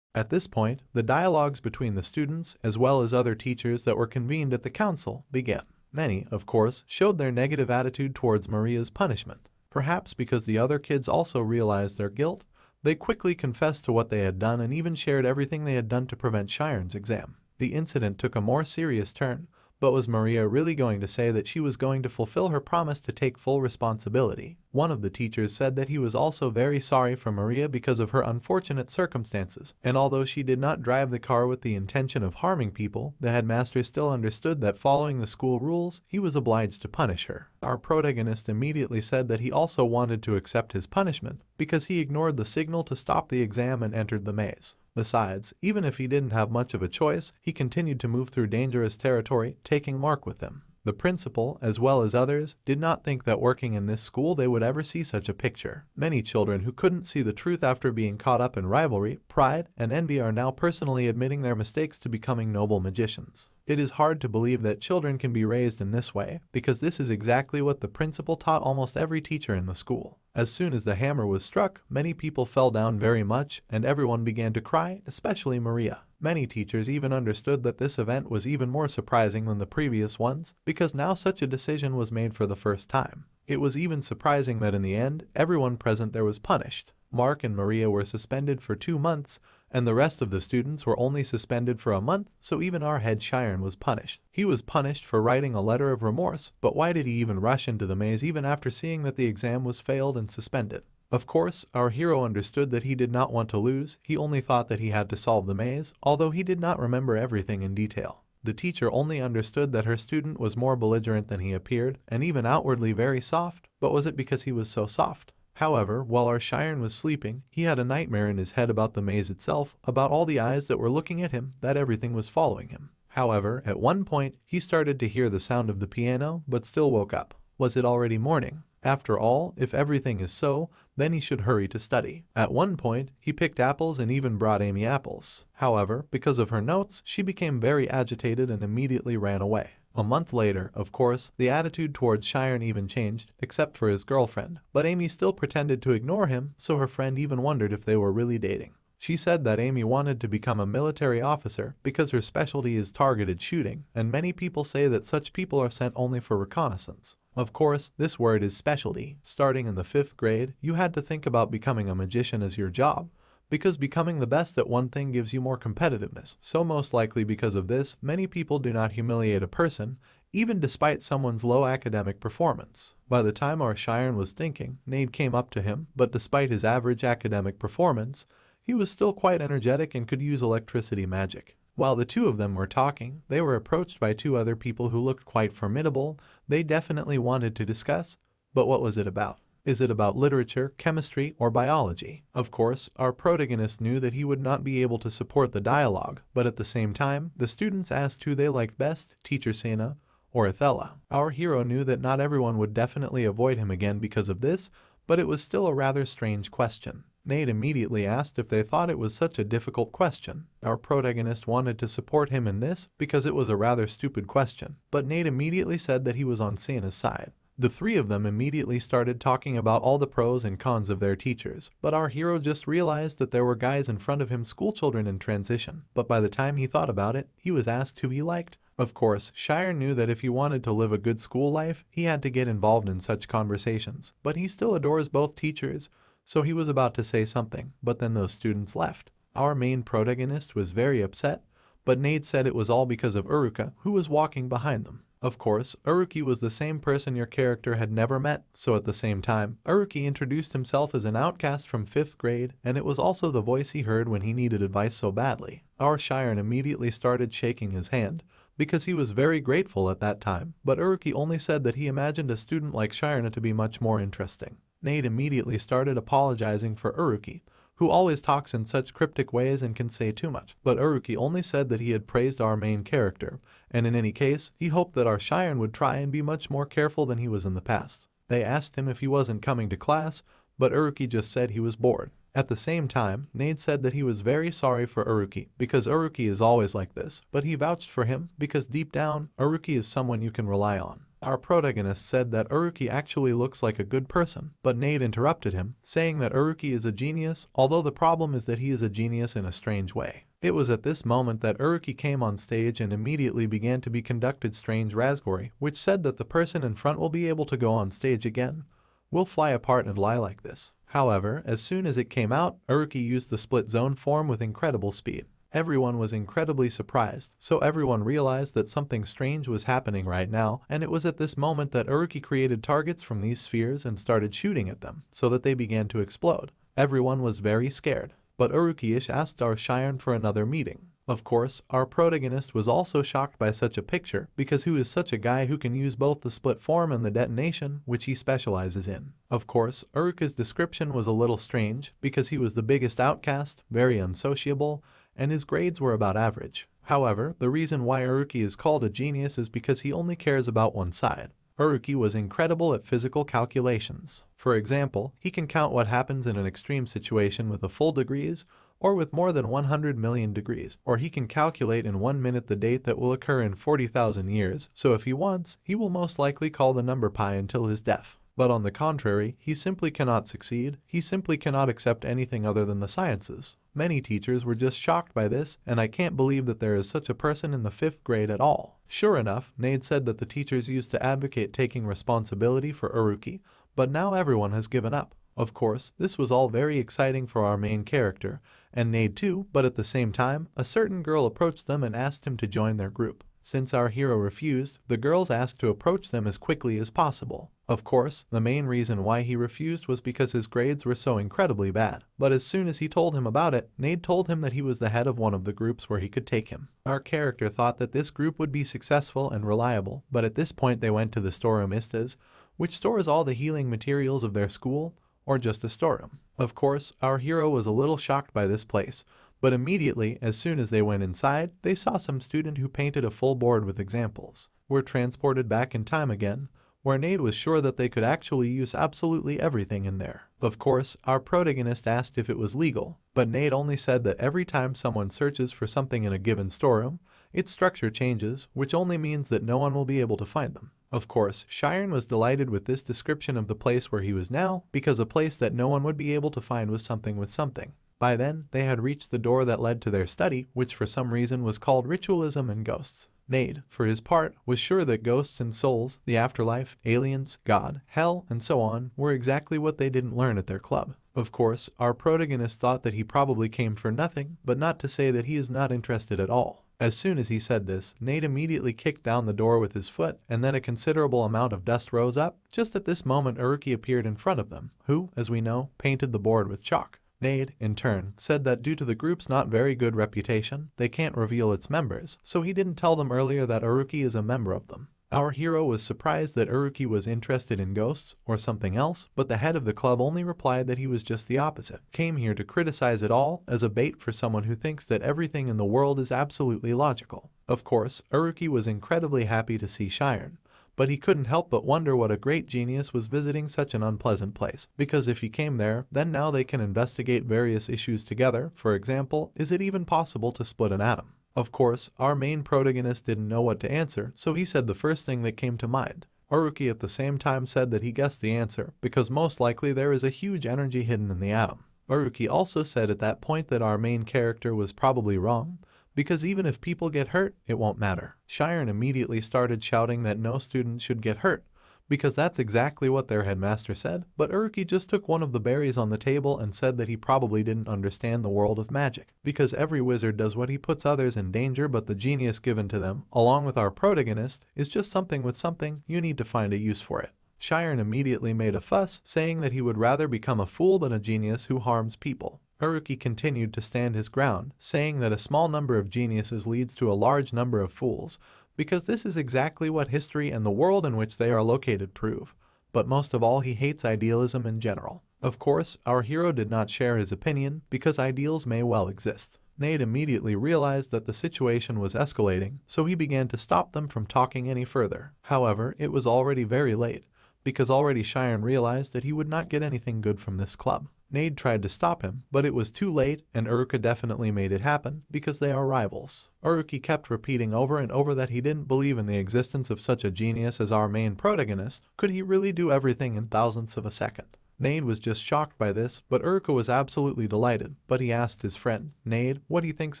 At this point, the dialogues between the students, as well as other teachers that were convened at the council, began. Many, of course, showed their negative attitude towards Maria's punishment. Perhaps because the other kids also realized their guilt, they quickly confessed to what they had done and even shared everything they had done to prevent Shiren's exam. The incident took a more serious turn, but was Maria really going to say that she was going to fulfill her promise to take full responsibility? One of the teachers said that he was also very sorry for Maria because of her unfortunate circumstances, and although she did not drive the car with the intention of harming people, the headmaster still understood that following the school rules, he was obliged to punish her. Our protagonist immediately said that he also wanted to accept his punishment because he ignored the signal to stop the exam and entered the maze. Besides, even if he didn't have much of a choice, he continued to move through dangerous territory, taking Mark with him. The principal, as well as others, did not think that working in this school they would ever see such a picture. Many children who couldn't see the truth after being caught up in rivalry, pride, and envy are now personally admitting their mistakes to becoming noble magicians. It is hard to believe that children can be raised in this way, because this is exactly what the principal taught almost every teacher in the school. As soon as the hammer was struck, many people fell down very much, and everyone began to cry, especially Maria. Many teachers even understood that this event was even more surprising than the previous ones, because now such a decision was made for the first time. It was even surprising that in the end, everyone present there was punished. Mark and Maria were suspended for 2 months, and the rest of the students were only suspended for a month, so even our head Shiren was punished. He was punished for writing a letter of remorse, but why did he even rush into the maze even after seeing that the exam was failed and suspended? Of course, our hero understood that he did not want to lose. He only thought that he had to solve the maze, although he did not remember everything in detail. The teacher only understood that her student was more belligerent than he appeared, and even outwardly very soft, but was it because he was so soft? However, while our Shiren was sleeping, he had a nightmare in his head about the maze itself, about all the eyes that were looking at him, that everything was following him. However, at one point, he started to hear the sound of the piano, but still woke up. Was it already morning? After all, if everything is so, then he should hurry to study. At one point, he picked apples and even brought Amy apples. However, because of her notes, she became very agitated and immediately ran away. A month later, of course, the attitude towards Shiren even changed, except for his girlfriend. But Amy still pretended to ignore him, so her friend even wondered if they were really dating. She said that Amy wanted to become a military officer because her specialty is targeted shooting, and many people say that such people are sent only for reconnaissance. Of course, this word is specialty. Starting in the 5th grade, you had to think about becoming a magician as your job, because becoming the best at one thing gives you more competitiveness. So most likely because of this, many people do not humiliate a person, even despite someone's low academic performance. By the time our Shiren was thinking, Nade came up to him, but despite his average academic performance, he was still quite energetic and could use electricity magic. While the two of them were talking, they were approached by two other people who looked quite formidable. They definitely wanted to discuss, but what was it about? Is it about literature, chemistry, or biology? Of course, our protagonist knew that he would not be able to support the dialogue, but at the same time, the students asked who they liked best, Teacher Sena or Athela. Our hero knew that not everyone would definitely avoid him again because of this, but it was still a rather strange question. Nade immediately asked if they thought it was such a difficult question. Our protagonist wanted to support him in this because it was a rather stupid question, but Nade immediately said that he was on Sena's side. The three of them immediately started talking about all the pros and cons of their teachers, but our hero just realized that there were guys in front of him, schoolchildren in transition, but by the time he thought about it, he was asked who he liked. Of course, Shire knew that if he wanted to live a good school life, he had to get involved in such conversations, but he still adores both teachers, so he was about to say something, but then those students left. Our main protagonist was very upset, but Nade said it was all because of Uruka, who was walking behind them. Of course, Uruki was the same person your character had never met, so at the same time, Uruki introduced himself as an outcast from 5th grade, and it was also the voice he heard when he needed advice so badly. Our Shiren immediately started shaking his hand, because he was very grateful at that time, but Uruki only said that he imagined a student like Shirena to be much more interesting. Nade immediately started apologizing for Uruki, who always talks in such cryptic ways and can say too much, but Uruki only said that he had praised our main character, and in any case, he hoped that our Shiren would try and be much more careful than he was in the past. They asked him if he wasn't coming to class, but Uruki just said he was bored. At the same time, Nade said that he was very sorry for Uruki, because Uruki is always like this, but he vouched for him because deep down, Uruki is someone you can rely on. Our protagonist said that Uruki actually looks like a good person, but Nade interrupted him, saying that Uruki is a genius, although the problem is that he is a genius in a strange way. It was at this moment that Uruki came on stage and immediately began to be conducted strange raspberry, which said that the person in front will be able to go on stage again. We'll fly apart and lie like this. However, as soon as it came out, Uruki used the split zone form with incredible speed. Everyone was incredibly surprised, so everyone realized that something strange was happening right now, and it was at this moment that Uruki created targets from these spheres and started shooting at them, so that they began to explode. Everyone was very scared, but Uruki-ish asked our Shiren for another meeting. Of course, our protagonist was also shocked by such a picture, because who is such a guy who can use both the split form and the detonation, which he specializes in. Of course, Uruka's description was a little strange, because he was the biggest outcast, very unsociable, and his grades were about average. However, the reason why Uruki is called a genius is because he only cares about one side. Uruki was incredible at physical calculations. For example, he can count what happens in an extreme situation with a full degrees, or with more than 100 million degrees, or he can calculate in 1 minute the date that will occur in 40,000 years, so if he wants, he will most likely call the number pi until his death. But on the contrary, he simply cannot succeed, he simply cannot accept anything other than the sciences. Many teachers were just shocked by this, and I can't believe that there is such a person in the 5th grade at all. Sure enough, Nade said that the teachers used to advocate taking responsibility for Uruki, but now everyone has given up. Of course, this was all very exciting for our main character, and Nade too, but at the same time, a certain girl approached them and asked him to join their group. Since our hero refused, the girls asked to approach them as quickly as possible. Of course, the main reason why he refused was because his grades were so incredibly bad. But as soon as he told him about it, Nade told him that he was the head of one of the groups where he could take him. Our character thought that this group would be successful and reliable, but at this point they went to the storeroom Istas, which stores all the healing materials of their school, or just a storeroom. Of course, our hero was a little shocked by this place, but immediately, as soon as they went inside, they saw some student who painted a full board with examples. Were transported back in time again, where Nade was sure that they could actually use absolutely everything in there. Of course, our protagonist asked if it was legal, but Nade only said that every time someone searches for something in a given storeroom, its structure changes, which only means that no one will be able to find them. Of course, Shiren was delighted with this description of the place where he was now, because a place that no one would be able to find was something with something. By then, they had reached the door that led to their study, which for some reason was called Ritualism and Ghosts. Mage, for his part, was sure that ghosts and souls, the afterlife, aliens, God, hell, and so on were exactly what they didn't learn at their club. Of course, our protagonist thought that he probably came for nothing, but not to say that he is not interested at all. As soon as he said this, Nate immediately kicked down the door with his foot, and then a considerable amount of dust rose up. Just at this moment, Uruki appeared in front of them, who, as we know, painted the board with chalk. Nade, in turn, said that due to the group's not very good reputation, they can't reveal its members, so he didn't tell them earlier that Uruki is a member of them. Our hero was surprised that Uruki was interested in ghosts or something else, but the head of the club only replied that he was just the opposite. Came here to criticize it all as a bait for someone who thinks that everything in the world is absolutely logical. Of course, Uruki was incredibly happy to see Shiren, but he couldn't help but wonder what a great genius was visiting such an unpleasant place, because if he came there, then now they can investigate various issues together. For example, is it even possible to split an atom? Of course, our main protagonist didn't know what to answer, so he said the first thing that came to mind. Uruki at the same time said that he guessed the answer, because most likely there is a huge energy hidden in the atom. Uruki also said at that point that our main character was probably wrong, because even if people get hurt, it won't matter. Shiren immediately started shouting that no student should get hurt, because that's exactly what their headmaster said, but Uruki just took one of the berries on the table and said that he probably didn't understand the world of magic, because every wizard does what he puts others in danger, but the genius given to them, along with our protagonist, is just something with something, you need to find a use for it. Shiren immediately made a fuss, saying that he would rather become a fool than a genius who harms people. Uruki continued to stand his ground, saying that a small number of geniuses leads to a large number of fools, because this is exactly what history and the world in which they are located prove. But most of all, he hates idealism in general. Of course, our hero did not share his opinion, because ideals may well exist. Nate immediately realized that the situation was escalating, so he began to stop them from talking any further. However, it was already very late, because already Shiren realized that he would not get anything good from this club. Nade tried to stop him, but it was too late, and Uruka definitely made it happen, because they are rivals. Uruki kept repeating over and over that he didn't believe in the existence of such a genius as our main protagonist. Could he really do everything in thousandths of a second? Nade was just shocked by this, but Uruka was absolutely delighted, but he asked his friend, Nade, what he thinks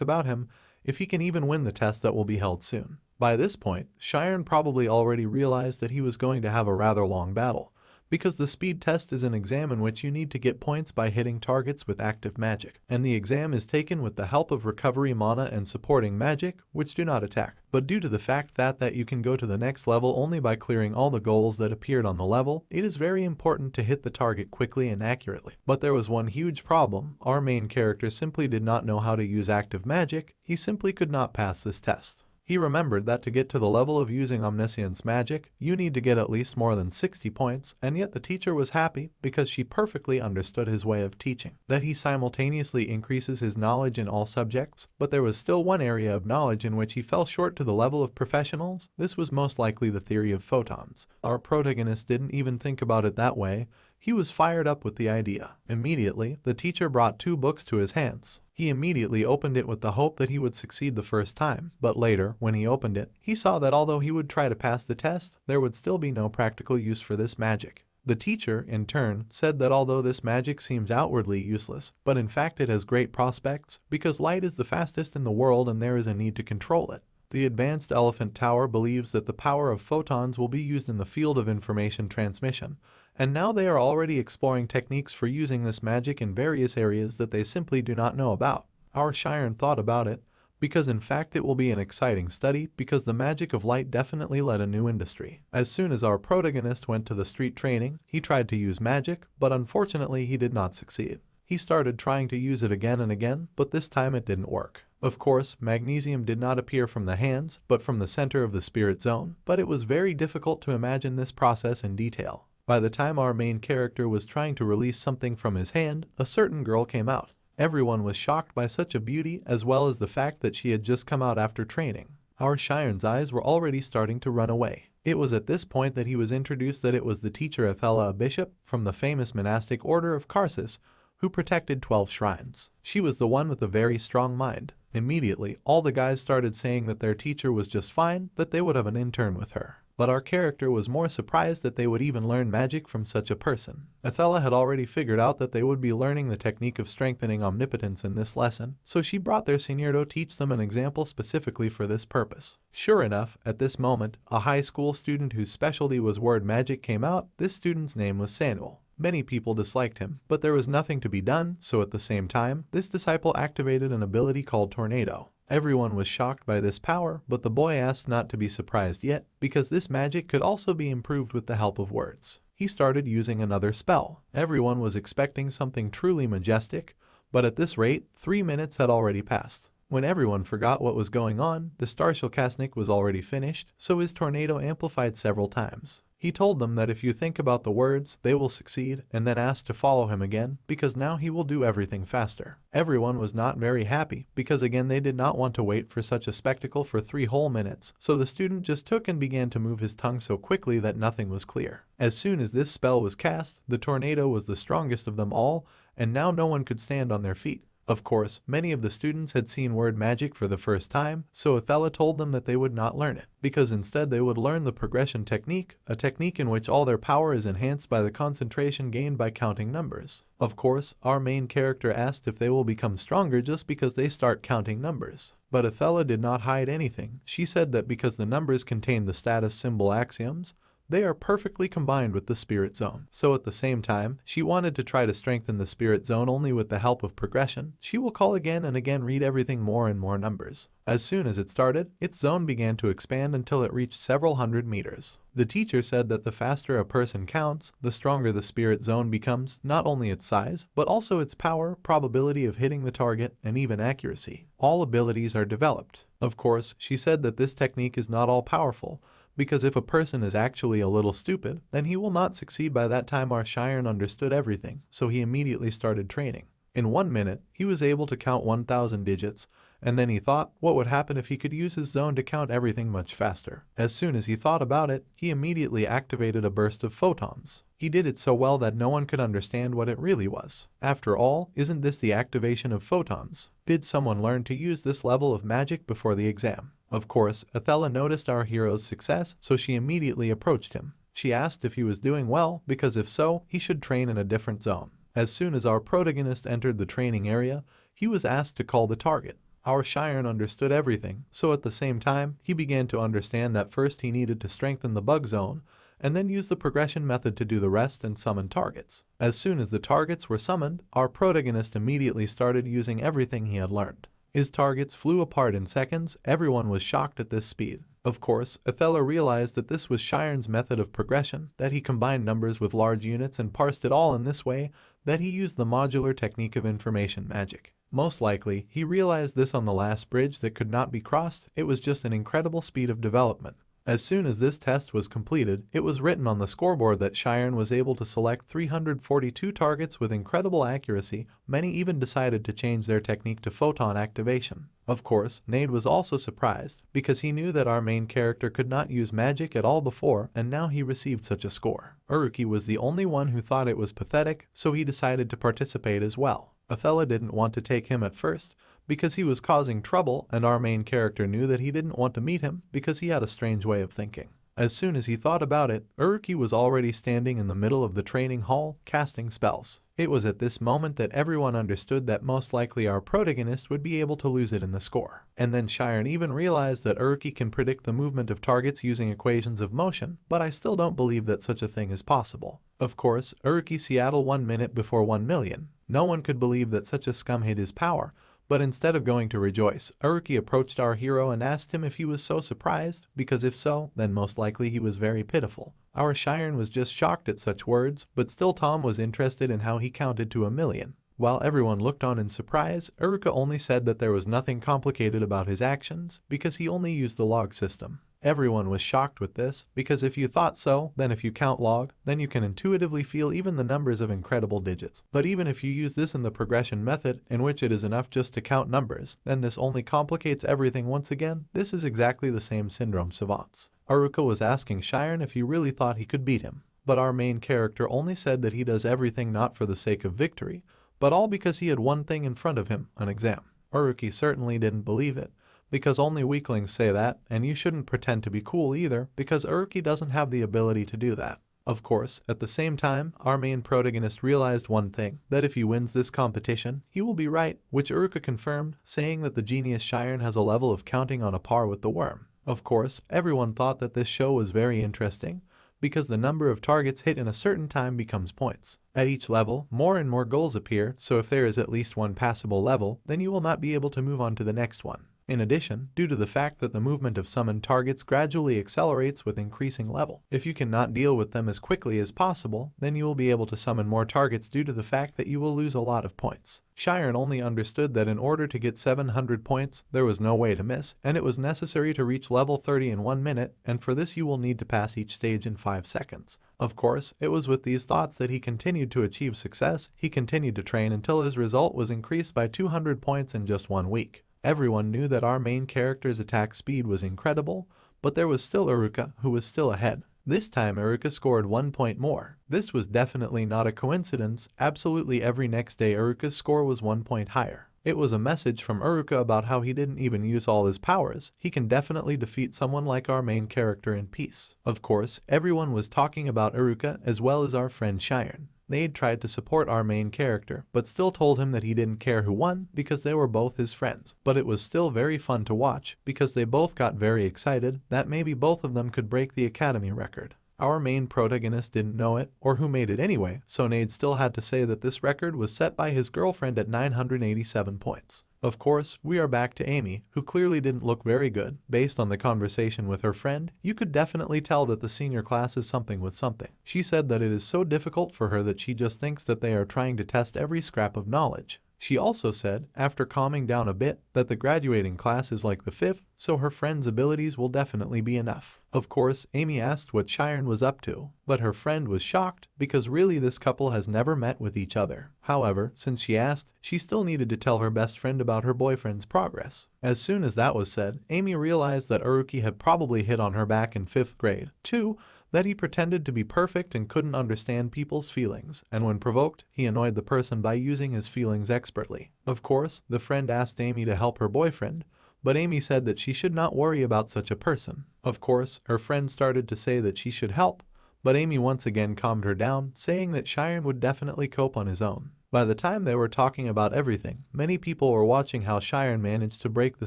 about him, if he can even win the test that will be held soon. By this point, Shiren probably already realized that he was going to have a rather long battle, because the speed test is an exam in which you need to get points by hitting targets with active magic, and the exam is taken with the help of recovery mana and supporting magic, which do not attack. But due to the fact that you can go to the next level only by clearing all the goals that appeared on the level, it is very important to hit the target quickly and accurately. But there was one huge problem. Our main character simply did not know how to use active magic. He simply could not pass this test. He remembered that to get to the level of using omniscience magic, you need to get at least more than 60 points, and yet the teacher was happy because she perfectly understood his way of teaching. That he simultaneously increases his knowledge in all subjects, but there was still one area of knowledge in which he fell short to the level of professionals. This was most likely the theory of photons. Our protagonist didn't even think about it that way. He was fired up with the idea. Immediately, the teacher brought 2 books to his hands. He immediately opened it with the hope that he would succeed the first time, but later, when he opened it, he saw that although he would try to pass the test, there would still be no practical use for this magic. The teacher, in turn, said that although this magic seems outwardly useless, but in fact it has great prospects, because light is the fastest in the world and there is a need to control it. The Advanced Elephant Tower believes that the power of photons will be used in the field of information transmission, and now they are already exploring techniques for using this magic in various areas that they simply do not know about. Our Shiren thought about it, because in fact it will be an exciting study, because the magic of light definitely led a new industry. As soon as our protagonist went to the street training, he tried to use magic, but unfortunately he did not succeed. He started trying to use it again and again, but this time it didn't work. Of course, magnesium did not appear from the hands, but from the center of the spirit zone, but it was very difficult to imagine this process in detail. By the time our main character was trying to release something from his hand, a certain girl came out. Everyone was shocked by such a beauty, as well as the fact that she had just come out after training. Our Shiren's eyes were already starting to run away. It was at this point that he was introduced that it was the teacher Athela, a bishop from the famous monastic order of Karsus, who protected 12 shrines. She was the one with a very strong mind. Immediately, all the guys started saying that their teacher was just fine, that they would have an intern with her. But our character was more surprised that they would even learn magic from such a person. Athela had already figured out that they would be learning the technique of strengthening omnipotence in this lesson, so she brought their senior to teach them an example specifically for this purpose. Sure enough, at this moment, a high school student whose specialty was word magic came out. This student's name was Samuel. Many people disliked him, but there was nothing to be done, so at the same time, this disciple activated an ability called Tornado. Everyone was shocked by this power, but the boy asked not to be surprised yet, because this magic could also be improved with the help of words. He started using another spell. Everyone was expecting something truly majestic, but at this rate, 3 minutes had already passed. When everyone forgot what was going on, the Starshilkasnik was already finished, so his tornado amplified several times. He told them that if you think about the words, they will succeed, and then asked to follow him again, because now he will do everything faster. Everyone was not very happy, because again they did not want to wait for such a spectacle for 3 whole minutes, so the student just took and began to move his tongue so quickly that nothing was clear. As soon as this spell was cast, the tornado was the strongest of them all, and now no one could stand on their feet. Of course, many of the students had seen word magic for the first time, so Athela told them that they would not learn it, because instead they would learn the progression technique, a technique in which all their power is enhanced by the concentration gained by counting numbers. Of course, our main character asked if they will become stronger just because they start counting numbers. But Athela did not hide anything. She said that because the numbers contain the status symbol axioms, they are perfectly combined with the spirit zone. So at the same time, she wanted to try to strengthen the spirit zone only with the help of progression. She will call again and again, read everything more and more numbers. As soon as it started, its zone began to expand until it reached several hundred meters. The teacher said that the faster a person counts, the stronger the spirit zone becomes, not only its size, but also its power, probability of hitting the target, and even accuracy. All abilities are developed. Of course, she said that this technique is not all powerful, because if a person is actually a little stupid, then he will not succeed. By that time our Shiren understood everything, so he immediately started training. In 1 minute, he was able to count 1,000 digits, and then he thought what would happen if he could use his zone to count everything much faster. As soon as he thought about it, he immediately activated a burst of photons. He did it so well that no one could understand what it really was. After all, isn't this the activation of photons? Did someone learn to use this level of magic before the exam? Of course, Athela noticed our hero's success, so she immediately approached him. She asked if he was doing well, because if so, he should train in a different zone. As soon as our protagonist entered the training area, he was asked to call the target. Our Shiren understood everything, so at the same time, he began to understand that first he needed to strengthen the bug zone, and then use the progression method to do the rest and summon targets. As soon as the targets were summoned, our protagonist immediately started using everything he had learned. His targets flew apart in seconds. Everyone was shocked at this speed. Of course, Athela realized that this was Shiren's method of progression, that he combined numbers with large units and parsed it all in this way, that he used the modular technique of information magic. Most likely, he realized this on the last bridge that could not be crossed. It was just an incredible speed of development. As soon as this test was completed, it was written on the scoreboard that Shiren was able to select 342 targets with incredible accuracy. Many even decided to change their technique to photon activation. Of course, Nade was also surprised, because he knew that our main character could not use magic at all before, and now he received such a score. Uruki was the only one who thought it was pathetic, so he decided to participate as well. Athela didn't want to take him at first, because he was causing trouble, and our main character knew that he didn't want to meet him because he had a strange way of thinking. As soon as he thought about it, Uruki was already standing in the middle of the training hall, casting spells. It was at this moment that everyone understood that most likely our protagonist would be able to lose it in the score. And then Shiren even realized that Uruki can predict the movement of targets using equations of motion, but I still don't believe that such a thing is possible. Of course, Uruki Seattle 1 minute before 1 million. No one could believe that such a scum hid his power. But instead of going to rejoice, Uruki approached our hero and asked him if he was so surprised, because if so, then most likely he was very pitiful. Our Shiren was just shocked at such words, but still Tom was interested in how he counted to 1 million. While everyone looked on in surprise, Uruka only said that there was nothing complicated about his actions, because he only used the log system. Everyone was shocked with this, because if you thought so, then if you count log, then you can intuitively feel even the numbers of incredible digits. But even if you use this in the progression method, in which it is enough just to count numbers, then this only complicates everything once again. This is exactly the same syndrome savants. Uruka was asking Shiren if he really thought he could beat him, but our main character only said that he does everything not for the sake of victory, but all because he had one thing in front of him, an exam. Uruki certainly didn't believe it, because only weaklings say that, and you shouldn't pretend to be cool either, because Uruki doesn't have the ability to do that. Of course, at the same time, our main protagonist realized one thing, that if he wins this competition, he will be right, which Uruka confirmed, saying that the genius Shiren has a level of counting on a par with the worm. Of course, everyone thought that this show was very interesting, because the number of targets hit in a certain time becomes points. At each level, more and more goals appear, so if there is at least one passable level, then you will not be able to move on to the next one. In addition, due to the fact that the movement of summoned targets gradually accelerates with increasing level, if you cannot deal with them as quickly as possible, then you will be able to summon more targets due to the fact that you will lose a lot of points. Shiren only understood that in order to get 700 points, there was no way to miss, and it was necessary to reach level 30 in 1 minute, and for this you will need to pass each stage in 5 seconds. Of course, it was with these thoughts that he continued to achieve success. He continued to train until his result was increased by 200 points in just 1 week. Everyone knew that our main character's attack speed was incredible, but there was still Uruka, who was still ahead. This time Uruka scored 1 point more. This was definitely not a coincidence. Absolutely every next day Uruka's score was 1 point higher. It was a message from Uruka about how he didn't even use all his powers. He can definitely defeat someone like our main character in peace. Of course, everyone was talking about Uruka as well as our friend Shiren. They had tried to support our main character, but still told him that he didn't care who won because they were both his friends. But it was still very fun to watch because they both got very excited that maybe both of them could break the academy record. Our main protagonist didn't know it, or who made it anyway, so Nade still had to say that this record was set by his girlfriend at 987 points. Of course, we are back to Amy, who clearly didn't look very good. Based on the conversation with her friend, you could definitely tell that the senior class is something with something. She said that it is so difficult for her that she just thinks that they are trying to test every scrap of knowledge. She also said, after calming down a bit, that the graduating class is like the 5th, so her friend's abilities will definitely be enough. Of course, Amy asked what Shiren was up to, but her friend was shocked because really this couple has never met with each other. However, since she asked, she still needed to tell her best friend about her boyfriend's progress. As soon as that was said, Amy realized that Uruki had probably hit on her back in 5th grade. 2. That he pretended to be perfect and couldn't understand people's feelings, and when provoked, he annoyed the person by using his feelings expertly. Of course, the friend asked Amy to help her boyfriend, but Amy said that she should not worry about such a person. Of course, her friend started to say that she should help, but Amy once again calmed her down, saying that Shiren would definitely cope on his own. By the time they were talking about everything, many people were watching how Shiren managed to break the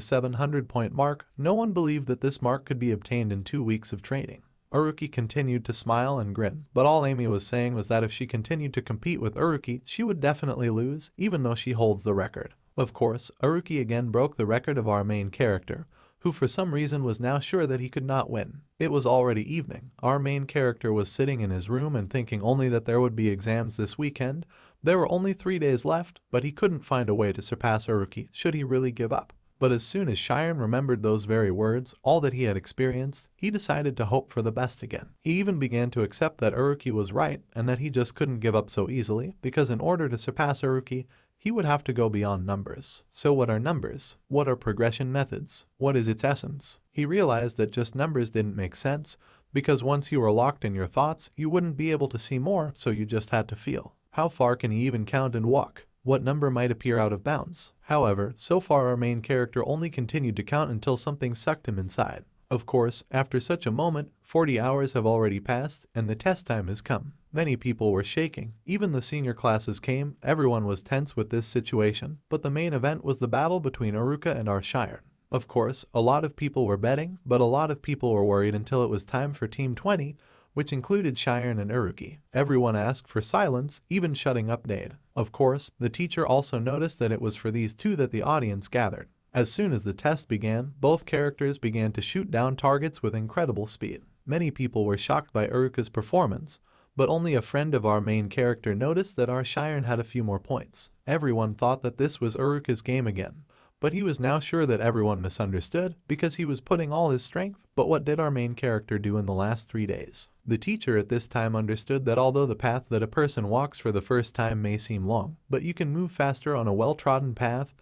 700-point mark. No one believed that this mark could be obtained in 2 weeks of training. Uruki continued to smile and grin, but all Amy was saying was that if she continued to compete with Uruki, she would definitely lose, even though she holds the record. Of course, Uruki again broke the record of our main character, who for some reason was now sure that he could not win. It was already evening. Our main character was sitting in his room and thinking only that there would be exams this weekend. There were only 3 days left, but he couldn't find a way to surpass Uruki should he really give up. But as soon as Shiren remembered those very words, all that he had experienced, he decided to hope for the best again. He even began to accept that Uruki was right and that he just couldn't give up so easily, because in order to surpass Uruki, he would have to go beyond numbers. So what are numbers? What are progression methods? What is its essence? He realized that just numbers didn't make sense, because once you were locked in your thoughts, you wouldn't be able to see more, so you just had to feel. How far can he even count and walk? What number might appear out of bounds? However, so far our main character only continued to count until something sucked him inside. Of course, after such a moment, 40 hours have already passed, and the test time has come. Many people were shaking. Even the senior classes came. Everyone was tense with this situation, but the main event was the battle between Uruka and our Shiren. Of course, a lot of people were betting, but a lot of people were worried until it was time for Team 20, which included Shiren and Uruki. Everyone asked for silence, even shutting up Nade. Of course, the teacher also noticed that it was for these two that the audience gathered. As soon as the test began, both characters began to shoot down targets with incredible speed. Many people were shocked by Uruka's performance, but only a friend of our main character noticed that our Shiren had a few more points. Everyone thought that this was Uruka's game again, but he was now sure that everyone misunderstood because he was putting all his strength. But what did our main character do in the last 3 days? The teacher at this time understood that although the path that a person walks for the first time may seem long, but you can move faster on a well-trodden path,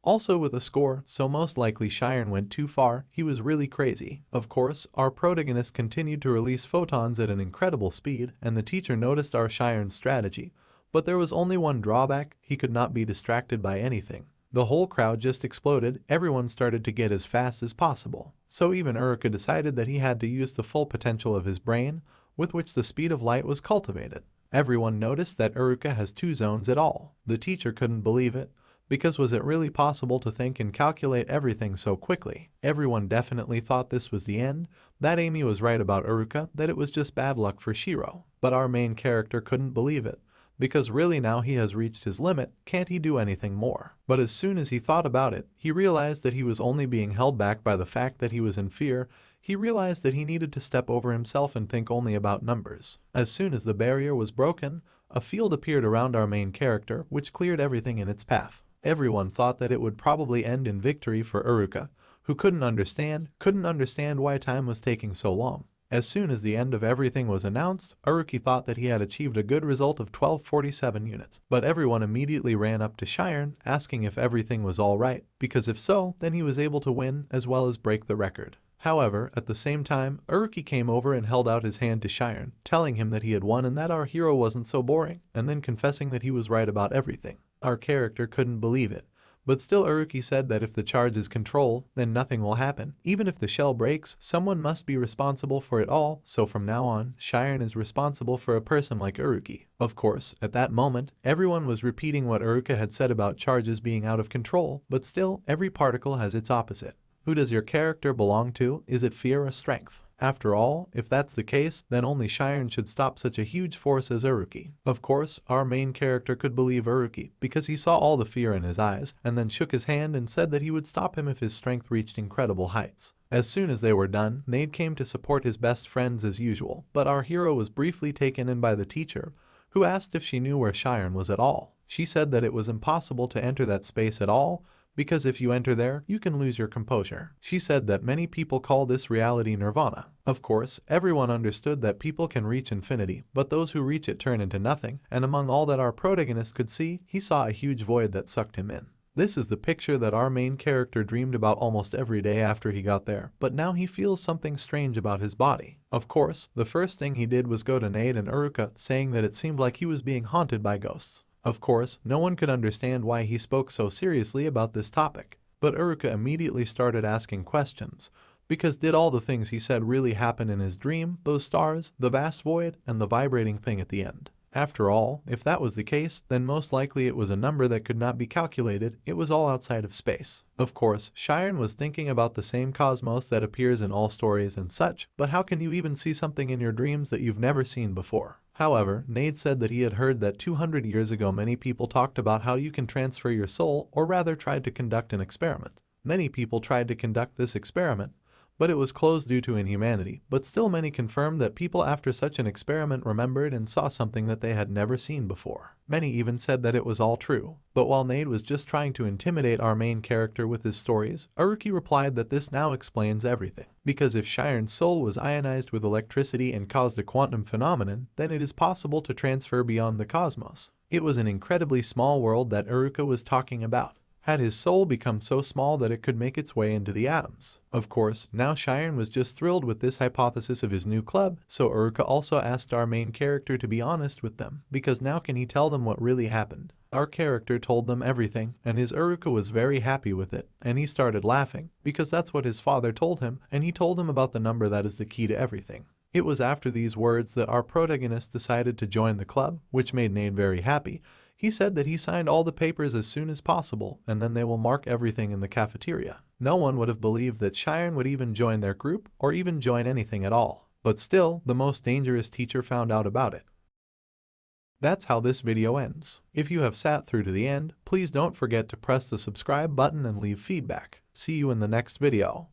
also with a score, so most likely Shiren went too far. He was really crazy. Of course, our protagonist continued to release photons at an incredible speed, and the teacher noticed our Shiren's strategy. But there was only one drawback: he could not be distracted by anything. The whole crowd just exploded, everyone started to get as fast as possible. So even Uruka decided that he had to use the full potential of his brain, with which the speed of light was cultivated. Everyone noticed that Uruka has 2 zones at all. The teacher couldn't believe it, because was it really possible to think and calculate everything so quickly? Everyone definitely thought this was the end, that Amy was right about Uruka, that it was just bad luck for Shiro. But our main character couldn't believe it, because really now he has reached his limit, can't he do anything more? But as soon as he thought about it, he realized that he was only being held back by the fact that he was in fear. He realized that he needed to step over himself and think only about numbers. As soon as the barrier was broken, a field appeared around our main character, which cleared everything in its path. Everyone thought that it would probably end in victory for Uruka, who couldn't understand why time was taking so long. As soon as the end of everything was announced, Uruki thought that he had achieved a good result of 1247 units, but everyone immediately ran up to Shiren, asking if everything was alright, because if so, then he was able to win as well as break the record. However, at the same time, Uruki came over and held out his hand to Shiren, telling him that he had won and that our hero wasn't so boring, and then confessing that he was right about everything. Our character couldn't believe it, but still Uruki said that if the charge is control, then nothing will happen. Even if the shell breaks, someone must be responsible for it all, so from now on, Shiren is responsible for a person like Uruki. Of course, at that moment, everyone was repeating what Uruka had said about charges being out of control, but still, every particle has its opposite. Who does your character belong to? Is it fear or strength? After all, if that's the case, then only Shiren should stop such a huge force as Uruki. Of course, our main character could believe Uruki, because he saw all the fear in his eyes, and then shook his hand and said that he would stop him if his strength reached incredible heights. As soon as they were done, Nade came to support his best friends as usual, but our hero was briefly taken in by the teacher, who asked if she knew where Shiren was at all. She said that it was impossible to enter that space at all, because if you enter there, you can lose your composure. She said that many people call this reality nirvana. Of course, everyone understood that people can reach infinity, but those who reach it turn into nothing, and among all that our protagonist could see, he saw a huge void that sucked him in. This is the picture that our main character dreamed about almost every day after he got there, but now he feels something strange about his body. Of course, the first thing he did was go to Nade and Uruka, saying that it seemed like he was being haunted by ghosts. Of course, no one could understand why he spoke so seriously about this topic, but Uruka immediately started asking questions, because did all the things he said really happen in his dream, those stars, the vast void, and the vibrating thing at the end? After all, if that was the case, then most likely it was a number that could not be calculated, it was all outside of space. Of course, Shiren was thinking about the same cosmos that appears in all stories and such, but how can you even see something in your dreams that you've never seen before? However, Nade said that he had heard that 200 years ago many people talked about how you can transfer your soul, or rather tried to conduct an experiment. Many people tried to conduct this experiment, but it was closed due to inhumanity, but still many confirmed that people after such an experiment remembered and saw something that they had never seen before. Many even said that it was all true. But while Nade was just trying to intimidate our main character with his stories, Uruki replied that this now explains everything. Because if Shiren's soul was ionized with electricity and caused a quantum phenomenon, then it is possible to transfer beyond the cosmos. It was an incredibly small world that Uruka was talking about. Had his soul become so small that it could make its way into the atoms? Of course, now Shiren was just thrilled with this hypothesis of his new club, so Uruka also asked our main character to be honest with them, because now can he tell them what really happened? Our character told them everything, and his Uruka was very happy with it, and he started laughing, because that's what his father told him, and he told him about the number that is the key to everything. It was after these words that our protagonist decided to join the club, which made Nade very happy. He said that he signed all the papers as soon as possible, and then they will mark everything in the cafeteria. No one would have believed that Shiren would even join their group, or even join anything at all. But still, the most dangerous teacher found out about it. That's how this video ends. If you have sat through to the end, please don't forget to press the subscribe button and leave feedback. See you in the next video.